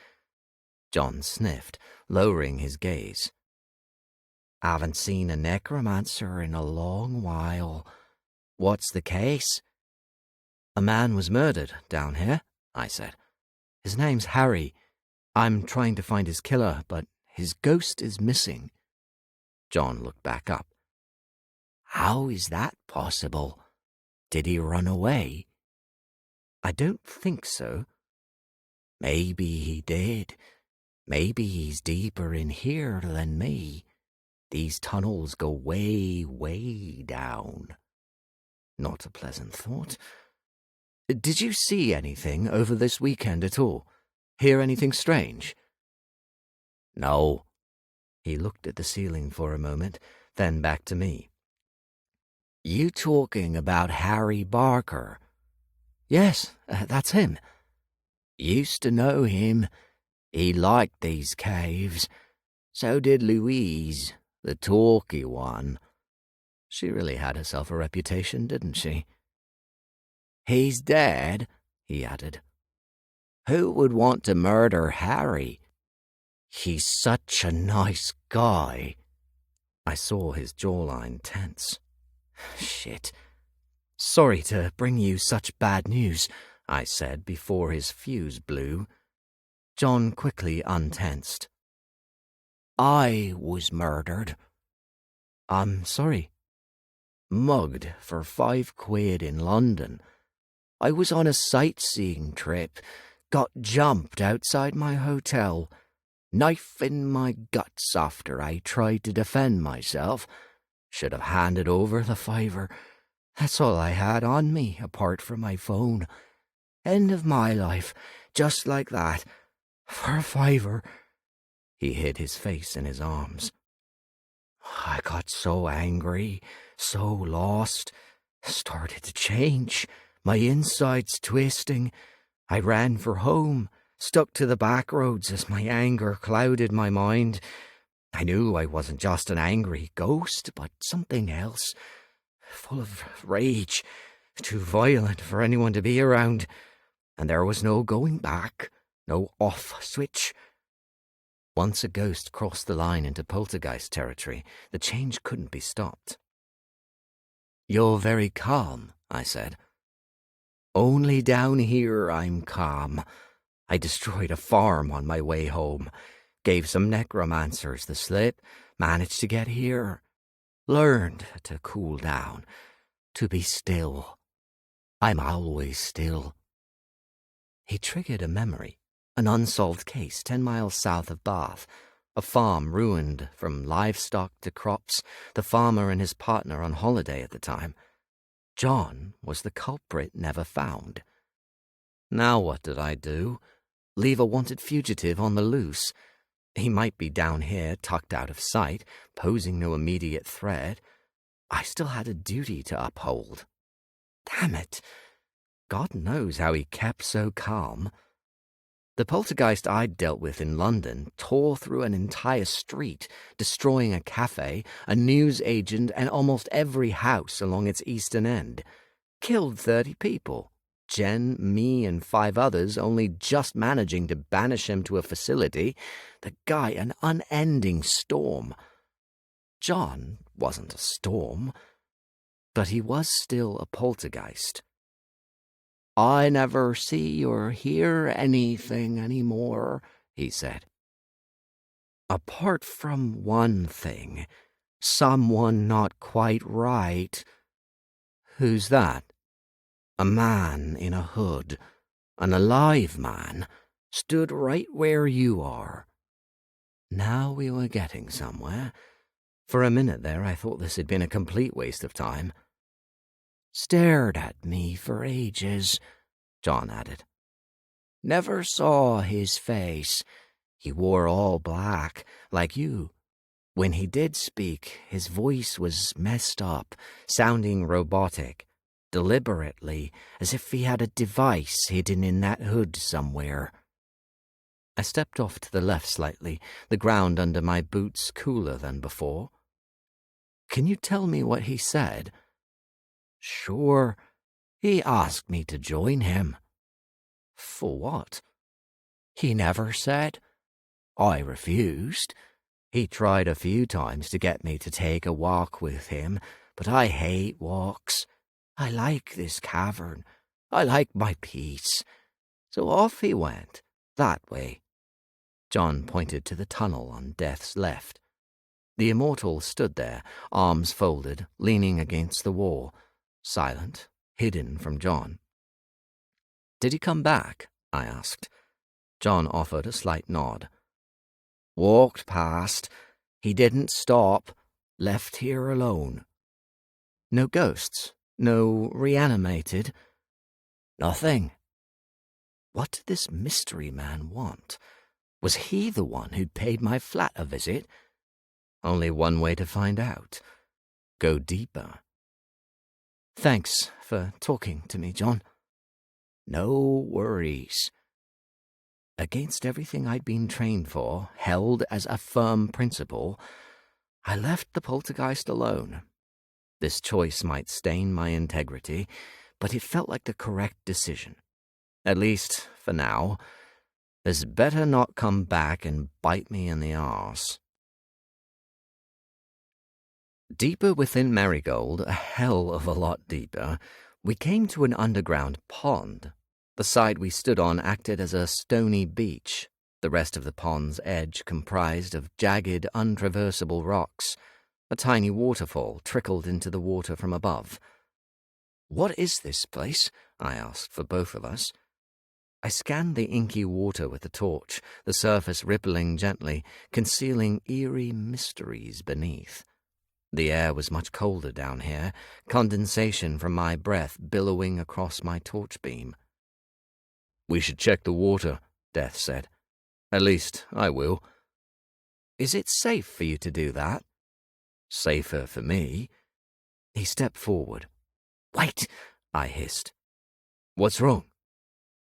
John sniffed, lowering his gaze. "Haven't seen a necromancer in a long while. What's the case?" "A man was murdered down here," I said. "His name's Harry. I'm trying to find his killer, but his ghost is missing." John looked back up. "How is that possible? Did he run away?" "I don't think so." "Maybe he did. Maybe he's deeper in here than me. These tunnels go way, way down." Not a pleasant thought. "Did you see anything over this weekend at all? Hear anything strange?" "No." He looked at the ceiling for a moment, then back to me. "You talking about Harry Barker?" "Yes, that's him." "Used to know him. He liked these caves. So did Louise, the talky one." She really had herself a reputation, didn't she? "He's dead," he added. "Who would want to murder Harry? He's such a nice guy." I saw his jawline tense. "Shit. Sorry to bring you such bad news," I said before his fuse blew. John quickly untensed. "I was murdered." "I'm sorry." "Mugged for £5 in London. I was on a sightseeing trip, got jumped outside my hotel, knife in my guts after I tried to defend myself. Should have handed over the £5. That's all I had on me, apart from my phone. End of my life, just like that. For a £5. He hid his face in his arms. I got so angry, so lost, started to change, my insides twisting. I ran for home, stuck to the back roads as my anger clouded my mind. I knew I wasn't just an angry ghost, but something else. full of rage, too violent for anyone to be around, and there was no going back, no off switch. Once a ghost crossed the line into poltergeist territory, the change couldn't be stopped. "You're very calm," I said. "Only down here I'm calm. I destroyed a farm on my way home, gave some necromancers the slip, managed to get here, learned to cool down, to be still. I'm always still." He triggered a memory, an unsolved case 10 miles south of Bath, a farm ruined from livestock to crops, the farmer and his partner on holiday at the time. John was the culprit never found. Now what did I do? Leave a wanted fugitive on the loose? He might be down here, tucked out of sight, posing no immediate threat. I still had a duty to uphold. Damn it! God knows how he kept so calm. The poltergeist I'd dealt with in London tore through an entire street, destroying a cafe, a news agent, and almost every house along its eastern end. Killed 30 people. Jen, me, and 5 others only just managing to banish him to a facility. The guy an unending storm. John wasn't a storm, but he was still a poltergeist. "I never see or hear anything anymore," he said. "Apart from one thing, someone not quite right." "Who's that?" "A man in a hood, an alive man, stood right where you are." Now we were getting somewhere. For a minute there I thought this had been a complete waste of time. "Stared at me for ages," John added. "Never saw his face. He wore all black, like you. When he did speak, his voice was messed up, sounding robotic, deliberately, as if he had a device hidden in that hood somewhere." I stepped off to the left slightly, the ground under my boots cooler than before. "Can you tell me what he said?" "Sure. He asked me to join him." "For what?" "He never said. I refused. He tried a few times to get me to take a walk with him, but I hate walks. I like this cavern. I like my peace. So off he went, that way." John pointed to the tunnel on Death's left. The immortal stood there, arms folded, leaning against the wall, silent, hidden from John. "Did he come back?" I asked. John offered a slight nod. "Walked past. He didn't stop. Left here alone." "No ghosts? No reanimated?" "Nothing." What did this mystery man want? Was he the one who'd paid my flat a visit? Only one way to find out. Go deeper. "Thanks for talking to me, John." "No worries." Against everything I'd been trained for, held as a firm principle, I left the poltergeist alone. This choice might stain my integrity, but it felt like the correct decision. At least, for now. This better not come back and bite me in the arse. Deeper within Marigold, a hell of a lot deeper, we came to an underground pond. The side we stood on acted as a stony beach, the rest of the pond's edge comprised of jagged, untraversable rocks. A tiny waterfall trickled into the water from above. "What is this place?" I asked for both of us. I scanned the inky water with the torch, the surface rippling gently, concealing eerie mysteries beneath. The air was much colder down here, condensation from my breath billowing across my torch beam. "We should check the water," Death said. "At least, I will." "Is it safe for you to do that?" "Safer for me." He stepped forward. "Wait," I hissed. "What's wrong?"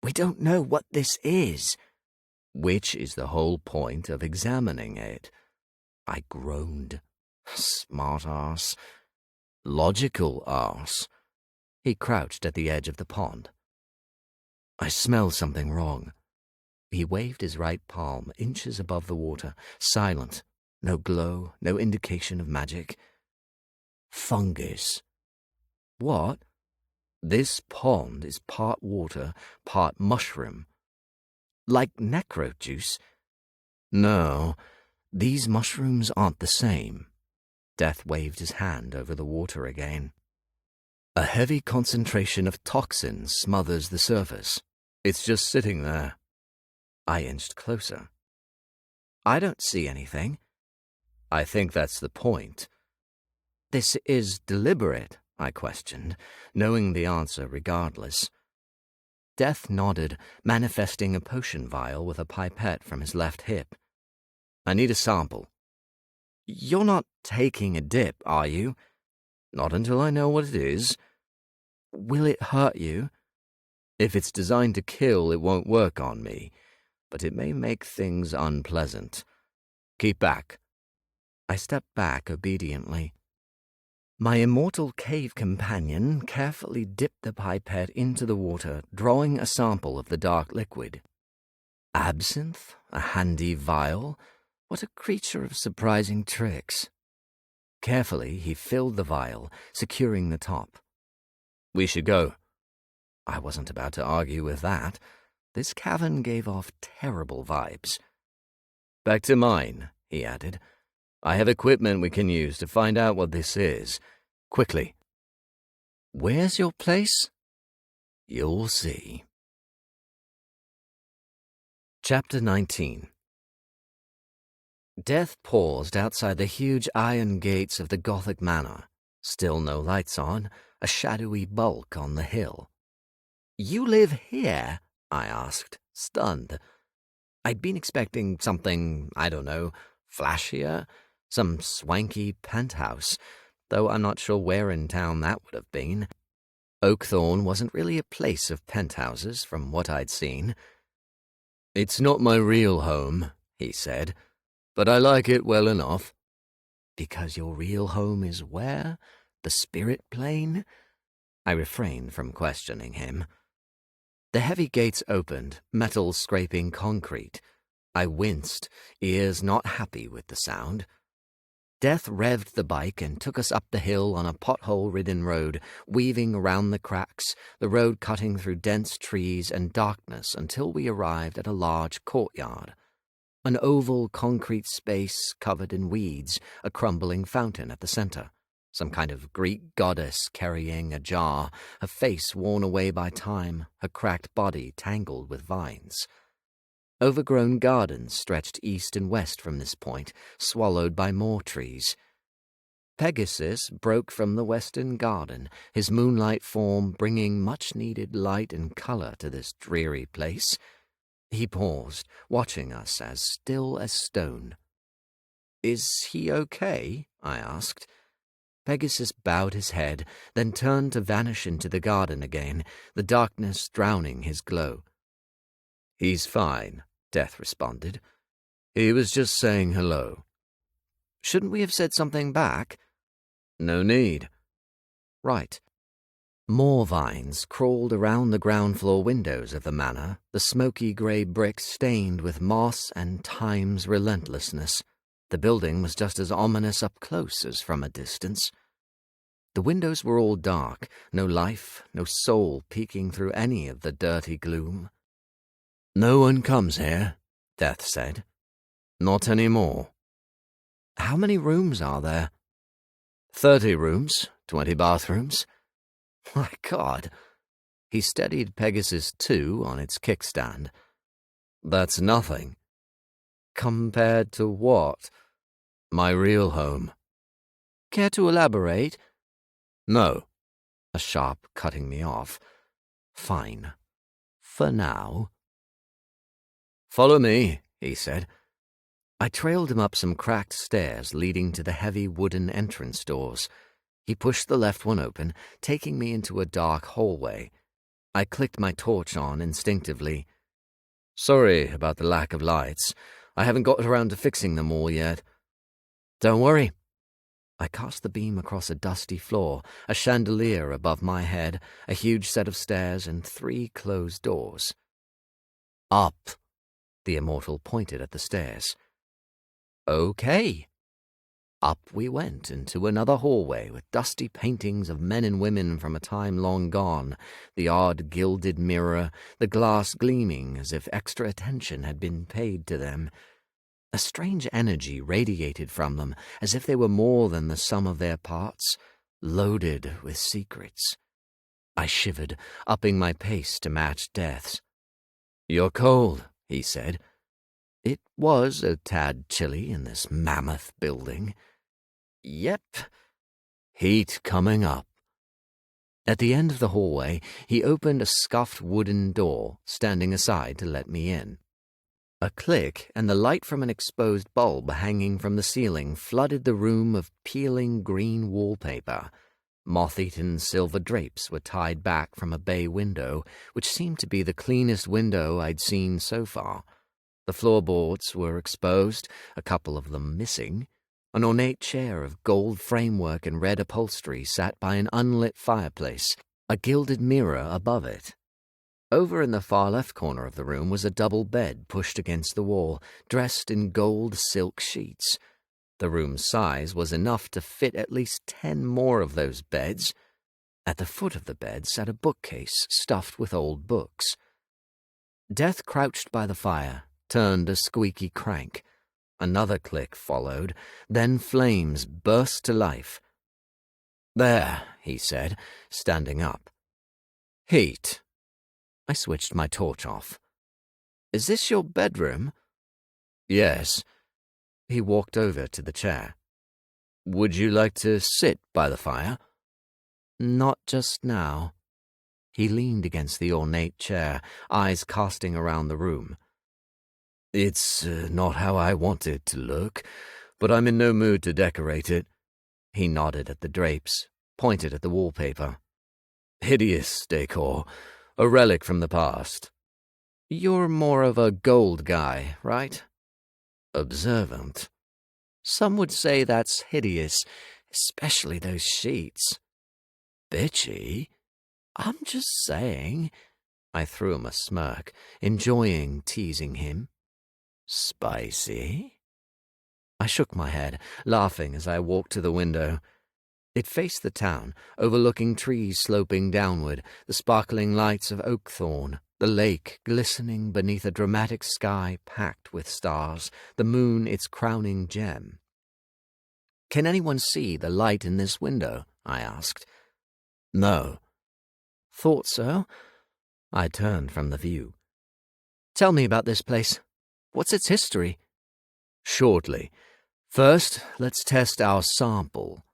"We don't know what this is." "Which is the whole point of examining it." I groaned. Smart ass. Logical arse. He crouched at the edge of the pond. I smell something wrong. He waved his right palm inches above the water, silent, no glow, no indication of magic. Fungus. What? This pond is part water, part mushroom. Like necro juice? No, these mushrooms aren't the same. Death waved his hand over the water again. A heavy concentration of toxins smothers the surface. It's just sitting there. I inched closer. I don't see anything. I think that's the point. This is deliberate, I questioned, knowing the answer regardless. Death nodded, manifesting a potion vial with a pipette from his left hip. I need a sample. You're not taking a dip, are you? Not until I know what it is. Will it hurt you? If it's designed to kill, it won't work on me, but it may make things unpleasant. Keep back. I stepped back obediently. My immortal cave companion carefully dipped the pipette into the water, drawing a sample of the dark liquid. Absinthe? A handy vial? What a creature of surprising tricks. Carefully, he filled the vial, securing the top. We should go. I wasn't about to argue with that. This cavern gave off terrible vibes. Back to mine, he added. I have equipment we can use to find out what this is. Quickly. Where's your place? You'll see. Chapter 19. Death paused outside the huge iron gates of the Gothic manor. Still no lights on, a shadowy bulk on the hill. You live here? I asked, stunned. I'd been expecting something, I don't know, flashier, some swanky penthouse, though I'm not sure where in town that would have been. Oakthorne wasn't really a place of penthouses from what I'd seen. It's not my real home, he said, but I like it well enough. Because your real home is where? The spirit plane? I refrained from questioning him. The heavy gates opened, metal scraping concrete. I winced, ears not happy with the sound. Death revved the bike and took us up the hill on a pothole-ridden road, weaving around the cracks, the road cutting through dense trees and darkness until we arrived at a large courtyard. An oval concrete space covered in weeds, a crumbling fountain at the center. Some kind of Greek goddess carrying a jar, her face worn away by time, her cracked body tangled with vines. Overgrown gardens stretched east and west from this point, swallowed by more trees. Pegasus broke from the western garden, his moonlight form bringing much-needed light and color to this dreary place. He paused, watching us as still as stone. "Is he okay?" I asked. Pegasus bowed his head, then turned to vanish into the garden again, the darkness drowning his glow. "He's fine," Death responded. "He was just saying hello." "Shouldn't we have said something back?" "No need." "Right." More vines crawled around the ground floor windows of the manor, the smoky grey bricks stained with moss and time's relentlessness. The building was just as ominous up close as from a distance. The windows were all dark, no life, no soul peeking through any of the dirty gloom. "No one comes here," Death said. "Not anymore." "How many rooms are there?" 30 rooms, 20 bathrooms. My God. He steadied Pegasus 2 on its kickstand. "That's nothing." "Compared to what?" "My real home." "Care to elaborate?" "No." A sharp cutting me off. "Fine. For now." "Follow me," he said. I trailed him up some cracked stairs leading to the heavy wooden entrance doors. He pushed the left one open, taking me into a dark hallway. I clicked my torch on instinctively. "Sorry about the lack of lights. I haven't got around to fixing them all yet." "Don't worry." I cast the beam across a dusty floor, a chandelier above my head, a huge set of stairs, and 3 closed doors. Up, the immortal pointed at the stairs. Okay. Up we went into another hallway with dusty paintings of men and women from a time long gone, the odd gilded mirror, the glass gleaming as if extra attention had been paid to them. A strange energy radiated from them, as if they were more than the sum of their parts, loaded with secrets. I shivered, upping my pace to match Death's. "You're cold," he said. It was a tad chilly in this mammoth building. Yep, heat coming up. At the end of the hallway, he opened a scuffed wooden door, standing aside to let me in. A click, and the light from an exposed bulb hanging from the ceiling flooded the room of peeling green wallpaper. Moth-eaten silver drapes were tied back from a bay window, which seemed to be the cleanest window I'd seen so far. The floorboards were exposed, a couple of them missing. An ornate chair of gold framework and red upholstery sat by an unlit fireplace, a gilded mirror above it. Over in the far left corner of the room was a double bed pushed against the wall, dressed in gold silk sheets. The room's size was enough to fit at least 10 more of those beds. At the foot of the bed sat a bookcase stuffed with old books. Death crouched by the fire, turned a squeaky crank. Another click followed, then flames burst to life. "There," he said, standing up. "Heat." I switched my torch off. "Is this your bedroom?" "Yes." He walked over to the chair. "Would you like to sit by the fire?" "Not just now." He leaned against the ornate chair, eyes casting around the room. "It's not how I want it to look, but I'm in no mood to decorate it." He nodded at the drapes, pointed at the wallpaper. "Hideous decor, a relic from the past." "You're more of a gold guy, right?" "Observant." "Some would say that's hideous, especially those sheets." "Bitchy?" "I'm just saying." I threw him a smirk, enjoying teasing him. "Spicy?" I shook my head, laughing as I walked to the window. It faced the town, overlooking trees sloping downward, the sparkling lights of oakthorn, the lake glistening beneath a dramatic sky packed with stars, the moon its crowning gem. "Can anyone see the light in this window?" I asked. "No." "Thought so." I turned from the view. "Tell me about this place. What's its history?" "Shortly. First, let's test our sample."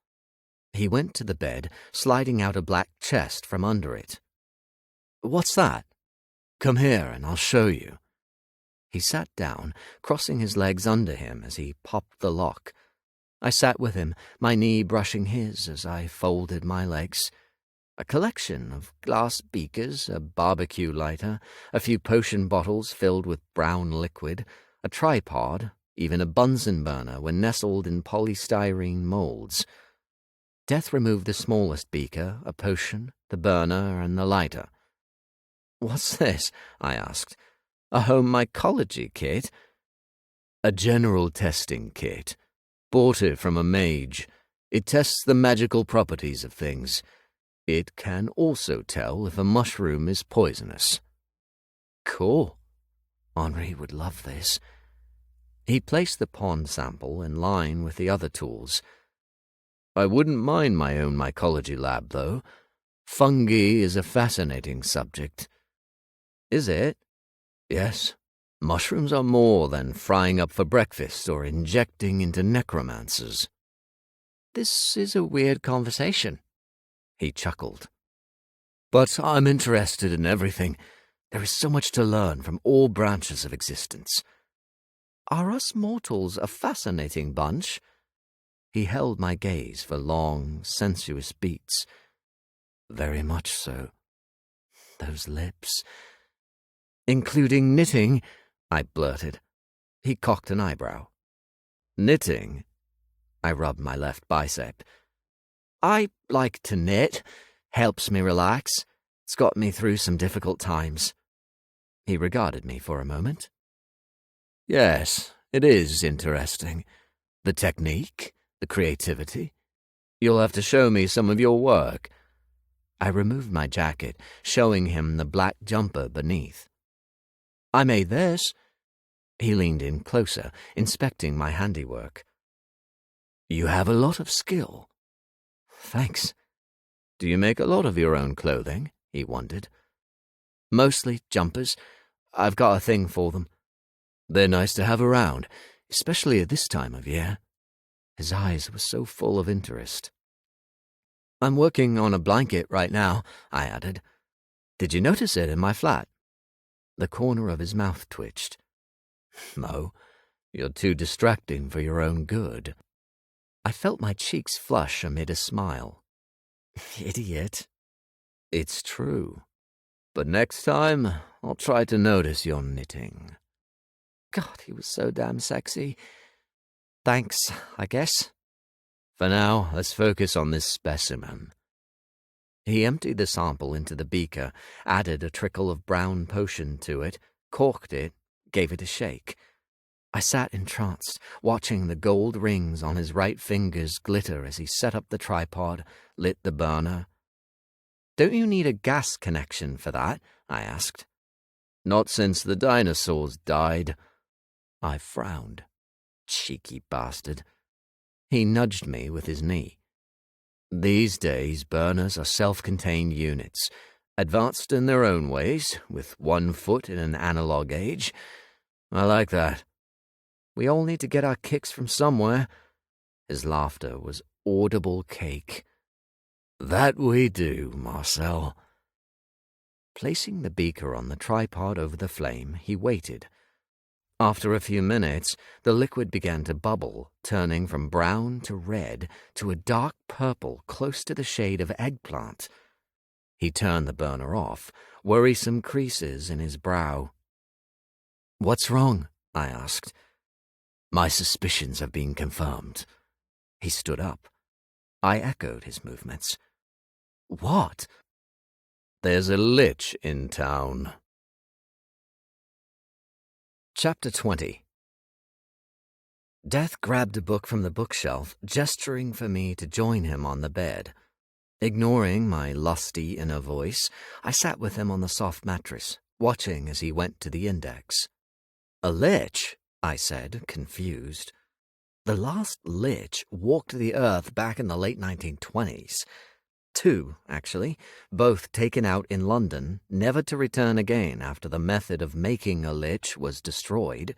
He went to the bed, sliding out a black chest from under it. "What's that?" "Come here and I'll show you." He sat down, crossing his legs under him as he popped the lock. I sat with him, my knee brushing his as I folded my legs. A collection of glass beakers, a barbecue lighter, a few potion bottles filled with brown liquid, a tripod, even a Bunsen burner were nestled in polystyrene molds. Death removed the smallest beaker, a potion, the burner, and the lighter. "What's this?" I asked. "A home mycology kit?" "A general testing kit. Bought it from a mage. It tests the magical properties of things. It can also tell if a mushroom is poisonous." "Cool. Henri would love this." He placed the pond sample in line with the other tools. "I wouldn't mind my own mycology lab, though. Fungi is a fascinating subject." "Is it?" "Yes. Mushrooms are more than frying up for breakfast or injecting into necromancers." "This is a weird conversation." He chuckled. "But I'm interested in everything. There is so much to learn from all branches of existence." "Are us mortals a fascinating bunch?" He held my gaze for long, sensuous beats. "Very much so." Those lips. "Including knitting," I blurted. He cocked an eyebrow. "Knitting?" I rubbed my left bicep. I like to knit. Helps me relax. It's got me through some difficult times. He regarded me for a moment. Yes, it is interesting. The technique, the creativity. You'll have to show me some of your work. I removed my jacket, showing him the black jumper beneath. I made this. He leaned in closer, inspecting my handiwork. You have a lot of skill. Thanks. Do you make a lot of your own clothing? He wondered. Mostly jumpers. I've got a thing for them. They're nice to have around, especially at this time of year. His eyes were so full of interest. I'm working on a blanket right now, I added. Did you notice it in my flat? The corner of his mouth twitched. No, you're too distracting for your own good. I felt my cheeks flush amid a smile. Idiot. It's true. But next time, I'll try to notice your knitting. God, he was so damn sexy. Thanks, I guess. For now, let's focus on this specimen. He emptied the sample into the beaker, added a trickle of brown potion to it, corked it, gave it a shake. I sat entranced, watching the gold rings on his right fingers glitter as he set up the tripod, lit the burner. Don't you need a gas connection for that? I asked. Not since the dinosaurs died. I frowned. Cheeky bastard. He nudged me with his knee. These days, burners are self-contained units, advanced in their own ways, with one foot in an analog age. I like that. We all need to get our kicks from somewhere. His laughter was audible cake. That we do, Marcel. Placing the beaker on the tripod over the flame, he waited. After a few minutes, the liquid began to bubble, turning from brown to red to a dark purple close to the shade of eggplant. He turned the burner off, worrisome creases in his brow. What's wrong? I asked. My suspicions have been confirmed. He stood up. I echoed his movements. What? There's a lich in town. Chapter 20. Death grabbed a book from the bookshelf, gesturing for me to join him on the bed. Ignoring my lusty inner voice, I sat with him on the soft mattress, watching as he went to the index. A lich? I said, confused. The last lich walked the earth back in the late 1920s. 2, actually, both taken out in London, never to return again after the method of making a lich was destroyed.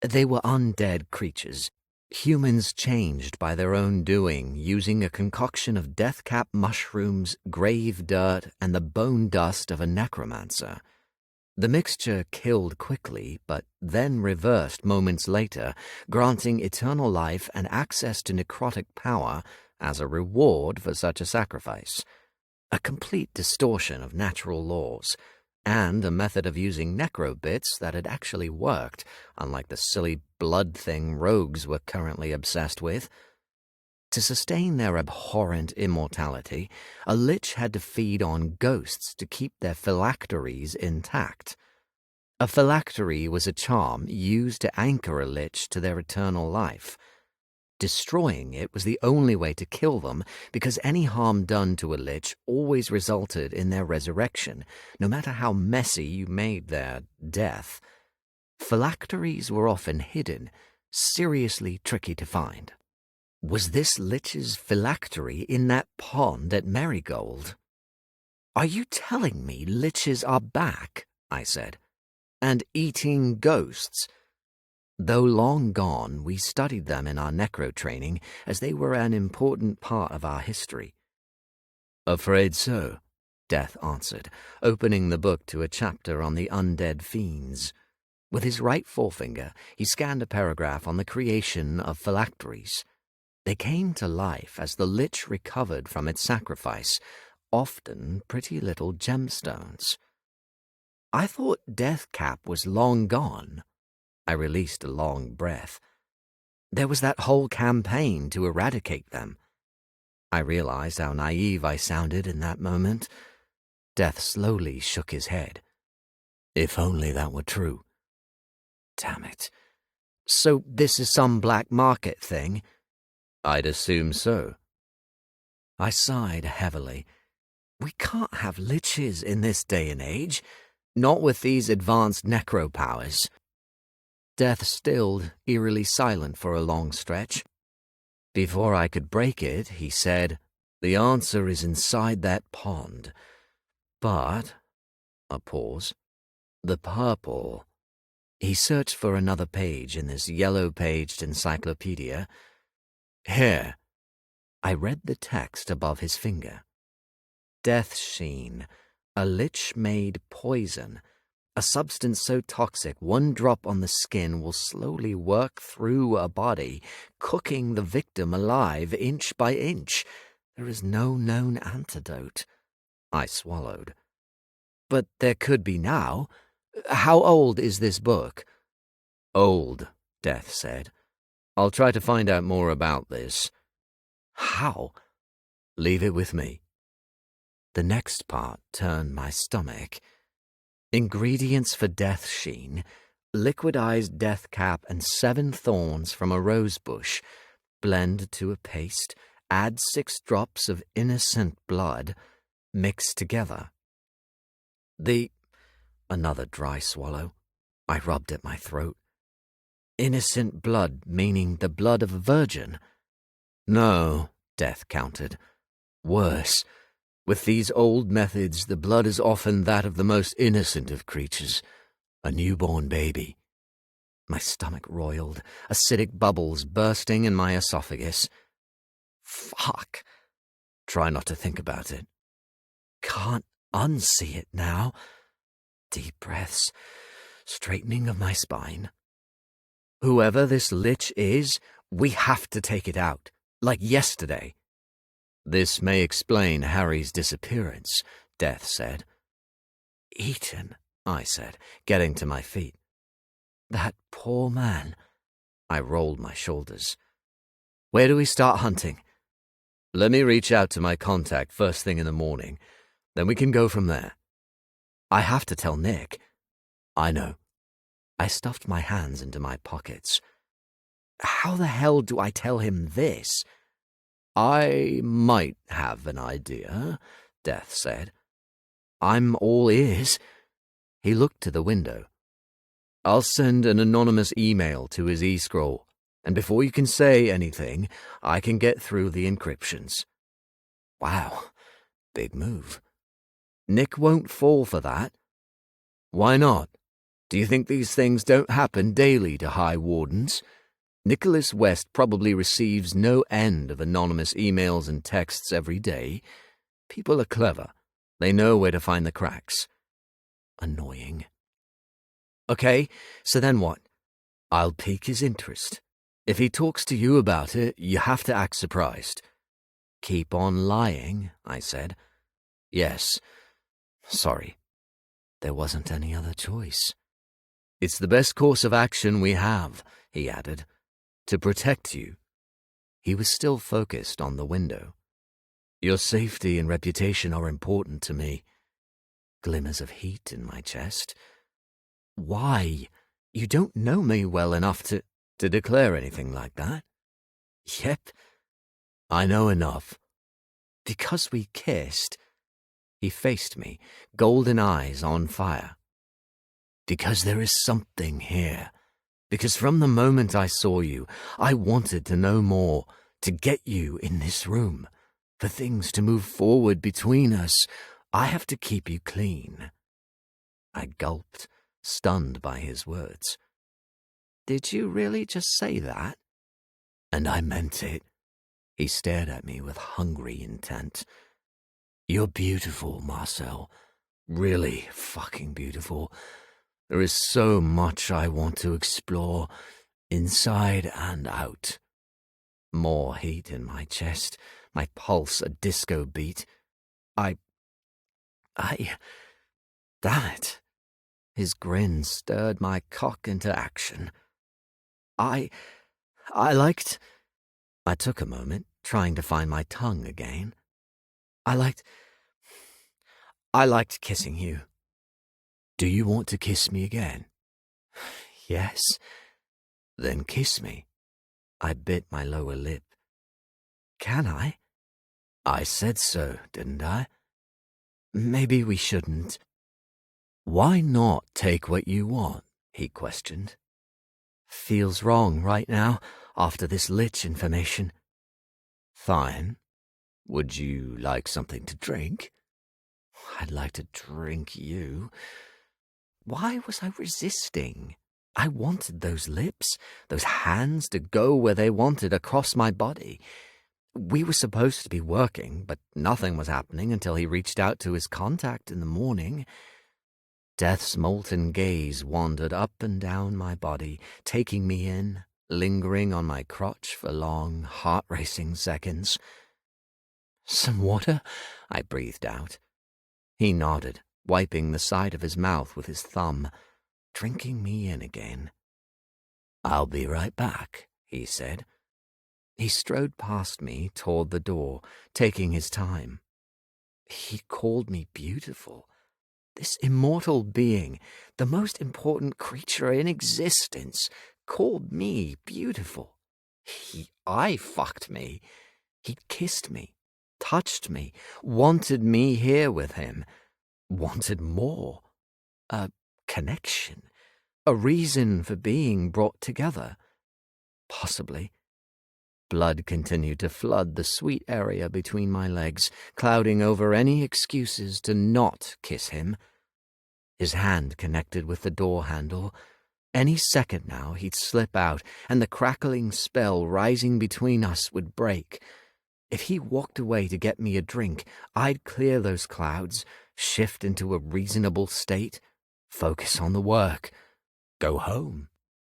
They were undead creatures, humans changed by their own doing, using a concoction of death-cap mushrooms, grave dirt, and the bone dust of a necromancer. The mixture killed quickly, but then reversed moments later, granting eternal life and access to necrotic power as a reward for such a sacrifice. A complete distortion of natural laws, and a method of using necrobits that had actually worked, unlike the silly blood thing rogues were currently obsessed with. To sustain their abhorrent immortality, a lich had to feed on ghosts to keep their phylacteries intact. A phylactery was a charm used to anchor a lich to their eternal life. Destroying it was the only way to kill them, because any harm done to a lich always resulted in their resurrection, no matter how messy you made their death. Phylacteries were often hidden, seriously tricky to find. Was this lich's phylactery in that pond at Marigold? Are you telling me liches are back? I said. And eating ghosts? Though long gone, we studied them in our necro training as they were an important part of our history. Afraid so, Death answered, opening the book to a chapter on the undead fiends. With his right forefinger, he scanned a paragraph on the creation of phylacteries. They came to life as the lich recovered from its sacrifice, often pretty little gemstones. I thought Death Cap was long gone. I released a long breath. There was that whole campaign to eradicate them. I realized how naive I sounded in that moment. Death slowly shook his head. If only that were true. Damn it. So this is some black market thing? I'd assume so. I sighed heavily. We can't have liches in this day and age, not with these advanced necro powers. Death stilled, eerily silent for a long stretch. Before I could break it, he said, "The answer is inside that pond. But," a pause, "the purple." He searched for another page in this yellow-paged encyclopedia. "Here." I read the text above his finger. Death sheen, a lich-made poison, a substance so toxic one drop on the skin will slowly work through a body, cooking the victim alive inch by inch. There is no known antidote. I swallowed. But there could be now. How old is this book? Old, Death said. I'll try to find out more about this. How? Leave it with me. The next part turned my stomach. Ingredients for death sheen, liquidized death cap and 7 thorns from a rose bush, blend to a paste, add 6 drops of innocent blood, mix together. Another dry swallow. I rubbed at my throat. Innocent blood, meaning the blood of a virgin? No, Death countered. Worse. With these old methods, the blood is often that of the most innocent of creatures, a newborn baby. My stomach roiled, acidic bubbles bursting in my esophagus. Fuck. Try not to think about it. Can't unsee it now. Deep breaths, straightening of my spine. Whoever this lich is, we have to take it out, like yesterday. This may explain Harry's disappearance, Death said. Eaten, I said, getting to my feet. That poor man. I rolled my shoulders. Where do we start hunting? Let me reach out to my contact first thing in the morning. Then we can go from there. I have to tell Nick. I know. I stuffed my hands into my pockets. How the hell do I tell him this? I might have an idea, Death said. I'm all ears. He looked to the window. I'll send an anonymous email to his e-scroll, and before you can say anything, I can get through the encryptions. Wow, big move. Nick won't fall for that. Why not? Do you think these things don't happen daily to High Wardens? Nicholas West probably receives no end of anonymous emails and texts every day. People are clever. They know where to find the cracks. Annoying. Okay, so then what? I'll pique his interest. If he talks to you about it, you have to act surprised. Keep on lying, I said. Yes. Sorry. There wasn't any other choice. It's the best course of action we have, he added. To protect you. He was still focused on the window. Your safety and reputation are important to me. Glimmers of heat in my chest. Why? You don't know me well enough to declare anything like that. Yep. I know enough. Because we kissed. He faced me, golden eyes on fire. Because there is something here. Because from the moment I saw you, I wanted to know more, to get you in this room. For things to move forward between us, I have to keep you clean. I gulped, stunned by his words. Did you really just say that? And I meant it. He stared at me with hungry intent. You're beautiful, Marcel. Really fucking beautiful. There is so much I want to explore, inside and out. More heat in my chest, my pulse a disco beat. Damn it. His grin stirred my cock into action. I took a moment, trying to find my tongue again. I liked kissing you. Do you want to kiss me again? Yes. Then kiss me. I bit my lower lip. Can I? I said so, didn't I? Maybe we shouldn't. Why not take what you want? He questioned. Feels wrong right now, after this lich information. Fine. Would you like something to drink? I'd like to drink you. Why was I resisting? I wanted those lips, those hands to go where they wanted across my body. We were supposed to be working, but nothing was happening until he reached out to his contact in the morning. Death's molten gaze wandered up and down my body, taking me in, lingering on my crotch for long, heart-racing seconds. Some water? I breathed out. He nodded, wiping the side of his mouth with his thumb, drinking me in again. I'll be right back, he said. He strode past me toward the door, taking his time. He called me beautiful. This immortal being, the most important creature in existence, called me beautiful. I fucked me. He'd kissed me, touched me, wanted me here with him, wanted more. A connection, a reason for being brought together. Possibly. Blood continued to flood the sweet area between my legs, clouding over any excuses to not kiss him. His hand connected with the door handle. Any second now he'd slip out, and the crackling spell rising between us would break. If he walked away to get me a drink, I'd clear those clouds, shift into a reasonable state, focus on the work, go home,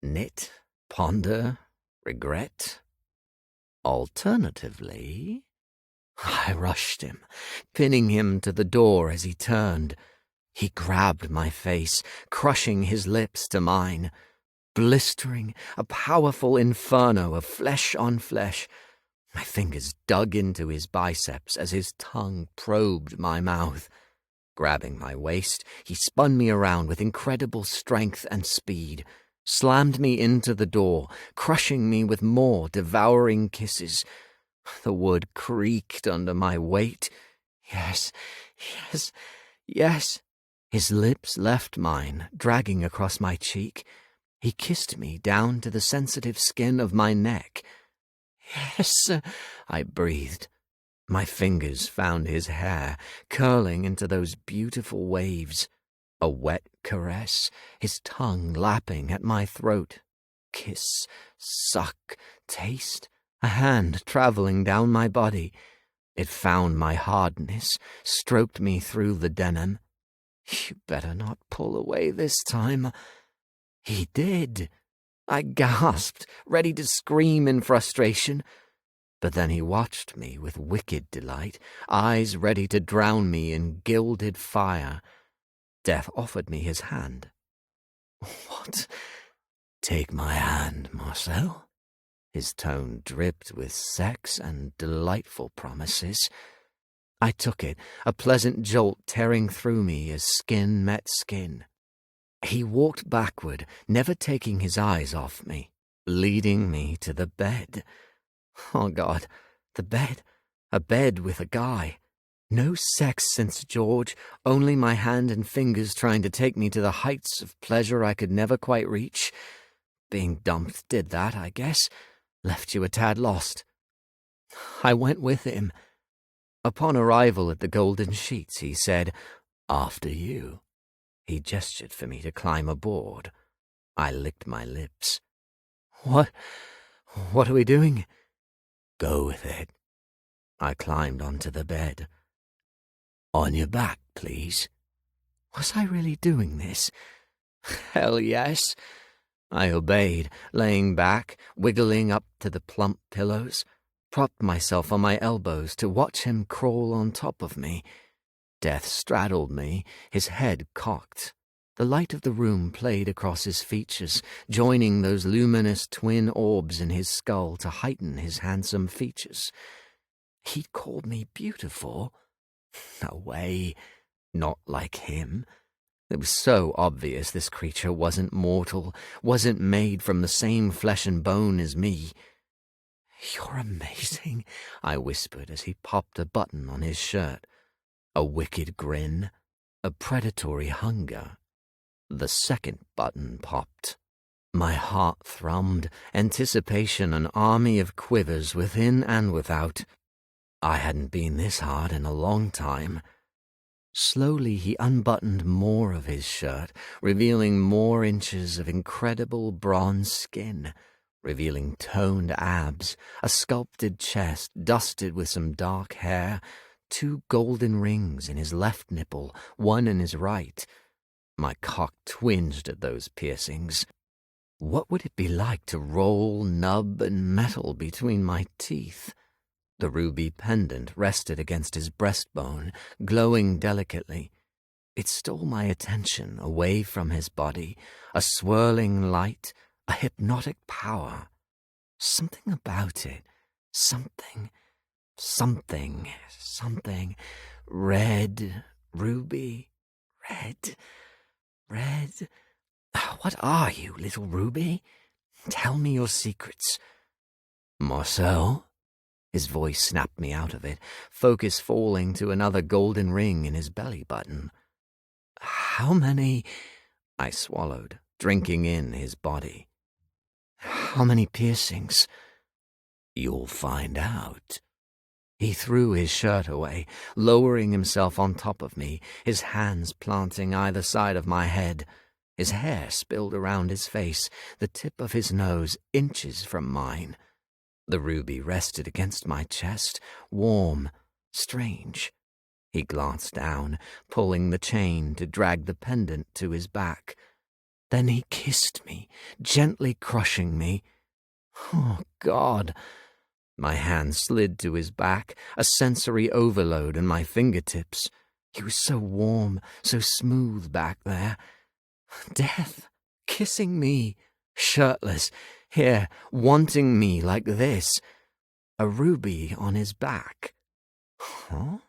knit, ponder, regret. Alternatively, I rushed him, pinning him to the door as he turned. He grabbed my face, crushing his lips to mine, blistering, a powerful inferno of flesh on flesh. My fingers dug into his biceps as his tongue probed my mouth. Grabbing my waist, he spun me around with incredible strength and speed, slammed me into the door, crushing me with more devouring kisses. The wood creaked under my weight. Yes, yes, yes. His lips left mine, dragging across my cheek. He kissed me down to the sensitive skin of my neck. Yes, I breathed. My fingers found his hair, curling into those beautiful waves. A wet caress, his tongue lapping at my throat. Kiss, suck, taste, a hand traveling down my body. It found my hardness, stroked me through the denim. You better not pull away this time. He did. I gasped, ready to scream in frustration. But then he watched me with wicked delight, eyes ready to drown me in gilded fire. Death offered me his hand. What? Take my hand, Marcel. His tone dripped with sex and delightful promises. I took it, a pleasant jolt tearing through me as skin met skin. He walked backward, never taking his eyes off me, leading me to the bed. Oh, God, the bed. A bed with a guy. No sex since George, only my hand and fingers trying to take me to the heights of pleasure I could never quite reach. Being dumped did that, I guess. Left you a tad lost. I went with him. Upon arrival at the Golden Sheets, he said, "After you." He gestured for me to climb aboard. I licked my lips. What are we doing? Go with it. I climbed onto the bed. On your back, please. Was I really doing this? Hell yes. I obeyed, laying back, wiggling up to the plump pillows, propped myself on my elbows to watch him crawl on top of me. Death straddled me, his head cocked. The light of the room played across his features, joining those luminous twin orbs in his skull to heighten his handsome features. He'd called me beautiful? No way. Not like him. It was so obvious this creature wasn't mortal, wasn't made from the same flesh and bone as me. "You're amazing," I whispered as he popped a button on his shirt. A wicked grin, a predatory hunger. The second button popped. My heart thrummed, anticipation an army of quivers within and without. I hadn't been this hard in a long time. Slowly he unbuttoned more of his shirt, revealing more inches of incredible bronze skin, revealing toned abs, a sculpted chest dusted with some dark hair, 2 golden rings in his left nipple, 1 in his right. My cock twinged at those piercings. What would it be like to roll nub and metal between my teeth? The ruby pendant rested against his breastbone, glowing delicately. It stole my attention away from his body, a swirling light, a hypnotic power. Something about it, something. Red, ruby, red. What are you, little ruby? Tell me your secrets. Marcel? His voice snapped me out of it, focus falling to another golden ring in his belly button. How many? I swallowed, drinking in his body. How many piercings? You'll find out. He threw his shirt away, lowering himself on top of me, his hands planting either side of my head. His hair spilled around his face, the tip of his nose inches from mine. The ruby rested against my chest, warm, strange. He glanced down, pulling the chain to drag the pendant to his back. Then he kissed me, gently crushing me. Oh, God! My hand slid to his back, a sensory overload in my fingertips. He was so warm, so smooth back there. Death, kissing me, shirtless, here, wanting me like this. A ruby on his back. Huh?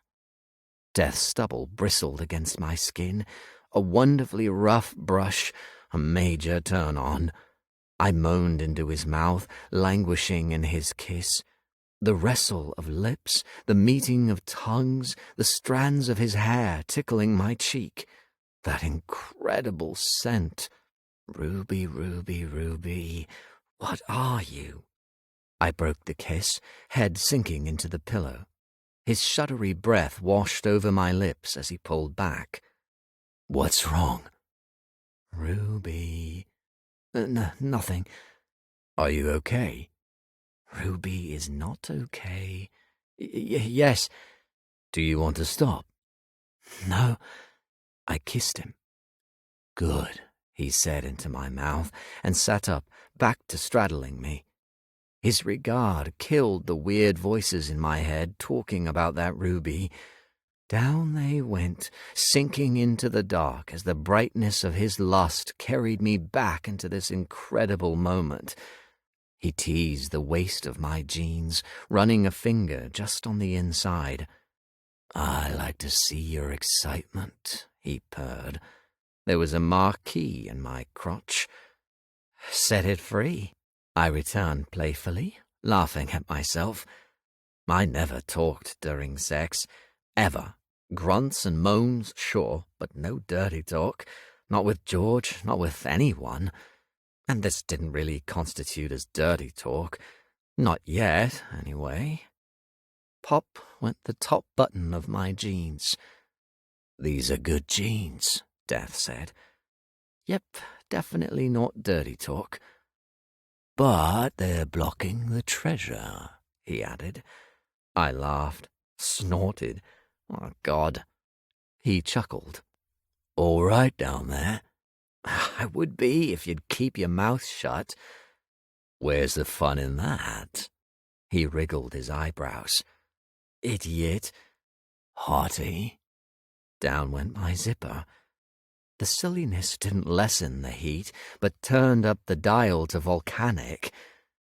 Death's stubble bristled against my skin, a wonderfully rough brush, a major turn-on. I moaned into his mouth, languishing in his kiss. The wrestle of lips, the meeting of tongues, the strands of his hair tickling my cheek. That incredible scent. Ruby, ruby, ruby, what are you? I broke the kiss, head sinking into the pillow. His shuddery breath washed over my lips as he pulled back. What's wrong? Ruby. Nothing. Are you okay? Ruby is not okay. Yes. Do you want to stop? No. I kissed him. Good, he said into my mouth, and sat up, back to straddling me. His regard killed the weird voices in my head talking about that ruby. Down they went, sinking into the dark as the brightness of his lust carried me back into this incredible moment. He teased the waist of my jeans, running a finger just on the inside. I like to see your excitement, he purred. There was a marquee in my crotch. Set it free, I returned playfully, laughing at myself. I never talked during sex, ever. Grunts and moans, sure, but no dirty talk. Not with George, not with anyone. And this didn't really constitute as dirty talk. Not yet, anyway. Pop went the top button of my jeans. These are good jeans, Death said. Yep, definitely not dirty talk. But they're blocking the treasure, he added. I laughed, snorted. Oh, God. He chuckled. All right down there. I would be if you'd keep your mouth shut. Where's the fun in that? He wriggled his eyebrows. Idiot. Haughty. Down went my zipper. The silliness didn't lessen the heat, but turned up the dial to volcanic.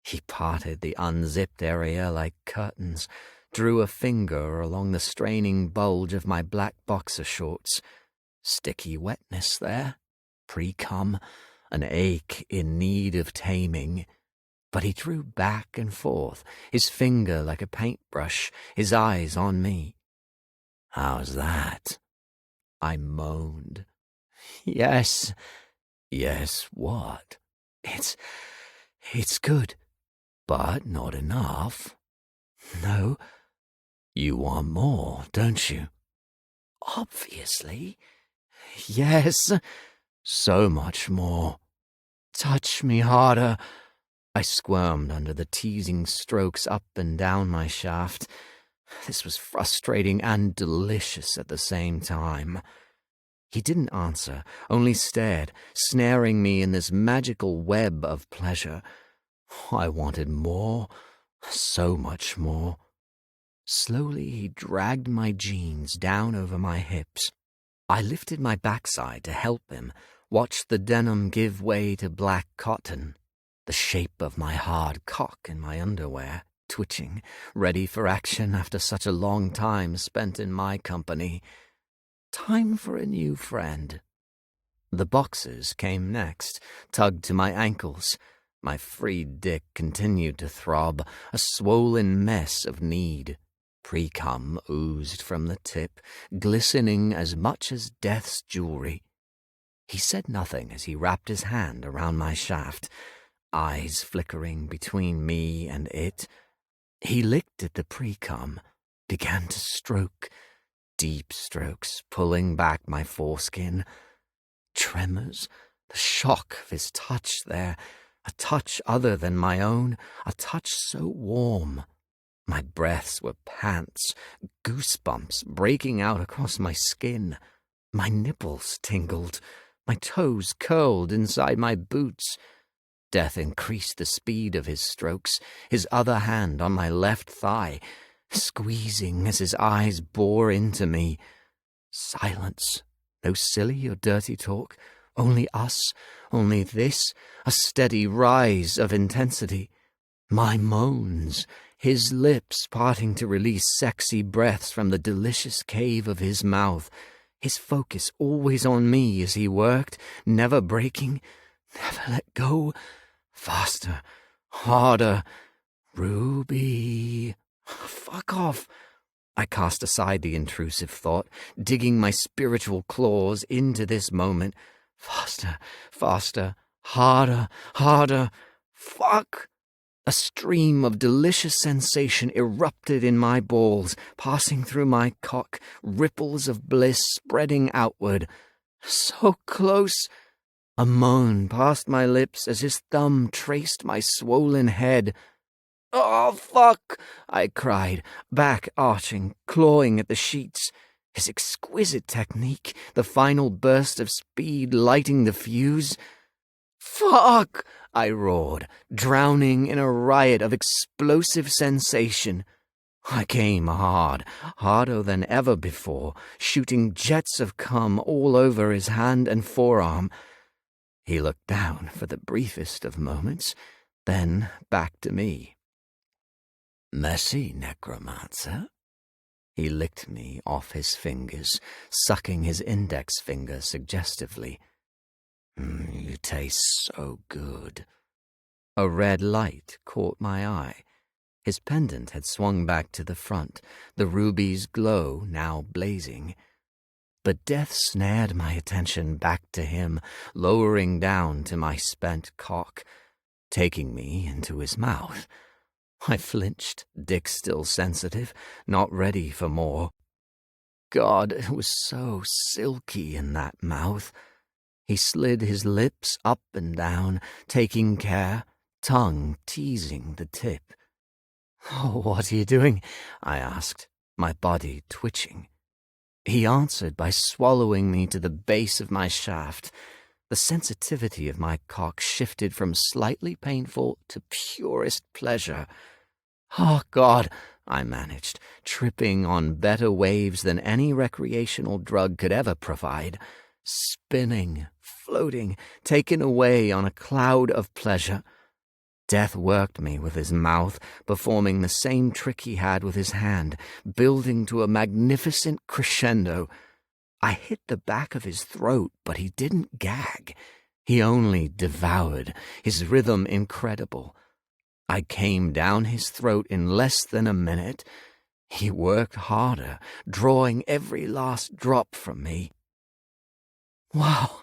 He parted the unzipped area like curtains, drew a finger along the straining bulge of my black boxer shorts. Sticky wetness there, pre-cum, an ache in need of taming. But he drew back and forth, his finger like a paintbrush, his eyes on me. "How's that?" I moaned. "Yes." "Yes, what?" It's good." "But not enough." "No." "You want more, don't you?" "Obviously." "Yes, so much more." "Touch me harder." I squirmed under the teasing strokes up and down my shaft. This was frustrating and delicious at the same time. He didn't answer, only stared, snaring me in this magical web of pleasure. I wanted more, so much more. Slowly he dragged my jeans down over my hips. I lifted my backside to help him, watched the denim give way to black cotton, the shape of my hard cock in my underwear, twitching, ready for action after such a long time spent in my company. Time for a new friend. The boxers came next, tugged to my ankles. My freed dick continued to throb, a swollen mess of need. Pre-cum oozed from the tip, glistening as much as death's jewelry. He said nothing as he wrapped his hand around my shaft, eyes flickering between me and it. He licked at the pre-cum, began to stroke, deep strokes pulling back my foreskin. Tremors, the shock of his touch there, a touch other than my own, a touch so warm. My breaths were pants, goosebumps breaking out across my skin. My nipples tingled, my toes curled inside my boots. Death increased the speed of his strokes, his other hand on my left thigh, squeezing as his eyes bore into me. Silence. No silly or dirty talk. Only us. Only this. A steady rise of intensity. My moans. His lips parting to release sexy breaths from the delicious cave of his mouth. His focus always on me as he worked, never breaking, never let go. Faster. Harder. Ruby. Fuck off. I cast aside the intrusive thought, digging my spiritual claws into this moment. Faster, faster, harder, harder. Fuck! A stream of delicious sensation erupted in my balls, passing through my cock, ripples of bliss spreading outward. So close! A moan passed my lips as his thumb traced my swollen head. "Oh, fuck!" I cried, back arching, clawing at the sheets. His exquisite technique, the final burst of speed lighting the fuse. "Fuck!" I roared, drowning in a riot of explosive sensation. I came hard, harder than ever before, shooting jets of cum all over his hand and forearm. He looked down for the briefest of moments, then back to me. "Messy, Necromancer?" He licked me off his fingers, sucking his index finger suggestively. You taste so good." A red light caught my eye. His pendant had swung back to the front, the ruby's glow now blazing. But death snared my attention back to him, lowering down to my spent cock, taking me into his mouth. I flinched, dick still sensitive, not ready for more. God, it was so silky in that mouth. He slid his lips up and down, taking care, tongue teasing the tip. "Oh, what are you doing?" I asked, my body twitching. He answered by swallowing me to the base of my shaft. The sensitivity of my cock shifted from slightly painful to purest pleasure. "Oh, God," I managed, tripping on better waves than any recreational drug could ever provide. spinning, floating, taken away on a cloud of pleasure. Death worked me with his mouth, performing the same trick he had with his hand, building to a magnificent crescendo. I hit the back of his throat, but he didn't gag. He only devoured, his rhythm incredible. I came down his throat in less than a minute. He worked harder, drawing every last drop from me. Wow!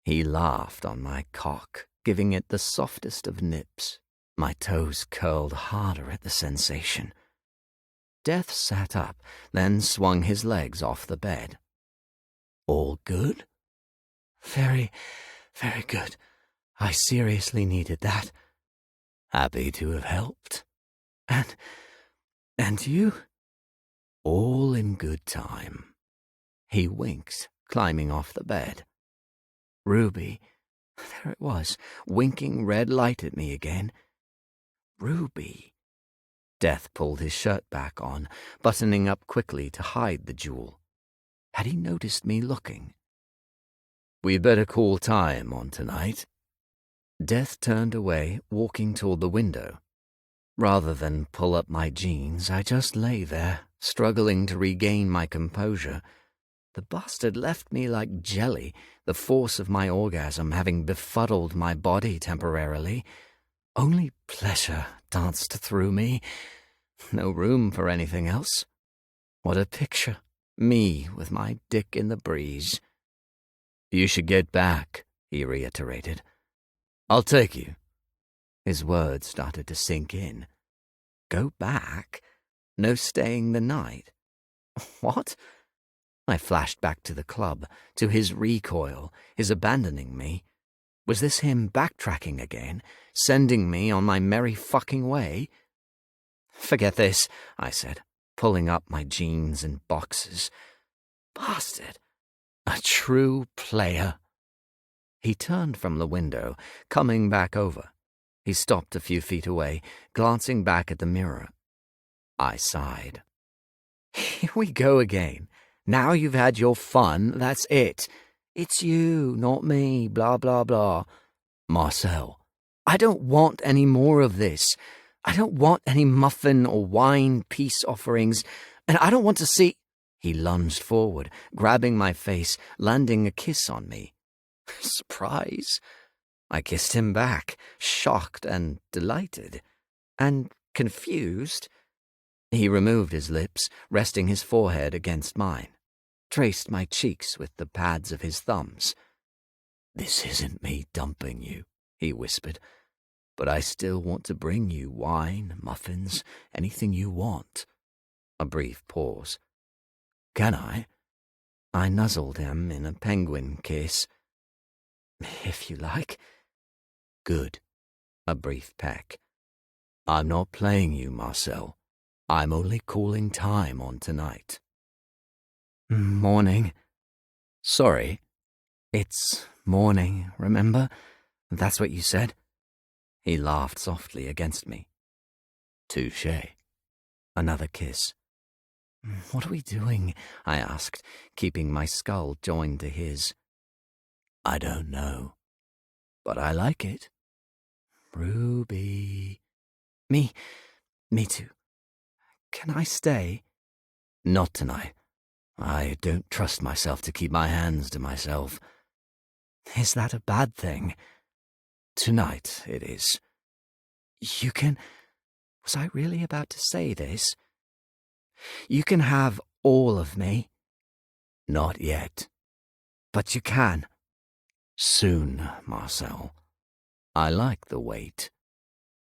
He laughed on my cock, giving it the softest of nips. My toes curled harder at the sensation. Death sat up, then swung his legs off the bed. All good? Very, very good. I seriously needed that. Happy to have helped. And you? All in good time. He winked, climbing off the bed. Ruby, there it was, winking red light at me again. Ruby. Death pulled his shirt back on, buttoning up quickly to hide the jewel. Had he noticed me looking? We better call time on tonight. Death turned away, walking toward the window. Rather than pull up my jeans, I just lay there, struggling to regain my composure. The bastard left me like jelly, the force of my orgasm having befuddled my body temporarily. Only pleasure danced through me. No room for anything else. What a picture. Me with my dick in the breeze. You should get back, he reiterated. I'll take you. His words started to sink in. Go back? No staying the night? What? I flashed back to the club, to his recoil, his abandoning me. Was this him backtracking again, sending me on my merry fucking way? Forget this, I said, pulling up my jeans and boxers. Bastard. A true player. He turned from the window, coming back over. He stopped a few feet away, glancing back at the mirror. I sighed. Here we go again. Now you've had your fun, that's it. It's you, not me, blah, blah, blah. Marcel, I don't want any more of this. I don't want any muffin or wine peace offerings, and I don't want to see— He lunged forward, grabbing my face, landing a kiss on me. Surprise. I kissed him back, shocked and delighted. And confused. He removed his lips, resting his forehead against mine, traced my cheeks with the pads of his thumbs. This isn't me dumping you, he whispered, but I still want to bring you wine, muffins, anything you want. A brief pause. Can I? I nuzzled him in a penguin kiss. If you like. Good. A brief peck. I'm not playing you, Marcel. I'm only calling time on tonight. Morning. Sorry. It's morning, remember? That's what you said. He laughed softly against me. Touché. Another kiss. What are we doing? I asked, keeping my skull joined to his. I don't know, but I like it. Ruby. Me too. Can I stay? Not tonight. I don't trust myself to keep my hands to myself. Is that a bad thing? Tonight it is. You can— Was I really about to say this? You can have all of me. Not yet. But you can. Soon, Marcel. I like the wait.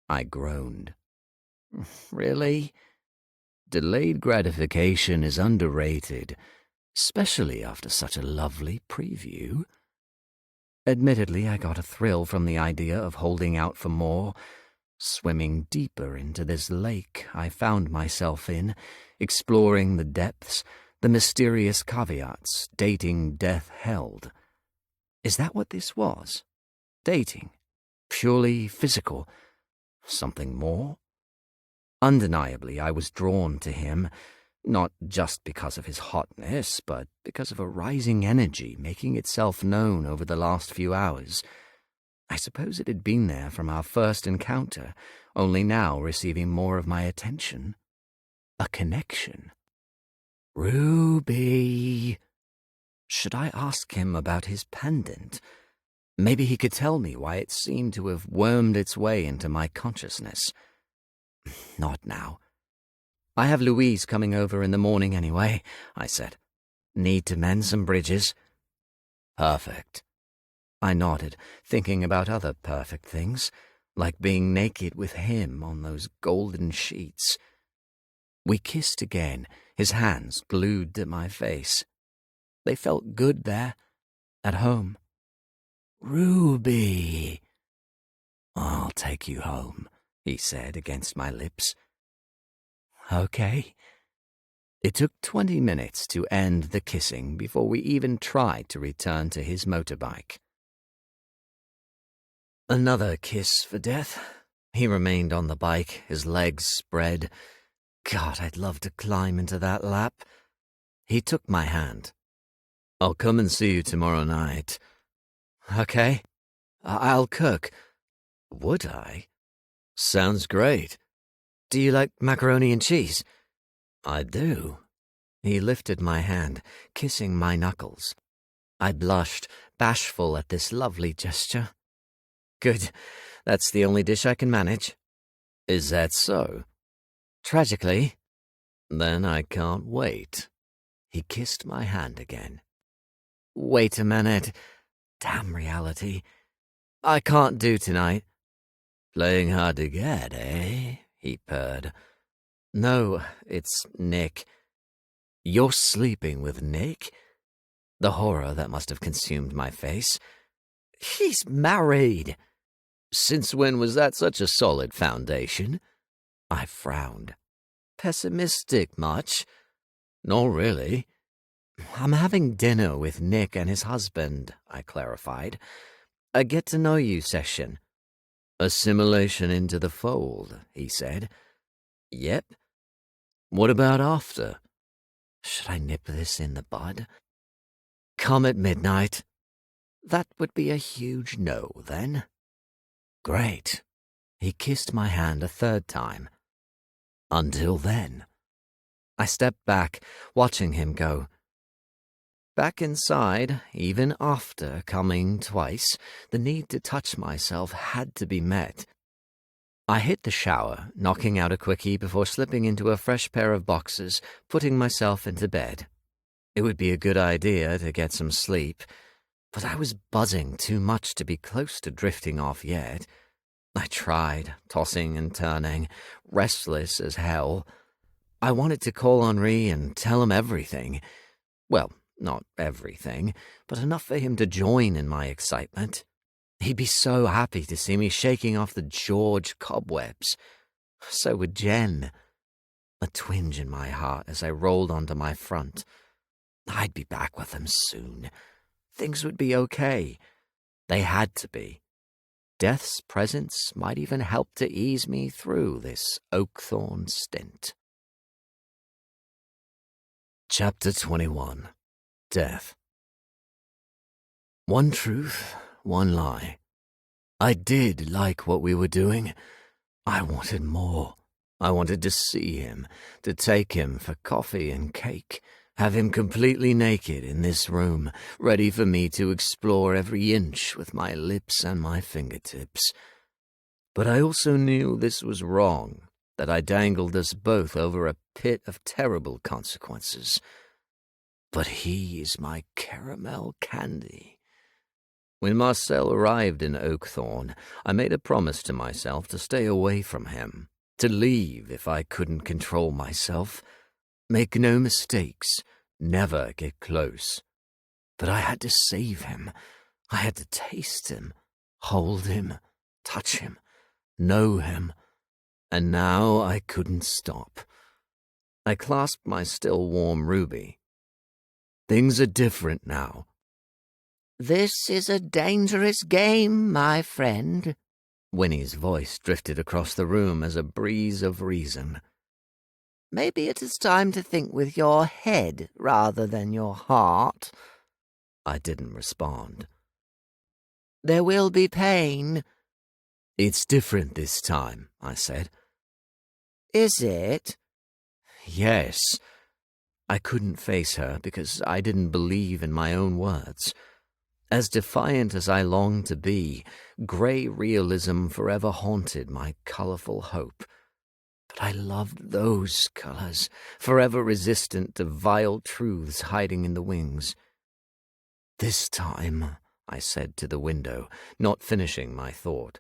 I groaned. Really? Delayed gratification is underrated, especially after such a lovely preview. Admittedly, I got a thrill from the idea of holding out for more, swimming deeper into this lake I found myself in, exploring the depths, the mysterious caveats dating death held. Is that what this was? Dating? Purely physical? Something more? Undeniably, I was drawn to him, Not just because of his hotness, but because of a rising energy making itself known over the last few hours. I suppose it had been there from our first encounter, only now receiving more of my attention. A connection. Ruby. Should I ask him about his pendant? Maybe he could tell me why it seemed to have wormed its way into my consciousness. Not now. I have Louise coming over in the morning anyway, I said. Need to mend some bridges? Perfect. I nodded, thinking about other perfect things, like being naked with him on those golden sheets. We kissed again, his hands glued to my face. They felt good there, at home. Ruby. I'll take you home, he said against my lips. Okay. It took 20 minutes to end the kissing before we even tried to return to his motorbike. Another kiss for death. He remained on the bike, his legs spread. God, I'd love to climb into that lap. He took my hand. I'll come and see you tomorrow night. Okay. I'll cook. Would I? Sounds great. Do you like macaroni and cheese? I do. He lifted my hand, kissing my knuckles. I blushed, bashful at this lovely gesture. Good. That's the only dish I can manage. Is that so? Tragically. Then I can't wait. He kissed my hand again. Wait a minute. Damn reality. I can't do tonight. Playing hard to get, eh? He purred. No, it's Nick. You're sleeping with Nick? The horror that must have consumed my face. He's married. Since when was that such a solid foundation? I frowned. Pessimistic much? Not really. I'm having dinner with Nick and his husband, I clarified. A get-to-know-you session. Assimilation into the fold, he said. Yep. What about after? Should I nip this in the bud? Come at midnight. That would be a huge no, then. Great. He kissed my hand a third time. Until then. I stepped back, watching him go. Back inside, even after coming twice, the need to touch myself had to be met. I hit the shower, knocking out a quickie before slipping into a fresh pair of boxers, putting myself into bed. It would be a good idea to get some sleep, but I was buzzing too much to be close to drifting off yet. I tried, tossing and turning, restless as hell. I wanted to call Henri and tell him everything. Well, not everything, but enough for him to join in my excitement. He'd be so happy to see me shaking off the George cobwebs. So would Jen. A twinge in my heart as I rolled onto my front. I'd be back with them soon. Things would be okay. They had to be. Death's presence might even help to ease me through this oakthorn stint. Chapter 21. Death. One truth, one lie. I did like what we were doing. I wanted more. I wanted to see him, to take him for coffee and cake, have him completely naked in this room, ready for me to explore every inch with my lips and my fingertips. But I also knew this was wrong, that I dangled us both over a pit of terrible consequences. But he is my caramel candy. When Marcel arrived in Oakthorn, I made a promise to myself to stay away from him, to leave if I couldn't control myself. Make no mistakes, never get close. But I had to save him. I had to taste him, hold him, touch him, know him. And now I couldn't stop. I clasped my still warm Ruby. Things are different now. This is a dangerous game, my friend. Winnie's voice drifted across the room as a breeze of reason. Maybe it is time to think with your head rather than your heart. I didn't respond. There will be pain. It's different this time, I said. Is it? Yes. I couldn't face her because I didn't believe in my own words. As defiant as I longed to be, grey realism forever haunted my colourful hope. But I loved those colours, forever resistant to vile truths hiding in the wings. This time, I said to the window, not finishing my thought.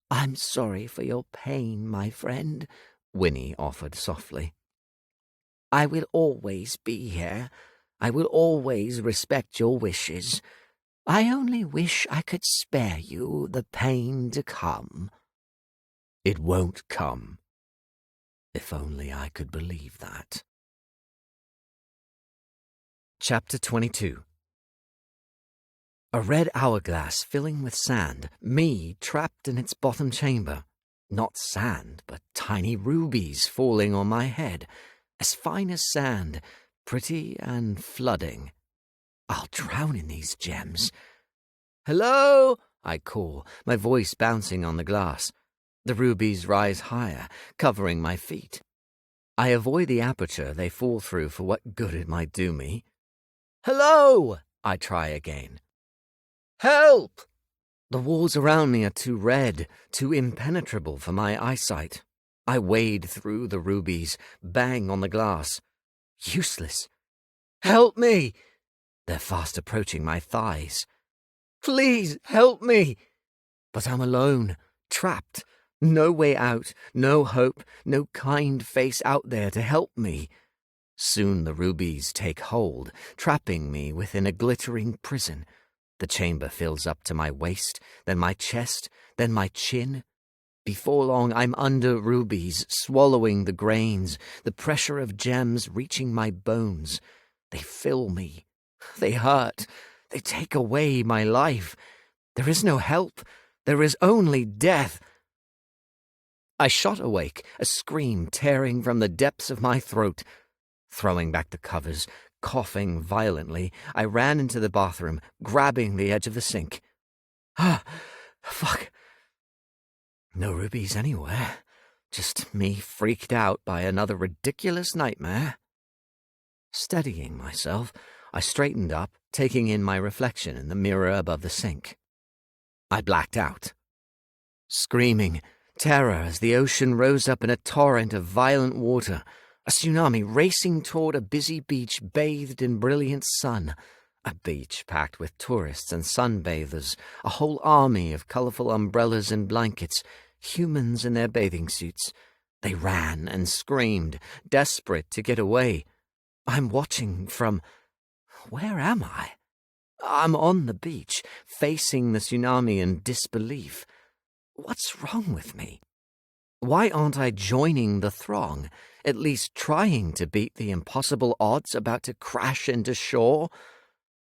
I'm sorry for your pain, my friend, Winnie offered softly. I will always be here. I will always respect your wishes. I only wish I could spare you the pain to come. It won't come. If only I could believe that. Chapter 22. A red hourglass filling with sand, me trapped in its bottom chamber. Not sand, but tiny rubies falling on my head, as fine as sand, pretty and flooding. I'll drown in these gems. Hello, I call, my voice bouncing on the glass. The rubies rise higher, covering my feet. I avoid the aperture they fall through for what good it might do me. Hello, I try again. Help! The walls around me are too red, too impenetrable for my eyesight. I wade through the rubies, bang on the glass. Useless. Help me! They're fast approaching my thighs. Please, help me! But I'm alone, trapped. No way out, no hope, no kind face out there to help me. Soon the rubies take hold, trapping me within a glittering prison. The chamber fills up to my waist, then my chest, then my chin. Before long, I'm under rubies, swallowing the grains, the pressure of gems reaching my bones. They fill me. They hurt. They take away my life. There is no help. There is only death. I shot awake, a scream tearing from the depths of my throat. Throwing back the covers, coughing violently, I ran into the bathroom, grabbing the edge of the sink. Ah, fuck. No rubies anywhere. Just me freaked out by another ridiculous nightmare. Steadying myself, I straightened up, taking in my reflection in the mirror above the sink. I blacked out. Screaming, terror as the ocean rose up in a torrent of violent water, a tsunami racing toward a busy beach bathed in brilliant sun, a beach packed with tourists and sunbathers, a whole army of colourful umbrellas and blankets, humans in their bathing suits. They ran and screamed, desperate to get away. I'm watching from... Where am I? I'm on the beach, facing the tsunami in disbelief. What's wrong with me? Why aren't I joining the throng, at least trying to beat the impossible odds about to crash into shore?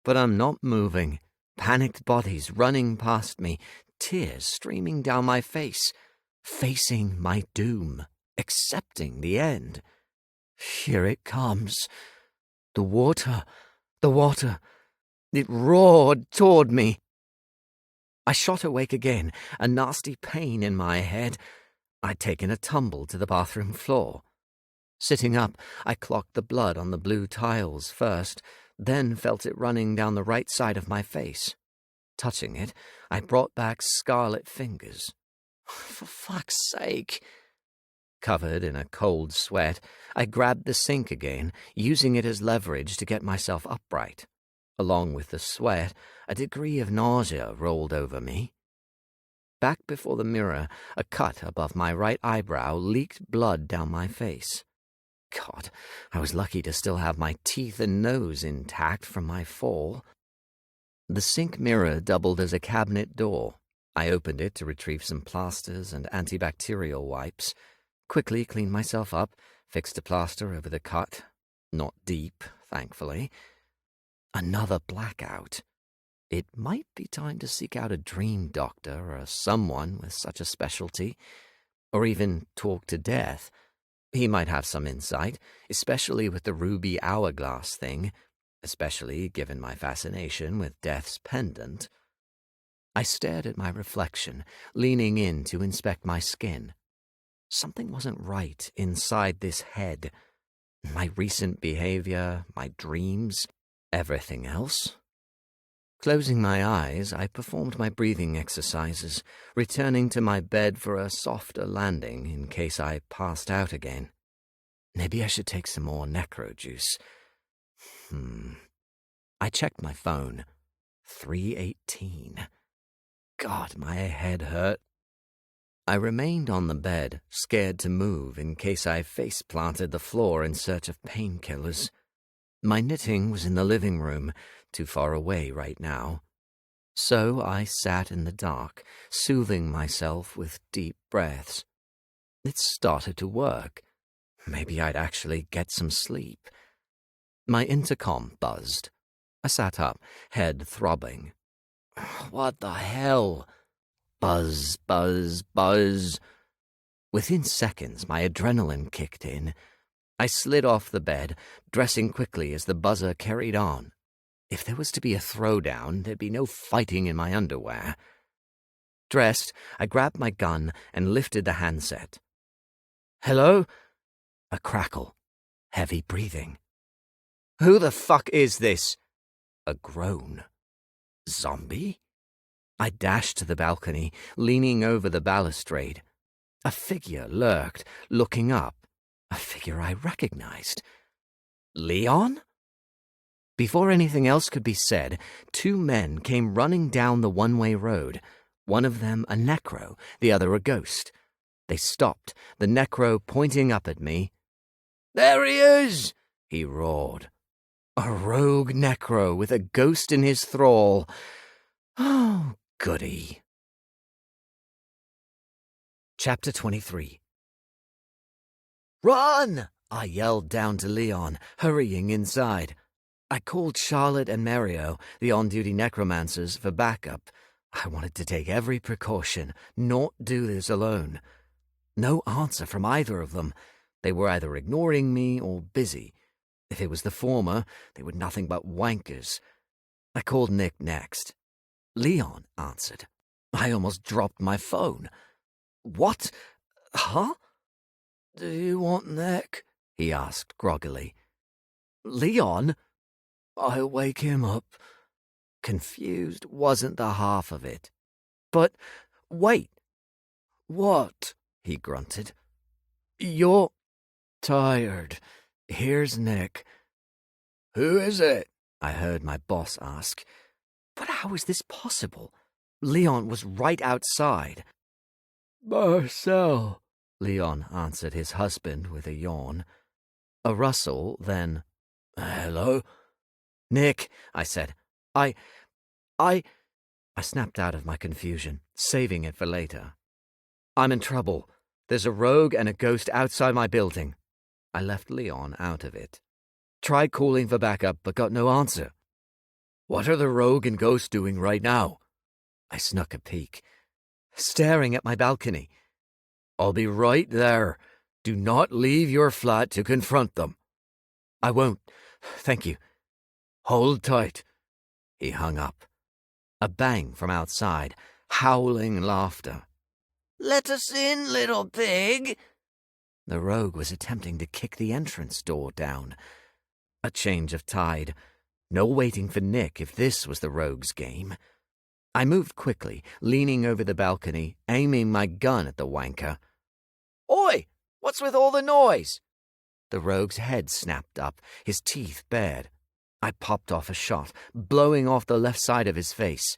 But I'm not moving, panicked bodies running past me, tears streaming down my face, facing my doom, accepting the end. Here it comes. The water, it roared toward me. I shot awake again, a nasty pain in my head. I'd taken a tumble to the bathroom floor. Sitting up, I clocked the blood on the blue tiles first, then felt it running down the right side of my face. Touching it, I brought back scarlet fingers. For fuck's sake! Covered in a cold sweat, I grabbed the sink again, using it as leverage to get myself upright. Along with the sweat, a degree of nausea rolled over me. Back before the mirror, a cut above my right eyebrow leaked blood down my face. God, I was lucky to still have my teeth and nose intact from my fall. The sink mirror doubled as a cabinet door. I opened it to retrieve some plasters and antibacterial wipes, quickly cleaned myself up, fixed a plaster over the cut. Not deep, thankfully. Another blackout. It might be time to seek out a dream doctor or someone with such a specialty, or even talk to death. He might have some insight, especially with the ruby hourglass thing, especially given my fascination with Death's pendant. I stared at my reflection, leaning in to inspect my skin. Something wasn't right inside this head. My recent behavior, my dreams, everything else. Closing my eyes, I performed my breathing exercises, returning to my bed for a softer landing in case I passed out again. Maybe I should take some more necro juice. I checked my phone. 3:18. God, my head hurt. I remained on the bed, scared to move in case I face-planted the floor in search of painkillers. My knitting was in the living room, too far away right now. So I sat in the dark, soothing myself with deep breaths. It started to work. Maybe I'd actually get some sleep. My intercom buzzed. I sat up, head throbbing. What the hell? Buzz, buzz, buzz. Within seconds, my adrenaline kicked in. I slid off the bed, dressing quickly as the buzzer carried on. If there was to be a throwdown, there'd be no fighting in my underwear. Dressed, I grabbed my gun and lifted the handset. Hello? A crackle. Heavy breathing. Who the fuck is this? A groan. Zombie? I dashed to the balcony, leaning over the balustrade. A figure lurked, looking up. A figure I recognized. Leon? Before anything else could be said, two men came running down the one-way road. One of them a necro, the other a ghost. They stopped, the necro pointing up at me. There he is! He roared. A rogue necro with a ghost in his thrall. Oh, goody. Chapter 23. Run! I yelled down to Leon, hurrying inside. I called Charlotte and Mario, the on-duty necromancers, for backup. I wanted to take every precaution, not do this alone. No answer from either of them. They were either ignoring me or busy. If it was the former, they were nothing but wankers. I called Nick next. Leon answered. I almost dropped my phone. What? Huh? Do you want Nick? He asked groggily. Leon? I'll wake him up. Confused wasn't the half of it. But wait. What? He grunted. You're tired. Here's Nick. Who is it? I heard my boss ask. But how is this possible? Leon was right outside. Marcel, Leon answered his husband with a yawn. A rustle, then, hello? Nick, I said. I snapped out of my confusion, saving it for later. I'm in trouble. There's a rogue and a ghost outside my building. I left Leon out of it. Tried calling for backup, but got no answer. What are the rogue and ghost doing right now? I snuck a peek, staring at my balcony. I'll be right there. Do not leave your flat to confront them. I won't. Thank you. Hold tight. He hung up. A bang from outside, howling laughter. Let us in, little pig. The rogue was attempting to kick the entrance door down. A change of tide. No waiting for Nick if this was the rogue's game. I moved quickly, leaning over the balcony, aiming my gun at the wanker. Oi! What's with all the noise? The rogue's head snapped up, his teeth bared. I popped off a shot, blowing off the left side of his face.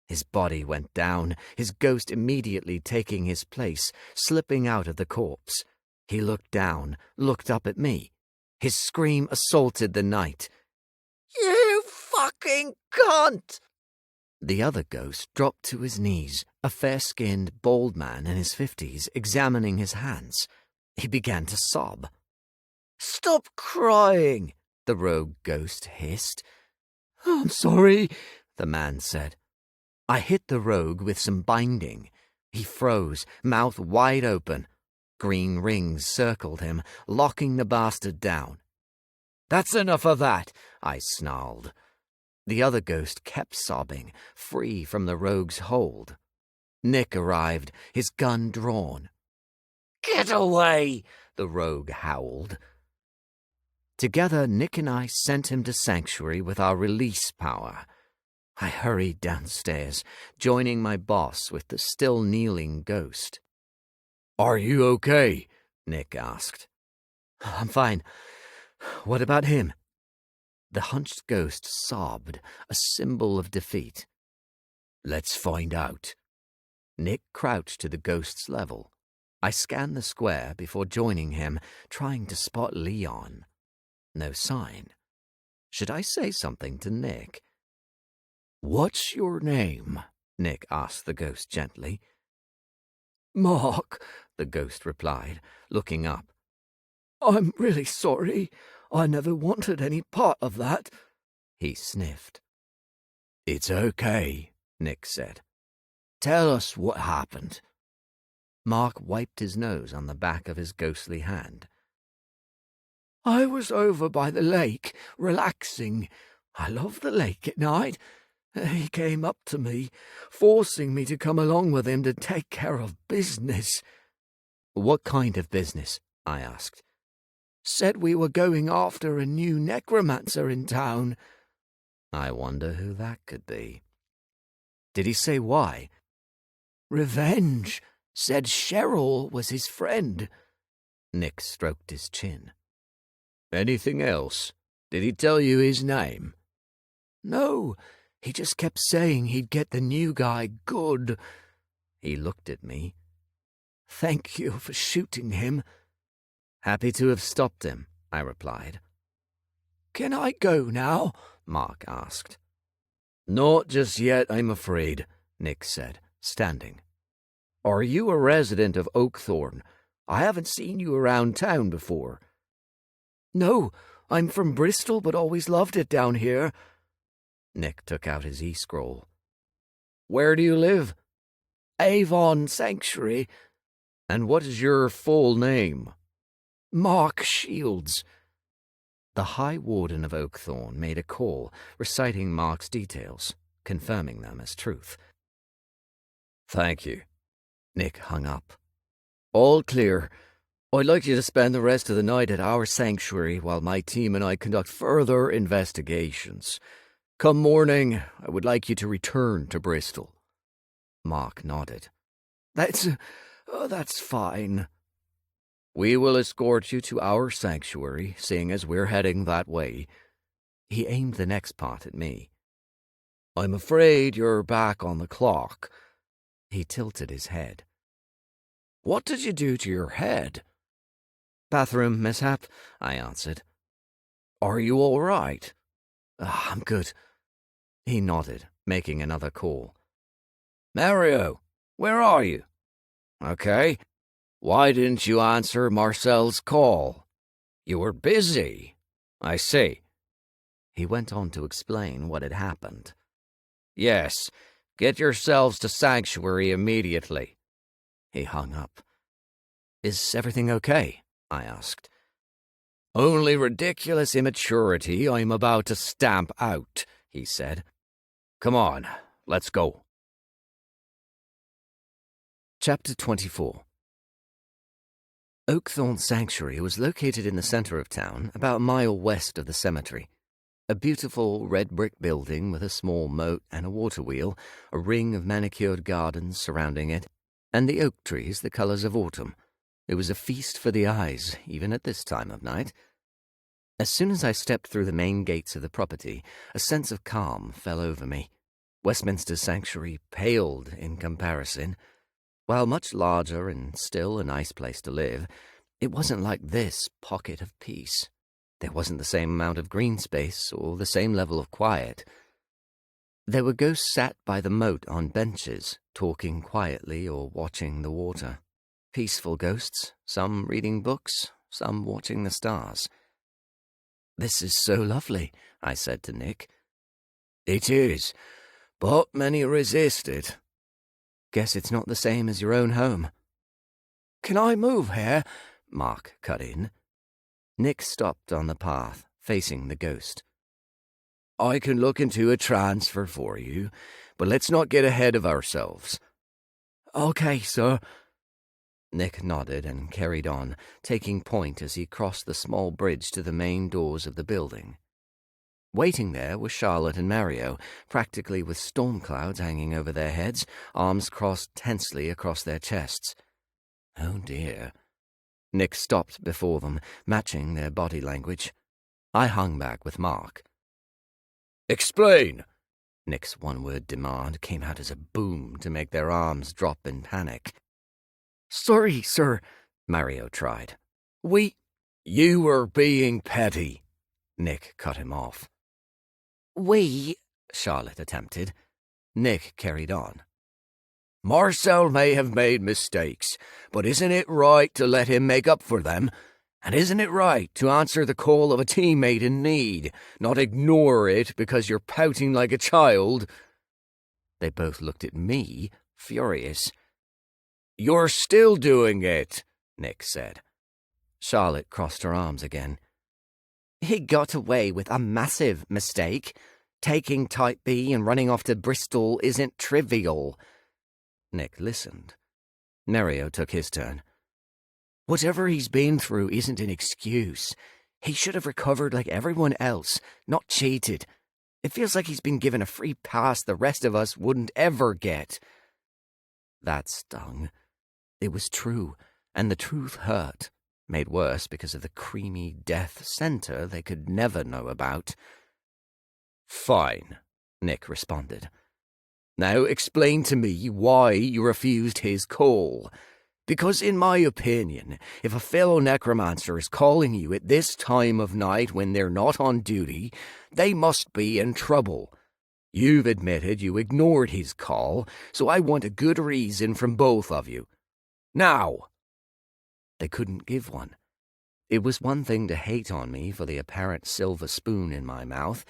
His body went down, his ghost immediately taking his place, slipping out of the corpse. He looked down, looked up at me. His scream assaulted the night. You fucking cunt! The other ghost dropped to his knees, a fair-skinned, bald man in his 50s, examining his hands. He began to sob. Stop crying, the rogue ghost hissed. I'm sorry, the man said. I hit the rogue with some binding. He froze, mouth wide open. Green rings circled him, locking the bastard down. "That's enough of that," I snarled. The other ghost kept sobbing, free from the rogue's hold. Nick arrived, his gun drawn. "Get away!" the rogue howled. Together, Nick and I sent him to Sanctuary with our release power. I hurried downstairs, joining my boss with the still kneeling ghost. "Are you okay?" Nick asked. "I'm fine. What about him?" The hunched ghost sobbed, a symbol of defeat. "Let's find out." Nick crouched to the ghost's level. I scanned the square before joining him, trying to spot Leon. No sign. Should I say something to Nick? "What's your name?" Nick asked the ghost gently. "Mark," the ghost replied, looking up. "I'm really sorry. I never wanted any part of that." He sniffed. "It's okay," Nick said. "Tell us what happened." Mark wiped his nose on the back of his ghostly hand. "I was over by the lake, relaxing. I love the lake at night. He came up to me, forcing me to come along with him to take care of business." "What kind of business?" I asked. "Said we were going after a new necromancer in town." I wonder who that could be. "Did he say why?" "Revenge. Said Cheryl was his friend." Nick stroked his chin. "Anything else? Did he tell you his name?" "No. He just kept saying he'd get the new guy good." He looked at me. "Thank you for shooting him." "Happy to have stopped him," I replied. "Can I go now?" Mark asked. "Not just yet, I'm afraid," Nick said, standing. "Are you a resident of Oakthorn? I haven't seen you around town before." "No, I'm from Bristol, but always loved it down here." Nick took out his e-scroll. "Where do you live?" "Avon Sanctuary." "And what is your full name?" "Mark Shields." The High Warden of Oakthorn made a call, reciting Mark's details, confirming them as truth. "Thank you." Nick hung up. "All clear. I'd like you to spend the rest of the night at our sanctuary while my team and I conduct further investigations. Come morning, I would like you to return to Bristol." Mark nodded. That's fine." "We will escort you to our sanctuary, seeing as we're heading that way." He aimed the next part at me. "I'm afraid you're back on the clock." He tilted his head. "What did you do to your head?" "Bathroom mishap," I answered. "Are you all right?" "I'm good." He nodded, making another call. "Mario, where are you?" "Okay. Why didn't you answer Marcel's call?" "You were busy." "I see." He went on to explain what had happened. "Yes, get yourselves to Sanctuary immediately." He hung up. "Is everything okay?" I asked. "Only ridiculous immaturity I'm about to stamp out," he said. "Come on, let's go." Chapter 24. Oakthorn Sanctuary was located in the center of town, about a mile west of the cemetery. A beautiful red brick building with a small moat and a water wheel, a ring of manicured gardens surrounding it, and the oak trees the colors of autumn. It was a feast for the eyes, even at this time of night. As soon as I stepped through the main gates of the property, a sense of calm fell over me. Westminster Sanctuary paled in comparison. While much larger and still a nice place to live, it wasn't like this pocket of peace. There wasn't the same amount of green space or the same level of quiet. There were ghosts sat by the moat on benches, talking quietly or watching the water. Peaceful ghosts, some reading books, some watching the stars. "This is so lovely," I said to Nick. "It is, but many resist it." "Guess it's not the same as your own home." Can I move here?" Mark cut in. Nick stopped on the path, facing the ghost. "I can look into a transfer for you, but let's not get ahead of ourselves." "Okay, sir." Nick nodded and carried on, taking point as he crossed the small bridge to the main doors of the building. Waiting there were Charlotte and Mario, practically with storm clouds hanging over their heads, arms crossed tensely across their chests. Oh dear. Nick stopped before them, matching their body language. I hung back with Mark. "Explain!" Nick's one-word demand came out as a boom to make their arms drop in panic. "Sorry, sir," Mario tried. You were being petty." Nick cut him off. "We," Charlotte attempted. Nick carried on. "Marcel may have made mistakes, but isn't it right to let him make up for them? And isn't it right to answer the call of a teammate in need, not ignore it because you're pouting like a child?" They both looked at me, furious. "You're still doing it," Nick said. Charlotte crossed her arms again. "He got away with a massive mistake. Taking Type B and running off to Bristol isn't trivial." Nick listened. Mario took his turn. "Whatever he's been through isn't an excuse. He should have recovered like everyone else, not cheated. It feels like he's been given a free pass the rest of us wouldn't ever get." That stung. It was true, and the truth hurt, made worse because of the creamy death center they could never know about. "Fine," Nick responded. "Now explain to me why you refused his call. Because in my opinion, if a fellow necromancer is calling you at this time of night when they're not on duty, they must be in trouble. You've admitted you ignored his call, so I want a good reason from both of you. Now!" They couldn't give one. It was one thing to hate on me for the apparent silver spoon in my mouth,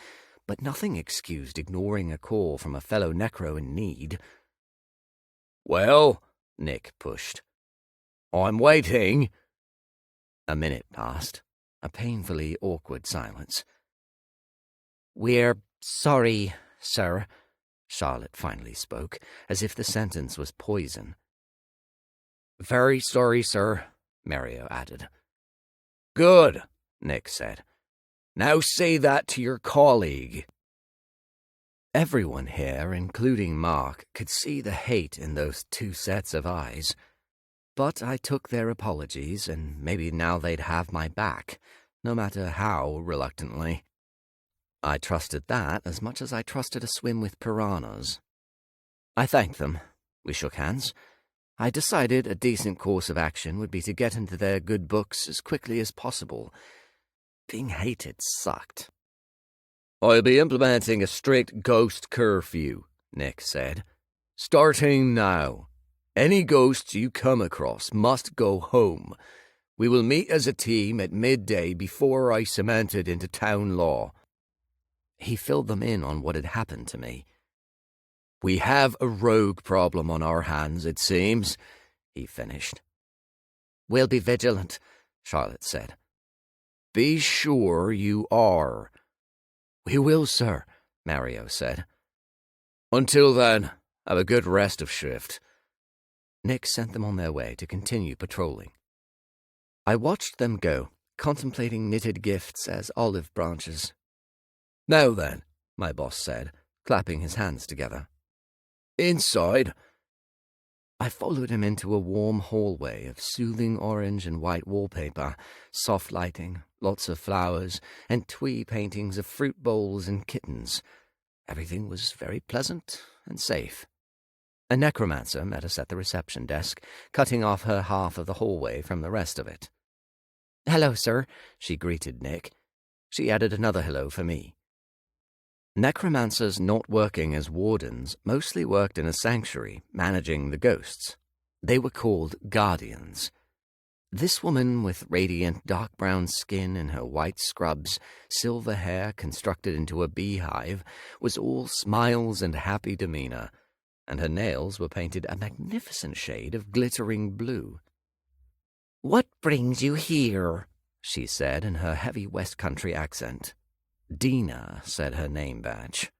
but nothing excused ignoring a call from a fellow necro in need. "Well," Nick pushed. "I'm waiting." A minute passed, a painfully awkward silence. "We're sorry, sir," Charlotte finally spoke, as if the sentence was poison. "Very sorry, sir," Mario added. "Good," Nick said. "Now say that to your colleague." Everyone here, including Mark, could see the hate in those two sets of eyes. But I took their apologies, and maybe now they'd have my back, no matter how reluctantly. I trusted that as much as I trusted a swim with piranhas. I thanked them. We shook hands. I decided a decent course of action would be to get into their good books as quickly as possible. Being hated sucked. "I'll be implementing a strict ghost curfew," Nick said. "Starting now. Any ghosts you come across must go home. We will meet as a team at midday before I cement it into town law." He filled them in on what had happened to me. "We have a rogue problem on our hands, it seems," he finished. "We'll be vigilant," Charlotte said. "Be sure you are." "We will, sir," Mario said. "Until then, have a good rest of shift." Nick sent them on their way to continue patrolling. I watched them go, contemplating knitted gifts as olive branches. "Now then," my boss said, clapping his hands together. "Inside." I followed him into a warm hallway of soothing orange and white wallpaper, soft lighting, lots of flowers, and twee paintings of fruit bowls and kittens. Everything was very pleasant and safe. A necromancer met us at the reception desk, cutting off her half of the hallway from the rest of it. "Hello, sir," she greeted Nick. She added another hello for me. Necromancers not working as wardens mostly worked in a sanctuary, managing the ghosts. They were called guardians. This woman with radiant dark brown skin and her white scrubs, silver hair constructed into a beehive, was all smiles and happy demeanor, and her nails were painted a magnificent shade of glittering blue. "What brings you here?" she said in her heavy West Country accent. Dina said her name badge.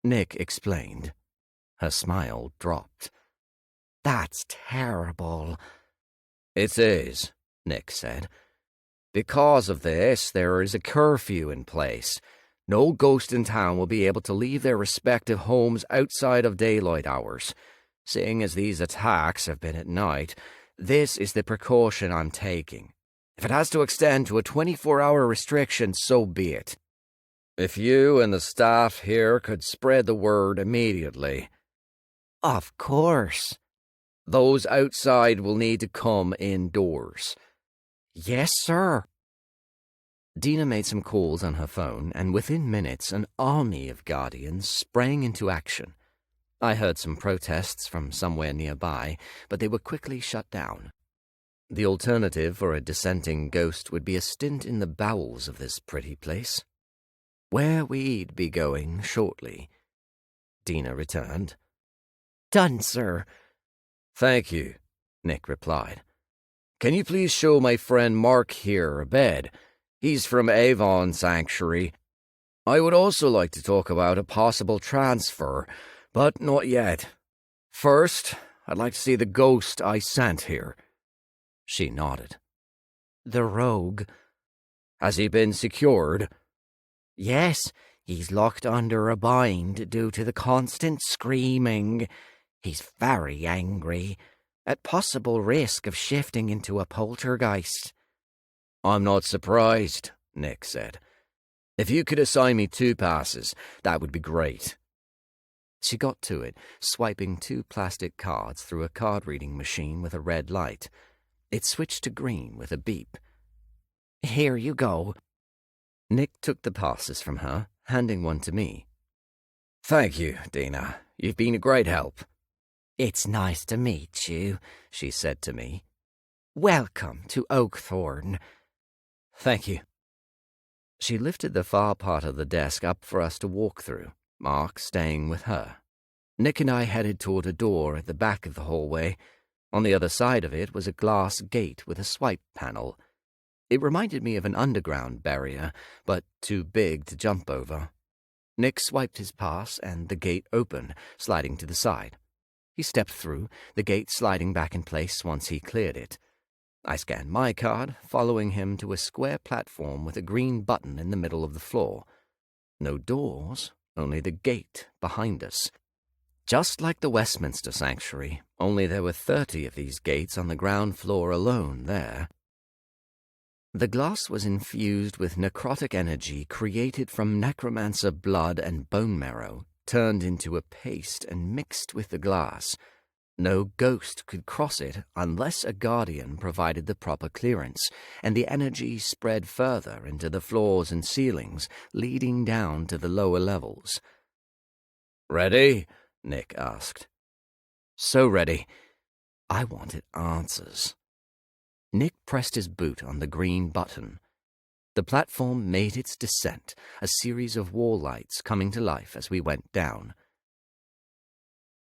Nick explained. Her smile dropped. "That's terrible." "It is," Nick said. "Because of this, there is a curfew in place. No ghost in town will be able to leave their respective homes outside of daylight hours. Seeing as these attacks have been at night, this is the precaution I'm taking. If it has to extend to a 24-hour restriction, so be it. If you and the staff here could spread the word immediately." "Of course." "Those outside will need to come indoors." "Yes, sir." Dina made some calls on her phone, and within minutes an army of guardians sprang into action. I heard some protests from somewhere nearby, but they were quickly shut down. The alternative for a dissenting ghost would be a stint in the bowels of this pretty place, where we'd be going shortly. Dina returned. "Done, sir." "Thank you," Nick replied. "Can you please show my friend Mark here a bed? He's from Avon Sanctuary. I would also like to talk about a possible transfer, but not yet. First, I'd like to see the ghost I sent here." She nodded. "The rogue." "Has he been secured?" "Yes, he's locked under a bind due to the constant screaming. He's very angry, at possible risk of shifting into a poltergeist." "I'm not surprised," Nick said. "If you could assign me 2 passes, that would be great." She got to it, swiping 2 plastic cards through a card-reading machine with a red light. It switched to green with a beep. "Here you go." Nick took the passes from her, handing one to me. "Thank you, Dina. You've been a great help." "It's nice to meet you," she said to me. "Welcome to Oakthorn." "Thank you." She lifted the far part of the desk up for us to walk through, Mark staying with her. Nick and I headed toward a door at the back of the hallway. On the other side of it was a glass gate with a swipe panel. It reminded me of an underground barrier, but too big to jump over. Nick swiped his pass, and the gate opened, sliding to the side. He stepped through, the gate sliding back in place once he cleared it. I scanned my card, following him to a square platform with a green button in the middle of the floor. No doors, only the gate behind us. Just like the Westminster Sanctuary, only there were 30 of these gates on the ground floor alone there. The glass was infused with necrotic energy created from necromancer blood and bone marrow, turned into a paste and mixed with the glass. No ghost could cross it unless a guardian provided the proper clearance, and the energy spread further into the floors and ceilings, leading down to the lower levels. "Ready?" Nick asked. "So ready." I wanted answers. Nick pressed his boot on the green button. The platform made its descent, a series of wall lights coming to life as we went down.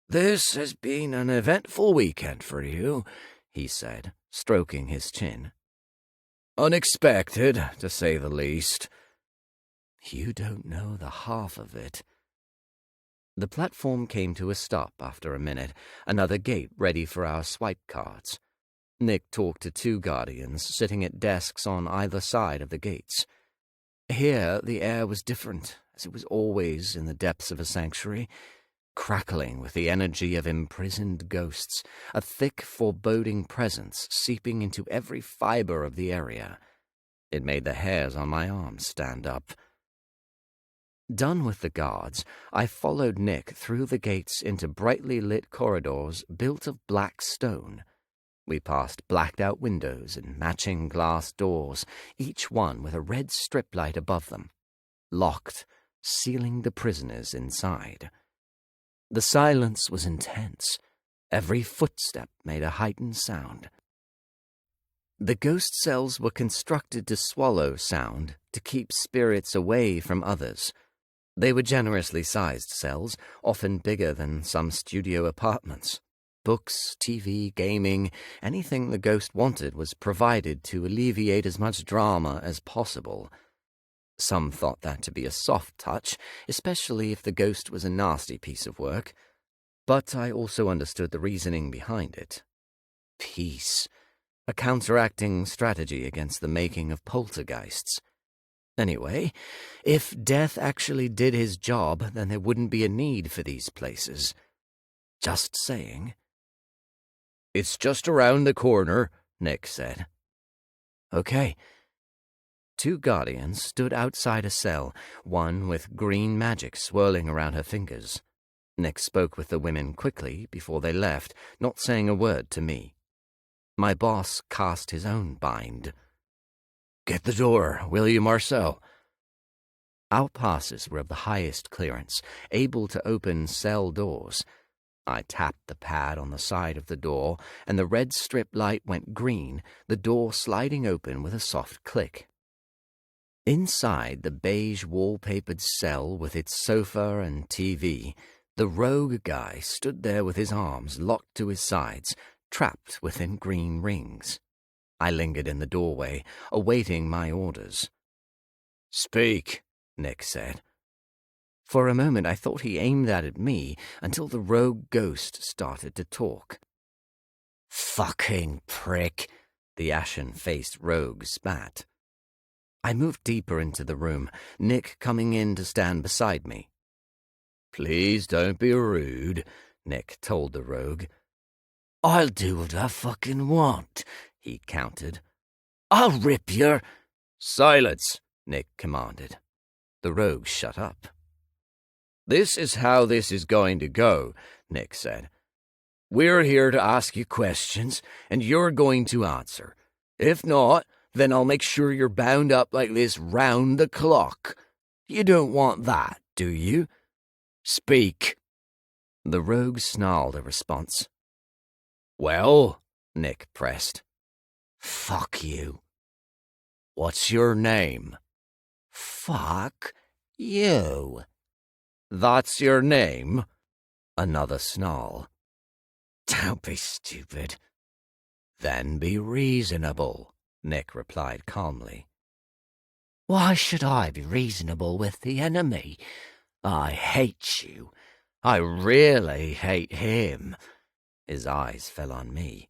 "This has been an eventful weekend for you," he said, stroking his chin. "Unexpected, to say the least." "You don't know the half of it." The platform came to a stop after a minute, another gate ready for our swipe cards. Nick talked to 2 guardians sitting at desks on either side of the gates. Here the air was different, as it was always in the depths of a sanctuary, crackling with the energy of imprisoned ghosts, a thick, foreboding presence seeping into every fiber of the area. It made the hairs on my arms stand up. Done with the guards, I followed Nick through the gates into brightly lit corridors built of black stone. We passed blacked-out windows and matching glass doors, each one with a red strip light above them, locked, sealing the prisoners inside. The silence was intense. Every footstep made a heightened sound. The ghost cells were constructed to swallow sound, to keep spirits away from others. They were generously sized cells, often bigger than some studio apartments. Books, TV, gaming, anything the ghost wanted was provided to alleviate as much drama as possible. Some thought that to be a soft touch, especially if the ghost was a nasty piece of work, but I also understood the reasoning behind it. Peace. A counteracting strategy against the making of poltergeists. Anyway, if death actually did his job, then there wouldn't be a need for these places. Just saying. "It's just around the corner," Nick said. Okay. 2 guardians stood outside a cell, one with green magic swirling around her fingers. Nick spoke with the women quickly before they left, not saying a word to me. My boss cast his own bind. "Get the door, will you, Marcel?" Our passes were of the highest clearance, able to open cell doors. I tapped the pad on the side of the door, and the red strip light went green, the door sliding open with a soft click. Inside the beige wallpapered cell with its sofa and TV, the rogue guy stood there with his arms locked to his sides, trapped within green rings. I lingered in the doorway, awaiting my orders. "Speak," Nick said. For a moment I thought he aimed that at me until the rogue ghost started to talk. "Fucking prick," the ashen-faced rogue spat. I moved deeper into the room, Nick coming in to stand beside me. "Please don't be rude," Nick told the rogue. "I'll do what I fucking want," he countered. "I'll rip your—" "Silence," Nick commanded. The rogue shut up. "This is how this is going to go," Nick said. "We're here to ask you questions, and you're going to answer. If not, then I'll make sure you're bound up like this round the clock. You don't want that, do you? Speak." The rogue snarled a response. "Well," Nick pressed. "Fuck you." "What's your name?" "Fuck you." "That's your name?" Another snarl. "Don't be stupid." "Then be reasonable," Nick replied calmly. "Why should I be reasonable with the enemy? I hate you. I really hate him." His eyes fell on me.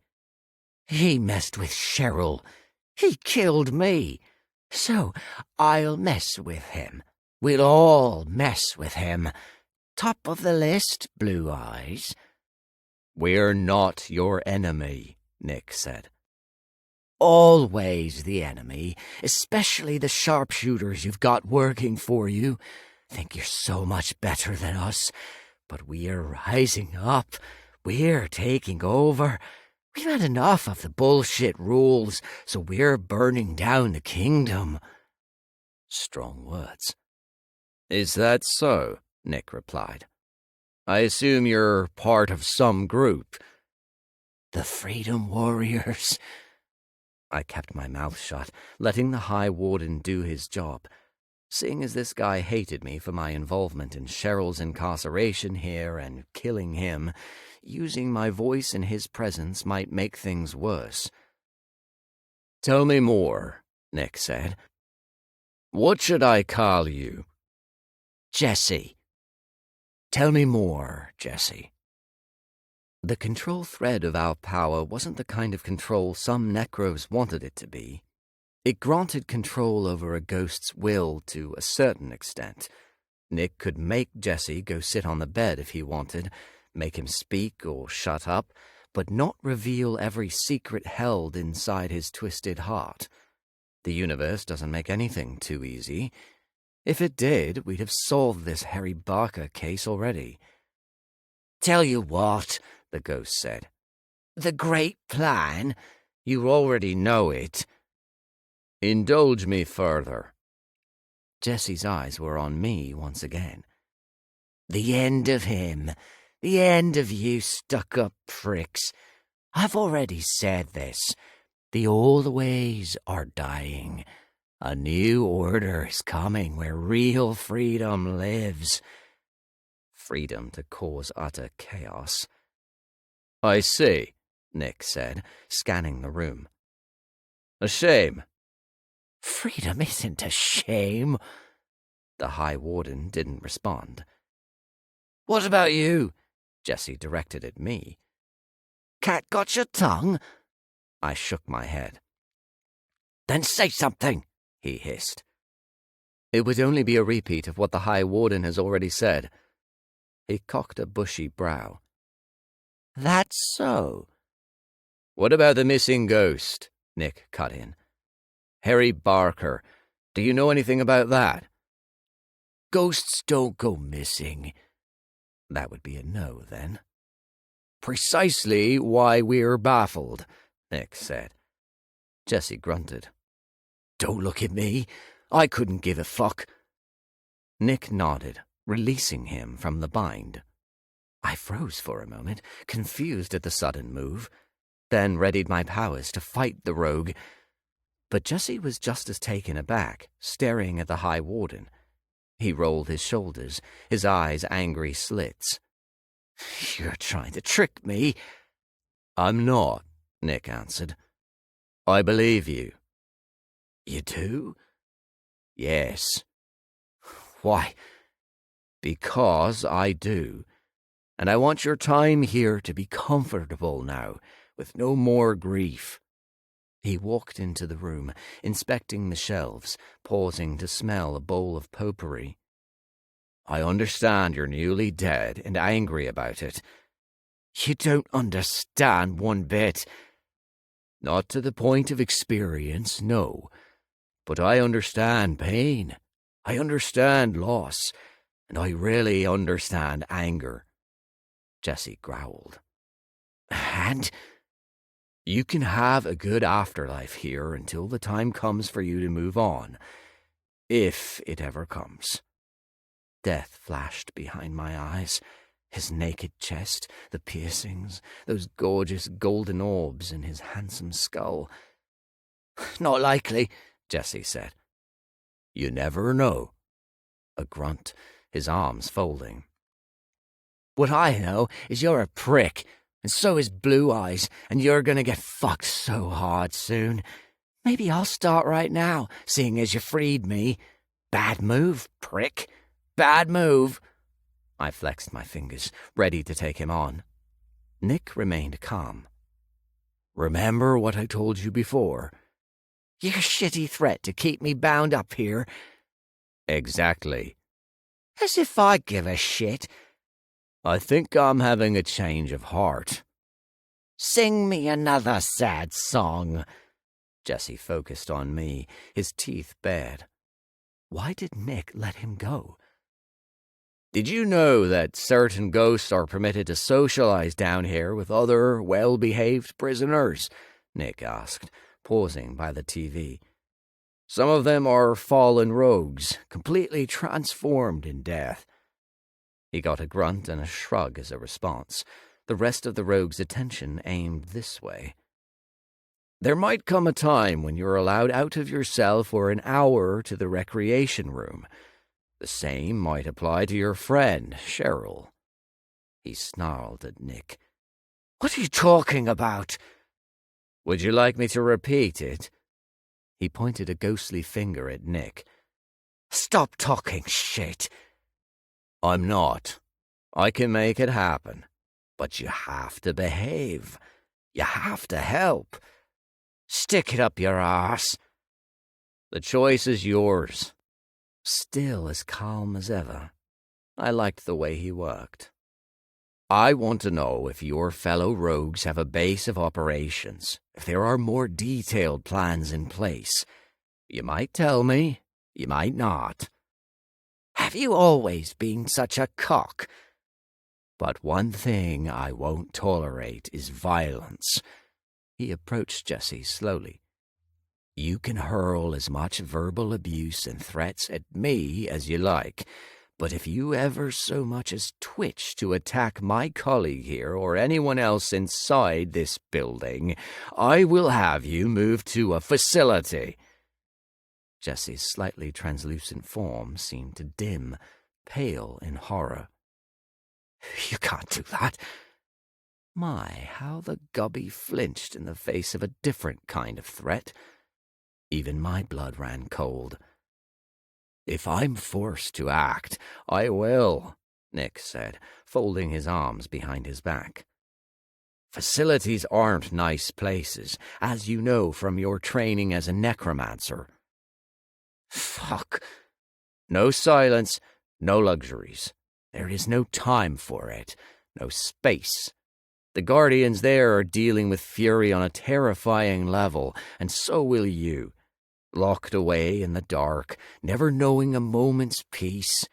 "He messed with Cheryl. He killed me. So I'll mess with him. We'll all mess with him. Top of the list, Blue Eyes." "We're not your enemy," Nick said. "Always the enemy, especially the sharpshooters you've got working for you. Think you're so much better than us. But we're rising up. We're taking over. We've had enough of the bullshit rules, so we're burning down the kingdom." Strong words. "Is that so?" Nick replied. "I assume you're part of some group." "The Freedom Warriors." I kept my mouth shut, letting the High Warden do his job. Seeing as this guy hated me for my involvement in Cheryl's incarceration here and killing him, using my voice in his presence might make things worse. "Tell me more," Nick said. "What should I call you?" "Jesse." "Tell me more, Jesse." The control thread of our power wasn't the kind of control some necros wanted it to be. It granted control over a ghost's will to a certain extent. Nick could make Jesse go sit on the bed if he wanted, make him speak or shut up, but not reveal every secret held inside his twisted heart. The universe doesn't make anything too easy. If it did, we'd have solved this Harry Barker case already. "Tell you what," the ghost said. "The great plan? You already know it." "Indulge me further." Jesse's eyes were on me once again. "The end of him. The end of you stuck-up pricks. I've already said this. The old ways are dying. A new order is coming where real freedom lives." Freedom to cause utter chaos. I see, Nick said, scanning the room. A shame. Freedom isn't a shame. The High Warden didn't respond. What about you? Jessie directed at me. Cat got your tongue? I shook my head. Then say something, he hissed. It would only be a repeat of what the High Warden has already said. He cocked a bushy brow. That's so. What about the missing ghost? Nick cut in. Harry Barker. Do you know anything about that? Ghosts don't go missing. That would be a no, then. Precisely why we're baffled, Nick said. Jessie grunted. Don't look at me. I couldn't give a fuck. Nick nodded, releasing him from the bind. I froze for a moment, confused at the sudden move, then readied my powers to fight the rogue. But Jessie was just as taken aback, staring at the High Warden. He rolled his shoulders, his eyes angry slits. You're trying to trick me. I'm not, Nick answered. I believe you. You do? Yes. Why? Because I do. And I want your time here to be comfortable now, with no more grief. He walked into the room, inspecting the shelves, pausing to smell a bowl of potpourri. I understand you're newly dead and angry about it. You don't understand one bit. Not to the point of experience, no. But I understand pain. I understand loss. And I really understand anger. Jessie growled. And? You can have a good afterlife here until the time comes for you to move on. If it ever comes. Death flashed behind my eyes. His naked chest, the piercings, those gorgeous golden orbs in his handsome skull. Not likely, Jessie said. You never know. A grunt, his arms folding. What I know is you're a prick, and so is Blue Eyes, and you're gonna get fucked so hard soon. Maybe I'll start right now, seeing as you freed me. Bad move, prick. Bad move. I flexed my fingers, ready to take him on. Nick remained calm. Remember what I told you before? Your shitty threat to keep me bound up here. Exactly. As if I give a shit. I think I'm having a change of heart. Sing me another sad song. Jessie focused on me, his teeth bared. Why did Nick let him go? Did you know that certain ghosts are permitted to socialize down here with other well-behaved prisoners? Nick asked, pausing by the TV. Some of them are fallen rogues, completely transformed in death. He got a grunt and a shrug as a response, the rest of the rogue's attention aimed this way. There might come a time when you're allowed out of your cell for an hour to the recreation room. The same might apply to your friend, Cheryl. He snarled at Nick. What are you talking about? Would you like me to repeat it? He pointed a ghostly finger at Nick. Stop talking shit. I'm not. I can make it happen. But you have to behave. You have to help. Stick it up your arse. The choice is yours. Still as calm as ever. I liked the way he worked. I want to know if your fellow rogues have a base of operations, if there are more detailed plans in place. You might tell me, you might not. Have you always been such a cock? But one thing I won't tolerate is violence. He approached Jessie slowly. You can hurl as much verbal abuse and threats at me as you like, but if you ever so much as twitch to attack my colleague here or anyone else inside this building, I will have you moved to a facility. Jessie's slightly translucent form seemed to dim, pale in horror. You can't do that. My, how the gubby flinched in the face of a different kind of threat. Even my blood ran cold. "If I'm forced to act, I will," Nick said, folding his arms behind his back. "Facilities aren't nice places, as you know from your training as a necromancer." "Fuck. No silence, no luxuries. There is no time for it, no space. The Guardians there are dealing with fury on a terrifying level, and so will you. Locked away in the dark, never knowing a moment's peace."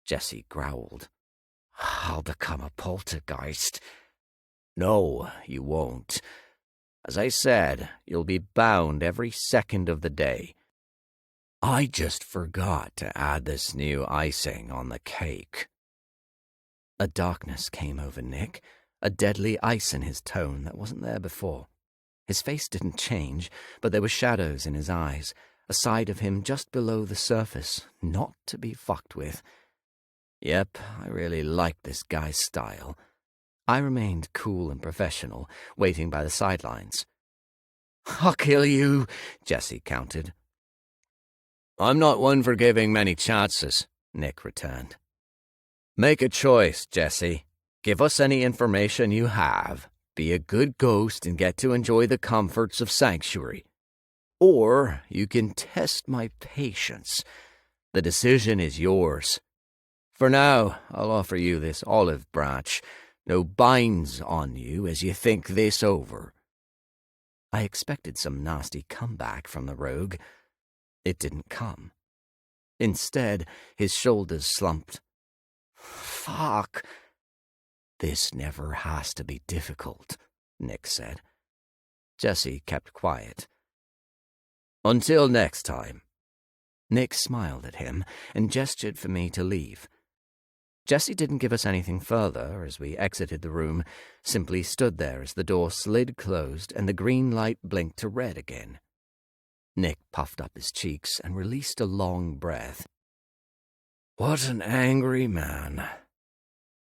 Jesse growled. "I'll become a poltergeist." "No, you won't. As I said, you'll be bound every second of the day. I just forgot to add this new icing on the cake." A darkness came over Nick, a deadly ice in his tone that wasn't there before. His face didn't change, but there were shadows in his eyes, a side of him just below the surface, not to be fucked with. Yep, I really liked this guy's style. I remained cool and professional, waiting by the sidelines. "I'll kill you," Jesse countered. "I'm not one for giving many chances," Nick returned. "Make a choice, Jesse. Give us any information you have. Be a good ghost and get to enjoy the comforts of Sanctuary. Or you can test my patience. The decision is yours. For now, I'll offer you this olive branch. No binds on you as you think this over." I expected some nasty comeback from the rogue. It didn't come. Instead, his shoulders slumped. "Fuck. This never has to be difficult," Nick said. Jesse kept quiet. "Until next time." Nick smiled at him and gestured for me to leave. Jesse didn't give us anything further as we exited the room, simply stood there as the door slid closed and the green light blinked to red again. Nick puffed up his cheeks and released a long breath. "What an angry man."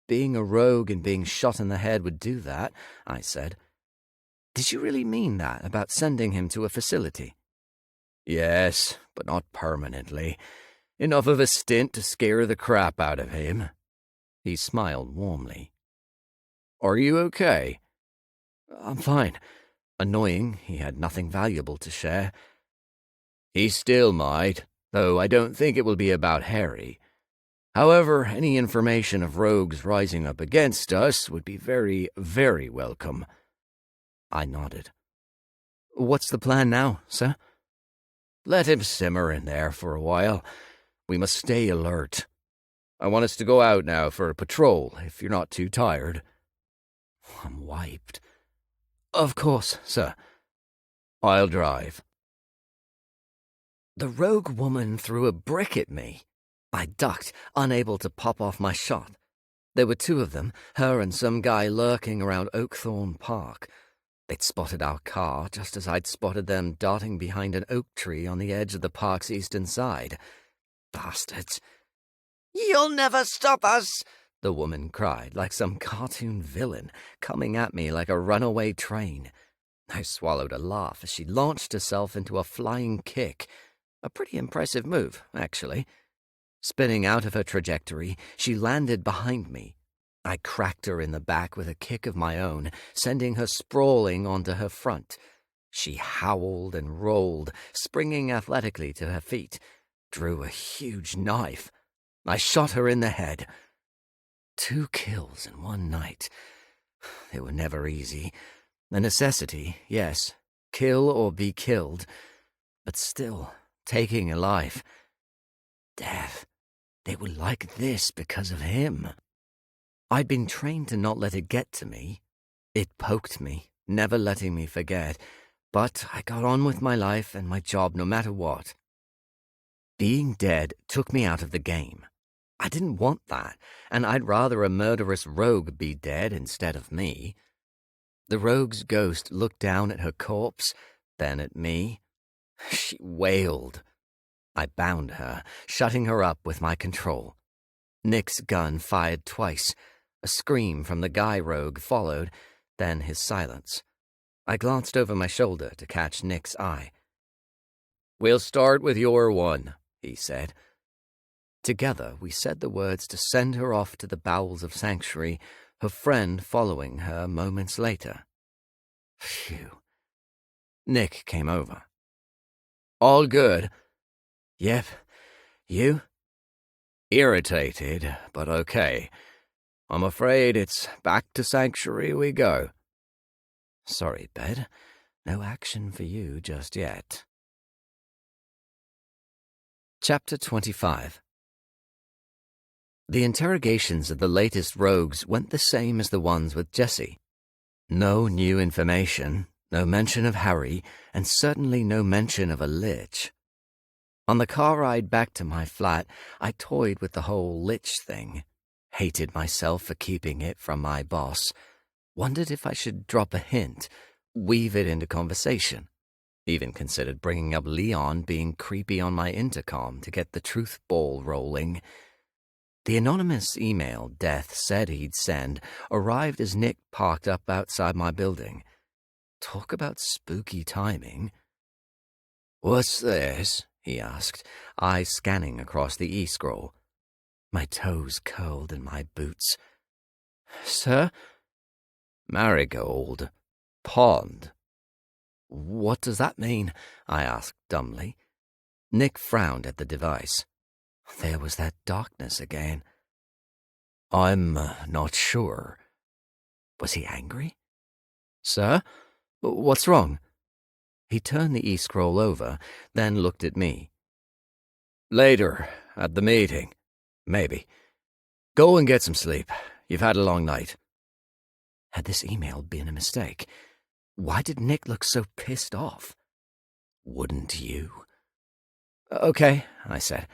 "Being a rogue and being shot in the head would do that," I said. "Did you really mean that about sending him to a facility?" "Yes, but not permanently. Enough of a stint to scare the crap out of him." He smiled warmly. "Are you okay?" "I'm fine." Annoying, he had nothing valuable to share. "He still might, though I don't think it will be about Harry. However, any information of rogues rising up against us would be very, very welcome." I nodded. "What's the plan now, sir?" "Let him simmer in there for a while. We must stay alert. I want us to go out now for a patrol, if you're not too tired." I'm wiped. "Of course, sir." "I'll drive." The rogue woman threw a brick at me. I ducked, unable to pop off my shot. There were two of them, her and some guy lurking around Oakthorn Park. They'd spotted our car just as I'd spotted them darting behind an oak tree on the edge of the park's eastern side. Bastards. "You'll never stop us!" the woman cried, like some cartoon villain, coming at me like a runaway train. I swallowed a laugh as she launched herself into a flying kick. A pretty impressive move, actually. Spinning out of her trajectory, she landed behind me. I cracked her in the back with a kick of my own, sending her sprawling onto her front. She howled and rolled, springing athletically to her feet, drew a huge knife. I shot her in the head. 2 kills in one night. They were never easy. A necessity, yes. Kill or be killed. But still, taking a life. Death. They were like this because of him. I'd been trained to not let it get to me. It poked me, never letting me forget. But I got on with my life and my job no matter what. Being dead took me out of the game. I didn't want that, and I'd rather a murderous rogue be dead instead of me. The rogue's ghost looked down at her corpse, then at me. She wailed. I bound her, shutting her up with my control. Nick's gun fired twice. A scream from the guy rogue followed, then his silence. I glanced over my shoulder to catch Nick's eye. "We'll start with your one," he said. Together we said the words to send her off to the bowels of sanctuary, her friend following her moments later. Phew. Nick came over. "All good?" "Yep. You?" "Irritated, but okay. I'm afraid it's back to sanctuary we go." "Sorry, Bed. No action for you just yet." Chapter 25. The interrogations of the latest rogues went the same as the ones with Jessie. No new information, no mention of Harry, and certainly no mention of a lich. On the car ride back to my flat, I toyed with the whole lich thing, hated myself for keeping it from my boss, wondered if I should drop a hint, weave it into conversation, even considered bringing up Leon being creepy on my intercom to get the truth ball rolling. The anonymous email Death said he'd send arrived as Nick parked up outside my building. Talk about spooky timing. "What's this?" he asked, eyes scanning across the e-scroll. My toes curled in my boots. "Sir?" "Marigold. Pond." "What does that mean?" I asked dumbly. Nick frowned at the device. There was that darkness again. "I'm not sure." Was he angry? "Sir? What's wrong?" He turned the e-scroll over, then looked at me. "Later, at the meeting. Maybe. Go and get some sleep. You've had a long night." Had this email been a mistake? Why did Nick look so pissed off? "Wouldn't you?" "Okay," I said.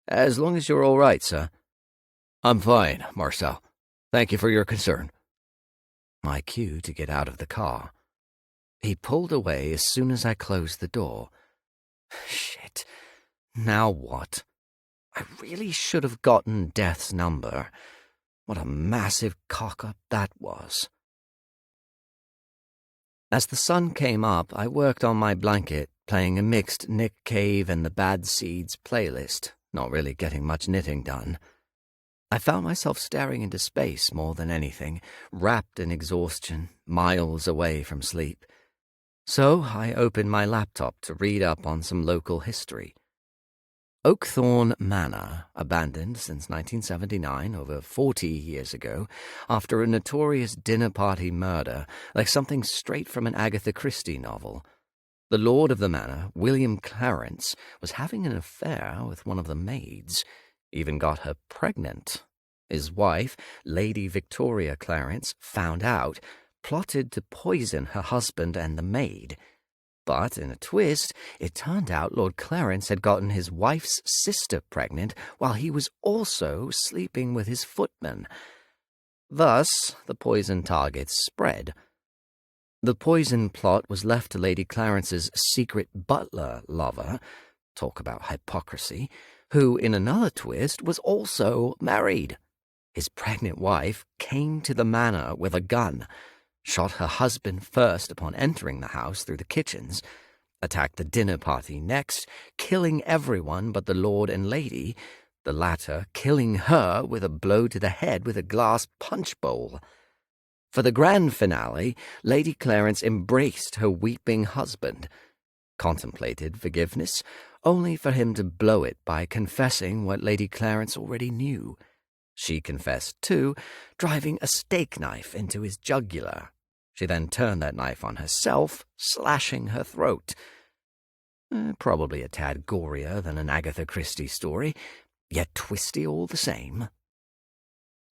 "As long as you're all right, sir." "I'm fine, Marcel. Thank you for your concern." My cue to get out of the car. He pulled away as soon as I closed the door. Shit. Now what? I really should have gotten Death's number. What a massive cock-up that was. As the sun came up, I worked on my blanket, playing a mixed Nick Cave and the Bad Seeds playlist, not really getting much knitting done. I found myself staring into space more than anything, wrapped in exhaustion, miles away from sleep. So I opened my laptop to read up on some local history. Oakthorne Manor, abandoned since 1979, over 40 years ago, after a notorious dinner party murder, like something straight from an Agatha Christie novel. The lord of the manor, William Clarence, was having an affair with one of the maids, even got her pregnant. His wife, Lady Victoria Clarence, found out, plotted to poison her husband and the maid. But in a twist, it turned out Lord Clarence had gotten his wife's sister pregnant while he was also sleeping with his footman. Thus, the poison targets spread. The poison plot was left to Lady Clarence's secret butler lover, talk about hypocrisy, who, in another twist, was also married. His pregnant wife came to the manor with a gun, shot her husband first upon entering the house through the kitchens, attacked the dinner party next, killing everyone but the lord and lady, the latter killing her with a blow to the head with a glass punch bowl. For the grand finale, Lady Clarence embraced her weeping husband, contemplated forgiveness, only for him to blow it by confessing what Lady Clarence already knew. She confessed, too, driving a steak knife into his jugular. She then turned that knife on herself, slashing her throat. Probably a tad gorier than an Agatha Christie story, yet twisty all the same.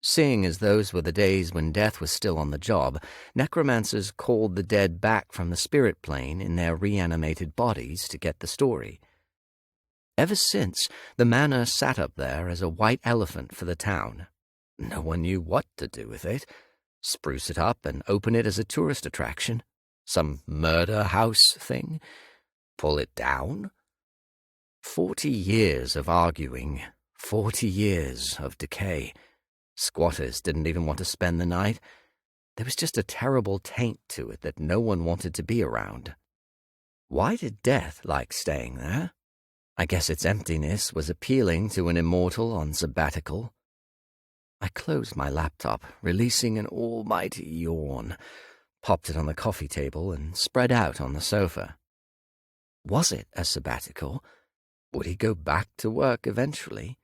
Seeing as those were the days when Death was still on the job, necromancers called the dead back from the spirit plane in their reanimated bodies to get the story. Ever since, the manor sat up there as a white elephant for the town. No one knew what to do with it. Spruce it up and open it as a tourist attraction? Some murder house thing? Pull it down? 40 years of arguing, 40 years of decay. Squatters didn't even want to spend the night. There was just a terrible taint to it that no one wanted to be around. Why did death like staying there? I guess its emptiness was appealing to an immortal on sabbatical. I closed my laptop, releasing an almighty yawn, popped it on the coffee table, and spread out on the sofa. Was it a sabbatical? Would he go back to work eventually?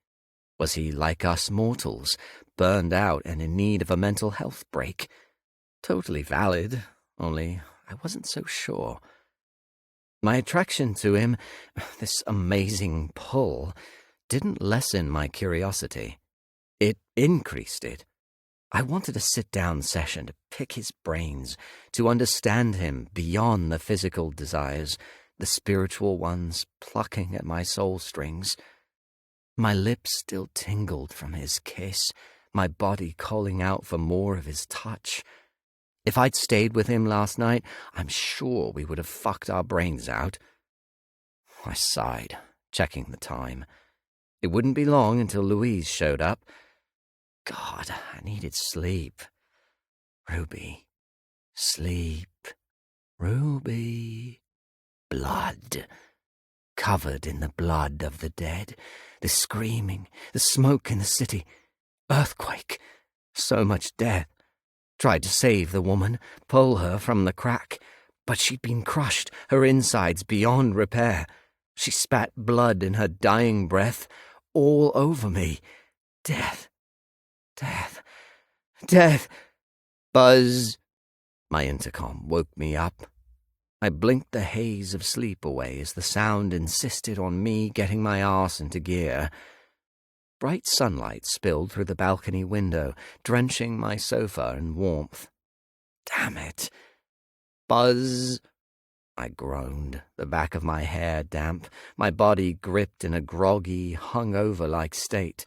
Was he like us mortals, burned out and in need of a mental health break? Totally valid, only I wasn't so sure. My attraction to him, this amazing pull, didn't lessen my curiosity. It increased it. I wanted a sit-down session to pick his brains, to understand him beyond the physical desires, the spiritual ones plucking at my soul strings. My lips still tingled from his kiss, my body calling out for more of his touch. If I'd stayed with him last night, I'm sure we would have fucked our brains out. I sighed, checking the time. It wouldn't be long until Louise showed up. God, I needed sleep. Ruby. Sleep. Ruby. Blood. Covered in the blood of the dead. The screaming, the smoke in the city. Earthquake. So much death. Tried to save the woman, pull her from the crack, but she'd been crushed, her insides beyond repair. She spat blood in her dying breath all over me. Death. Death. Death. Buzz. My intercom woke me up. I blinked the haze of sleep away as the sound insisted on me getting my arse into gear. Bright sunlight spilled through the balcony window, drenching my sofa in warmth. Damn it. Buzz. I groaned, the back of my hair damp, my body gripped in a groggy, hungover-like state.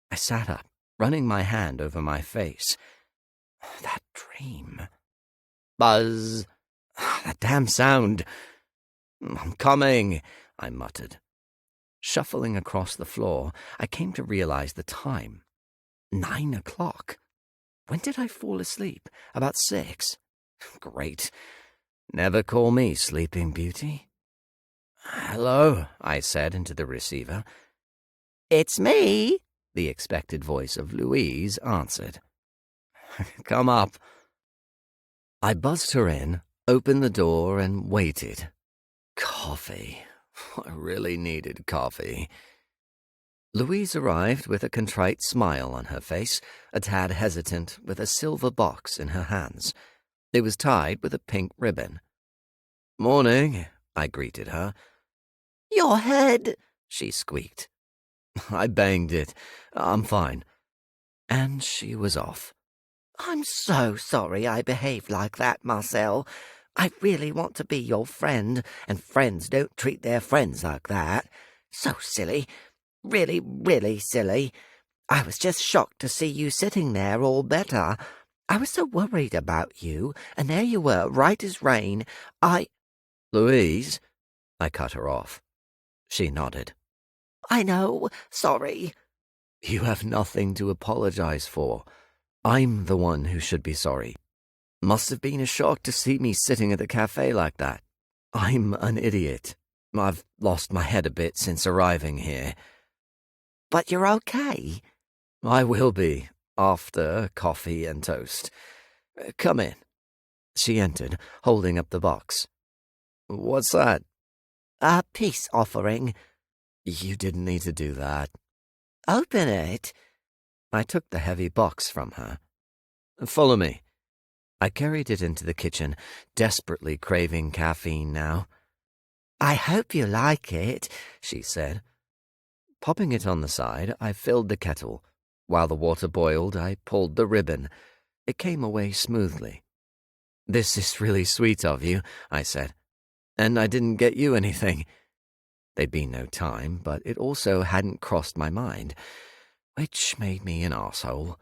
I sat up, running my hand over my face. That dream. Buzz. That damn sound. I'm coming, I muttered. Shuffling across the floor, I came to realize the time. 9 o'clock. When did I fall asleep? About 6. Great. Never call me Sleeping Beauty. Hello, I said into the receiver. It's me, the expected voice of Louise answered. Come up. I buzzed her in, opened the door, and waited. Coffee. I really needed coffee. Louise arrived with a contrite smile on her face, a tad hesitant, with a silver box in her hands. It was tied with a pink ribbon. Morning, I greeted her. Your head, she squeaked. I banged it. I'm fine. And she was off. I'm so sorry I behaved like that, Marcel. I really want to be your friend, and friends don't treat their friends like that. So silly. Really, really silly. I was just shocked to see you sitting there all better. I was so worried about you, and there you were, right as rain. Louise? I cut her off. She nodded. I know. Sorry. You have nothing to apologize for. I'm the one who should be sorry. Must have been a shock to see me sitting at the cafe like that. I'm an idiot. I've lost my head a bit since arriving here. But you're okay. I will be, after coffee and toast. Come in. She entered, holding up the box. What's that? A peace offering. You didn't need to do that. Open it. I took the heavy box from her. Follow me. I carried it into the kitchen, desperately craving caffeine now. I hope you like it, she said. Popping it on the side, I filled the kettle. While the water boiled, I pulled the ribbon. It came away smoothly. This is really sweet of you, I said. And I didn't get you anything. There'd been no time, but it also hadn't crossed my mind, which made me an arsehole.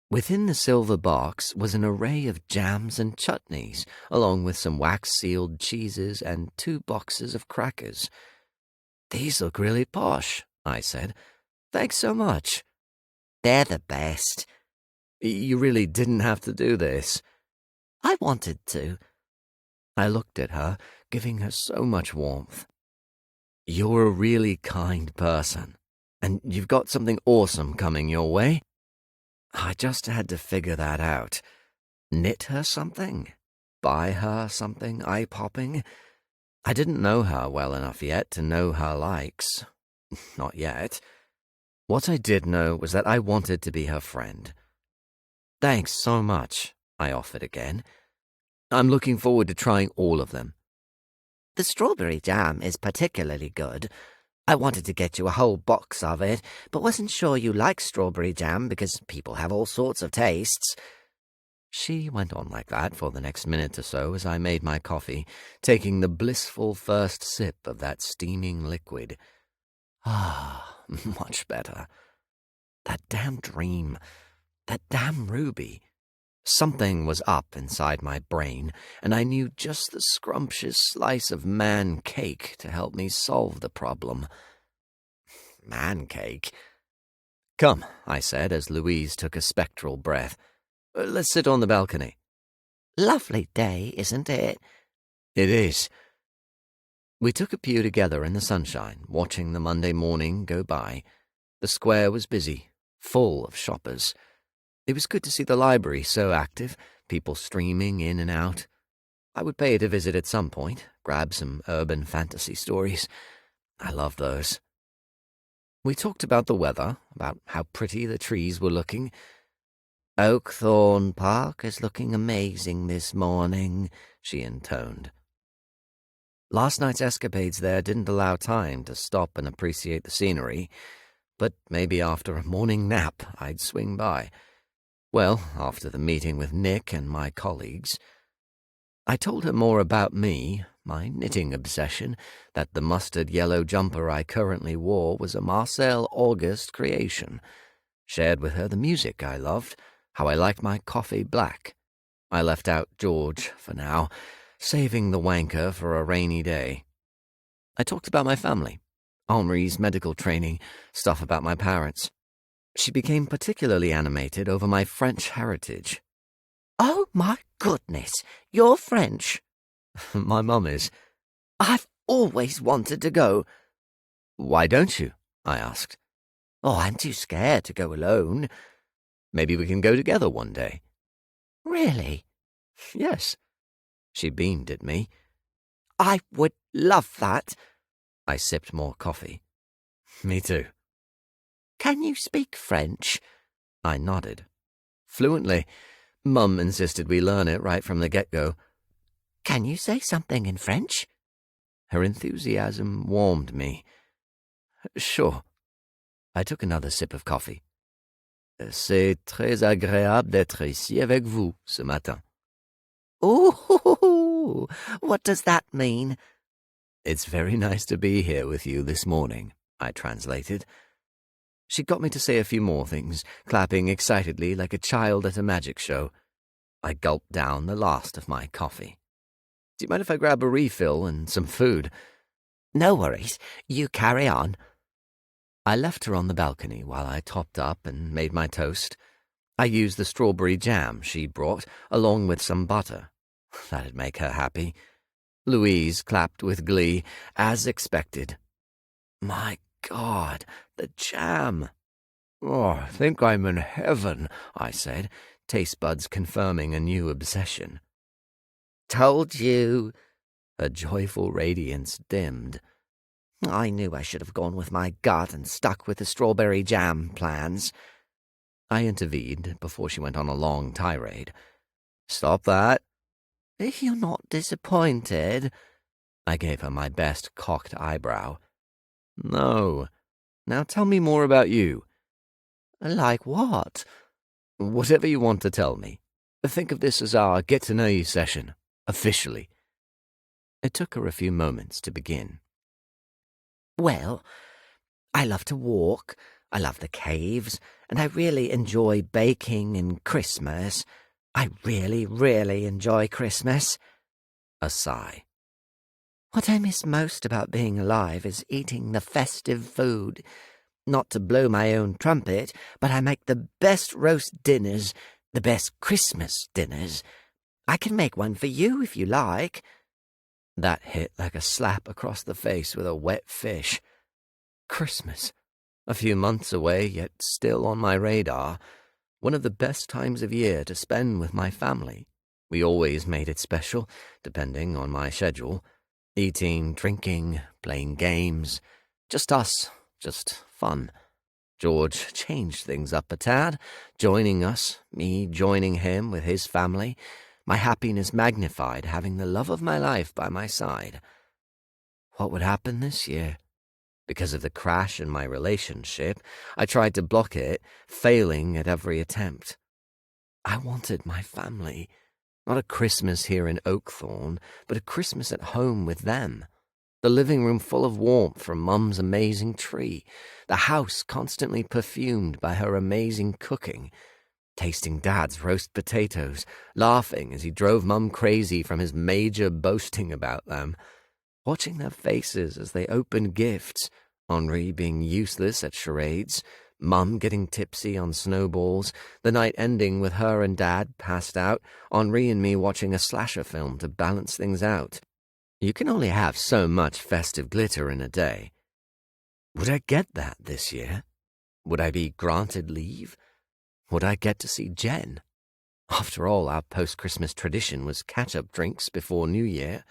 Within the silver box was an array of jams and chutneys, along with some wax-sealed cheeses and 2 boxes of crackers. These look really posh, I said. Thanks so much. They're the best. You really didn't have to do this. I wanted to. I looked at her, giving her so much warmth. You're a really kind person, and you've got something awesome coming your way. I just had to figure that out. Knit her something? Buy her something eye-popping? I didn't know her well enough yet to know her likes. Not yet. What I did know was that I wanted to be her friend. Thanks so much, I offered again. I'm looking forward to trying all of them. The strawberry jam is particularly good. I wanted to get you a whole box of it, but wasn't sure you liked strawberry jam because people have all sorts of tastes. She went on like that for the next minute or so as I made my coffee, taking the blissful first sip of that steaming liquid. Ah, much better. That damn dream, that damn ruby. Something was up inside my brain, and I knew just the scrumptious slice of man cake to help me solve the problem. Man cake? Come, I said as Louise took a spectral breath. Let's sit on the balcony. Lovely day, isn't it? It is. We took a pew together in the sunshine, watching the Monday morning go by. The square was busy, full of shoppers. It was good to see the library so active, people streaming in and out. I would pay it a visit at some point, grab some urban fantasy stories. I love those. We talked about the weather, about how pretty the trees were looking. Oakthorne Park is looking amazing this morning, she intoned. Last night's escapades there didn't allow time to stop and appreciate the scenery, but maybe after a morning nap I'd swing by. Well, after the meeting with Nick and my colleagues. I told her more about me, my knitting obsession, that the mustard yellow jumper I currently wore was a Marcel August creation. Shared with her the music I loved, how I liked my coffee black. I left out George for now, saving the wanker for a rainy day. I talked about my family, Henri's medical training, stuff about my parents. She became particularly animated over my French heritage. Oh, my goodness, you're French. My mum is. I've always wanted to go. Why don't you? I asked. Oh, I'm too scared to go alone. Maybe we can go together one day. Really? Yes. She beamed at me. I would love that. I sipped more coffee. Me too. Can you speak French? I nodded. Fluently. Mum insisted we learn it right from the get-go. Can you say something in French? Her enthusiasm warmed me. Sure. I took another sip of coffee. C'est très agréable d'être ici avec vous ce matin. Ooh, what does that mean? It's very nice to be here with you this morning, I translated. She got me to say a few more things, clapping excitedly like a child at a magic show. I gulped down the last of my coffee. Do you mind if I grab a refill and some food? No worries. You carry on. I left her on the balcony while I topped up and made my toast. I used the strawberry jam she brought, along with some butter. That'd make her happy. Louise clapped with glee, as expected. My God, the jam! Oh, I think I'm in heaven, I said, taste buds confirming a new obsession. Told you. Her joyful radiance dimmed. I knew I should have gone with my gut and stuck with the strawberry jam plans. I intervened before she went on a long tirade. Stop that. You're not disappointed? I gave her my best cocked eyebrow. No. Now tell me more about you. Like what? Whatever you want to tell me. Think of this as our get-to-know-you session, officially. It took her a few moments to begin. Well, I love to walk, I love the caves, and I really enjoy baking and Christmas. I really, really enjoy Christmas. A sigh. What I miss most about being alive is eating the festive food. Not to blow my own trumpet, but I make the best roast dinners, the best Christmas dinners. I can make one for you if you like." That hit like a slap across the face with a wet fish. Christmas. A few months away, yet still on my radar. One of the best times of year to spend with my family. We always made it special, depending on my schedule. Eating, drinking, playing games. Just us. Just fun. George changed things up a tad, joining us, me joining him with his family. My happiness magnified, having the love of my life by my side. What would happen this year? Because of the crash in my relationship, I tried to block it, failing at every attempt. I wanted my family. Not a Christmas here in Oakthorne, but a Christmas at home with them. The living room full of warmth from Mum's amazing tree. The house constantly perfumed by her amazing cooking. Tasting Dad's roast potatoes, laughing as he drove Mum crazy from his major boasting about them. Watching their faces as they opened gifts, Henri being useless at charades, Mum getting tipsy on snowballs, the night ending with her and Dad passed out, Henri and me watching a slasher film to balance things out. You can only have so much festive glitter in a day. Would I get that this year? Would I be granted leave? Would I get to see Jen? After all, our post-Christmas tradition was catch-up drinks before New Year.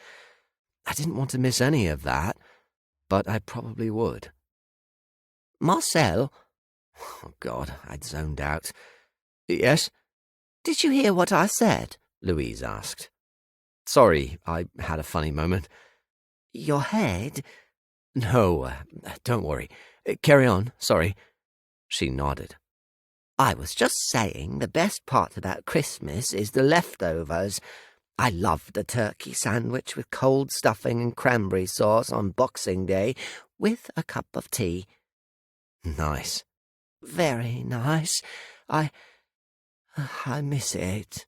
I didn't want to miss any of that, but I probably would. "Marcel?" Oh, God, I'd zoned out. "Yes?" "Did you hear what I said?" Louise asked. Sorry, I had a funny moment. "Your head?" No, don't worry. Carry on, sorry. She nodded. "I was just saying the best part about Christmas is the leftovers. I loved a turkey sandwich with cold stuffing and cranberry sauce on Boxing Day with a cup of tea." Nice. "Very nice. I miss it."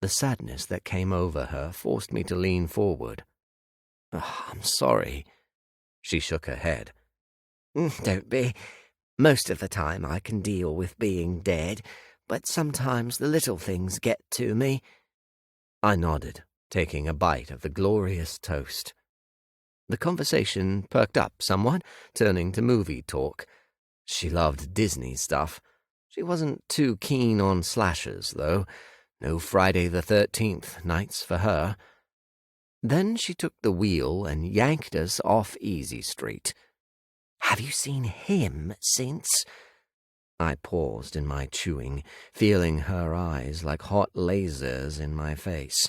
The sadness that came over her forced me to lean forward. I'm sorry. She shook her head. "Don't be. Most of the time I can deal with being dead, but sometimes the little things get to me." I nodded, taking a bite of the glorious toast. The conversation perked up somewhat, turning to movie talk. She loved Disney stuff. She wasn't too keen on slashers, though. No Friday the 13th nights for her. Then she took the wheel and yanked us off Easy Street. "Have you seen him since?" I paused in my chewing, feeling her eyes like hot lasers in my face.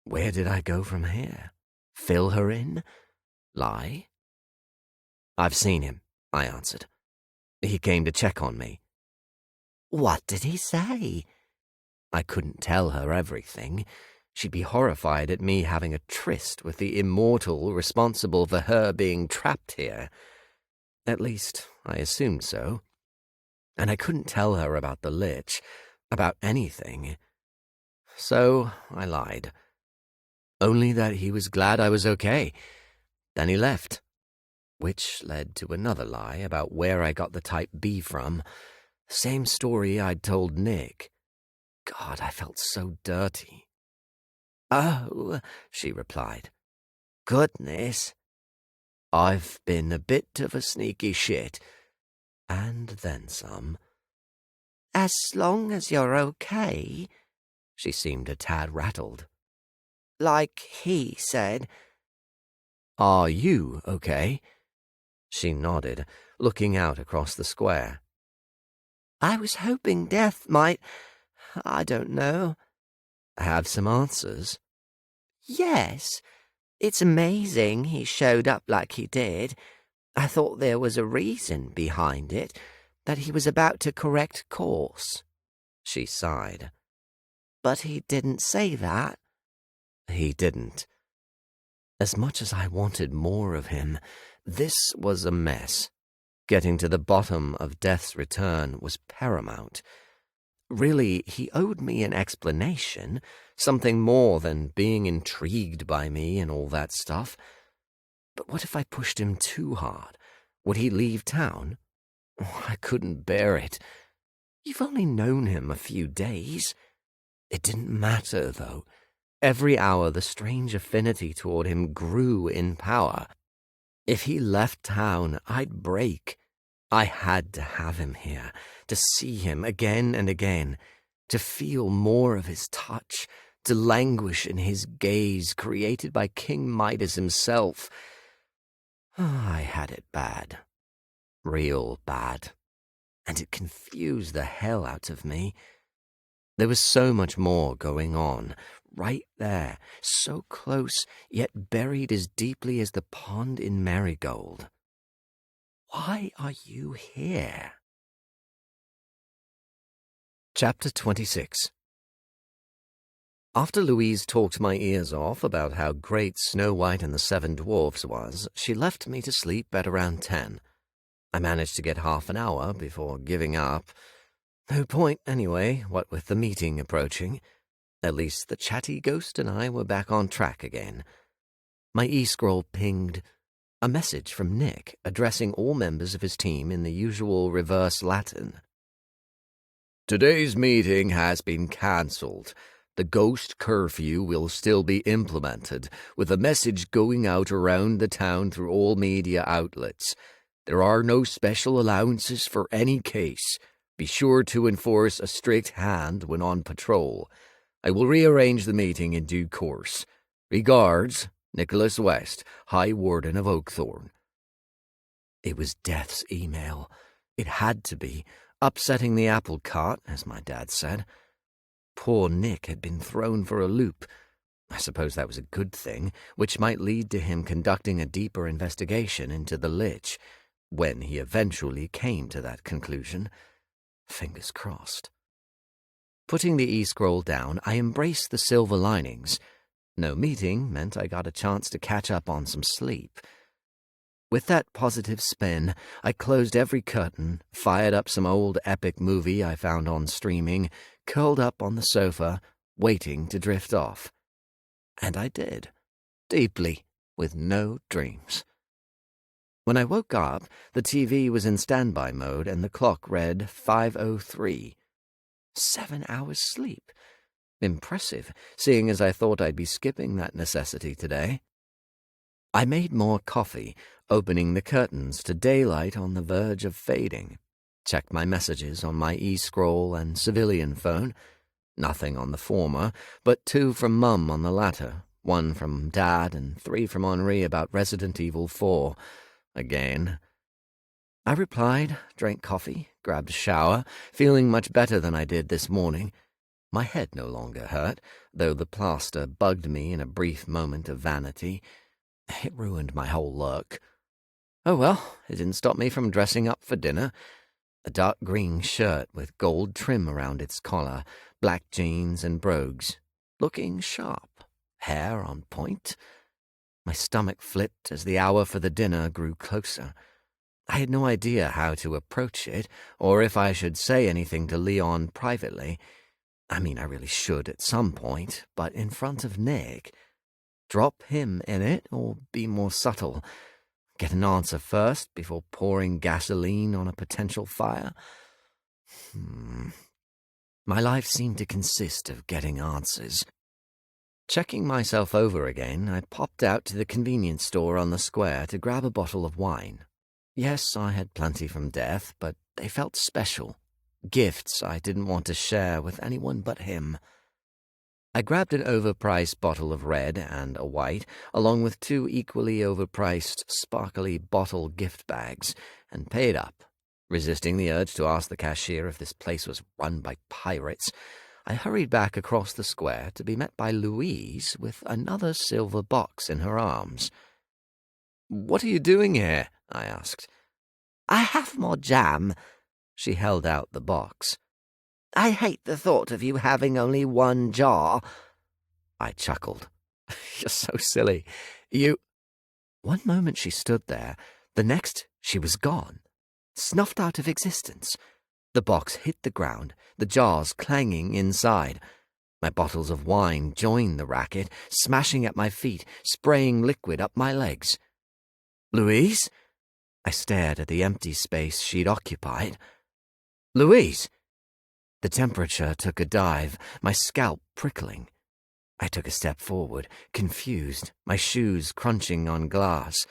Where did I go from here? Fill her in? Lie? "I've seen him," I answered. "He came to check on me." "What did he say?" I couldn't tell her everything. She'd be horrified at me having a tryst with the immortal responsible for her being trapped here. At least, I assumed so. And I couldn't tell her about the Lich, about anything. So I lied. Only that he was glad I was okay. Then he left. Which led to another lie about where I got the Type B from. Same story I'd told Nick. God, I felt so dirty. "Oh," she replied. "Goodness." I've been a bit of a sneaky shit. And then some. "As long as you're okay." She seemed a tad rattled. "Like he said." Are you okay? She nodded, looking out across the square. "I was hoping death might, I don't know." Have some answers? "Yes. It's amazing he showed up like he did. I thought there was a reason behind it, that he was about to correct course." She sighed. "But he didn't say that." He didn't. As much as I wanted more of him, this was a mess. Getting to the bottom of Death's return was paramount. Really, he owed me an explanation, something more than being intrigued by me and all that stuff. But what if I pushed him too hard? Would he leave town? Oh, I couldn't bear it. You've only known him a few days. It didn't matter, though. Every hour the strange affinity toward him grew in power. If he left town, I'd break. I had to have him here, to see him again and again, to feel more of his touch, to languish in his gaze created by King Midas himself. I had it bad. Real bad. And it confused the hell out of me. There was so much more going on, right there, so close, yet buried as deeply as the pond in Marigold. Why are you here? Chapter 26. After Louise talked my ears off about how great Snow White and the Seven Dwarfs was, she left me to sleep at around 10. I managed to get half an hour before giving up. No point, anyway, what with the meeting approaching. At least the chatty ghost and I were back on track again. My e-scroll pinged. A message from Nick addressing all members of his team in the usual reverse Latin. Today's meeting has been cancelled. The ghost curfew will still be implemented, with a message going out around the town through all media outlets. There are no special allowances for any case. Be sure to enforce a strict hand when on patrol. I will rearrange the meeting in due course. Regards, Nicholas West, High Warden of Oakthorne. It was Death's email. It had to be, upsetting the apple cart, as my dad said. Poor Nick had been thrown for a loop. I suppose that was a good thing, which might lead to him conducting a deeper investigation into the Lich, when he eventually came to that conclusion. Fingers crossed. Putting the e-scroll down, I embraced the silver linings. No meeting meant I got a chance to catch up on some sleep. With that positive spin, I closed every curtain, fired up some old epic movie I found on streaming, curled up on the sofa, waiting to drift off. And I did. Deeply, with no dreams. When I woke up, the TV was in standby mode and the clock read 5:03. 7 hours sleep. Impressive, seeing as I thought I'd be skipping that necessity today. I made more coffee, opening the curtains to daylight on the verge of fading. Checked my messages on my e-scroll and civilian phone. Nothing on the former, but 2 from Mum on the latter, 1 from Dad and 3 from Henri about Resident Evil 4. Again. I replied, drank coffee, grabbed a shower, feeling much better than I did this morning. My head no longer hurt, though the plaster bugged me in a brief moment of vanity. It ruined my whole look. Oh well, it didn't stop me from dressing up for dinner. A dark green shirt with gold trim around its collar, black jeans and brogues. Looking sharp, hair on point. My stomach flipped as the hour for the dinner grew closer. I had no idea how to approach it, or if I should say anything to Leon privately. I mean, I really should at some point, but in front of Nick. Drop him in it, or be more subtle? Get an answer first before pouring gasoline on a potential fire? My life seemed to consist of getting answers. Checking myself over again, I popped out to the convenience store on the square to grab a bottle of wine. Yes, I had plenty from Death, but they felt special. Gifts I didn't want to share with anyone but him. I grabbed an overpriced bottle of red and a white, along with 2 equally overpriced, sparkly bottle gift bags, and paid up. Resisting the urge to ask the cashier if this place was run by pirates, I hurried back across the square to be met by Louise with another silver box in her arms. "What are you doing here?" I asked. "I have more jam." She held out the box. "I hate the thought of you having only 1 jar." I chuckled. "You're so silly. You—" One moment she stood there, the next she was gone, snuffed out of existence. The box hit the ground, the jars clanging inside. My bottles of wine joined the racket, smashing at my feet, spraying liquid up my legs. "Louise?" I stared at the empty space she'd occupied. "Louise!" The temperature took a dive, my scalp prickling. I took a step forward, confused, my shoes crunching on glass.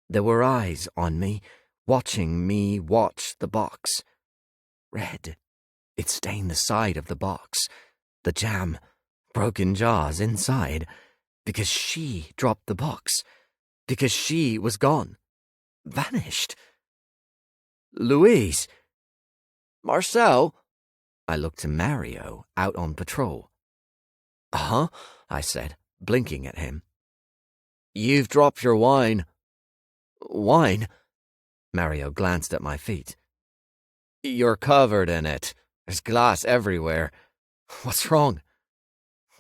There were eyes on me, watching me watch the box. Red. It stained the side of the box. The jam. Broken jars inside. Because she dropped the box. Because she was gone. Vanished. "Louise!" "Marcel?" I looked to Mario, out on patrol. "Uh-huh," I said, blinking at him. "You've dropped your wine." "Wine?" Mario glanced at my feet. "You're covered in it. There's glass everywhere. What's wrong?"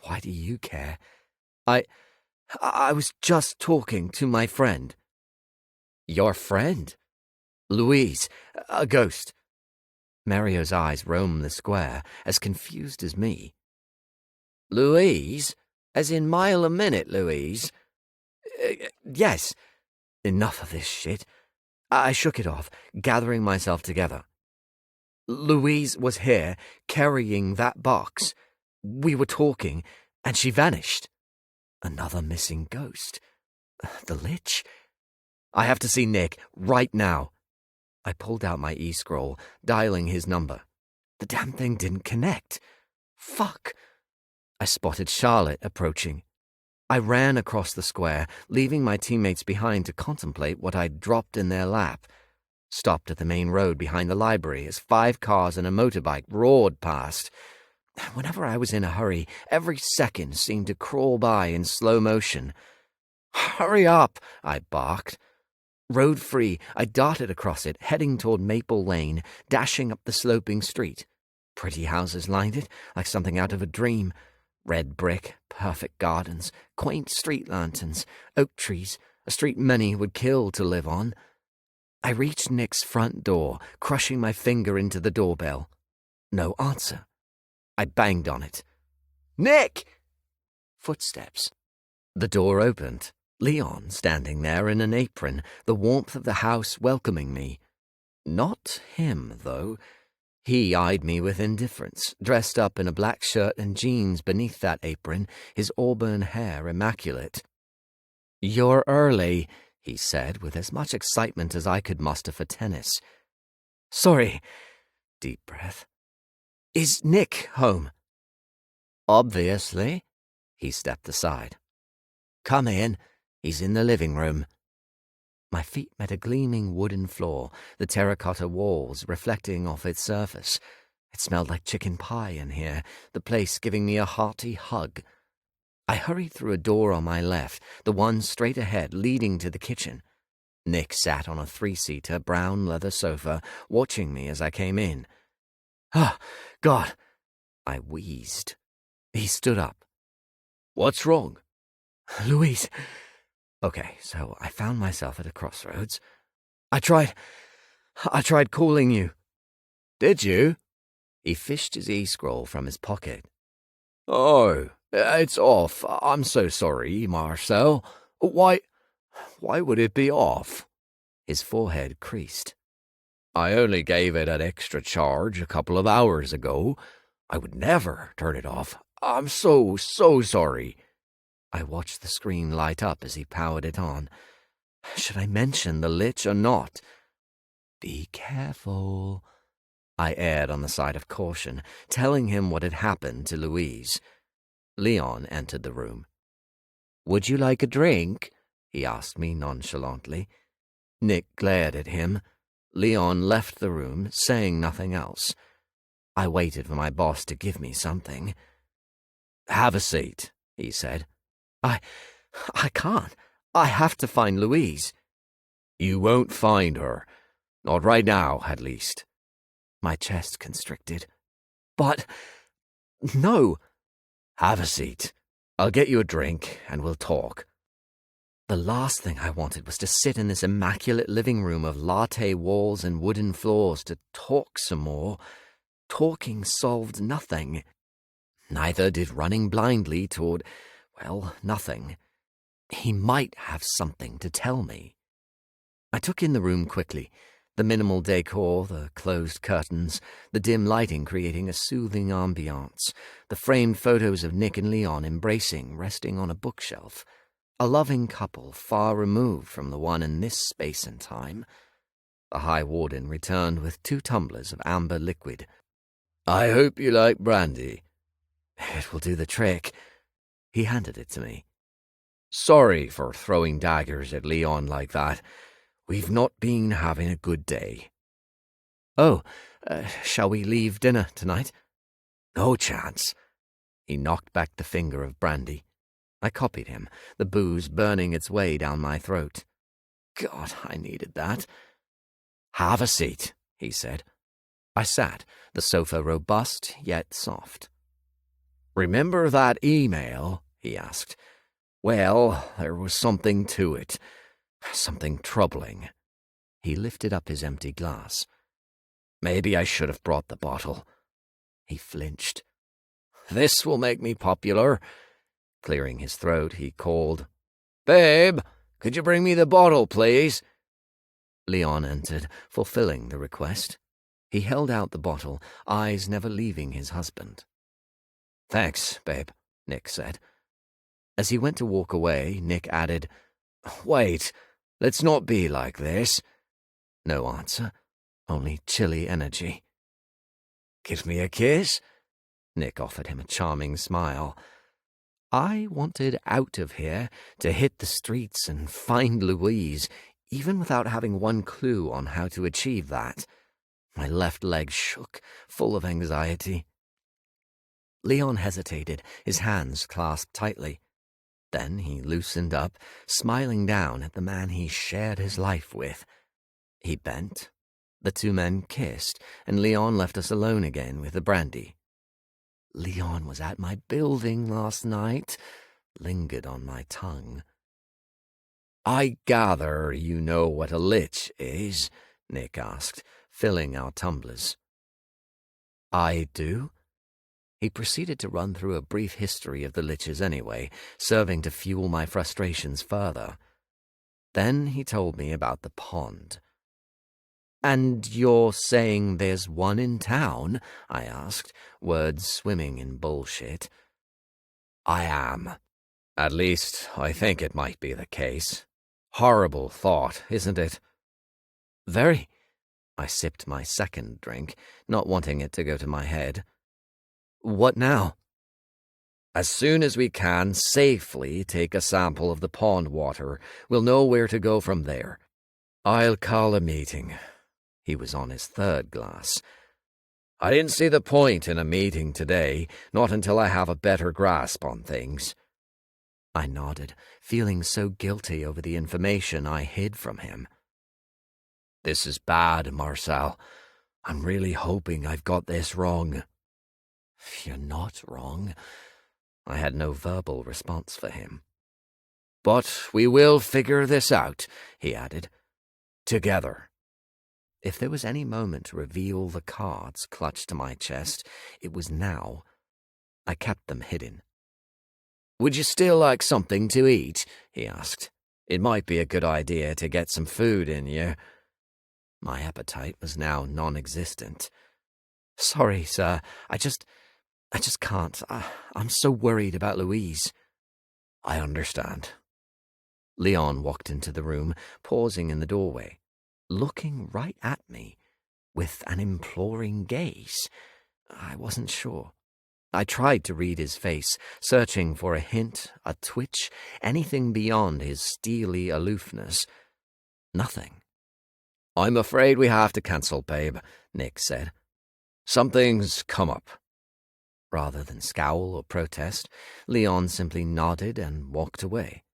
"Why do you care?" I was just talking to my friend." "Your friend?" "Louise, a ghost." Mario's eyes roamed the square, as confused as me. "Louise? As in mile a minute, Louise?" Yes. Enough of this shit." I shook it off, gathering myself together. "Louise was here, carrying that box. We were talking, and she vanished. Another missing ghost. The Lich? I have to see Nick, right now." I pulled out my e-scroll, dialing his number. The damn thing didn't connect. Fuck. I spotted Charlotte approaching. I ran across the square, leaving my teammates behind to contemplate what I'd dropped in their lap. Stopped at the main road behind the library as 5 cars and a motorbike roared past. Whenever I was in a hurry, every second seemed to crawl by in slow motion. "Hurry up!" I barked. Road free, I darted across it, heading toward Maple Lane, dashing up the sloping street. Pretty houses lined it, like something out of a dream. Red brick, perfect gardens, quaint street lanterns, oak trees, a street many would kill to live on. I reached Nick's front door, crushing my finger into the doorbell. No answer. I banged on it. "Nick!" Footsteps. The door opened. Leon standing there in an apron, the warmth of the house welcoming me. Not him, though. He eyed me with indifference, dressed up in a black shirt and jeans beneath that apron, his auburn hair immaculate. "You're early," he said, with as much excitement as I could muster for tennis. "Sorry." Deep breath. "Is Nick home?" "Obviously." He stepped aside. "Come in. He's in the living room." My feet met a gleaming wooden floor, the terracotta walls reflecting off its surface. It smelled like chicken pie in here, the place giving me a hearty hug. I hurried through a door on my left, the one straight ahead leading to the kitchen. Nick sat on a 3-seater brown leather sofa, watching me as I came in. "Oh, God!" I wheezed. He stood up. "What's wrong?" "Louise." Okay, so I found myself at a crossroads. I tried calling you." "Did you?" He fished his e-scroll from his pocket. "Oh, it's off. I'm so sorry, Marcel. Why would it be off?" His forehead creased. "I only gave it an extra charge a couple of hours ago. I would never turn it off. I'm so sorry." I watched the screen light up as he powered it on. Should I mention the Lich or not? "Be careful," I erred on the side of caution, telling him what had happened to Louise. Leon entered the room. "Would you like a drink?" he asked me nonchalantly. Nick glared at him. Leon left the room, saying nothing else. I waited for my boss to give me something. "Have a seat," he said. I can't. I have to find Louise." "You won't find her. Not right now, at least." My chest constricted. "But... no." "Have a seat. I'll get you a drink, and we'll talk." The last thing I wanted was to sit in this immaculate living room of latte walls and wooden floors to talk some more. Talking solved nothing. Neither did running blindly toward, well, nothing. He might have something to tell me. I took in the room quickly. The minimal decor, the closed curtains, the dim lighting creating a soothing ambiance, the framed photos of Nick and Leon embracing, resting on a bookshelf. A loving couple far removed from the one in this space and time. The High Warden returned with 2 tumblers of amber liquid. "I hope you like brandy." "It will do the trick." He handed it to me. "Sorry for throwing daggers at Leon like that. We've not been having a good day." "Oh, shall we leave dinner tonight?" "No chance." He knocked back the finger of brandy. I copied him, the booze burning its way down my throat. God, I needed that. "Have a seat," he said. I sat, the sofa robust yet soft. "Remember that email?" he asked. "Well, there was something to it. Something troubling." He lifted up his empty glass. "Maybe I should have brought the bottle." He flinched. "This will make me popular." Clearing his throat, he called, "Babe, could you bring me the bottle, please?" Leon entered, fulfilling the request. He held out the bottle, eyes never leaving his husband. "Thanks, babe," Nick said. As he went to walk away, Nick added, "Wait, let's not be like this." No answer, only chilly energy. "Give me a kiss?" Nick offered him a charming smile. I wanted out of here, to hit the streets and find Louise, even without having one clue on how to achieve that. My left leg shook, full of anxiety. Leon hesitated, his hands clasped tightly. Then he loosened up, smiling down at the man he shared his life with. He bent. The 2 men kissed, and Leon left us alone again with the brandy. Leon was at my building last night, lingered on my tongue. "I gather you know what a lich is?" Nick asked, filling our tumblers. "I do?" He proceeded to run through a brief history of the liches anyway, serving to fuel my frustrations further. Then he told me about the pond. "And you're saying there's one in town?" I asked, words swimming in bullshit. "I am. At least, I think it might be the case. Horrible thought, isn't it?" "Very." I sipped my second drink, not wanting it to go to my head. "What now?" "As soon as we can safely take a sample of the pond water, we'll know where to go from there. I'll call a meeting." He was on his 3rd glass. "I didn't see the point in a meeting today, not until I have a better grasp on things." I nodded, feeling so guilty over the information I hid from him. "This is bad, Marcel. I'm really hoping I've got this wrong." "You're not wrong." I had no verbal response for him. "But we will figure this out," he added. "Together." If there was any moment to reveal the cards clutched to my chest, it was now. I kept them hidden. "Would you still like something to eat?" he asked. "It might be a good idea to get some food in you." My appetite was now non-existent. "Sorry, sir. I just can't. I'm so worried about Louise." "I understand." Leon walked into the room, pausing in the doorway, looking right at me with an imploring gaze. I wasn't sure. I tried to read his face, searching for a hint, a twitch, anything beyond his steely aloofness. Nothing. "I'm afraid we have to cancel, babe," Nick said. "Something's come up." Rather than scowl or protest, Leon simply nodded and walked away.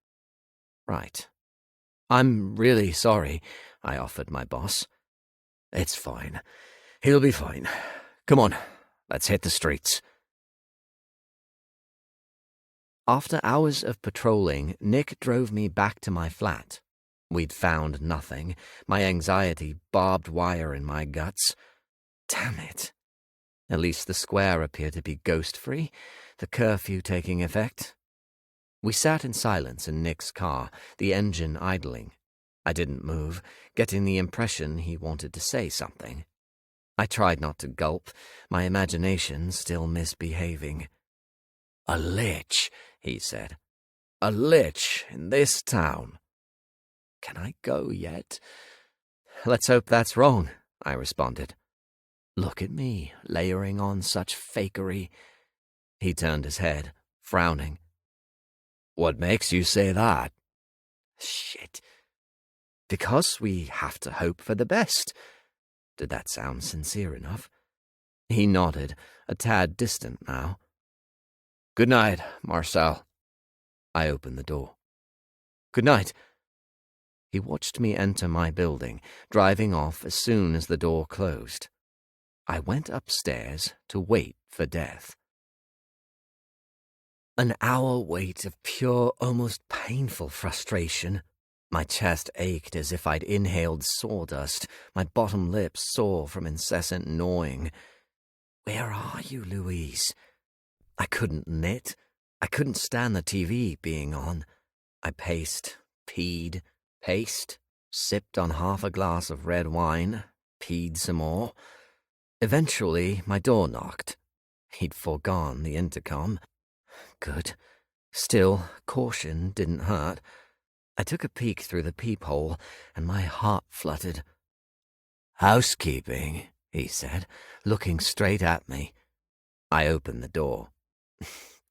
"Right. I'm really sorry," I offered my boss. "It's fine. He'll be fine. Come on, let's hit the streets." After hours of patrolling, Nick drove me back to my flat. We'd found nothing, my anxiety barbed wire in my guts. Damn it. At least the square appeared to be ghost-free, the curfew taking effect. We sat in silence in Nick's car, the engine idling. I didn't move, getting the impression he wanted to say something. I tried not to gulp, my imagination still misbehaving. "A lich," he said. "A lich in this town. Can I go yet?" "Let's hope that's wrong," I responded. "Look at me, layering on such fakery." He turned his head, frowning. "What makes you say that?" "Shit. Because we have to hope for the best." Did that sound sincere enough? He nodded, a tad distant now. "Good night, Marcel." I opened the door. "Good night." He watched me enter my building, driving off as soon as the door closed. I went upstairs to wait for death. An hour wait of pure, almost painful frustration. My chest ached as if I'd inhaled sawdust, my bottom lip sore from incessant gnawing. "Where are you, Louise?" I couldn't knit. I couldn't stand the TV being on. I paced, peed, paced, sipped on half a glass of red wine, peed some more. Eventually, my door knocked. He'd foregone the intercom. Good. Still, caution didn't hurt. I took a peek through the peephole, and my heart fluttered. "Housekeeping," he said, looking straight at me. I opened the door.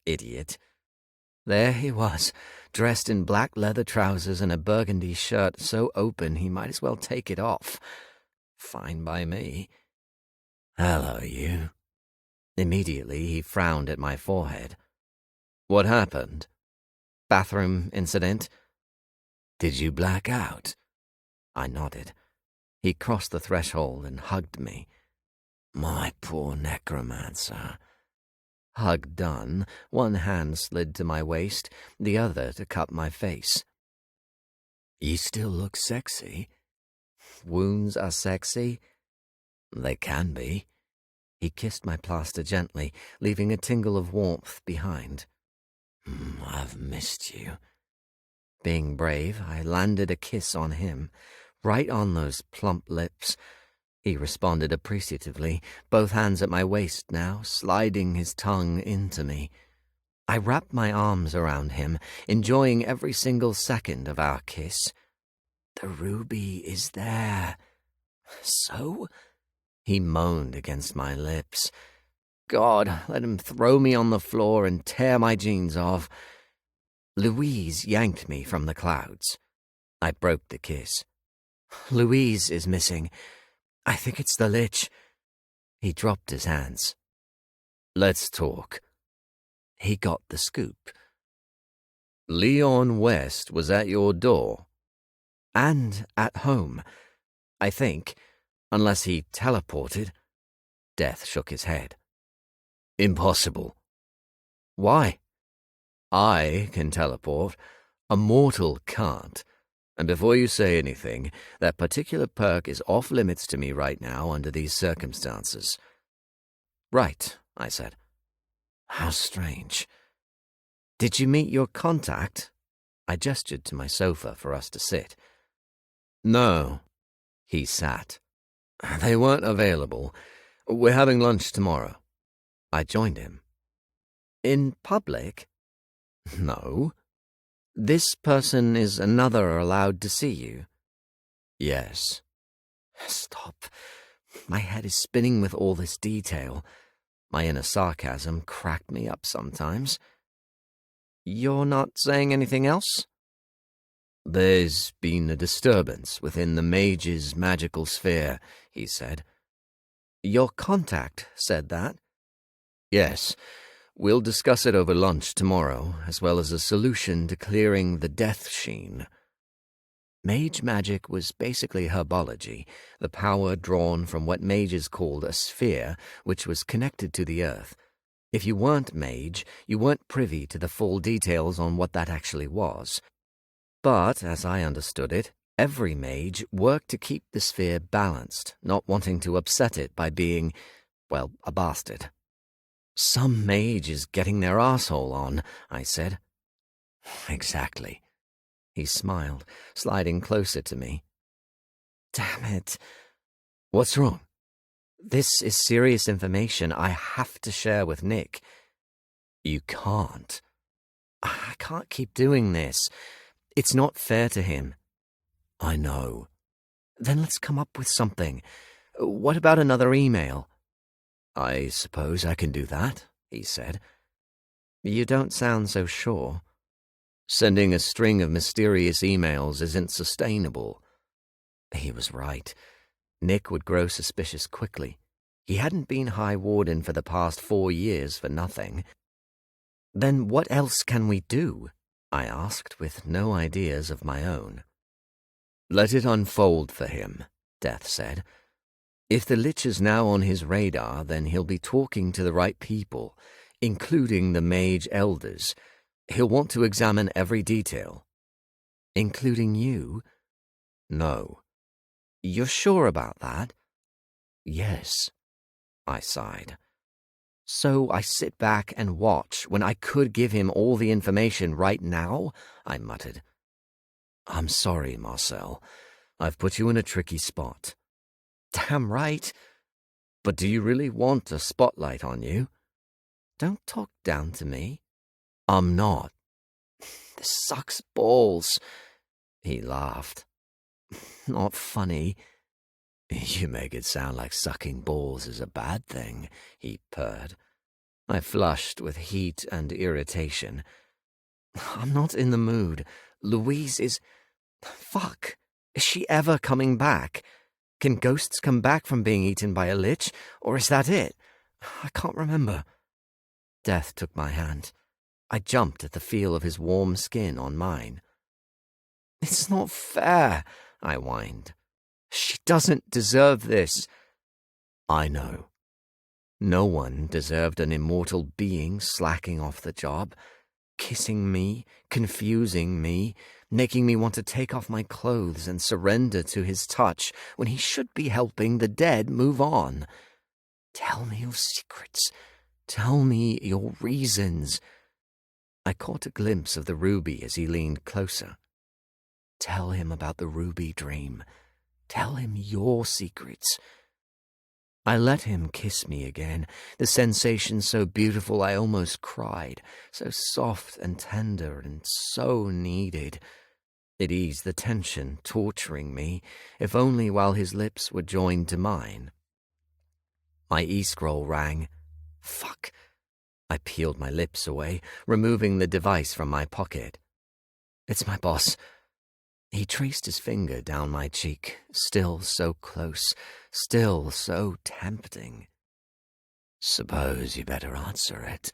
Idiot. There he was, dressed in black leather trousers and a burgundy shirt so open he might as well take it off. Fine by me. "Hello, you." Immediately he frowned at my forehead. "What happened? Bathroom incident?" "Did you black out?" I nodded. He crossed the threshold and hugged me. "My poor Necromancer." Hug done, one hand slid to my waist, the other to cup my face. "You still look sexy." "Wounds are sexy?" "They can be." He kissed my plaster gently, leaving a tingle of warmth behind. "I've missed you." Being brave, I landed a kiss on him, right on those plump lips. He responded appreciatively, both hands at my waist now, sliding his tongue into me. I wrapped my arms around him, enjoying every single second of our kiss. "The ruby is there." "So?" He moaned against my lips. God, let him throw me on the floor and tear my jeans off. Louise yanked me from the clouds. I broke the kiss. "Louise is missing. I think it's the lich." He dropped his hands. "Let's talk." He got the scoop. "Leon West was at your door." "And at home, I think, unless he teleported." Death shook his head. "Impossible." "Why?" "I can teleport. A mortal can't. And before you say anything, that particular perk is off limits to me right now under these circumstances." "Right," I said. "How strange. Did you meet your contact?" I gestured to my sofa for us to sit. "No." He sat. "They weren't available. We're having lunch tomorrow." I joined him. "In public?" "No." "This person is another allowed to see you?" "Yes." Stop. My head is spinning with all this detail. My inner sarcasm cracked me up sometimes. "You're not saying anything else?" "There's been a disturbance within the mage's magical sphere," he said. "Your contact said that?" "Yes. We'll discuss it over lunch tomorrow, as well as a solution to clearing the death sheen." Mage magic was basically herbology, the power drawn from what mages called a sphere, which was connected to the earth. If you weren't mage, you weren't privy to the full details on what that actually was. But, as I understood it, every mage worked to keep the sphere balanced, not wanting to upset it by being, well, a bastard. "Some mage is getting their asshole on," I said. "Exactly." He smiled, sliding closer to me. Damn it. What's wrong? This is serious information I have to share with Nick. You can't. I can't keep doing this. It's not fair to him. I know. Then let's come up with something. What about another email? I suppose I can do that, he said. You don't sound so sure. Sending a string of mysterious emails isn't sustainable. He was right. Nick would grow suspicious quickly. He hadn't been High Warden for the past 4 years for nothing. Then what else can we do? I asked, with no ideas of my own. Let it unfold for him, Death said. If the Lich is now on his radar, then he'll be talking to the right people, including the Mage Elders. He'll want to examine every detail. Including you? No. You're sure about that? Yes, I sighed. So I sit back and watch when I could give him all the information right now? I muttered. I'm sorry, Marcel. I've put you in a tricky spot. Damn right. But do you really want a spotlight on you? Don't talk down to me. I'm not. This sucks balls. He laughed. Not funny. You make it sound like sucking balls is a bad thing, he purred. I flushed with heat and irritation. I'm not in the mood. Louise is... Fuck. Is she ever coming back? Can ghosts come back from being eaten by a lich, or is that it? I can't remember. Death took my hand. I jumped at the feel of his warm skin on mine. It's not fair, I whined. She doesn't deserve this. I know. No one deserved an immortal being slacking off the job, kissing me, confusing me, making me want to take off my clothes and surrender to his touch when he should be helping the dead move on. Tell me your secrets. Tell me your reasons. I caught a glimpse of the ruby as he leaned closer. Tell him about the ruby dream. Tell him your secrets. I let him kiss me again, the sensation so beautiful I almost cried, so soft and tender and so needed. It eased the tension torturing me, if only while his lips were joined to mine. My e-scroll rang. Fuck. I peeled my lips away, removing the device from my pocket. It's my boss. He traced his finger down my cheek, still so close, still so tempting. Suppose you better answer it.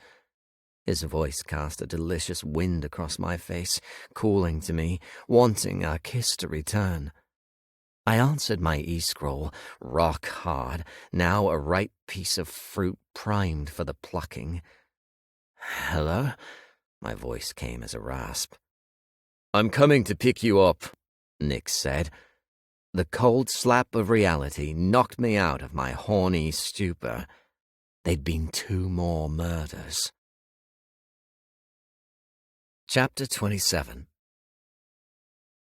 His voice cast a delicious wind across my face, calling to me, wanting our kiss to return. I answered my e-scroll, rock hard, now a ripe piece of fruit primed for the plucking. Hello? My voice came as a rasp. I'm coming to pick you up, Nick said. The cold slap of reality knocked me out of my horny stupor. They'd been 2 more murders. Chapter 27.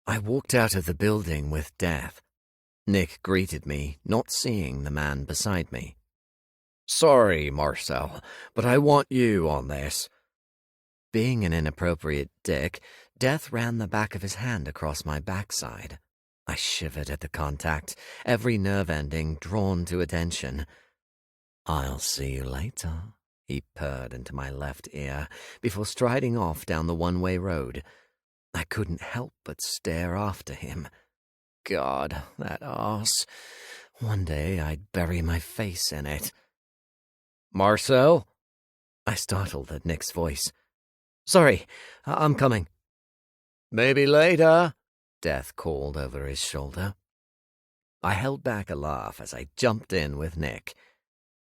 I walked out of the building with Death. Nick greeted me, not seeing the man beside me. Sorry, Marcel, but I want you on this. Being an inappropriate dick, Death ran the back of his hand across my backside. I shivered at the contact, every nerve ending drawn to attention. I'll see you later, he purred into my left ear before striding off down the one-way road. I couldn't help but stare after him. God, that arse. One day I'd bury my face in it. Marcel? I startled at Nick's voice. Sorry, I'm coming. Maybe later, Death called over his shoulder. I held back a laugh as I jumped in with Nick.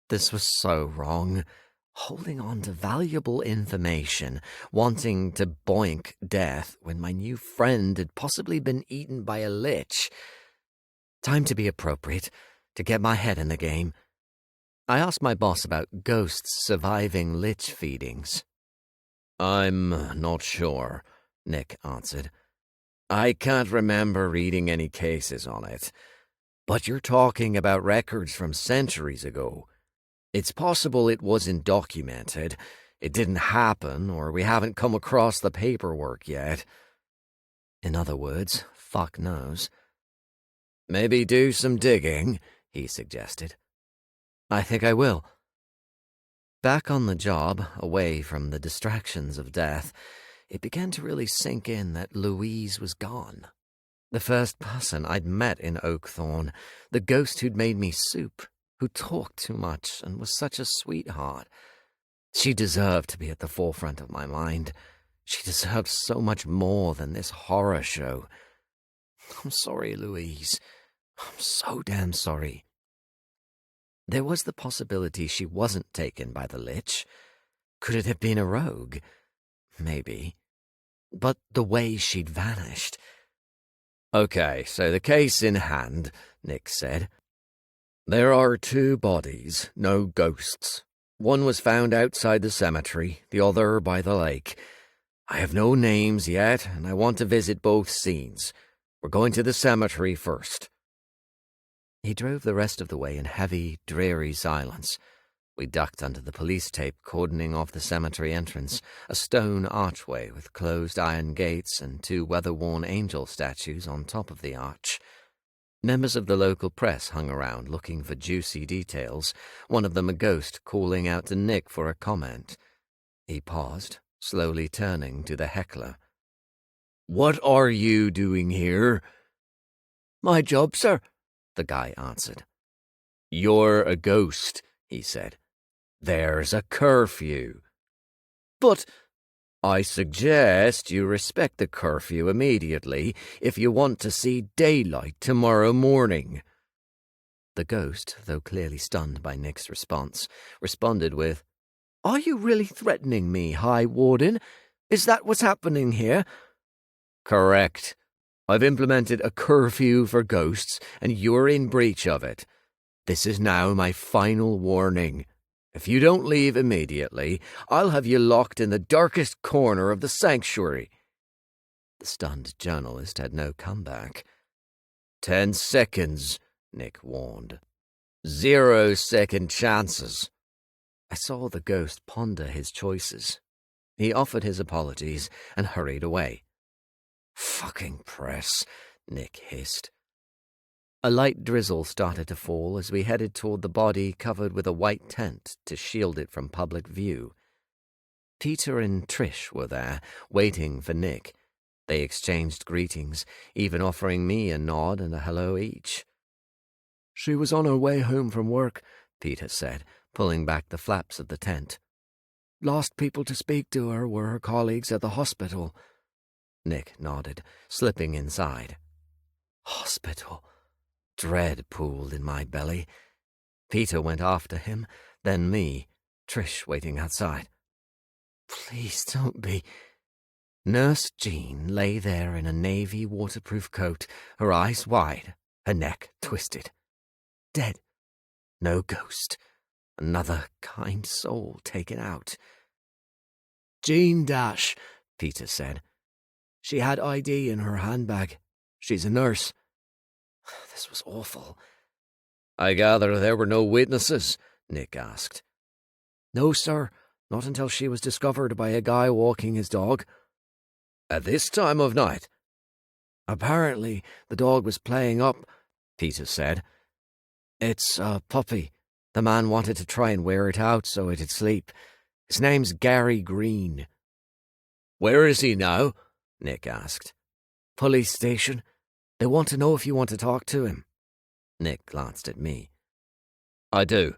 This was so wrong. Holding on to valuable information, wanting to boink Death when my new friend had possibly been eaten by a lich. Time to be appropriate, to get my head in the game. I asked my boss about ghosts surviving lich feedings. I'm not sure, Nick answered. I can't remember reading any cases on it. But you're talking about records from centuries ago. It's possible it wasn't documented, it didn't happen, or we haven't come across the paperwork yet. In other words, fuck knows. Maybe do some digging, he suggested. I think I will. Back on the job, away from the distractions of death, it began to really sink in that Louise was gone. The first person I'd met in Oakthorne, the ghost who'd made me soup, who talked too much and was such a sweetheart. She deserved to be at the forefront of my mind. She deserved so much more than this horror show. I'm sorry, Louise. I'm so damn sorry. There was the possibility she wasn't taken by the Lich. Could it have been a rogue? Maybe. But the way she'd vanished... Okay, so the case in hand, Nick said. There are 2 bodies, no ghosts. One was found outside the cemetery, the other by the lake. I have no names yet, and I want to visit both scenes. We're going to the cemetery first. He drove the rest of the way in heavy, dreary silence. We ducked under the police tape cordoning off the cemetery entrance, a stone archway with closed iron gates and 2 weather-worn angel statues on top of the arch. Members of the local press hung around looking for juicy details, one of them a ghost calling out to Nick for a comment. He paused, slowly turning to the heckler. "What are you doing here?" "My job, sir," the guy answered. "You're a ghost," he said. "There's a curfew." "But—" "I suggest you respect the curfew immediately if you want to see daylight tomorrow morning." The ghost, though clearly stunned by Nick's response, responded with, "Are you really threatening me, High Warden? Is that what's happening here?" "Correct. I've implemented a curfew for ghosts, and you're in breach of it. This is now my final warning. If you don't leave immediately, I'll have you locked in the darkest corner of the sanctuary." The stunned journalist had no comeback. 10 seconds, Nick warned. 0 second chances. I saw the ghost ponder his choices. He offered his apologies and hurried away. "Fucking press," Nick hissed. A light drizzle started to fall as we headed toward the body covered with a white tent to shield it from public view. Peter and Trish were there, waiting for Nick. They exchanged greetings, even offering me a nod and a hello each. "She was on her way home from work," Peter said, pulling back the flaps of the tent. "Last people to speak to her were her colleagues at the hospital." Nick nodded, slipping inside. Hospital. Dread pooled in my belly. Peter went after him, then me, Trish waiting outside. Please don't be... Nurse Jean lay there in a navy waterproof coat, her eyes wide, her neck twisted. Dead. No ghost. Another kind soul taken out. "Jean Dash," Peter said. "She had ID in her handbag. She's a nurse." This was awful. "I gather there were no witnesses?" Nick asked. "No, sir. Not until she was discovered by a guy walking his dog." "At this time of night?" "Apparently, the dog was playing up," Peter said. "It's a puppy. The man wanted to try and wear it out so it'd sleep. His name's Gary Green." "Where is he now?" Nick asked. "Police station. They want to know if you want to talk to him." Nick glanced at me. "I do.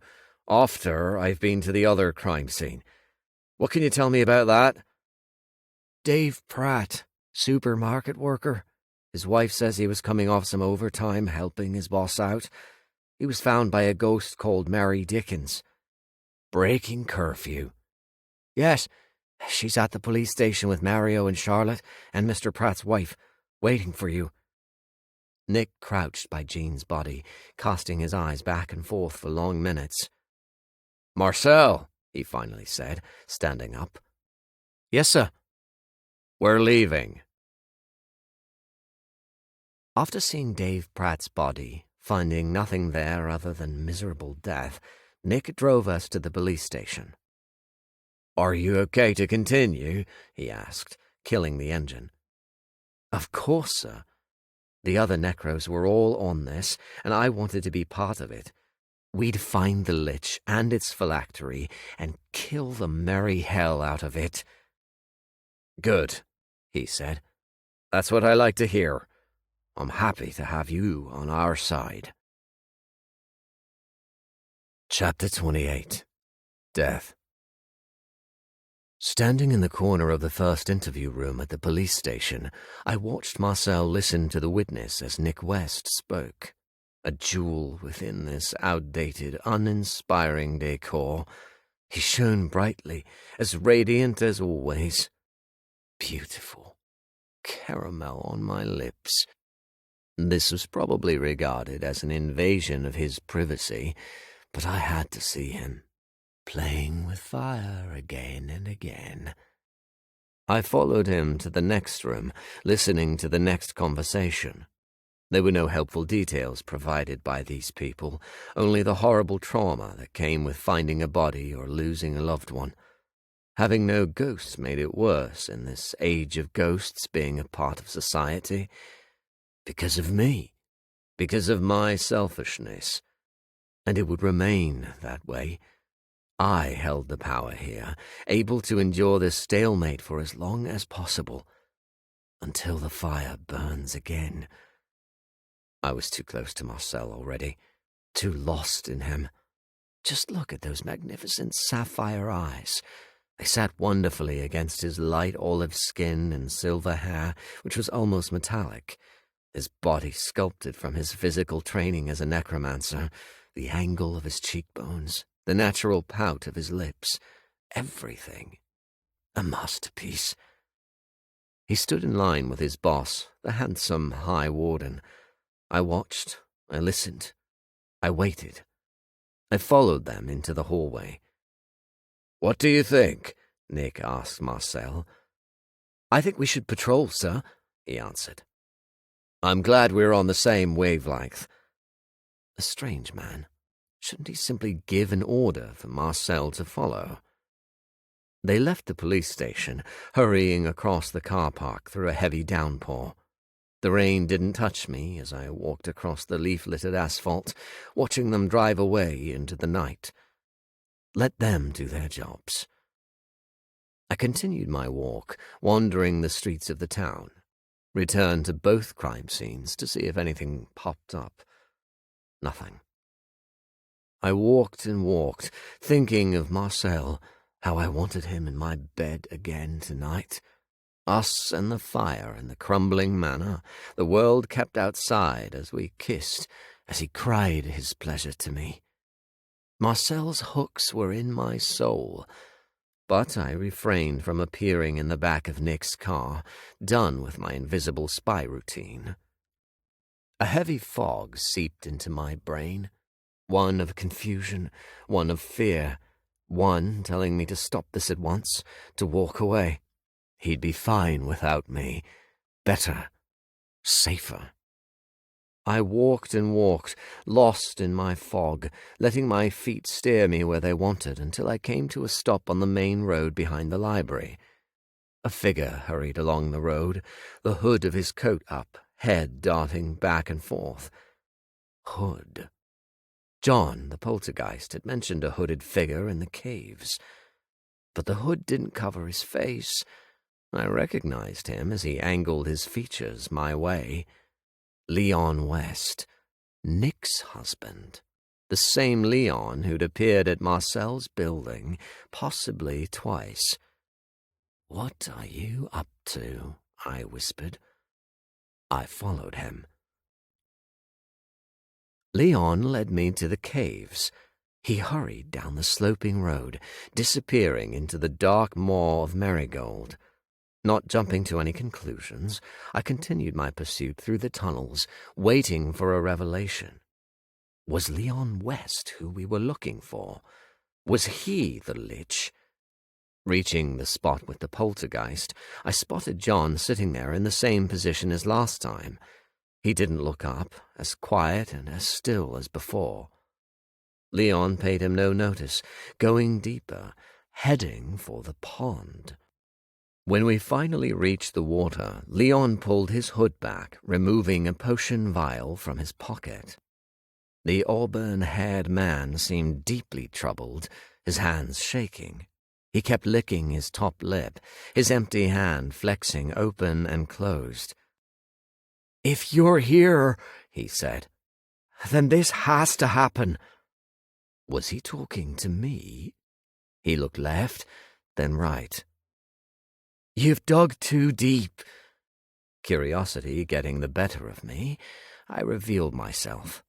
After I've been to the other crime scene. What can you tell me about that?" "Dave Pratt, supermarket worker. His wife says he was coming off some overtime helping his boss out. He was found by a ghost called Mary Dickens." "Breaking curfew." "Yes. She's at the police station with Mario and Charlotte and Mr. Pratt's wife, waiting for you." Nick crouched by Jean's body, casting his eyes back and forth for long minutes. "Marcel," he finally said, standing up. "Yes, sir." "We're leaving." After seeing Dave Pratt's body, finding nothing there other than miserable death, Nick drove us to the police station. "Are you okay to continue?" he asked, killing the engine. "Of course, sir. The other necros were all on this, and I wanted to be part of it. We'd find the Lich and its phylactery and kill the merry hell out of it." "Good," he said. "That's what I like to hear. I'm happy to have you on our side." Chapter 28. Death. Standing in the corner of the first interview room at the police station, I watched Marcel listen to the witness as Nick West spoke. A jewel within this outdated, uninspiring decor. He shone brightly, as radiant as always. Beautiful. Caramel on my lips. This was probably regarded as an invasion of his privacy, but I had to see him, playing with fire again and again. I followed him to the next room, listening to the next conversation. There were no helpful details provided by these people, only the horrible trauma that came with finding a body or losing a loved one. Having no ghosts made it worse in this age of ghosts being a part of society. Because of me. Because of my selfishness. And it would remain that way. I held the power here, able to endure this stalemate for as long as possible, until the fire burns again. I was too close to Marcel already, too lost in him. Just look at those magnificent sapphire eyes. They sat wonderfully against his light olive skin and silver hair, which was almost metallic. His body sculpted from his physical training as a necromancer, the angle of his cheekbones, the natural pout of his lips, everything. A masterpiece. He stood in line with his boss, the handsome High Warden. I watched, I listened, I waited. I followed them into the hallway. "What do you think?" Nick asked Marcel. "I think we should patrol, sir," he answered. "I'm glad we're on the same wavelength." A strange man. Shouldn't he simply give an order for Marcel to follow? They left the police station, hurrying across the car park through a heavy downpour. The rain didn't touch me as I walked across the leaf-littered asphalt, watching them drive away into the night. Let them do their jobs. I continued my walk, wandering the streets of the town. Returned to both crime scenes to see if anything popped up. Nothing. I walked and walked, thinking of Marcel, how I wanted him in my bed again tonight. Us and the fire and the crumbling manor, the world kept outside as we kissed, as he cried his pleasure to me. Marcel's hooks were in my soul, but I refrained from appearing in the back of Nick's car, done with my invisible spy routine. A heavy fog seeped into my brain, one of confusion, one of fear, one telling me to stop this at once, to walk away. He'd be fine without me. Better. Safer. I walked and walked, lost in my fog, letting my feet steer me where they wanted until I came to a stop on the main road behind the library. A figure hurried along the road, the hood of his coat up, head darting back and forth. Hood. John, the poltergeist, had mentioned a hooded figure in the caves. But the hood didn't cover his face. I recognized him as he angled his features my way. Leon West, Nick's husband. The same Leon who'd appeared at Marcel's building, possibly twice. "What are you up to?" I whispered. I followed him. Leon led me to the caves. He hurried down the sloping road, disappearing into the dark maw of Marigold. Not jumping to any conclusions, I continued my pursuit through the tunnels, waiting for a revelation. Was Leon West who we were looking for? Was he the Lich? Reaching the spot with the poltergeist, I spotted John sitting there in the same position as last time. He didn't look up, as quiet and as still as before. Leon paid him no notice, going deeper, heading for the pond. When we finally reached the water, Leon pulled his hood back, removing a potion vial from his pocket. The auburn-haired man seemed deeply troubled, his hands shaking. He kept licking his top lip, his empty hand flexing open and closed. "If you're here," he said, "then this has to happen." Was he talking to me? He looked left, then right. "You've dug too deep." Curiosity getting the better of me, I revealed myself.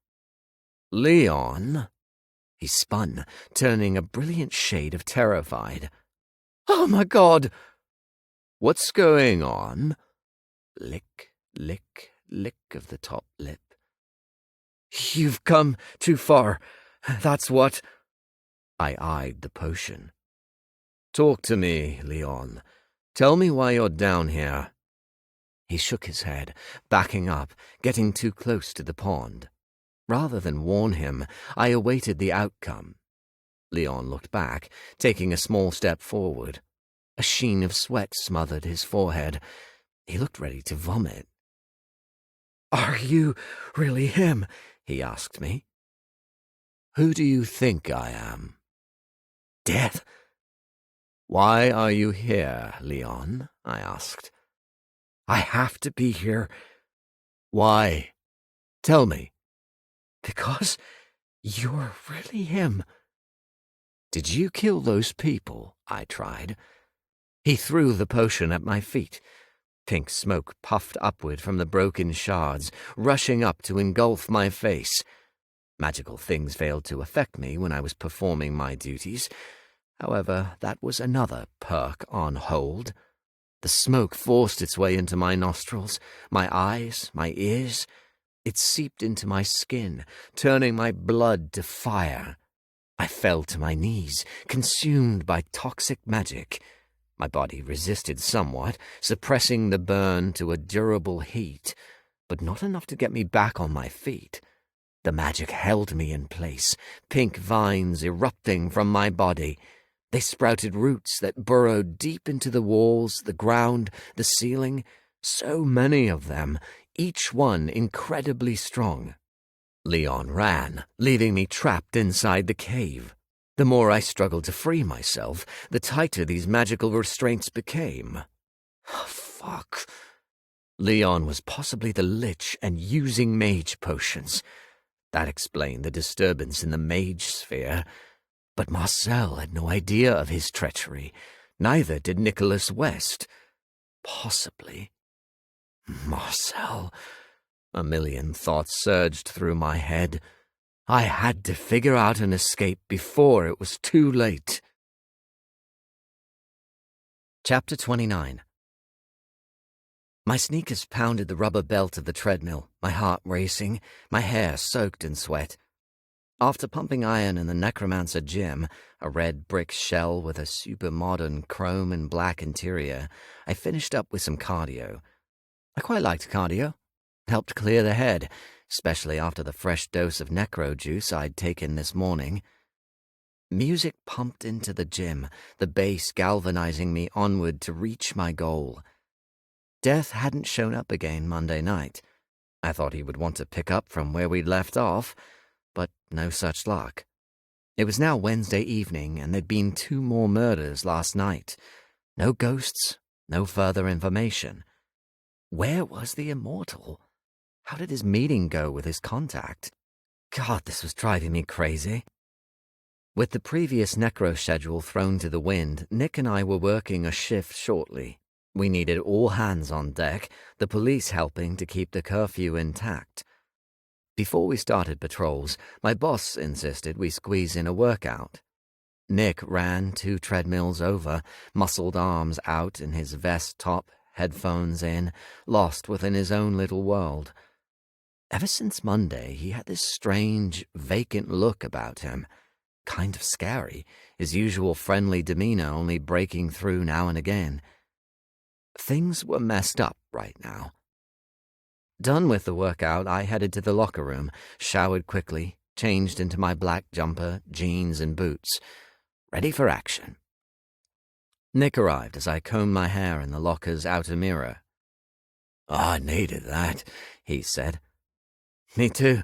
"Leon!" He spun, turning a brilliant shade of terrified. "Oh, my God!" "What's going on?" Lick, lick, lick of the top lip. "You've come too far, that's what." I eyed the potion. "Talk to me, Leon. Tell me why you're down here." He shook his head, backing up, getting too close to the pond. Rather than warn him, I awaited the outcome. Leon looked back, taking a small step forward. A sheen of sweat smothered his forehead. He looked ready to vomit. "Are you really him?" he asked me. "Who do you think I am?" "Death." "Why are you here, Leon?" I asked. "I have to be here." "Why? Tell me." "Because you're really him." "Did you kill those people?" I tried. He threw the potion at my feet. Pink smoke puffed upward from the broken shards, rushing up to engulf my face. Magical things failed to affect me when I was performing my duties. However, that was another perk on hold. The smoke forced its way into my nostrils, my eyes, my ears. It seeped into my skin, turning my blood to fire. I fell to my knees, consumed by toxic magic. My body resisted somewhat, suppressing the burn to a durable heat, but not enough to get me back on my feet. The magic held me in place, pink vines erupting from my body. They sprouted roots that burrowed deep into the walls, the ground, the ceiling, so many of them, each one incredibly strong. Leon ran, leaving me trapped inside the cave. The more I struggled to free myself, the tighter these magical restraints became. Fuck. Leon was possibly the Lich and using mage potions. That explained the disturbance in the mage sphere. But Marcel had no idea of his treachery. Neither did Nicholas West. Possibly. Marcel. A million thoughts surged through my head. I had to figure out an escape before it was too late. Chapter 29. My sneakers pounded the rubber belt of the treadmill, my heart racing, my hair soaked in sweat. After pumping iron in the Necromancer gym, a red brick shell with a super modern chrome and black interior, I finished up with some cardio. I quite liked cardio. It helped clear the head, especially after the fresh dose of necro juice I'd taken this morning. Music pumped into the gym, the bass galvanizing me onward to reach my goal. Death hadn't shown up again Monday night. I thought he would want to pick up from where we'd left off, but no such luck. It was now Wednesday evening, and there'd been 2 more murders last night. No ghosts, no further information. Where was the immortal? How did his meeting go with his contact? God, this was driving me crazy. With the previous necro schedule thrown to the wind, Nick and I were working a shift shortly. We needed all hands on deck, the police helping to keep the curfew intact. Before we started patrols, my boss insisted we squeeze in a workout. Nick ran 2 treadmills over, muscled arms out in his vest top, headphones in, lost within his own little world. Ever since Monday, he had this strange, vacant look about him. Kind of scary, his usual friendly demeanor only breaking through now and again. Things were messed up right now. Done with the workout, I headed to the locker room, showered quickly, changed into my black jumper, jeans, and boots, ready for action. Nick arrived as I combed my hair in the locker's outer mirror. I needed that, he said. Me too.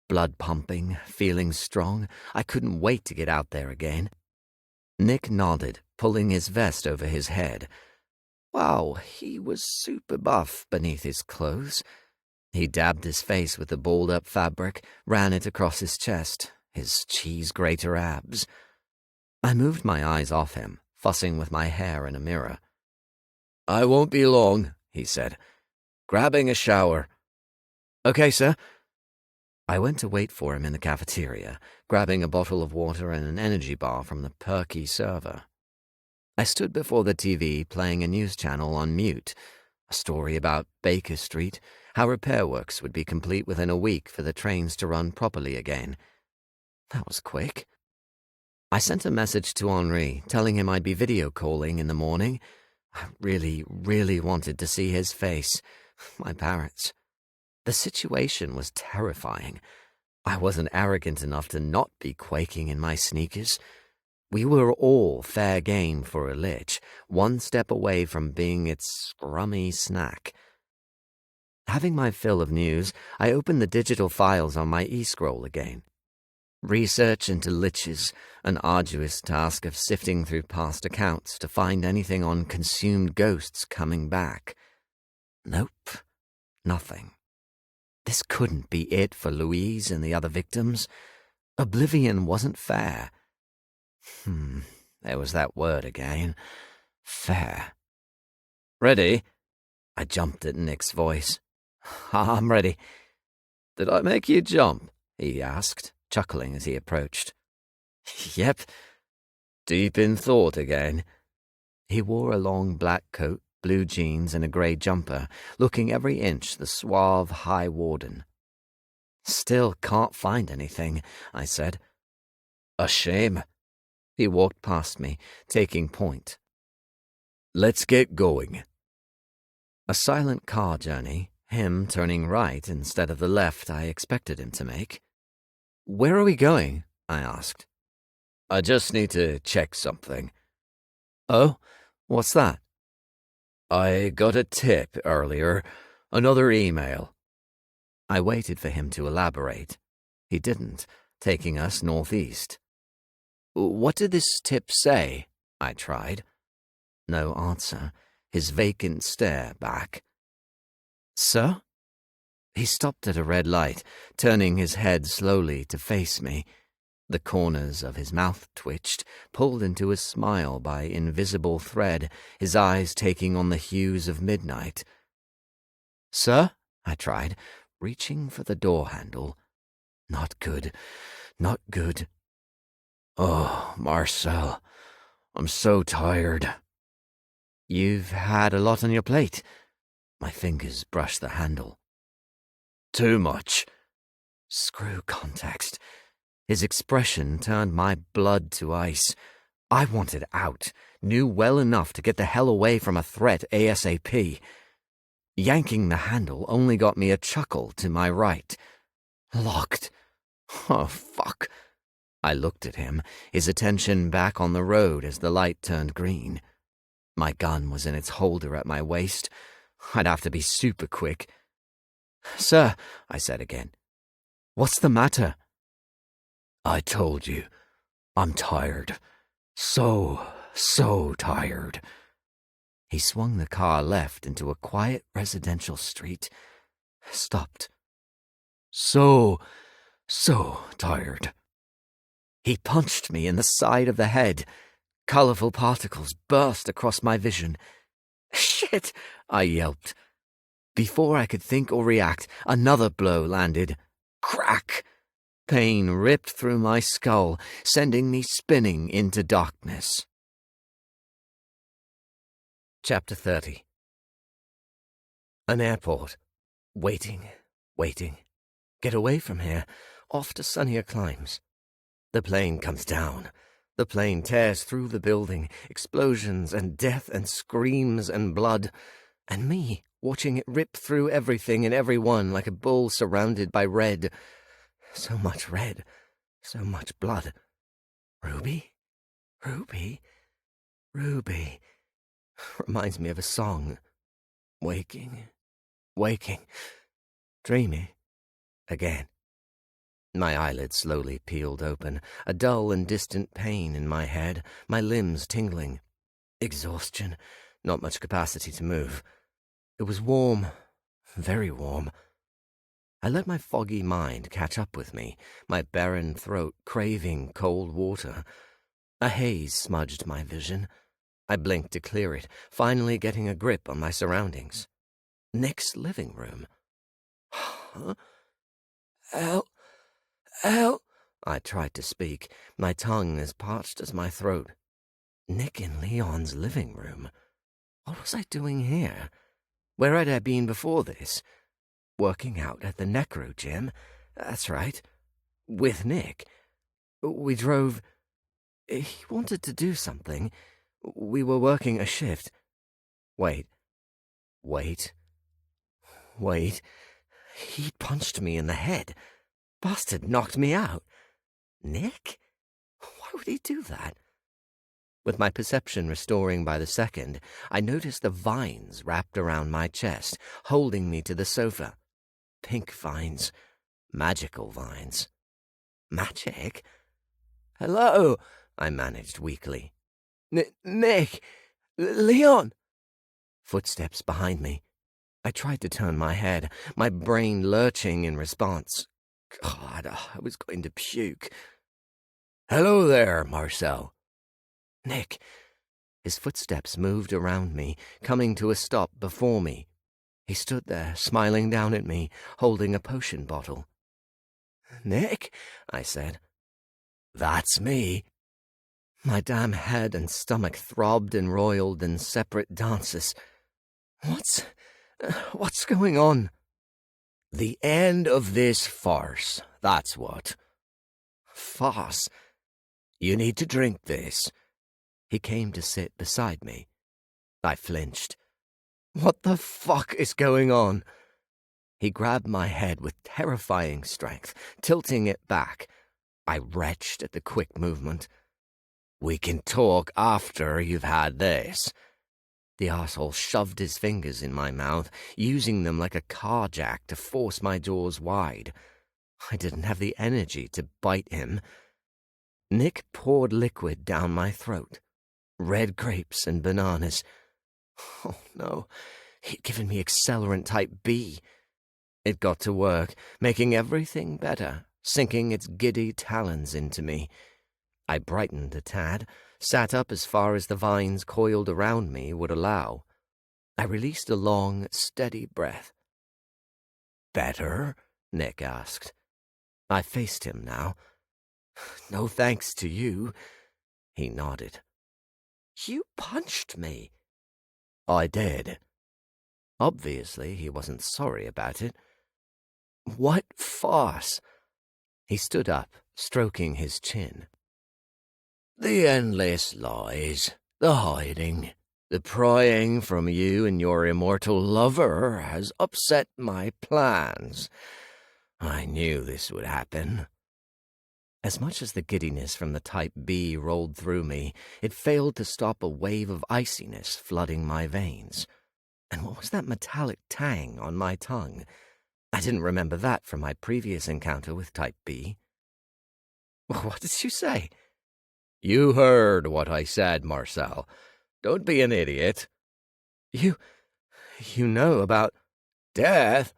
Blood pumping, feeling strong. I couldn't wait to get out there again. Nick nodded, pulling his vest over his head. Wow, he was super buff beneath his clothes. He dabbed his face with the balled-up fabric, ran it across his chest, his cheese-grater abs. I moved my eyes off him, fussing with my hair in a mirror. I won't be long, he said. Grabbing a shower. Okay, sir. I went to wait for him in the cafeteria, grabbing a bottle of water and an energy bar from the perky server. I stood before the TV playing a news channel on mute, a story about Baker Street, how repair works would be complete within a week for the trains to run properly again. That was quick. I sent a message to Henri, telling him I'd be video calling in the morning. I really, really wanted to see his face, my parents. The situation was terrifying. I wasn't arrogant enough to not be quaking in my sneakers. We were all fair game for a lich, one step away from being its scrummy snack. Having my fill of news, I opened the digital files on my e-scroll again. Research into liches, an arduous task of sifting through past accounts to find anything on consumed ghosts coming back. Nope, nothing. This couldn't be it for Louise and the other victims. Oblivion wasn't fair. There was that word again. Fair. Ready? I jumped at Nick's voice. I'm ready. Did I make you jump? He asked, chuckling as he approached. Yep. Deep in thought again. He wore a long black coat, blue jeans, and a grey jumper, looking every inch the suave High Warden. Still can't find anything, I said. A shame. He walked past me, taking point. Let's get going. A silent car journey, him turning right instead of the left I expected him to make. Where are we going? I asked. I just need to check something. Oh, what's that? I got a tip earlier, another email. I waited for him to elaborate. He didn't, taking us northeast. What did this tip say? I tried. No answer, his vacant stare back. Sir? He stopped at a red light, turning his head slowly to face me. The corners of his mouth twitched, pulled into a smile by invisible thread, his eyes taking on the hues of midnight. Sir? I tried, reaching for the door handle. Not good, not good. Oh, Marcel, I'm so tired. You've had a lot on your plate. My fingers brushed the handle. Too much. Screw context. His expression turned my blood to ice. I wanted out, knew well enough to get the hell away from a threat ASAP. Yanking the handle only got me a chuckle to my right. Locked. Oh, fuck. I looked at him, his attention back on the road as the light turned green. My gun was in its holder at my waist. I'd have to be super quick. Sir, I said again. What's the matter? I told you, I'm tired. So tired. He swung the car left into a quiet residential street. Stopped. So tired. He punched me in the side of the head. Colorful particles burst across my vision. Shit, I yelped. Before I could think or react, another blow landed. Crack! Pain ripped through my skull, sending me spinning into darkness. Chapter 30. An airport. Waiting. Get away from here, off to sunnier climes. The plane comes down. The plane tears through the building, explosions and death and screams and blood, and me watching it rip through everything and everyone like a bull surrounded by red. So much red, so much blood. Ruby? Ruby? Ruby. Reminds me of a song. Waking, waking, dreaming, again. My eyelids slowly peeled open, a dull and distant pain in my head, my limbs tingling. Exhaustion, not much capacity to move. It was warm, very warm. I let my foggy mind catch up with me, my barren throat craving cold water. A haze smudged my vision. I blinked to clear it, finally getting a grip on my surroundings. Nick's living room. Huh? Help! I tried to speak, my tongue as parched as my throat. Nick in Leon's living room. What was I doing here? Where had I been before this? Working out at the necro gym? That's right. With Nick. We drove. He wanted to do something. We were working a shift. Wait. He punched me in the head. Bastard knocked me out. Nick? Why would he do that? With my perception restoring by the second, I noticed the vines wrapped around my chest, holding me to the sofa. Pink vines. Magical vines. Magic? Hello, I managed weakly. Nick! Leon! Footsteps behind me. I tried to turn my head, my brain lurching in response. God, I was going to puke. Hello there, Marcel. Nick. His footsteps moved around me, coming to a stop before me. He stood there, smiling down at me, holding a potion bottle. Nick, I said. That's me. My damn head and stomach throbbed and roiled in separate dances. What's going on? The end of this farce, that's what. Farce? You need to drink this. He came to sit beside me. I flinched. What the fuck is going on? He grabbed my head with terrifying strength, tilting it back. I retched at the quick movement. We can talk after you've had this. The arsehole shoved his fingers in my mouth, using them like a car jack to force my jaws wide. I didn't have the energy to bite him. Nick poured liquid down my throat. Red grapes and bananas. Oh, no. He'd given me accelerant type B. It got to work, making everything better, sinking its giddy talons into me. I brightened a tad, sat up as far as the vines coiled around me would allow. I released a long, steady breath. Better? Nick asked. I faced him now. No thanks to you. He nodded. You punched me. I did. Obviously, he wasn't sorry about it. What farce? He stood up, stroking his chin. The endless lies, the hiding, the prying from you and your immortal lover has upset my plans. I knew this would happen. As much as the giddiness from the Type B rolled through me, it failed to stop a wave of iciness flooding my veins. And what was that metallic tang on my tongue? I didn't remember that from my previous encounter with Type B. What did you say? You heard what I said, Marcel. Don't be an idiot. You know about death?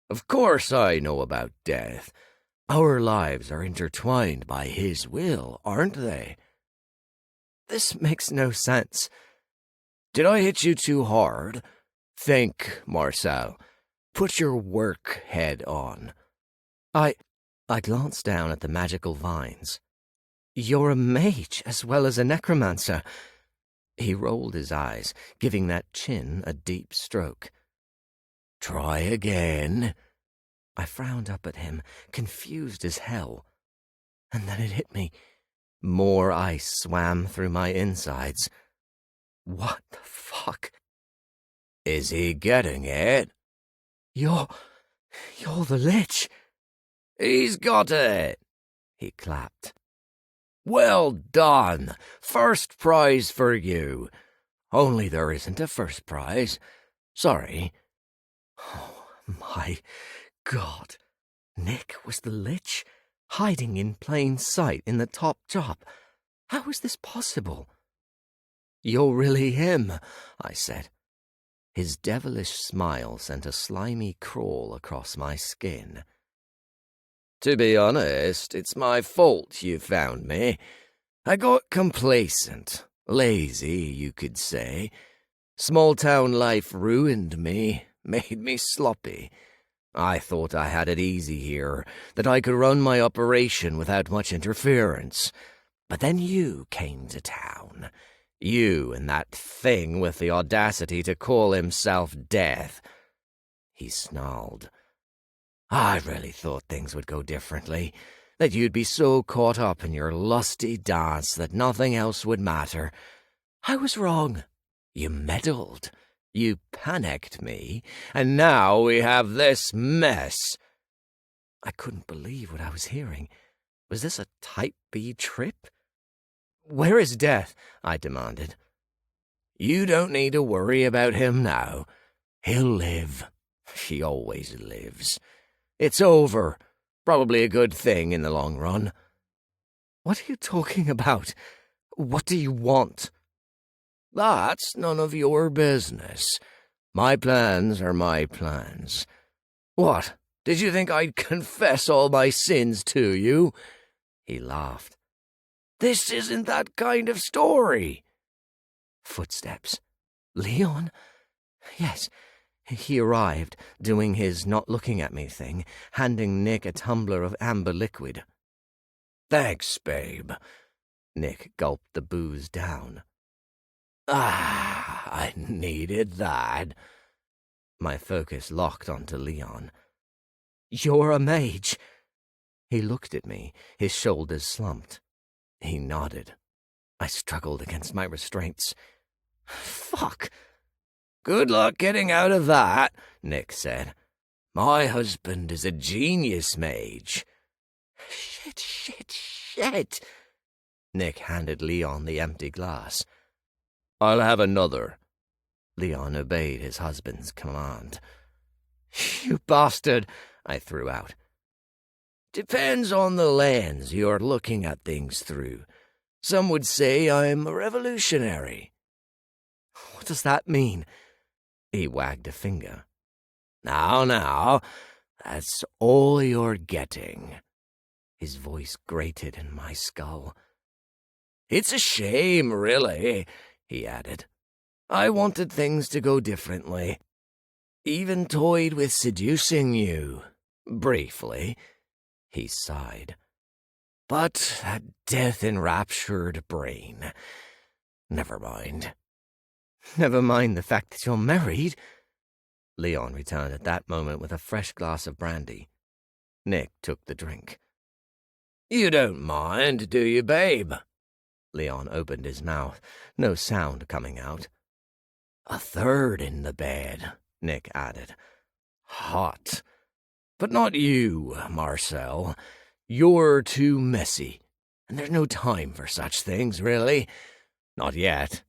Of course I know about death. Our lives are intertwined by his will, aren't they? This makes no sense. Did I hit you too hard? Think, Marcel. Put your work head on. I glanced down at the magical vines. You're a mage as well as a necromancer. He rolled his eyes, giving that chin a deep stroke. Try again. I frowned up at him, confused as hell. And then it hit me. More ice swam through my insides. What the fuck? Is he getting it? You're the Lich. He's got it, he clapped. Well done. First prize for you. Only there isn't a first prize. Sorry. Oh, my God. Nick was the Lich, hiding in plain sight in the top drop. How is this possible? You're really him, I said. His devilish smile sent a slimy crawl across my skin. To be honest, it's my fault you found me. I got complacent, lazy, you could say. Small-town life ruined me, made me sloppy. I thought I had it easy here, that I could run my operation without much interference. But then you came to town. You and that thing with the audacity to call himself Death. He snarled. I really thought things would go differently, that you'd be so caught up in your lusty dance that nothing else would matter. I was wrong. You meddled. You panicked me, and now we have this mess. I couldn't believe what I was hearing. Was this a Type B trip? Where is Death? I demanded. You don't need to worry about him now. He'll live. He always lives. It's over. Probably a good thing in the long run. What are you talking about? What do you want? That's none of your business. My plans are my plans. What, did you think I'd confess all my sins to you? He laughed. This isn't that kind of story. Footsteps. Leon? Yes, he arrived, doing his not-looking-at-me thing, handing Nick a tumbler of amber liquid. Thanks, babe. Nick gulped the booze down. I needed that. My focus locked onto Leon. You're a mage. He looked at me, his shoulders slumped. He nodded. I struggled against my restraints. Fuck. Good luck getting out of that, Nick said. My husband is a genius mage. Shit. Nick handed Leon the empty glass. I'll have another. Leon obeyed his husband's command. You bastard, I threw out. Depends on the lens you're looking at things through. Some would say I'm a revolutionary. What does that mean? He wagged a finger. Now, that's all you're getting. His voice grated in my skull. It's a shame, really, he added. I wanted things to go differently. Even toyed with seducing you. Briefly. He sighed. But that death-enraptured brain. Never mind. Never mind the fact that you're married. Leon returned at that moment with a fresh glass of brandy. Nick took the drink. You don't mind, do you, babe? Leon opened his mouth, no sound coming out. A third in the bed, Nick added. Hot. But not you, Marcel. You're too messy, and there's no time for such things, really. Not yet.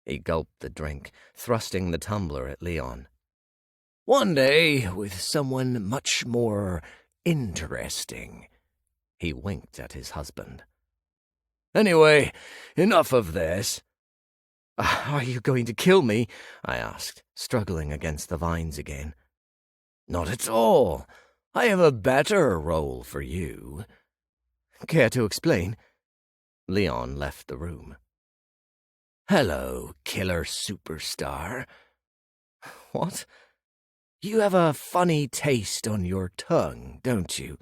He gulped the drink, thrusting the tumbler at Leon. One day, with someone much more interesting. He winked at his husband. Anyway, enough of this. Are you going to kill me? I asked, struggling against the vines again. Not at all. I have a better role for you. Care to explain? Leon left the room. Hello, killer superstar. What? You have a funny taste on your tongue, don't you?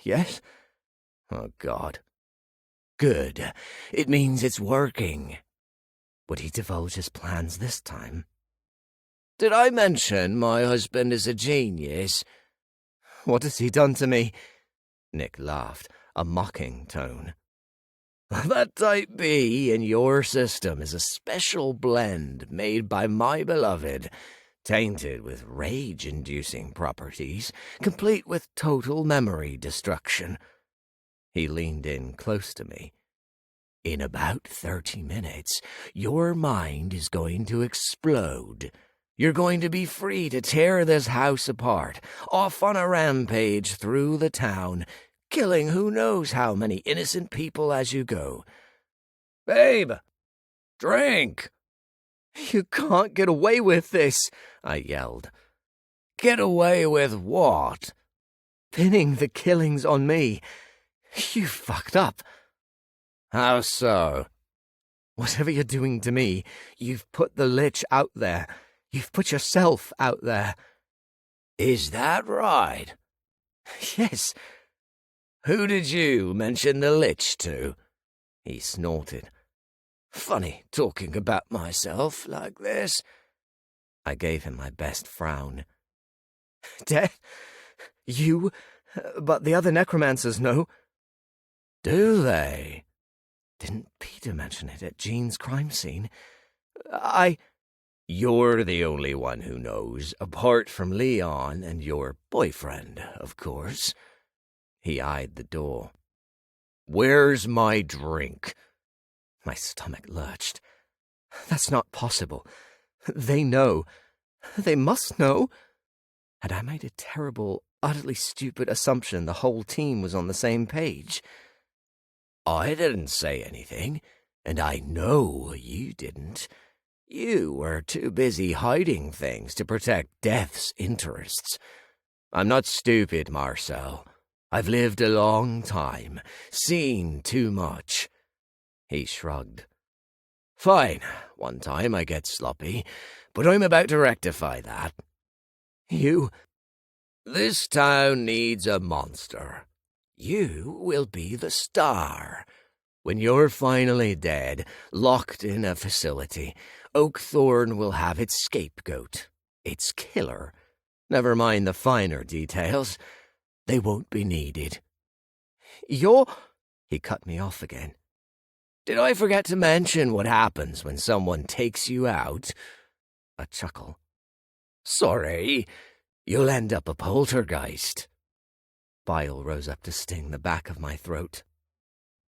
Yes? Oh, God. Good. It means it's working. Would he divulge his plans this time? Did I mention my husband is a genius? What has he done to me? Nick laughed, a mocking tone. That type B in your system is a special blend made by my beloved, tainted with rage-inducing properties, complete with total memory destruction. He leaned in close to me. In about 30 minutes, your mind is going to explode. You're going to be free to tear this house apart, off on a rampage through the town, killing who knows how many innocent people as you go. Babe, drink! You can't get away with this, I yelled. Get away with what? Pinning the killings on me. You fucked up. How so? Whatever you're doing to me, you've put the Lich out there. You've put yourself out there. Is that right? Yes. Who did you mention the Lich to? He snorted. Funny talking about myself like this. I gave him my best frown. Death? You? But the other necromancers know. Do they? Didn't Peter mention it at Jean's crime scene? You're the only one who knows, apart from Leon and your boyfriend, of course. He eyed the door. Where's my drink? My stomach lurched. That's not possible. They know. They must know. Had I made a terrible, utterly stupid assumption the whole team was on the same page? I didn't say anything, and I know you didn't. You were too busy hiding things to protect Death's interests. I'm not stupid, Marcel. I've lived a long time, seen too much. He shrugged. Fine, one time I get sloppy, but I'm about to rectify that. This town needs a monster. You will be the star. When you're finally dead, locked in a facility, Oakthorn will have its scapegoat, its killer. Never mind the finer details. They won't be needed. He cut me off again. Did I forget to mention what happens when someone takes you out? A chuckle. Sorry, you'll end up a poltergeist. Bile rose up to sting the back of my throat.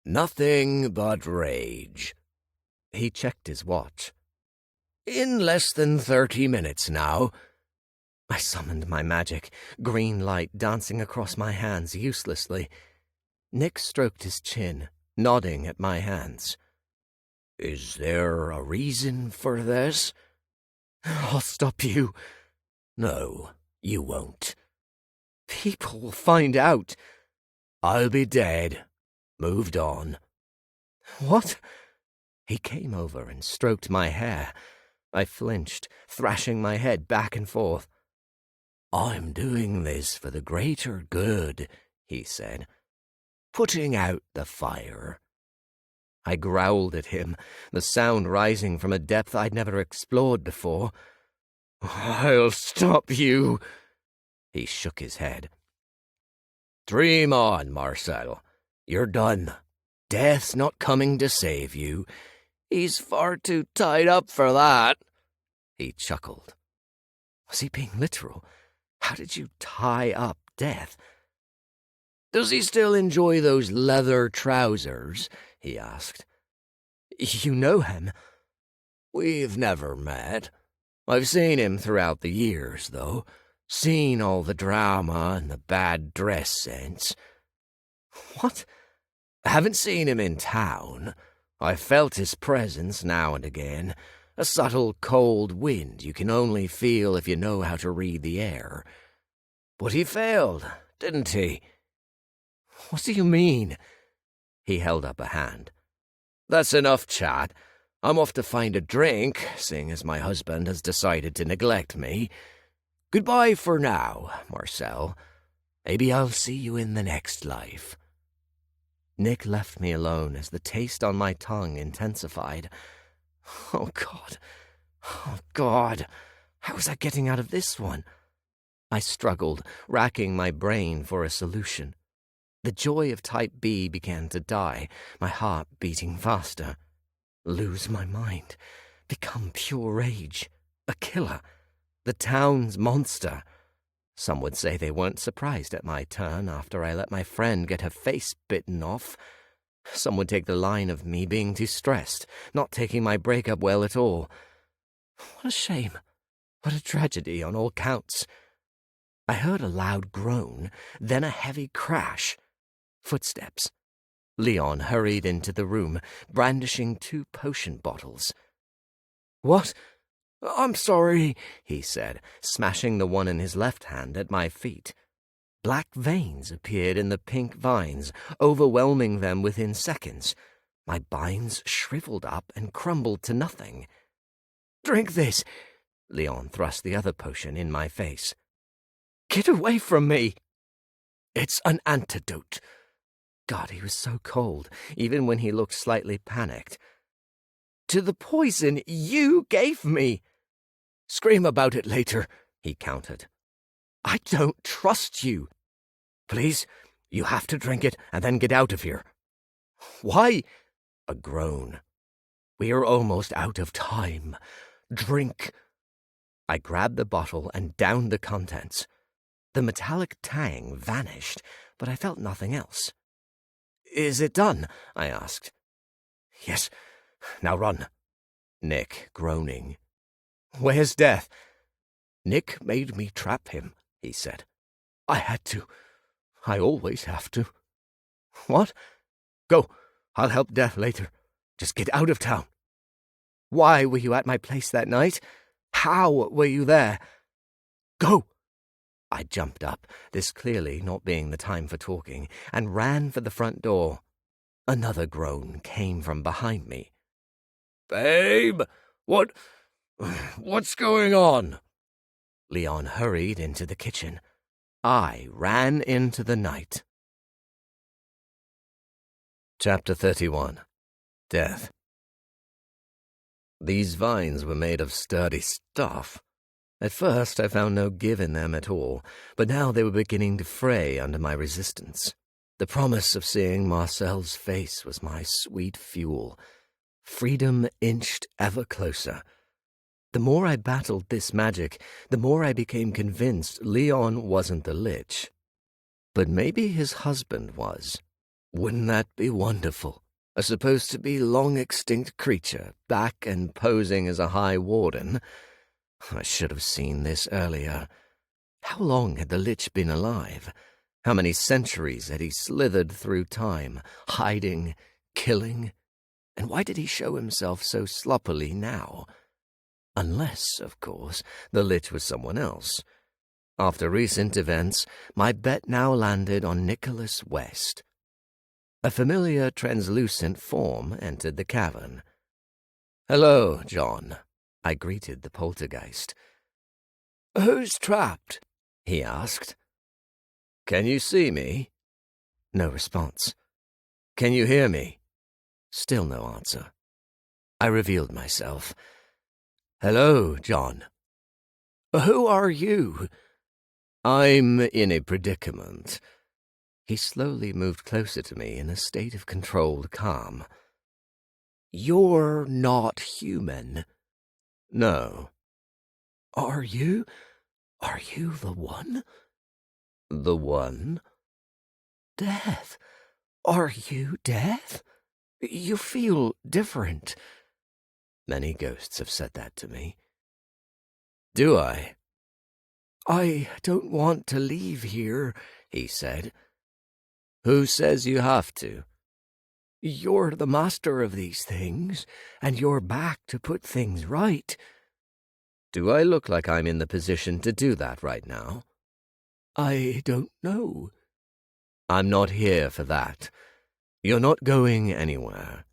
Nothing but rage. He checked his watch. In less than 30 minutes now. I summoned my magic, green light dancing across my hands uselessly. Nick stroked his chin, nodding at my hands. Is there a reason for this? I'll stop you. No, you won't. People will find out. I'll be dead. Moved on. What? He came over and stroked my hair. I flinched, thrashing my head back and forth. I'm doing this for the greater good, he said. Putting out the fire. I growled at him, the sound rising from a depth I'd never explored before. I'll stop you. He shook his head. Dream on, Marcel. You're done. Death's not coming to save you. He's far too tied up for that. He chuckled. Was he being literal? How did you tie up Death? Does he still enjoy those leather trousers? He asked. You know him? We've never met. I've seen him throughout the years, though. Seen all the drama and the bad dress sense. What? I haven't seen him in town. I've felt his presence now and again. A subtle cold wind you can only feel if you know how to read the air. But he failed, didn't he? What do you mean? He held up a hand. That's enough chat. I'm off to find a drink, seeing as my husband has decided to neglect me. Goodbye for now, Marcel. Maybe I'll see you in the next life. Nick left me alone as the taste on my tongue intensified. Oh, God. Oh, God. How was I getting out of this one? I struggled, racking my brain for a solution. The joy of Type B began to die, my heart beating faster. Lose my mind, become pure rage, a killer, the town's monster. Some would say they weren't surprised at my turn after I let my friend get her face bitten off. Some would take the line of me being too stressed, not taking my breakup well at all. What a shame. What a tragedy on all counts. I heard a loud groan, then a heavy crash. Footsteps. Leon hurried into the room, brandishing 2 potion bottles. "What? I'm sorry," he said, smashing the one in his left hand at my feet. Black veins appeared in the pink vines, overwhelming them within seconds. My binds shriveled up and crumbled to nothing. "Drink this." Leon thrust the other potion in my face. "Get away from me." "It's an antidote." God, he was so cold, even when he looked slightly panicked. "To the poison you gave me." "Scream about it later," he countered. "I don't trust you." "Please, you have to drink it and then get out of here." "Why?" A groan. "We're almost out of time. Drink." I grabbed the bottle and downed the contents. The metallic tang vanished, but I felt nothing else. "Is it done?" I asked. "Yes. Now run." Nick, groaning. "Where's Death?" "Nick made me trap him," he said. "I had to. I always have to." "What?" "Go. I'll help Death later. Just get out of town." "Why were you at my place that night? How were you there?" "Go." I jumped up, this clearly not being the time for talking, and ran for the front door. Another groan came from behind me. "Babe, what's going on?" Leon hurried into the kitchen. I ran into the night. Chapter 31. Death. These vines were made of sturdy stuff. At first I found no give in them at all, but now they were beginning to fray under my resistance. The promise of seeing Marcel's face was my sweet fuel. Freedom inched ever closer. The more I battled this magic, the more I became convinced Leon wasn't the Lich. But maybe his husband was. Wouldn't that be wonderful? A supposed-to-be long-extinct creature, back and posing as a High Warden. I should have seen this earlier. How long had the Lich been alive? How many centuries had he slithered through time, hiding, killing? And why did he show himself so sloppily now? Unless, of course, the Lich was someone else. After recent events, my bet now landed on Nicholas West. A familiar translucent form entered the cavern. "Hello, John," I greeted the poltergeist. "Who's trapped?" he asked. "Can you see me?" No response. "Can you hear me?" Still no answer. I revealed myself. "Hello, John." "Who are you?" "I'm in a predicament." He slowly moved closer to me in a state of controlled calm. "You're not human." "No." Are you the one?" "The one?" "Death. Are you Death? You feel different." Many ghosts have said that to me. "Do I?" "I don't want to leave here," he said. "Who says you have to?" "You're the master of these things, and you're back to put things right." "Do I look like I'm in the position to do that right now?" "I don't know." "I'm not here for that. You're not going anywhere,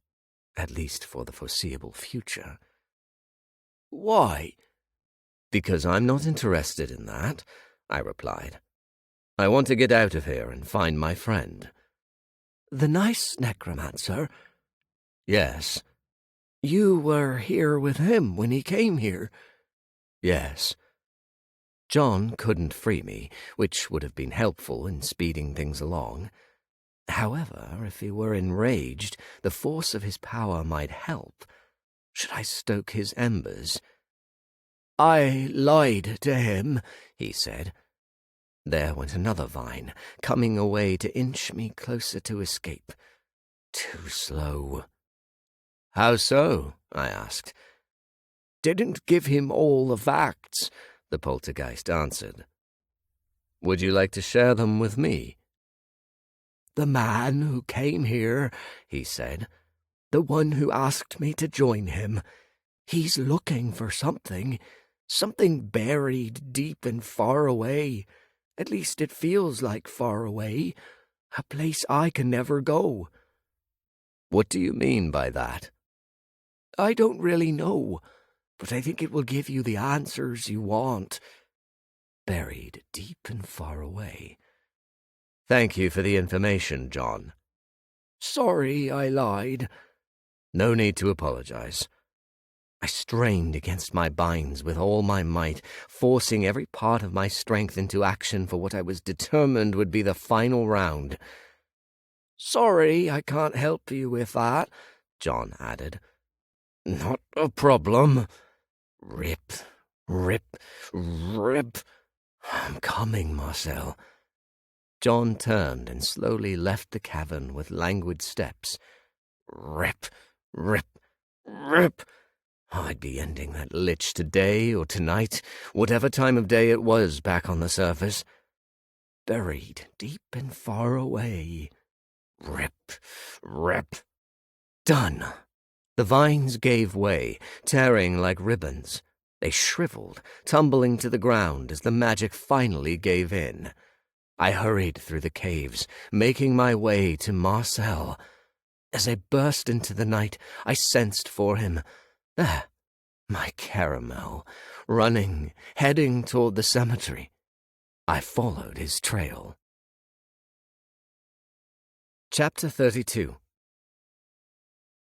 at least for the foreseeable future." "Why?" "Because I'm not interested in that," I replied. "I want to get out of here and find my friend." "The nice necromancer?" "Yes." "You were here with him when he came here?" "Yes." John couldn't free me, which would have been helpful in speeding things along. However, if he were enraged, the force of his power might help. Should I stoke his embers? "I lied to him," he said. There went another vine, coming away to inch me closer to escape. Too slow. "How so?" I asked. "Didn't give him all the facts," the poltergeist answered. "Would you like to share them with me?" "The man who came here," he said, "the one who asked me to join him, he's looking for something buried deep and far away. At least it feels like far away, a place I can never go." "What do you mean by that?" "I don't really know, but I think it will give you the answers you want. Buried deep and far away." "Thank you for the information, John." "Sorry I lied." "No need to apologize." I strained against my binds with all my might, forcing every part of my strength into action for what I was determined would be the final round. "Sorry I can't help you with that," John added. "Not a problem." Rip, rip, rip. "I'm coming, Marcel." John turned and slowly left the cavern with languid steps. Rip, rip, rip. I'd be ending that lich today or tonight, whatever time of day it was back on the surface. Buried deep and far away. Rip, rip. Done. The vines gave way, tearing like ribbons. They shriveled, tumbling to the ground as the magic finally gave in. I hurried through the caves, making my way to Marcel. As I burst into the night, I sensed for him. There, my caramel, running, heading toward the cemetery. I followed his trail. Chapter 32.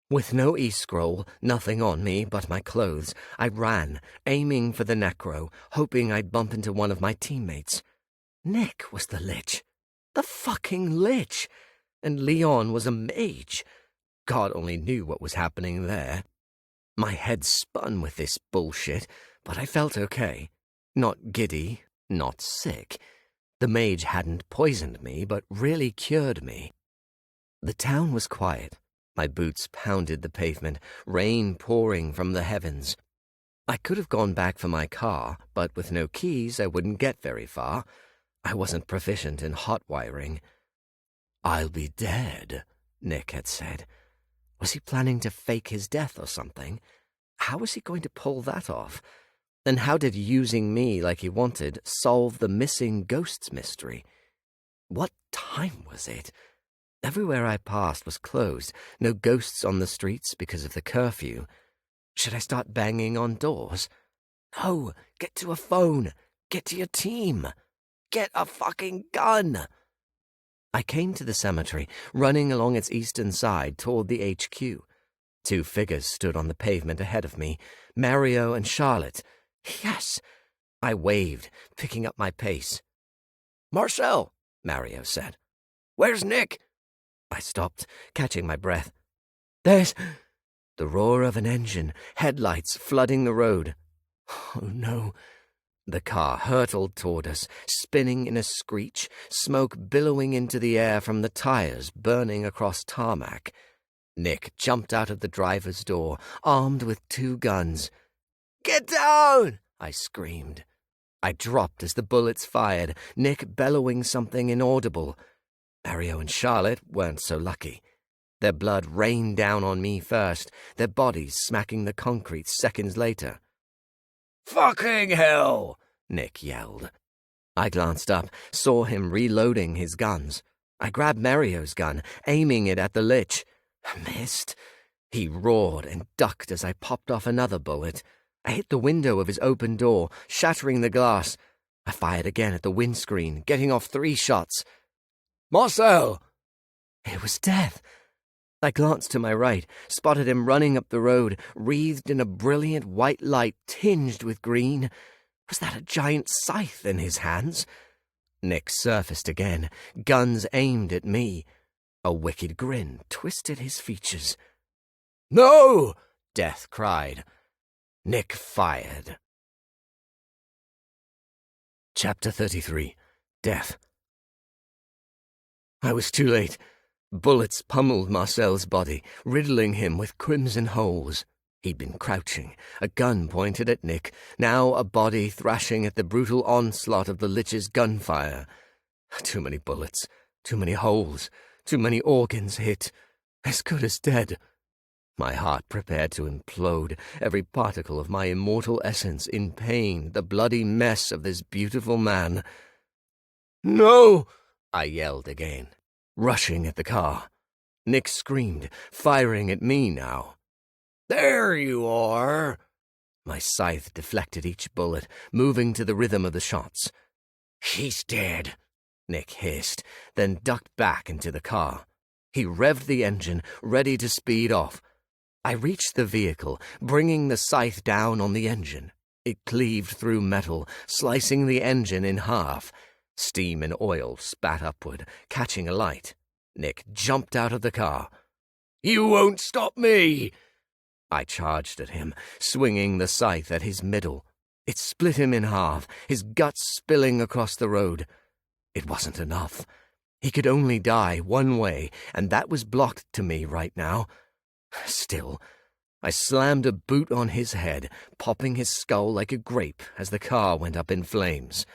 With no e-scroll, nothing on me but my clothes, I ran, aiming for the necro, hoping I'd bump into one of my teammates. Nick was the lich. The fucking lich! And Leon was a mage. God only knew what was happening there. My head spun with this bullshit, but I felt okay. Not giddy, not sick. The mage hadn't poisoned me, but really cured me. The town was quiet. My boots pounded the pavement, rain pouring from the heavens. I could have gone back for my car, but with no keys I wouldn't get very far. I wasn't proficient in hot wiring. "I'll be dead," Nick had said. Was he planning to fake his death or something? How was he going to pull that off? And how did using me like he wanted solve the missing ghosts mystery? What time was it? Everywhere I passed was closed, no ghosts on the streets because of the curfew. Should I start banging on doors? No, get to a phone. Get to your team. Get a fucking gun. I came to the cemetery, running along its eastern side toward the HQ. Two figures stood on the pavement ahead of me, Mario and Charlotte. Yes! I waved, picking up my pace. "Marcel," Mario said. "Where's Nick?" I stopped, catching my breath. "There's—" The roar of an engine, headlights flooding the road. Oh no. The car hurtled toward us, spinning in a screech, smoke billowing into the air from the tires burning across tarmac. Nick jumped out of the driver's door, armed with two guns. "Get down!" I screamed. I dropped as the bullets fired, Nick bellowing something inaudible. Mario and Charlotte weren't so lucky. Their blood rained down on me first, their bodies smacking the concrete seconds later. "Fucking hell!" Nick yelled. I glanced up, saw him reloading his guns. I grabbed Mario's gun, aiming it at the lich. Missed. He roared and ducked as I popped off another bullet. I hit the window of his open door, shattering the glass. I fired again at the windscreen, getting off 3 shots. "Marcel!" It was death. I glanced to my right, spotted him running up the road, wreathed in a brilliant white light tinged with green. Was that a giant scythe in his hands? Nick surfaced again, guns aimed at me. A wicked grin twisted his features. "No!" Death cried. Nick fired. Chapter 33. Death. I was too late. Bullets pummeled Marcel's body, riddling him with crimson holes. He'd been crouching, a gun pointed at Nick, now a body thrashing at the brutal onslaught of the Lich's gunfire. Too many bullets, too many holes, too many organs hit, as good as dead. My heart prepared to implode, every particle of my immortal essence in pain, the bloody mess of this beautiful man. "No!" I yelled again, rushing at the car. Nick screamed, firing at me now. "There you are!" My scythe deflected each bullet, moving to the rhythm of the shots. "He's dead," Nick hissed, then ducked back into the car. He revved the engine, ready to speed off. I reached the vehicle, bringing the scythe down on the engine. It cleaved through metal, slicing the engine in half. Steam and oil spat upward, catching alight. Nick jumped out of the car. "You won't stop me!" I charged at him, swinging the scythe at his middle. It split him in half, his guts spilling across the road. It wasn't enough. He could only die one way, and that was blocked to me right now. Still, I slammed a boot on his head, popping his skull like a grape as the car went up in flames.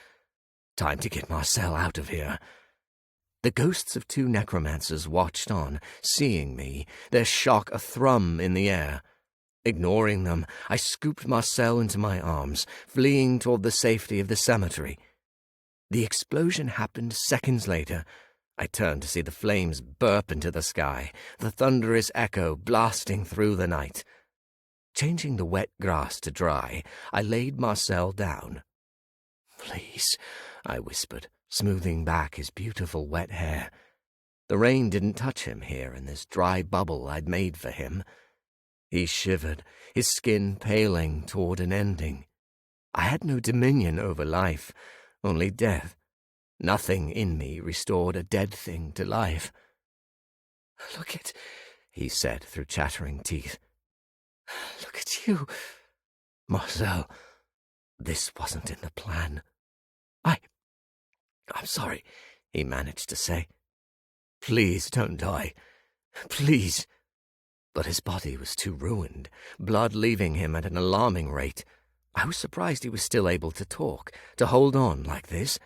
Time to get Marcel out of here. The ghosts of two necromancers watched on, seeing me, their shock a thrum in the air. Ignoring them, I scooped Marcel into my arms, fleeing toward the safety of the cemetery. The explosion happened seconds later. I turned to see the flames burp into the sky, the thunderous echo blasting through the night. Changing the wet grass to dry, I laid Marcel down. "Please," I whispered, smoothing back his beautiful wet hair. The rain didn't touch him here in this dry bubble I'd made for him. He shivered, his skin paling toward an ending. I had no dominion over life, only death. Nothing in me restored a dead thing to life. "Look at," he said through chattering teeth. "Look at you." "Marcel, this wasn't in the plan." I'm sorry," he managed to say. "Please don't die. Please." But his body was too ruined, blood leaving him at an alarming rate. I was surprised he was still able to talk, to hold on like this.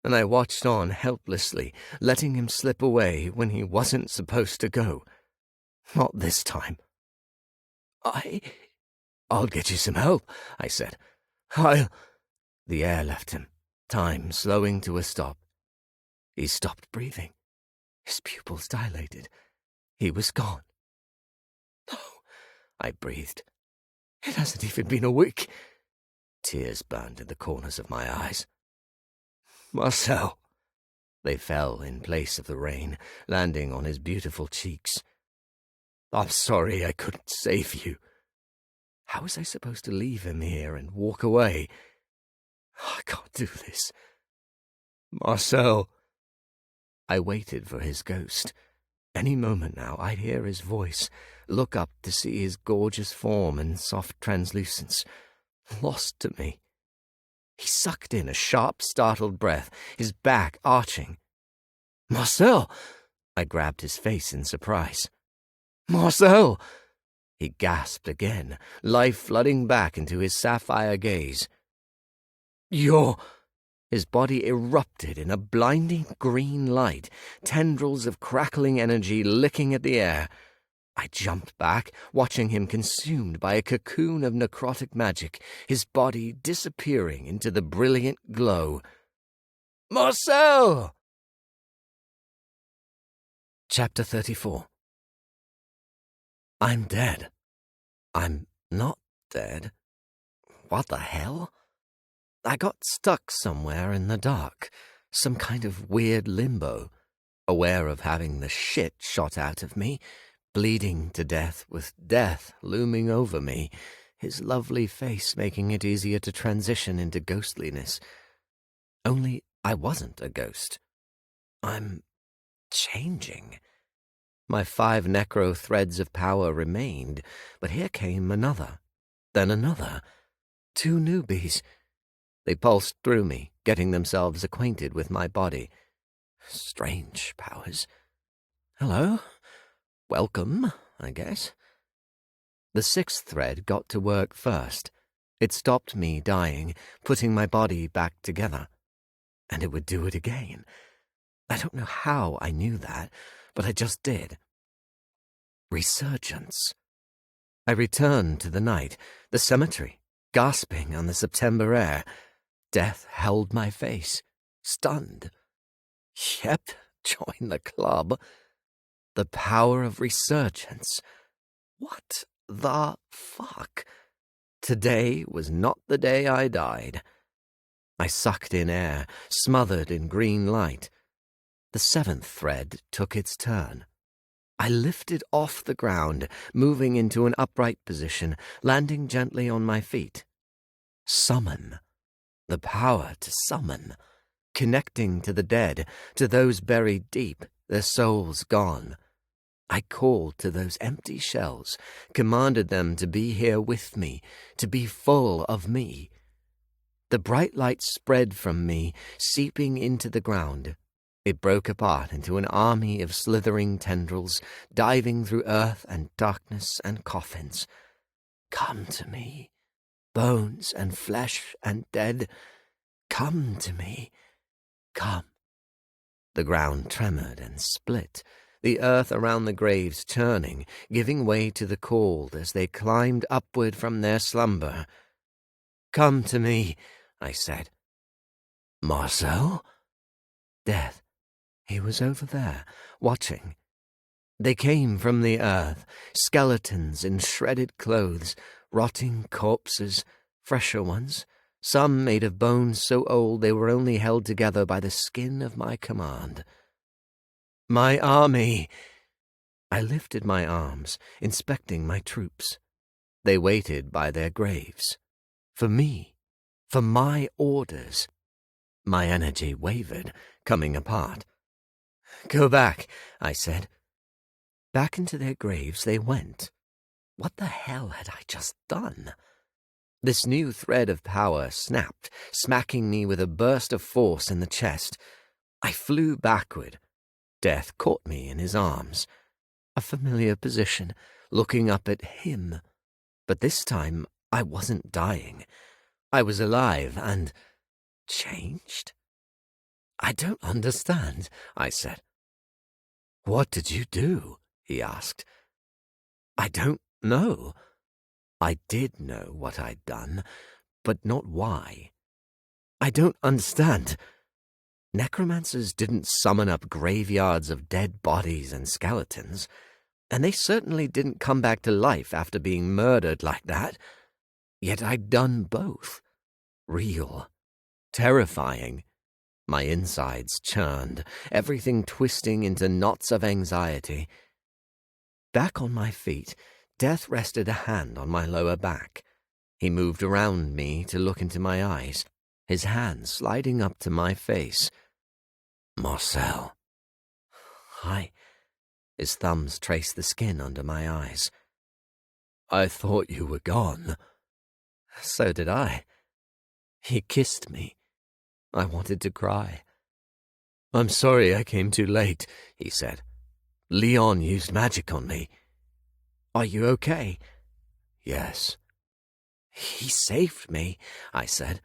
And I watched on helplessly, letting him slip away when he wasn't supposed to go. Not this time. "I'll get you some help," I said. The air left him, time slowing to a stop. He stopped breathing. His pupils dilated. He was gone. "No," I breathed. "It hasn't even been a week." Tears burned in the corners of my eyes. "Marcel." They fell in place of the rain, landing on his beautiful cheeks. "I'm sorry I couldn't save you." How was I supposed to leave him here and walk away? I can't do this. "Marcel." I waited for his ghost. Any moment now I'd hear his voice, look up to see his gorgeous form and soft translucence, lost to me. He sucked in a sharp, startled breath, his back arching. "Marcel!" I grabbed his face in surprise. "Marcel!" He gasped again, life flooding back into his sapphire gaze. "You're—" His body erupted in a blinding green light, tendrils of crackling energy licking at the air. I jumped back, watching him consumed by a cocoon of necrotic magic, his body disappearing into the brilliant glow. "Marcel!" Chapter 34. I'm dead. I'm not dead. What the hell? I got stuck somewhere in the dark, some kind of weird limbo, aware of having the shit shot out of me, bleeding to death with death looming over me, his lovely face making it easier to transition into ghostliness. Only I wasn't a ghost. I'm changing. My 5 necro threads of power remained, but here came another, then another. 2 newbies. They pulsed through me, getting themselves acquainted with my body. Strange powers. Hello. Welcome, I guess. The 6th thread got to work first. It stopped me dying, putting my body back together. And it would do it again. I don't know how I knew that, but I just did. Resurgence. I returned to the night, the cemetery, gasping on the September air. Death held my face, stunned. Yep, join the club. The power of resurgence. What the fuck? Today was not the day I died. I sucked in air, smothered in green light. The 7th thread took its turn. I lifted off the ground, moving into an upright position, landing gently on my feet. Summon. The power to summon. Connecting to the dead, to those buried deep, their souls gone. I called to those empty shells, commanded them to be here with me, to be full of me. The bright light spread from me, seeping into the ground. It broke apart into an army of slithering tendrils, diving through earth and darkness and coffins. Come to me, bones and flesh and dead. Come to me. Come. The ground tremored and split, the earth around the graves churning, giving way to the cold as they climbed upward from their slumber. Come to me, I said. Marcel? Death. He was over there, watching. They came from the earth, skeletons in shredded clothes, rotting corpses, fresher ones, some made of bones so old they were only held together by the skin of my command. My army! I lifted my arms, inspecting my troops. They waited by their graves. For me. For my orders. My energy wavered, coming apart. Go back, I said. Back into their graves they went. What the hell had I just done? This new thread of power snapped, smacking me with a burst of force in the chest. I flew backward. Death caught me in his arms. A familiar position, looking up at him. But this time I wasn't dying. I was alive and changed. I don't understand, I said. What did you do? He asked. I don't know. I did know what I'd done, but not why. I don't understand. Necromancers didn't summon up graveyards of dead bodies and skeletons, and they certainly didn't come back to life after being murdered like that. Yet I'd done both. Real. Terrifying. My insides churned, everything twisting into knots of anxiety. Back on my feet, Death rested a hand on my lower back. He moved around me to look into my eyes, his hand sliding up to my face. Marcel. Hi. His thumbs traced the skin under my eyes. I thought you were gone. So did I. He kissed me. I wanted to cry. I'm sorry I came too late, he said. Leon used magic on me. Are you okay? Yes. He saved me, I said.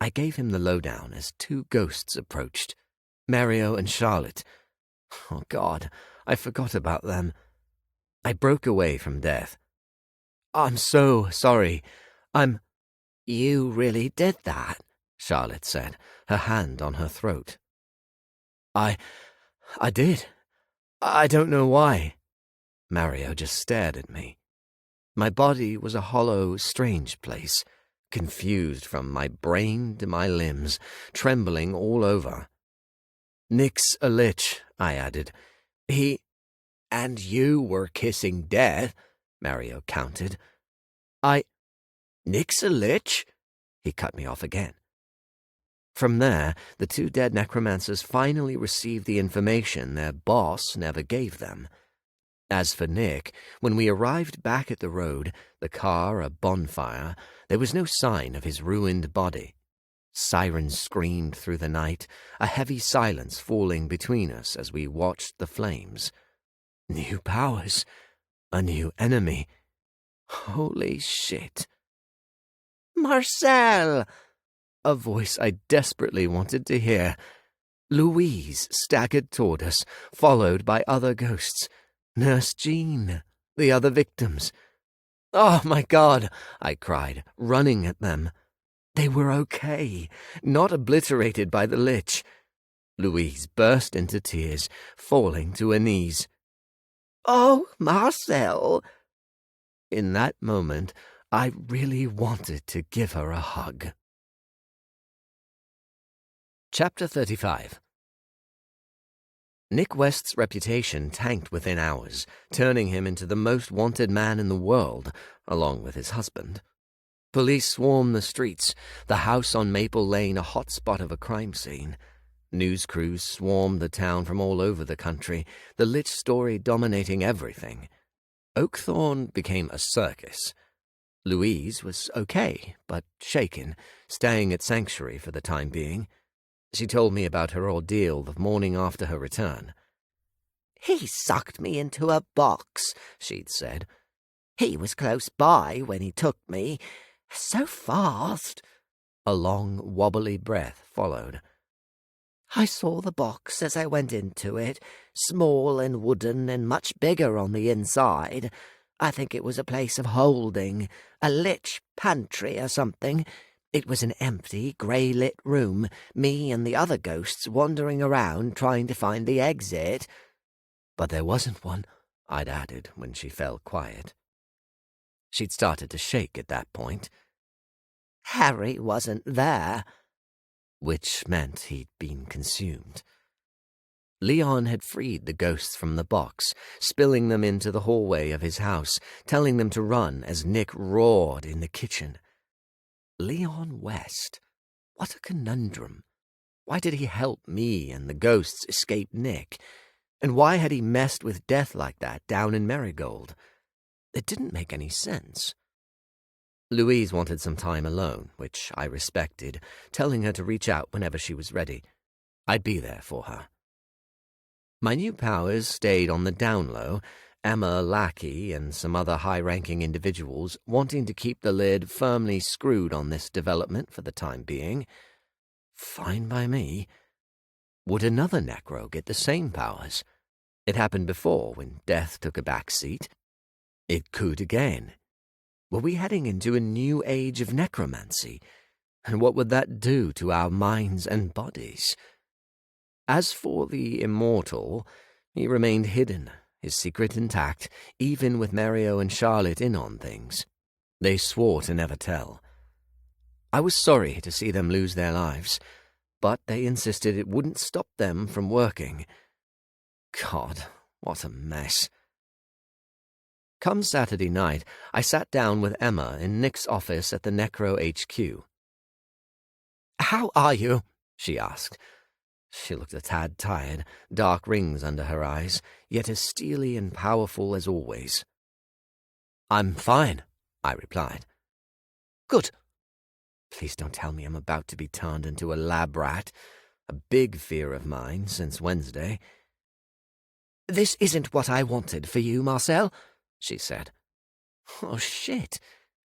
I gave him the lowdown as 2 ghosts approached. Mario and Charlotte. Oh, God, I forgot about them. I broke away from Death. I'm so sorry. You really did that, Charlotte said, her hand on her throat. I did. I don't know why. Mario just stared at me. My body was a hollow, strange place, confused from my brain to my limbs, trembling all over. Nick's a lich, I added. And you were kissing Death, Mario countered. Nick's a lich? He cut me off again. From there, the 2 dead necromancers finally received the information their boss never gave them. As for Nick, when we arrived back at the road, the car a bonfire, there was no sign of his ruined body. Sirens screamed through the night, a heavy silence falling between us as we watched the flames. New powers, a new enemy. Holy shit. Marcel! A voice I desperately wanted to hear. Louise staggered toward us, followed by other ghosts. Nurse Jean, the other victims. Oh, my God, I cried, running at them. They were okay, not obliterated by the lich. Louise burst into tears, falling to her knees. Oh, Marcel! In that moment, I really wanted to give her a hug. Chapter 35. Nick West's reputation tanked within hours, turning him into the most wanted man in the world, along with his husband. Police swarmed the streets, the house on Maple Lane a hot spot of a crime scene. News crews swarmed the town from all over the country, the lich story dominating everything. Oakthorne became a circus. Louise was okay, but shaken, staying at Sanctuary for the time being. She told me about her ordeal the morning after her return. He sucked me into a box, she'd said. He was close by when he took me. So fast. A long, wobbly breath followed. I saw the box as I went into it, small and wooden and much bigger on the inside. I think it was a place of holding, a lich pantry or something. It was an empty, grey-lit room, me and the other ghosts wandering around trying to find the exit. But there wasn't one, I'd added when she fell quiet. She'd started to shake at that point. Harry wasn't there. Which meant he'd been consumed. Leon had freed the ghosts from the box, spilling them into the hallway of his house, telling them to run as Nick roared in the kitchen. Leon West. What a conundrum. Why did he help me and the ghosts escape Nick? And why had he messed with death like that down in Marigold? It didn't make any sense. Louise wanted some time alone, which I respected, telling her to reach out whenever she was ready. I'd be there for her. My new powers stayed on the down low, Emma Lackey and some other high-ranking individuals wanting to keep the lid firmly screwed on this development for the time being. Fine by me. Would another Necro get the same powers? It happened before when death took a back seat. It could again. Were we heading into a new age of necromancy? And what would that do to our minds and bodies? As for the immortal, he remained hidden, his secret intact, even with Mario and Charlotte in on things. They swore to never tell. I was sorry to see them lose their lives, but they insisted it wouldn't stop them from working. God, what a mess. Come Saturday night, I sat down with Emma in Nick's office at the Necro HQ. "How are you?" she asked. She looked a tad tired, dark rings under her eyes, yet as steely and powerful as always. "I'm fine," I replied. "Good." Please don't tell me I'm about to be turned into a lab rat, a big fear of mine since Wednesday. "This isn't what I wanted for you, Marcel," she said. Oh, shit.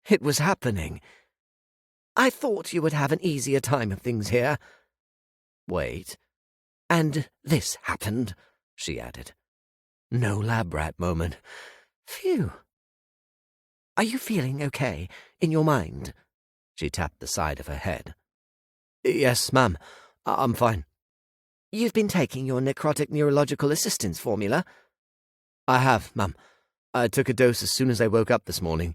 It was happening. "I thought you would have an easier time of things here." Wait. "And this happened," she added. No lab rat moment. Phew. "Are you feeling okay in your mind?" She tapped the side of her head. "Yes, ma'am. I'm fine." "You've been taking your necrotic neurological assistance formula?" "I have, ma'am. I took a dose as soon as I woke up this morning.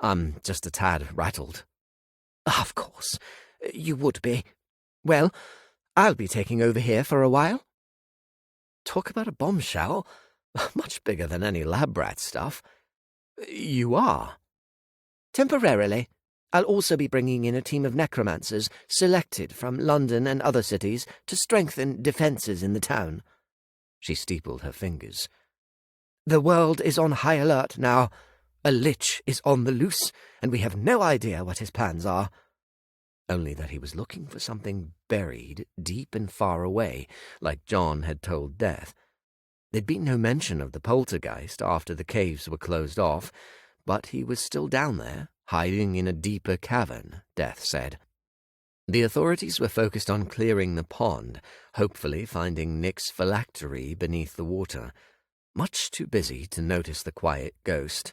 I'm just a tad rattled." "Of course. You would be. Well, I'll be taking over here for a while." Talk about a bombshell. Much bigger than any lab rat stuff. You are? "Temporarily. I'll also be bringing in a team of necromancers selected from London and other cities to strengthen defences in the town." She steepled her fingers. The world is on high alert now. A lich is on the loose, and we have no idea what his plans are. Only that he was looking for something buried deep and far away, like John had told Death. There'd been no mention of the poltergeist after the caves were closed off, but he was still down there, hiding in a deeper cavern, Death said. The authorities were focused on clearing the pond, hopefully finding Nick's phylactery beneath the water, much too busy to notice the quiet ghost.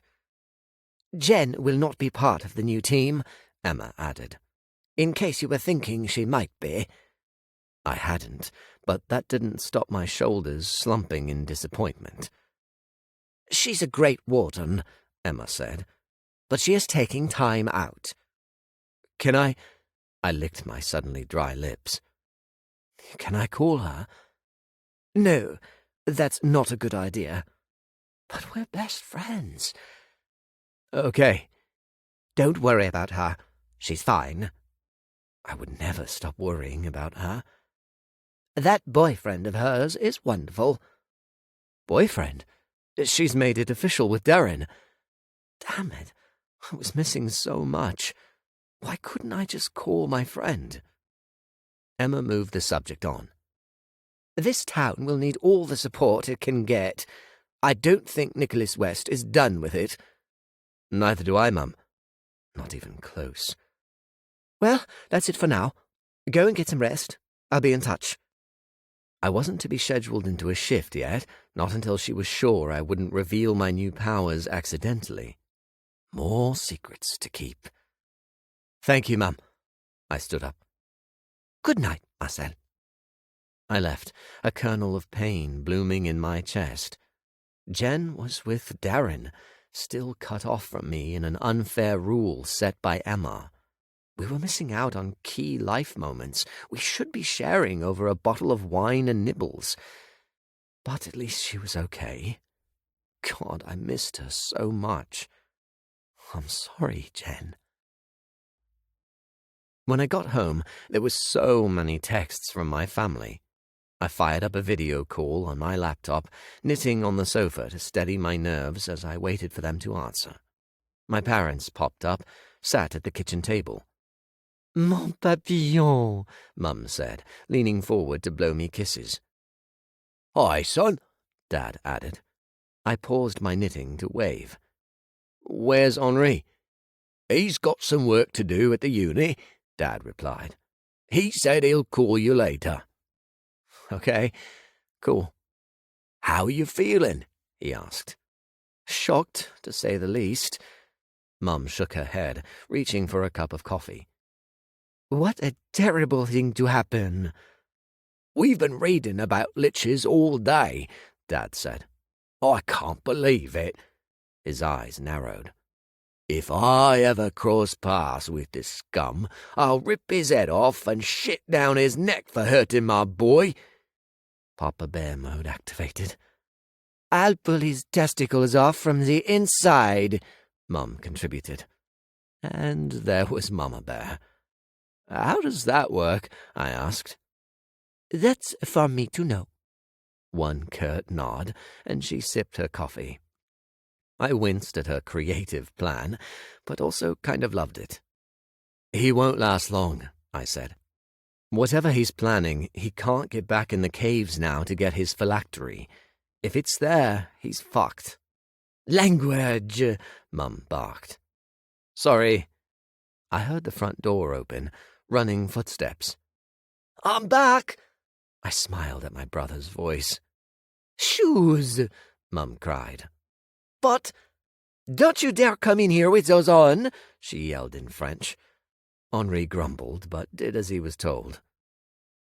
Jen will not be part of the new team, Emma added, in case you were thinking she might be. I hadn't, but that didn't stop my shoulders slumping in disappointment. She's a great warden, Emma said, but she is taking time out. Can I licked my suddenly dry lips. Can I call her? No, that's not a good idea. But we're best friends. Okay. Don't worry about her. She's fine. I would never stop worrying about her. That boyfriend of hers is wonderful. Boyfriend? She's made it official with Darren. Damn it, I was missing so much. Why couldn't I just call my friend? Emma moved the subject on. This town will need all the support it can get. I don't think Nicholas West is done with it. Neither do I, Mum. Not even close. Well, that's it for now. Go and get some rest. I'll be in touch. I wasn't to be scheduled into a shift yet, not until she was sure I wouldn't reveal my new powers accidentally. More secrets to keep. Thank you, Mum. I stood up. Good night, Marcel. I left, a kernel of pain blooming in my chest. Jen was with Darren, still cut off from me in an unfair rule set by Emma. We were missing out on key life moments we should be sharing over a bottle of wine and nibbles. But at least she was okay. God, I missed her so much. I'm sorry, Jen. When I got home, there were so many texts from my family. I fired up a video call on my laptop, knitting on the sofa to steady my nerves as I waited for them to answer. My parents popped up, sat at the kitchen table. Mon papillon, Mum said, leaning forward to blow me kisses. Hi, son, Dad added. I paused my knitting to wave. Where's Henri? He's got some work to do at the uni, Dad replied. He said he'll call you later. Okay, cool. How are you feeling? He asked. Shocked, to say the least. Mum shook her head, reaching for a cup of coffee. What a terrible thing to happen. We've been reading about liches all day, Dad said. I can't believe it. His eyes narrowed. If I ever cross paths with this scum, I'll rip his head off and shit down his neck for hurting my boy. Papa Bear mode activated. I'll pull his testicles off from the inside, Mum contributed. And there was Mama Bear. How does that work? I asked. That's for me to know. One curt nod, and she sipped her coffee. I winced at her creative plan, but also kind of loved it. He won't last long, I said. Whatever he's planning, he can't get back in the caves now to get his phylactery. If it's there, he's fucked. Language, Mum barked. Sorry. I heard the front door open, running footsteps. I'm back. I smiled at my brother's voice. Shoes, Mum cried. But don't you dare come in here with those on, she yelled in French. Henri grumbled, but did as he was told.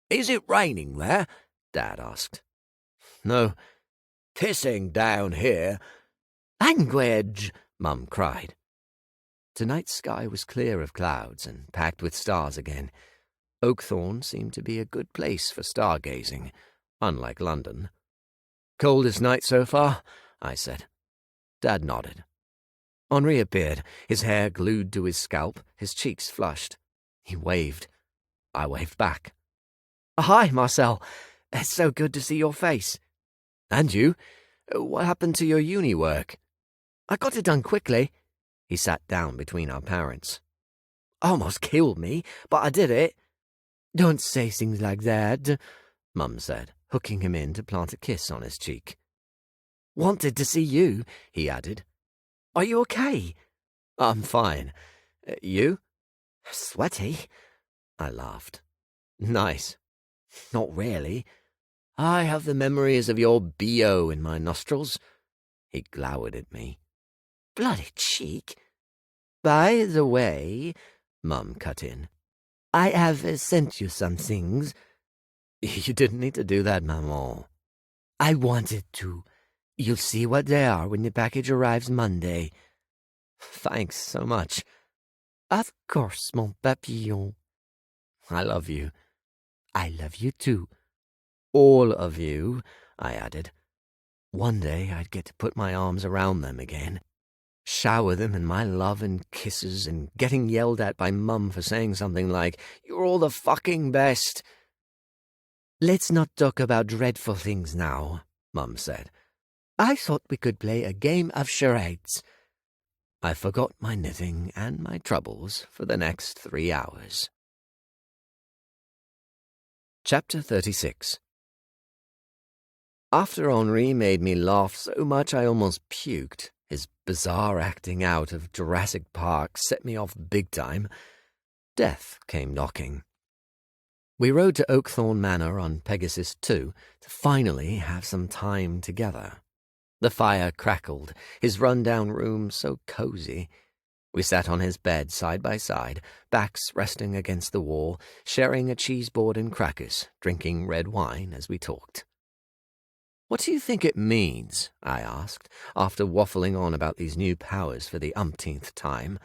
Is it raining there? Dad asked. No. Pissing down here. Language, Mum cried. Tonight's sky was clear of clouds and packed with stars again. Oakthorne seemed to be a good place for stargazing, unlike London. Coldest night so far? I said. Dad nodded. Henri appeared, his hair glued to his scalp, his cheeks flushed. He waved. I waved back. Hi, Marcel. It's so good to see your face. And you. What happened to your uni work? I got it done quickly. He sat down between our parents. Almost killed me, but I did it. Don't say things like that, Mum said, hooking him in to plant a kiss on his cheek. Wanted to see you, he added. Are you okay? I'm fine. You? Sweaty? I laughed. Nice. Not really. I have the memories of your B.O. in my nostrils. He glowered at me. Bloody cheek. By the way, Mum cut in, I have sent you some things. You didn't need to do that, Maman. I wanted to. You'll see what they are when the package arrives Monday. Thanks so much. Of course, mon papillon. I love you. I love you too. All of you, I added. One day I'd get to put my arms around them again, shower them in my love and kisses, and getting yelled at by Mum for saying something like, "You're all the fucking best." Let's not talk about dreadful things now, Mum said. I thought we could play a game of charades. I forgot my knitting and my troubles for the next 3 hours. Chapter 36. After Henri made me laugh so much I almost puked, his bizarre acting out of Jurassic Park set me off big time, death came knocking. We rode to Oakthorn Manor on Pegasus 2 to finally have some time together. The fire crackled, his run-down room so cozy. We sat on his bed side by side, backs resting against the wall, sharing a cheese board and crackers, drinking red wine as we talked. What do you think it means? I asked, after waffling on about these new powers for the umpteenth time.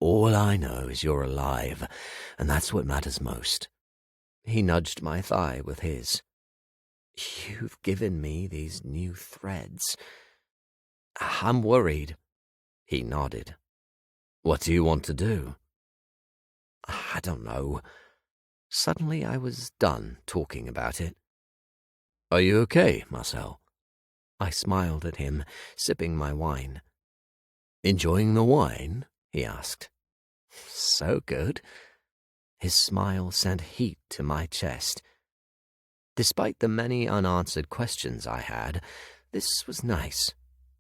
All I know is you're alive, and that's what matters most. He nudged my thigh with his. You've given me these new threads. I'm worried. He nodded. What do you want to do? I don't know. Suddenly I was done talking about it. Are you okay, Marcel? I smiled at him, sipping my wine. Enjoying the wine? He asked. So good. His smile sent heat to my chest. Despite the many unanswered questions I had, this was nice.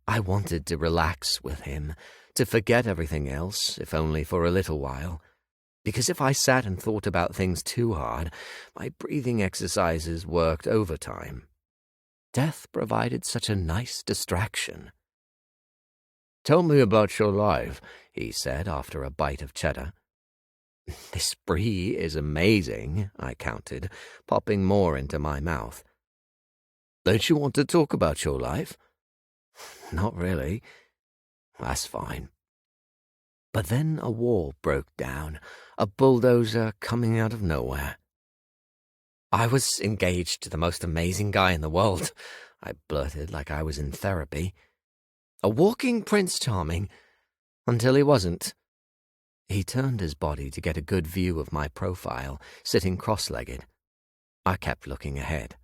I wanted to relax with him, to forget everything else, if only for a little while. Because if I sat and thought about things too hard, my breathing exercises worked overtime. Death provided such a nice distraction. Tell me about your life, he said after a bite of cheddar. This brie is amazing, I countered, popping more into my mouth. Don't you want to talk about your life? Not really. That's fine. But then a wall broke down, a bulldozer coming out of nowhere. I was engaged to the most amazing guy in the world, I blurted like I was in therapy. A walking Prince Charming, until he wasn't. He turned his body to get a good view of my profile, sitting cross-legged. I kept looking ahead.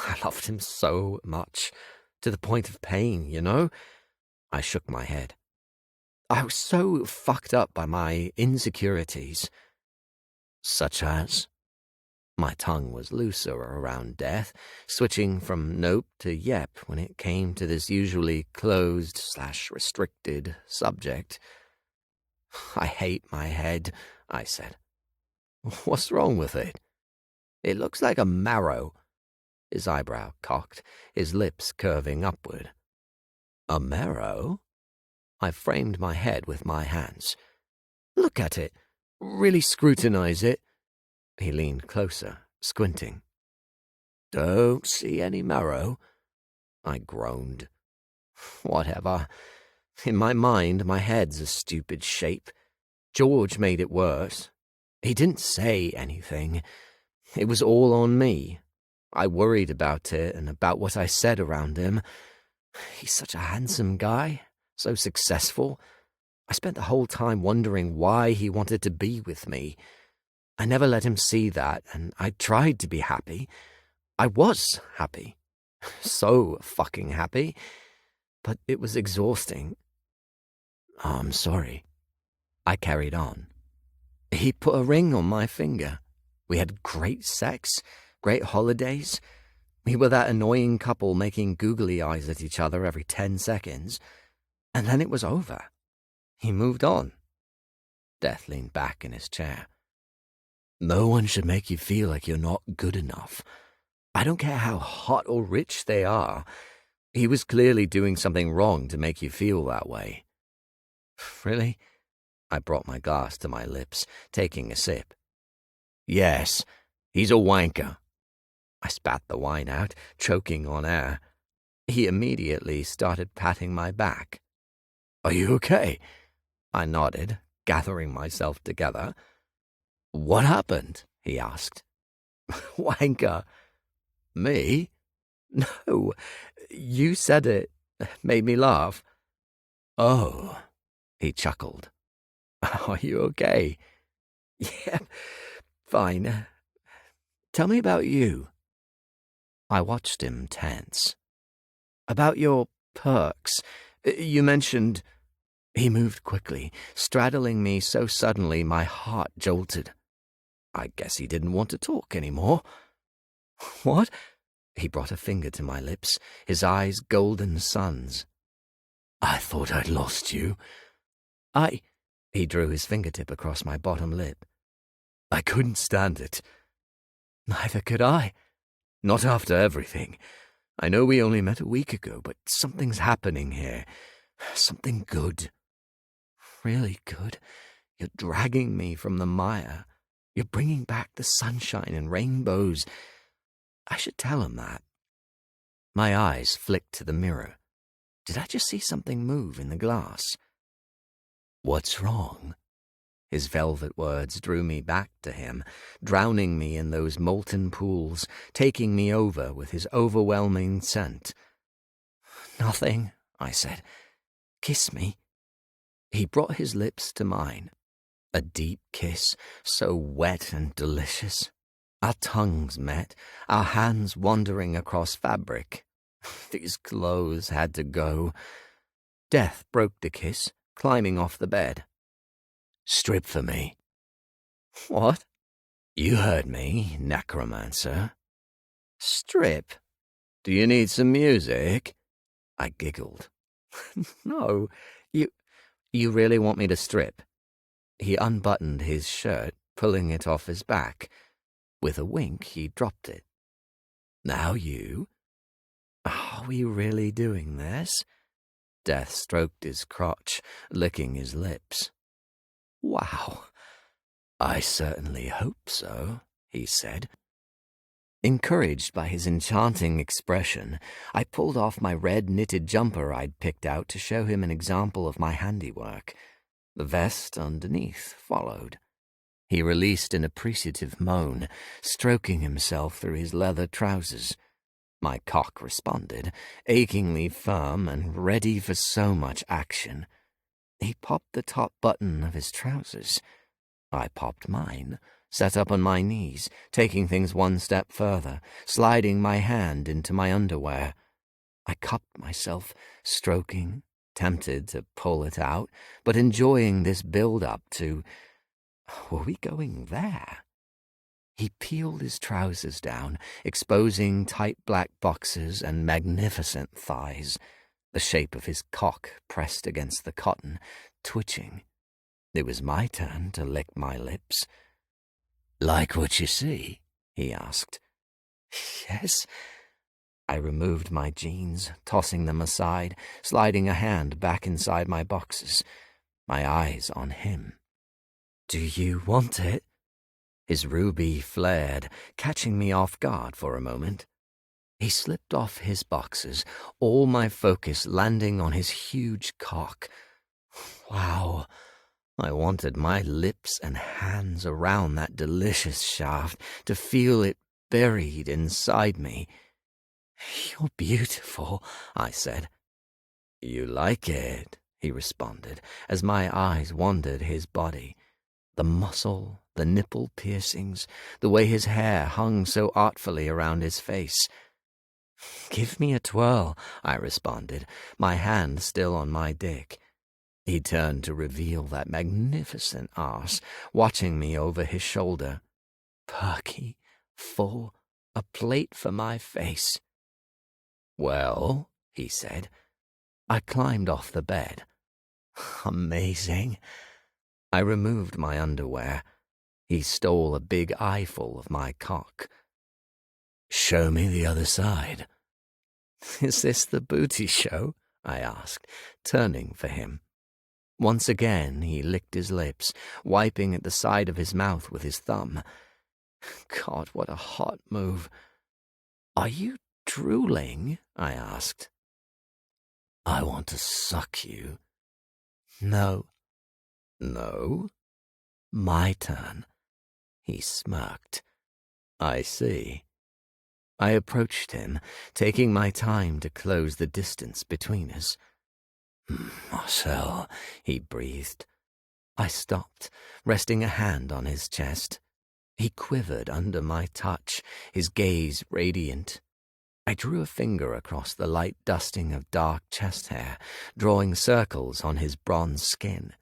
I loved him so much, to the point of pain, you know? I shook my head. I was so fucked up by my insecurities. Such as? My tongue was looser around death, switching from nope to yep when it came to this usually closed/restricted subject. I hate my head, I said. What's wrong with it? It looks like a marrow. His eyebrow cocked, his lips curving upward. A marrow? I framed my head with my hands. Look at it. Really scrutinize it. He leaned closer, squinting. Don't see any marrow. I groaned. Whatever. In my mind, my head's a stupid shape. George made it worse. He didn't say anything. It was all on me. I worried about it and about what I said around him. He's such a handsome guy, so successful. I spent the whole time wondering why he wanted to be with me. I never let him see that, and I tried to be happy. I was happy. So fucking happy, but it was exhausting. I'm sorry. I carried on. He put a ring on my finger. We had great sex, great holidays. We were that annoying couple making googly eyes at each other every 10 seconds. And then it was over. He moved on. Death leaned back in his chair. No one should make you feel like you're not good enough. I don't care how hot or rich they are. He was clearly doing something wrong to make you feel that way. Really? I brought my glass to my lips, taking a sip. Yes, he's a wanker. I spat the wine out, choking on air. He immediately started patting my back. Are you okay? I nodded, gathering myself together. What happened? He asked. Wanker. Me? No, you said it. Made me laugh. Oh, he chuckled. Are you okay? Yeah, fine. Tell me about you. I watched him tense. About your perks. You mentioned... He moved quickly, straddling me so suddenly my heart jolted. I guess he didn't want to talk anymore. What? He brought a finger to my lips, his eyes golden suns. I thought I'd lost you. He drew his fingertip across my bottom lip. I couldn't stand it. Neither could I. Not after everything. I know we only met a week ago, but something's happening here. Something good. Really good. You're dragging me from the mire. You're bringing back the sunshine and rainbows. I should tell him that. My eyes flicked to the mirror. Did I just see something move in the glass? What's wrong? His velvet words drew me back to him, drowning me in those molten pools, taking me over with his overwhelming scent. Nothing, I said. Kiss me. He brought his lips to mine. A deep kiss, so wet and delicious. Our tongues met, our hands wandering across fabric. These clothes had to go. Death broke the kiss, climbing off the bed. Strip for me. What? You heard me, Necromancer. Strip? Do you need some music? I giggled. No, you really want me to strip? He unbuttoned his shirt, pulling it off his back. With a wink, he dropped it. Now you? Are we really doing this? Death stroked his crotch, licking his lips. Wow. I certainly hope so, he said. Encouraged by his enchanting expression, I pulled off my red knitted jumper I'd picked out to show him an example of my handiwork. The vest underneath followed. He released an appreciative moan, stroking himself through his leather trousers. My cock responded, achingly firm and ready for so much action. He popped the top button of his trousers. I popped mine, sat up on my knees, taking things one step further, sliding my hand into my underwear. I cupped myself, stroking, tempted to pull it out, but enjoying this build-up to... Were we going there? He peeled his trousers down, exposing tight black boxers and magnificent thighs, the shape of his cock pressed against the cotton, twitching. It was my turn to lick my lips. Like what you see? He asked. Yes. I removed my jeans, tossing them aside, sliding a hand back inside my boxes, my eyes on him. Do you want it? His ruby flared, catching me off guard for a moment. He slipped off his boxers, all my focus landing on his huge cock. Wow. I wanted my lips and hands around that delicious shaft to feel it buried inside me. You're beautiful, I said. You like it, he responded, as my eyes wandered his body. The muscle, the nipple piercings, the way his hair hung so artfully around his face. "Give me a twirl," I responded, my hand still on my dick. He turned to reveal that magnificent arse, watching me over his shoulder. Perky, full, a plate for my face. "Well," he said. I climbed off the bed. Amazing. I removed my underwear. He stole a big eyeful of my cock. "Show me the other side." "Is this the booty show?" I asked, turning for him. Once again he licked his lips, wiping at the side of his mouth with his thumb. God, what a hot move. "Are you drooling?" I asked. "I want to suck you." "No." "No?" "My turn." He smirked. "I see." I approached him, taking my time to close the distance between us. "Marcel," he breathed. I stopped, resting a hand on his chest. He quivered under my touch, his gaze radiant. I drew a finger across the light dusting of dark chest hair, drawing circles on his bronze skin.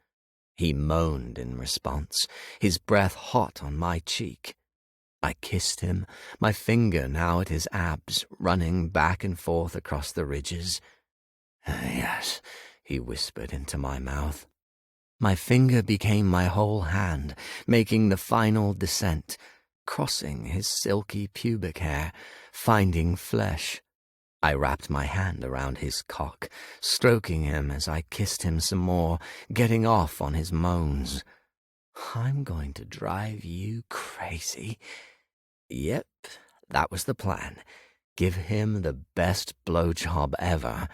He moaned in response, his breath hot on my cheek. I kissed him, my finger now at his abs, running back and forth across the ridges. "Yes," he whispered into my mouth. My finger became my whole hand, making the final descent, crossing his silky pubic hair, finding flesh. I wrapped my hand around his cock, stroking him as I kissed him some more, getting off on his moans. "I'm going to drive you crazy." Yep, that was the plan. Give him the best blowjob ever.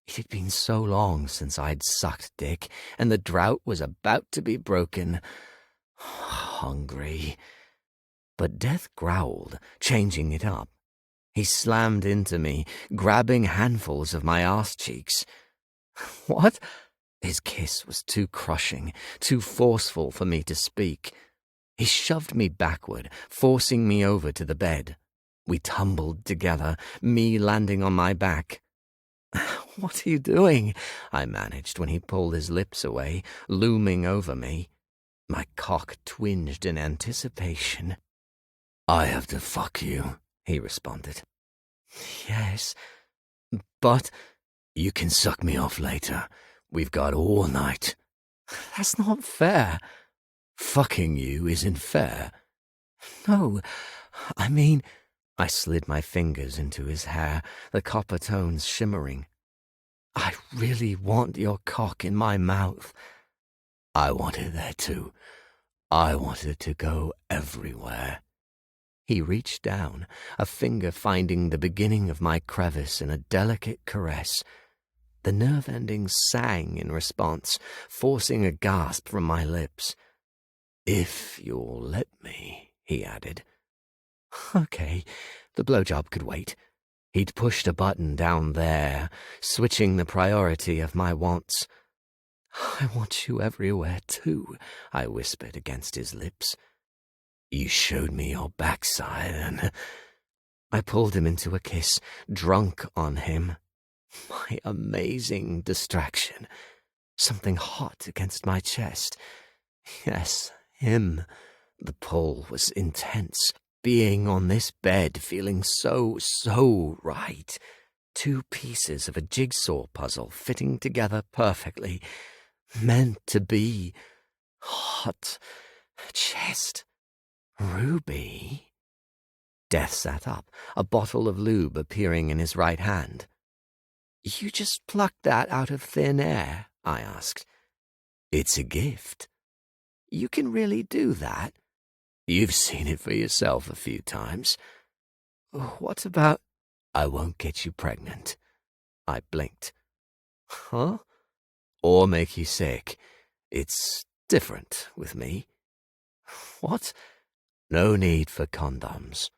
It had been so long since I'd sucked dick, and the drought was about to be broken. Hungry. But Death growled, changing it up. He slammed into me, grabbing handfuls of my arse cheeks. "What?" His kiss was too crushing, too forceful for me to speak. He shoved me backward, forcing me over to the bed. We tumbled together, me landing on my back. "What are you doing?" I managed when he pulled his lips away, looming over me. My cock twinged in anticipation. "I have to fuck you," he responded. "Yes, but—" "You can suck me off later. We've got all night." "That's not fair." "Fucking you isn't fair." "No, I mean—" I slid my fingers into his hair, the copper tones shimmering. "I really want your cock in my mouth." "I want it there too. I want it to go everywhere." He reached down, a finger finding the beginning of my crevice in a delicate caress. The nerve endings sang in response, forcing a gasp from my lips. "If you'll let me," he added. Okay, the blowjob could wait. He'd pushed a button down there, switching the priority of my wants. "I want you everywhere, too," I whispered against his lips. "You showed me your backside, and—" I pulled him into a kiss, drunk on him. My amazing distraction. Something hot against my chest. Yes, him. The pull was intense. Being on this bed, feeling so right. Two pieces of a jigsaw puzzle fitting together perfectly. Meant to be. Hot. Chest. Ruby. Death sat up, a bottle of lube appearing in his right hand. "You just plucked that out of thin air?" I asked. "It's a gift." "You can really do that?" "You've seen it for yourself a few times." "What about—" "I won't get you pregnant." I blinked. "Huh?" "Or make you sick. It's different with me." "What?" "No need for condoms."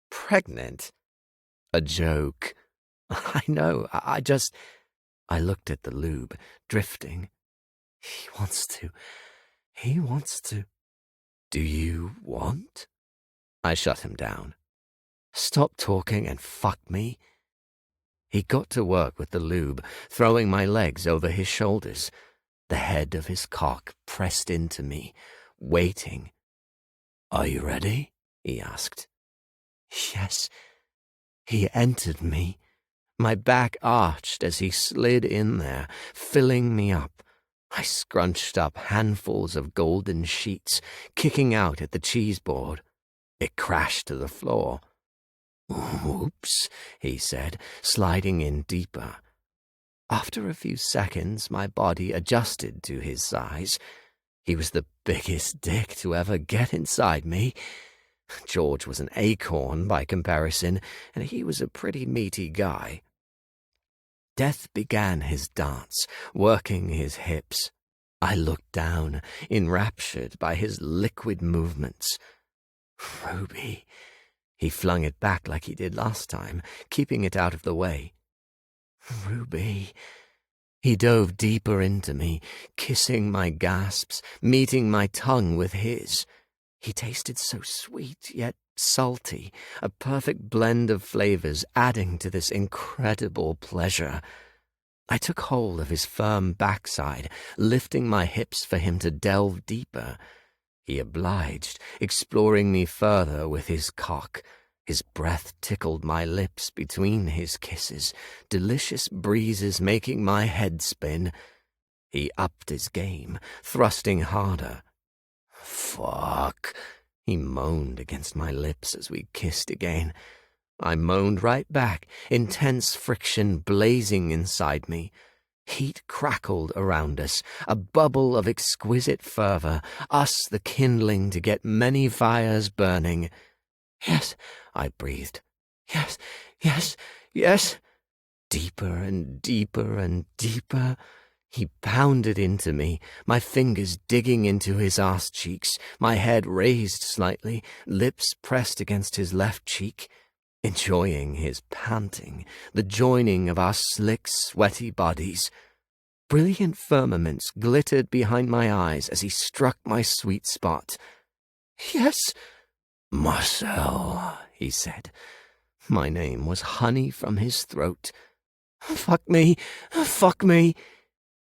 "Pregnant?" "A joke." "I know, I just—" I looked at the lube, drifting. He wants to. "Do you want?" I shut him down. Stop talking and fuck me." He got to work with the lube, throwing my legs over his shoulders. The head of his cock pressed into me, waiting. "Are you ready?" he asked. Yes. He entered me. My back arched as he slid in there, filling me up. I scrunched up handfuls of golden sheets, kicking out at the cheese board. It crashed to the floor. "Oops," he said, sliding in deeper. After a few seconds, my body adjusted to his size. He was the biggest dick to ever get inside me. George was an acorn by comparison, and he was a pretty meaty guy. Death began his dance, working his hips. I looked down, enraptured by his liquid movements. "Ruby." He flung it back like he did last time, keeping it out of the way. "Ruby." He dove deeper into me, kissing my gasps, meeting my tongue with his. He tasted so sweet, yet salty, a perfect blend of flavors adding to this incredible pleasure. I took hold of his firm backside, lifting my hips for him to delve deeper. He obliged, exploring me further with his cock. His breath tickled my lips between his kisses, delicious breezes making my head spin. He upped his game, thrusting harder. "Fuck," he moaned against my lips as we kissed again. I moaned right back, intense friction blazing inside me. Heat crackled around us, a bubble of exquisite fervor, us the kindling to get many fires burning. "Yes," I breathed. "Yes, yes, yes." Deeper and deeper and deeper. He pounded into me, my fingers digging into his arse cheeks, my head raised slightly, lips pressed against his left cheek. Enjoying his panting, the joining of our slick, sweaty bodies. Brilliant firmaments glittered behind my eyes as he struck my sweet spot. "Yes." "Marcel," he said. My name was honey from his throat. "Fuck me, fuck me."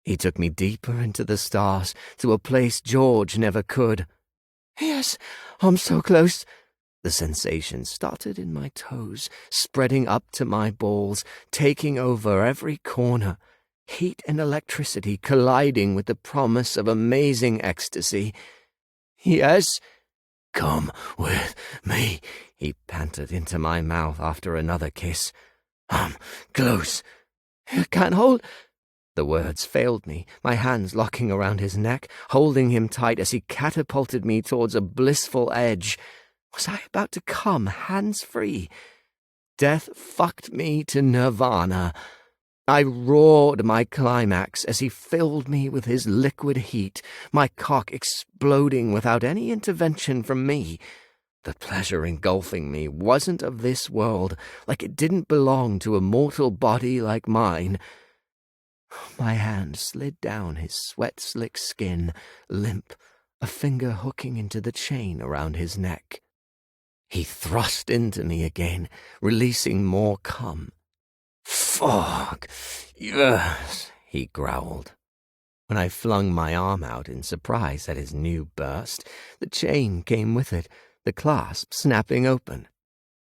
He took me deeper into the stars, to a place George never could. "Yes, I'm so close." The sensation started in my toes, spreading up to my balls, taking over every corner. Heat and electricity colliding with the promise of amazing ecstasy. "Yes." "Come with me," he panted into my mouth after another kiss. "I'm close." "Can't hold." The words failed me, my hands locking around his neck, holding him tight as he catapulted me towards a blissful edge. Was I about to come hands-free? Death fucked me to nirvana. I roared my climax as he filled me with his liquid heat, my cock exploding without any intervention from me. The pleasure engulfing me wasn't of this world, like it didn't belong to a mortal body like mine. My hand slid down his sweat-slick skin, limp, a finger hooking into the chain around his neck. He thrust into me again, releasing more cum. "Fuck, yes," he growled. When I flung my arm out in surprise at his new burst, the chain came with it, the clasp snapping open.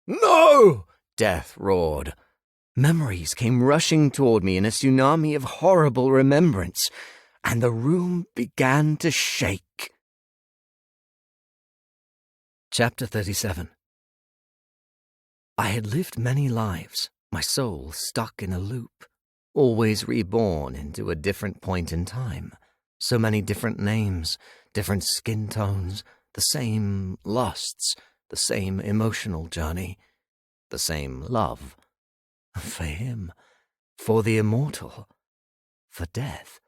"No!" Death roared. Memories came rushing toward me in a tsunami of horrible remembrance, and the room began to shake. Chapter 37. I had lived many lives, my soul stuck in a loop, always reborn into a different point in time. So many different names, different skin tones, the same lusts, the same emotional journey, the same love. For him, for the immortal, for death.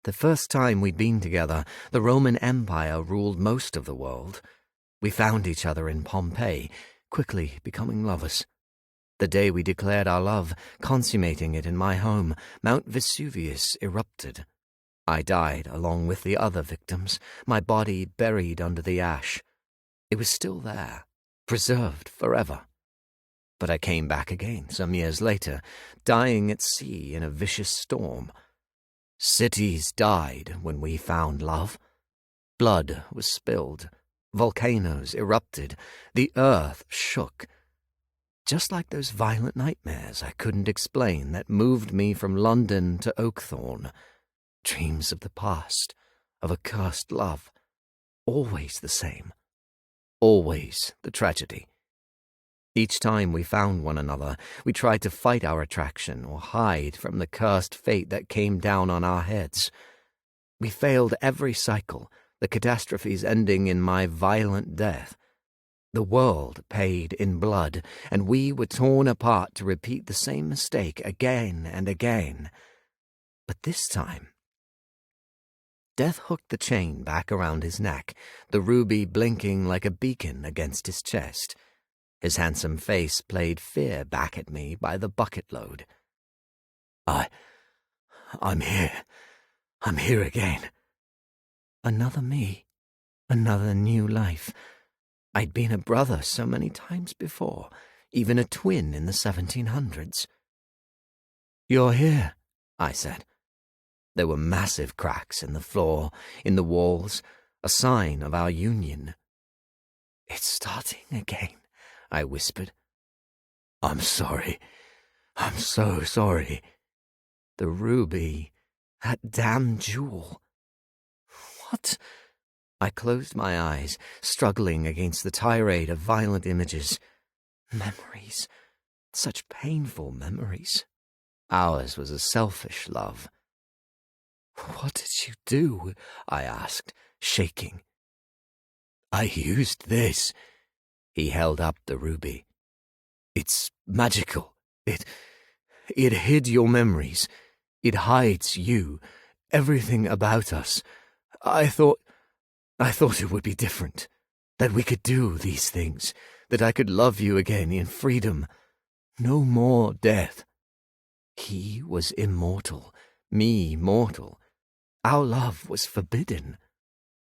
The first time we'd been together, the Roman Empire ruled most of the world. We found each other in Pompeii, quickly becoming lovers. The day we declared our love, consummating it in my home, Mount Vesuvius erupted. I died along with the other victims, my body buried under the ash. It was still there, preserved forever, But I came back again some years later, dying at sea in a vicious storm. Cities died when we found love. Blood was spilled. Volcanoes erupted. The earth shook. Just like those violent nightmares I couldn't explain that moved me from London to Oakthorne. Dreams of the past, of a cursed love. Always the same. Always the tragedy. Each time we found one another, we tried to fight our attraction or hide from the cursed fate that came down on our heads. We failed every cycle, the catastrophes ending in my violent death. The world paid in blood, and we were torn apart to repeat the same mistake again and again. But this time, Death hooked the chain back around his neck, the ruby blinking like a beacon against his chest. His handsome face played fear back at me by the bucket-load. I'm here. I'm here again. Another me. Another new life. I'd been a brother so many times before, even a twin in the 1700s. "You're here," I said. There were massive cracks in the floor, in the walls, a sign of our union. "It's starting again," I whispered. "I'm sorry. I'm so sorry." The ruby, that damn jewel. What? I closed my eyes, struggling against the tirade of violent images. Memories. Such painful memories. Ours was a selfish love. "What did you do?" I asked, shaking. "I used this." He held up the ruby. "It's magical. It hid your memories. It hides you, everything about us. I thought it would be different, that we could do these things, that I could love you again in freedom. No more death." He was immortal, me mortal. Our love was forbidden.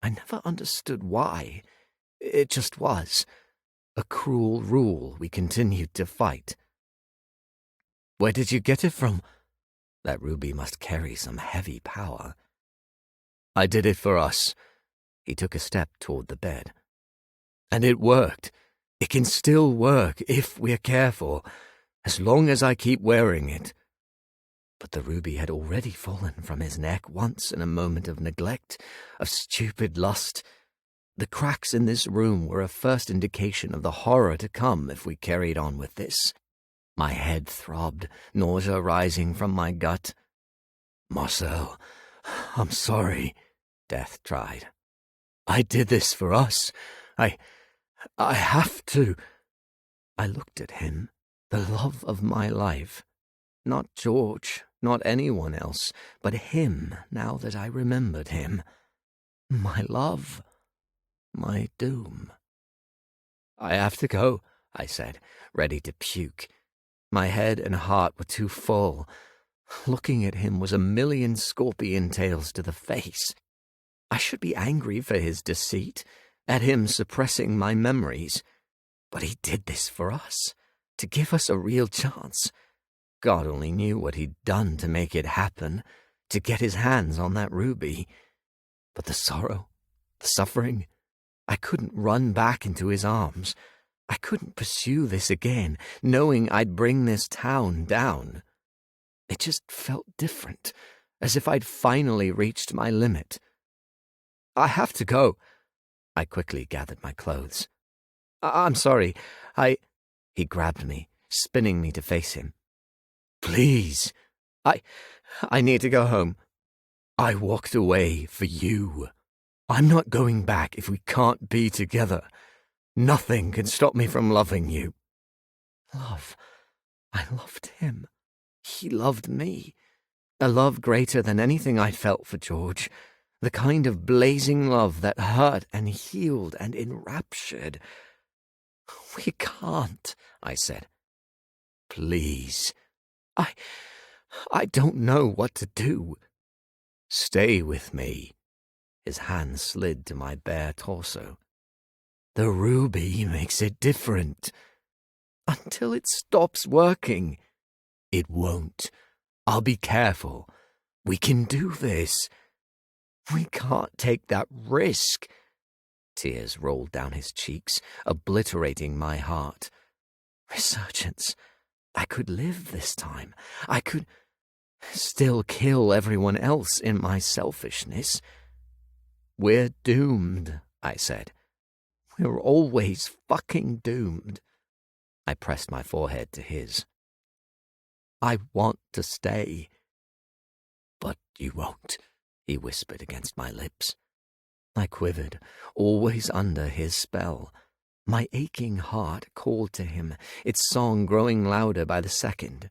I never understood why. It just was. A cruel rule we continued to fight. "Where did you get it from?" That ruby must carry some heavy power. "I did it for us." He took a step toward the bed. "And it worked. It can still work if we're careful, as long as I keep wearing it." But the ruby had already fallen from his neck once in a moment of neglect, of stupid lust. The cracks in this room were a first indication of the horror to come if we carried on with this. My head throbbed, nausea rising from my gut. "Marcel, I'm sorry," Death tried. "I did this for us. I have to." I looked at him, the love of my life. Not George, not anyone else, but him, now that I remembered him. My love. My doom. "I have to go," I said, ready to puke. My head and heart were too full. Looking at him was a million scorpion tails to the face. I should be angry for his deceit, at him suppressing my memories. But he did this for us, to give us a real chance. God only knew what he'd done to make it happen, to get his hands on that ruby. But the sorrow, the suffering, I couldn't run back into his arms. I couldn't pursue this again, knowing I'd bring this town down. It just felt different, as if I'd finally reached my limit. "I have to go." I quickly gathered my clothes. I'm sorry, He grabbed me, spinning me to face him. "Please, I need to go home. I walked away for you. I'm not going back if we can't be together. Nothing can stop me from loving you." Love. I loved him. He loved me. A love greater than anything I'd felt for George. The kind of blazing love that hurt and healed and enraptured. "We can't," I said. "Please. I don't know what to do." "Stay with me." His hand slid to my bare torso. "The ruby makes it different." Until it stops working. It won't. I'll be careful. We can do this. We can't take that risk. Tears rolled down his cheeks, obliterating my heart. Resurgence. I could live this time. I could still kill everyone else in my selfishness. We're doomed, I said. We're always fucking doomed. I pressed my forehead to his. I want to stay. But you won't, he whispered against my lips. I quivered, always under his spell. My aching heart called to him, its song growing louder by the second.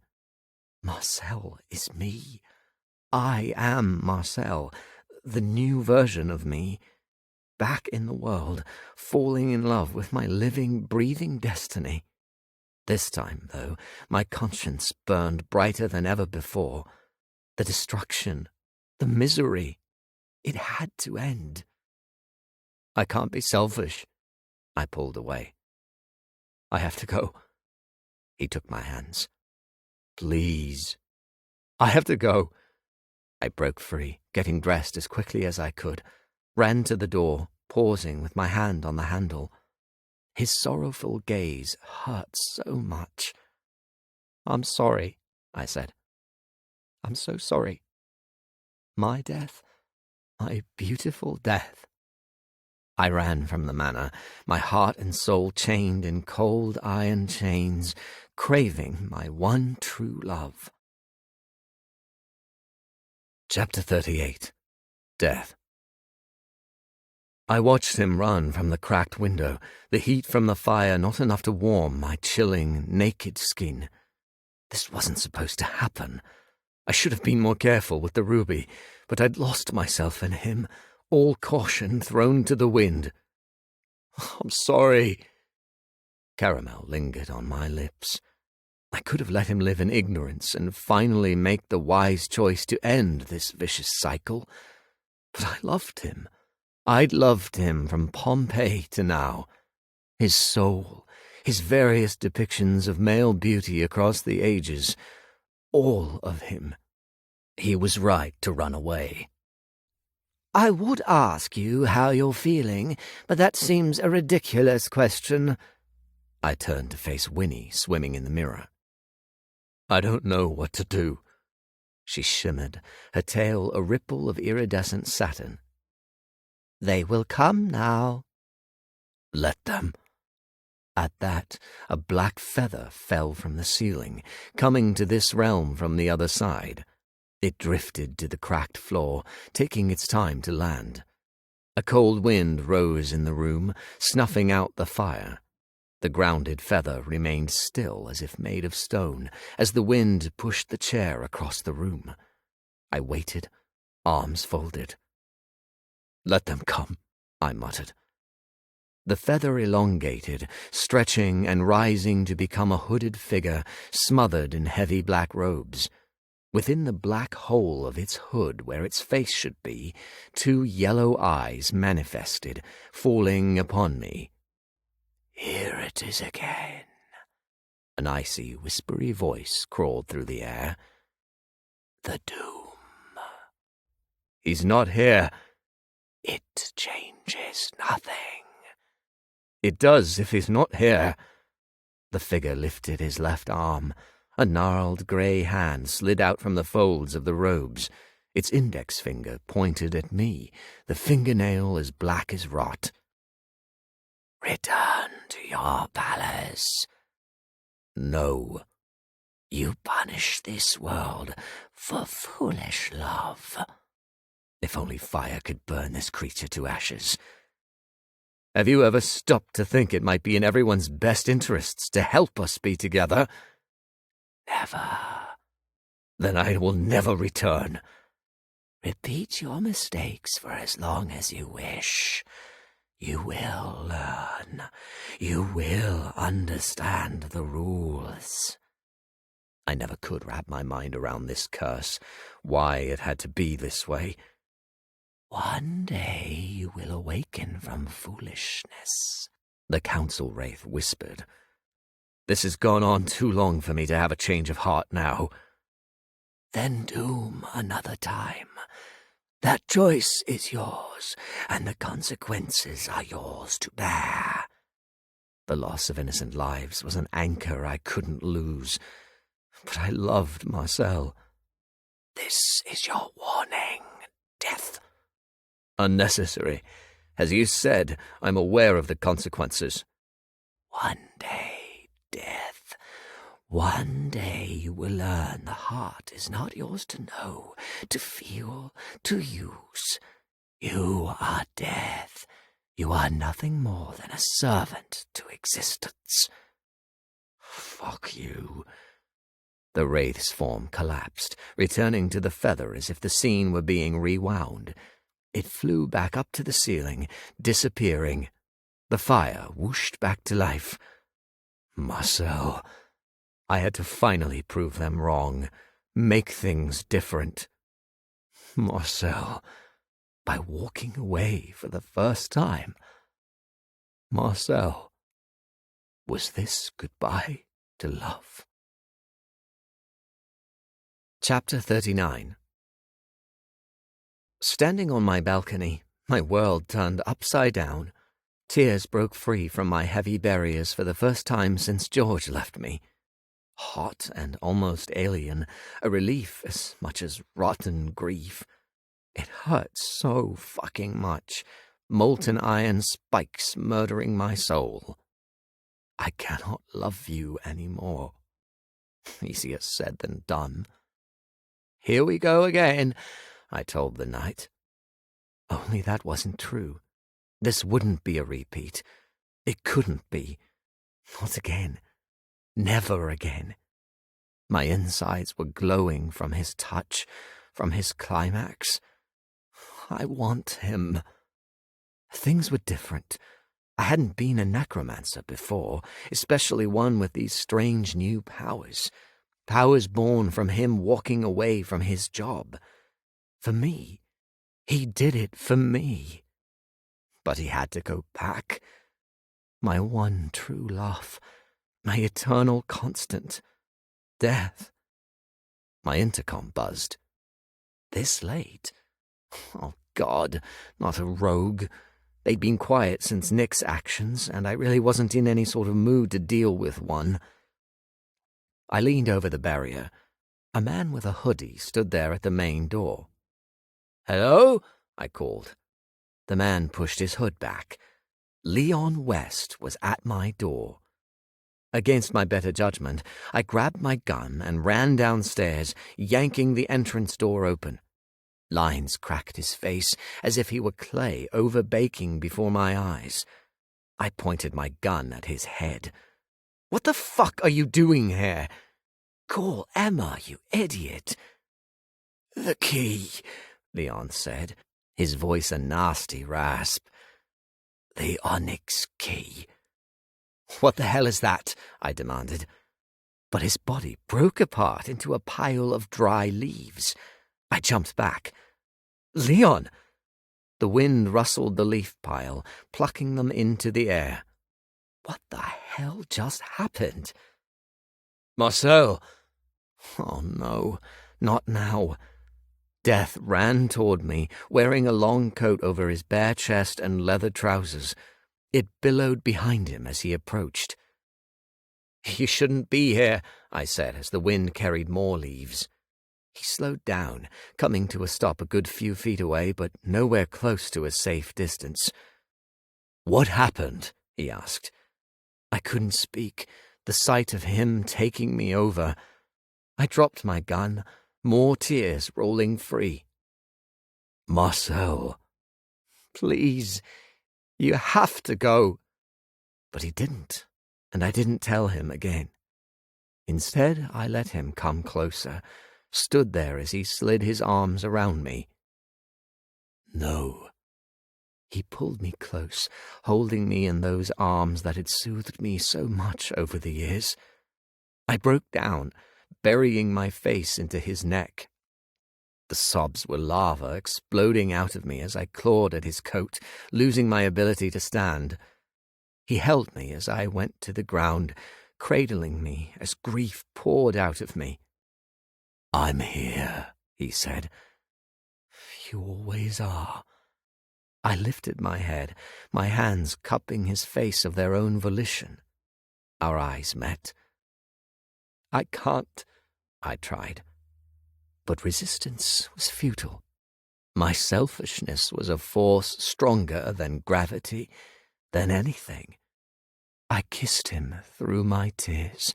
Marcel is me. I am Marcel, the new version of me. Back in the world, falling in love with my living, breathing destiny. This time, though, my conscience burned brighter than ever before. The destruction, the misery, it had to end. I can't be selfish. I pulled away. I have to go. He took my hands. Please. I have to go. I broke free, getting dressed as quickly as I could, ran to the door, pausing with my hand on the handle. His sorrowful gaze hurt so much. I'm sorry, I said. I'm so sorry. My death, my beautiful death. I ran from the manor, my heart and soul chained in cold iron chains, craving my one true love. Chapter 38. Death. I watched him run from the cracked window, the heat from the fire not enough to warm my chilling, naked skin. This wasn't supposed to happen. I should have been more careful with the ruby, but I'd lost myself in him, all caution thrown to the wind. I'm sorry. Caramel lingered on my lips. I could have let him live in ignorance and finally make the wise choice to end this vicious cycle. But I loved him. I'd loved him from Pompeii to now. His soul, his various depictions of male beauty across the ages, all of him. He was right to run away. I would ask you how you're feeling, but that seems a ridiculous question. I turned to face Winnie swimming in the mirror. I don't know what to do. She shimmered, her tail a ripple of iridescent satin. They will come now. Let them. At that, a black feather fell from the ceiling, coming to this realm from the other side. It drifted to the cracked floor, taking its time to land. A cold wind rose in the room, snuffing out the fire. The grounded feather remained still as if made of stone, as the wind pushed the chair across the room. I waited, arms folded. Let them come, I muttered. The feather elongated, stretching and rising to become a hooded figure smothered in heavy black robes. Within the black hole of its hood where its face should be, two yellow eyes manifested, falling upon me. Here it is again. An icy, whispery voice crawled through the air. The doom. He's not here. It changes nothing. It does if he's not here. The figure lifted his left arm. A gnarled grey hand slid out from the folds of the robes. Its index finger pointed at me, the fingernail as black as rot. Return to your palace. No. You punish this world for foolish love. If only fire could burn this creature to ashes. Have you ever stopped to think it might be in everyone's best interests to help us be together? Never. Then I will never return. Repeat your mistakes for as long as you wish. You will learn. You will understand the rules. I never could wrap my mind around this curse, why it had to be this way. One day you will awaken from foolishness, the council wraith whispered. This has gone on too long for me to have a change of heart now. Then doom another time. That choice is yours, and the consequences are yours to bear. The loss of innocent lives was an anchor I couldn't lose, but I loved Marcel. This is your warning, death. Unnecessary. As you said, I'm aware of the consequences. One day, death. One day you will learn the heart is not yours to know, to feel, to use. You are death. You are nothing more than a servant to existence. Fuck you. The wraith's form collapsed, returning to the feather as if the scene were being rewound. It flew back up to the ceiling, disappearing. The fire whooshed back to life. Marcel. I had to finally prove them wrong, make things different. Marcel. By walking away for the first time. Marcel. Was this goodbye to love? Chapter 39. Standing on my balcony, my world turned upside down. Tears broke free from my heavy barriers for the first time since George left me. Hot and almost alien, a relief as much as rotten grief. It hurt so fucking much, molten iron spikes murdering my soul. I cannot love you anymore. Easier said than done. Here we go again, I told the night. Only that wasn't true. This wouldn't be a repeat. It couldn't be. Not again. Never again. My insides were glowing from his touch, from his climax. I want him. Things were different. I hadn't been a necromancer before, especially one with these strange new powers. Powers born from him walking away from his job. For me. He did it for me. But he had to go back. My one true love. My eternal constant. Death. My intercom buzzed. This late? Oh, God, not a rogue. They'd been quiet since Nick's actions, and I really wasn't in any sort of mood to deal with one. I leaned over the barrier. A man with a hoodie stood there at the main door. "Hello?" I called. The man pushed his hood back. Leon West was at my door. Against my better judgment, I grabbed my gun and ran downstairs, yanking the entrance door open. Lines cracked his face as if he were clay over-baking before my eyes. I pointed my gun at his head. "What the fuck are you doing here?" "Call Emma, you idiot." "The key," Leon said, his voice a nasty rasp. "The onyx key." "What the hell is that?" I demanded. But his body broke apart into a pile of dry leaves. I jumped back. "Leon!" The wind rustled the leaf pile, plucking them into the air. What the hell just happened? "Marcel!" Oh no, not now. Death ran toward me, wearing a long coat over his bare chest and leather trousers. It billowed behind him as he approached. "You shouldn't be here," I said as the wind carried more leaves. He slowed down, coming to a stop a good few feet away, but nowhere close to a safe distance. "What happened?" he asked. I couldn't speak, the sight of him taking me over. I dropped my gun, more tears rolling free. "Marcel, please, you have to go." But he didn't, and I didn't tell him again. Instead, I let him come closer, stood there as he slid his arms around me. "No." He pulled me close, holding me in those arms that had soothed me so much over the years. I broke down, burying my face into his neck. The sobs were lava exploding out of me as I clawed at his coat, losing my ability to stand. He held me as I went to the ground, cradling me as grief poured out of me. "I'm here," he said. "You always are." I lifted my head, my hands cupping his face of their own volition. Our eyes met. "I can't," I tried. But resistance was futile. My selfishness was a force stronger than gravity, than anything. I kissed him through my tears.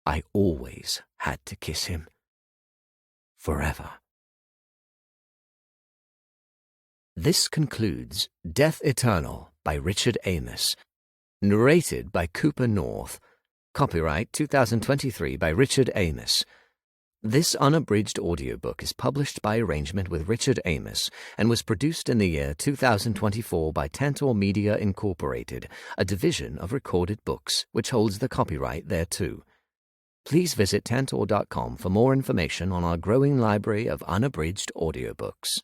I always had to kiss him. Forever. This concludes Death Eternal by Richard Amos, narrated by Cooper North. Copyright 2023 by Richard Amos. This unabridged audiobook is published by arrangement with Richard Amos and was produced in the year 2024 by Tantor Media Incorporated, a division of Recorded Books, which holds the copyright thereto. Please visit tantor.com for more information on our growing library of unabridged audiobooks.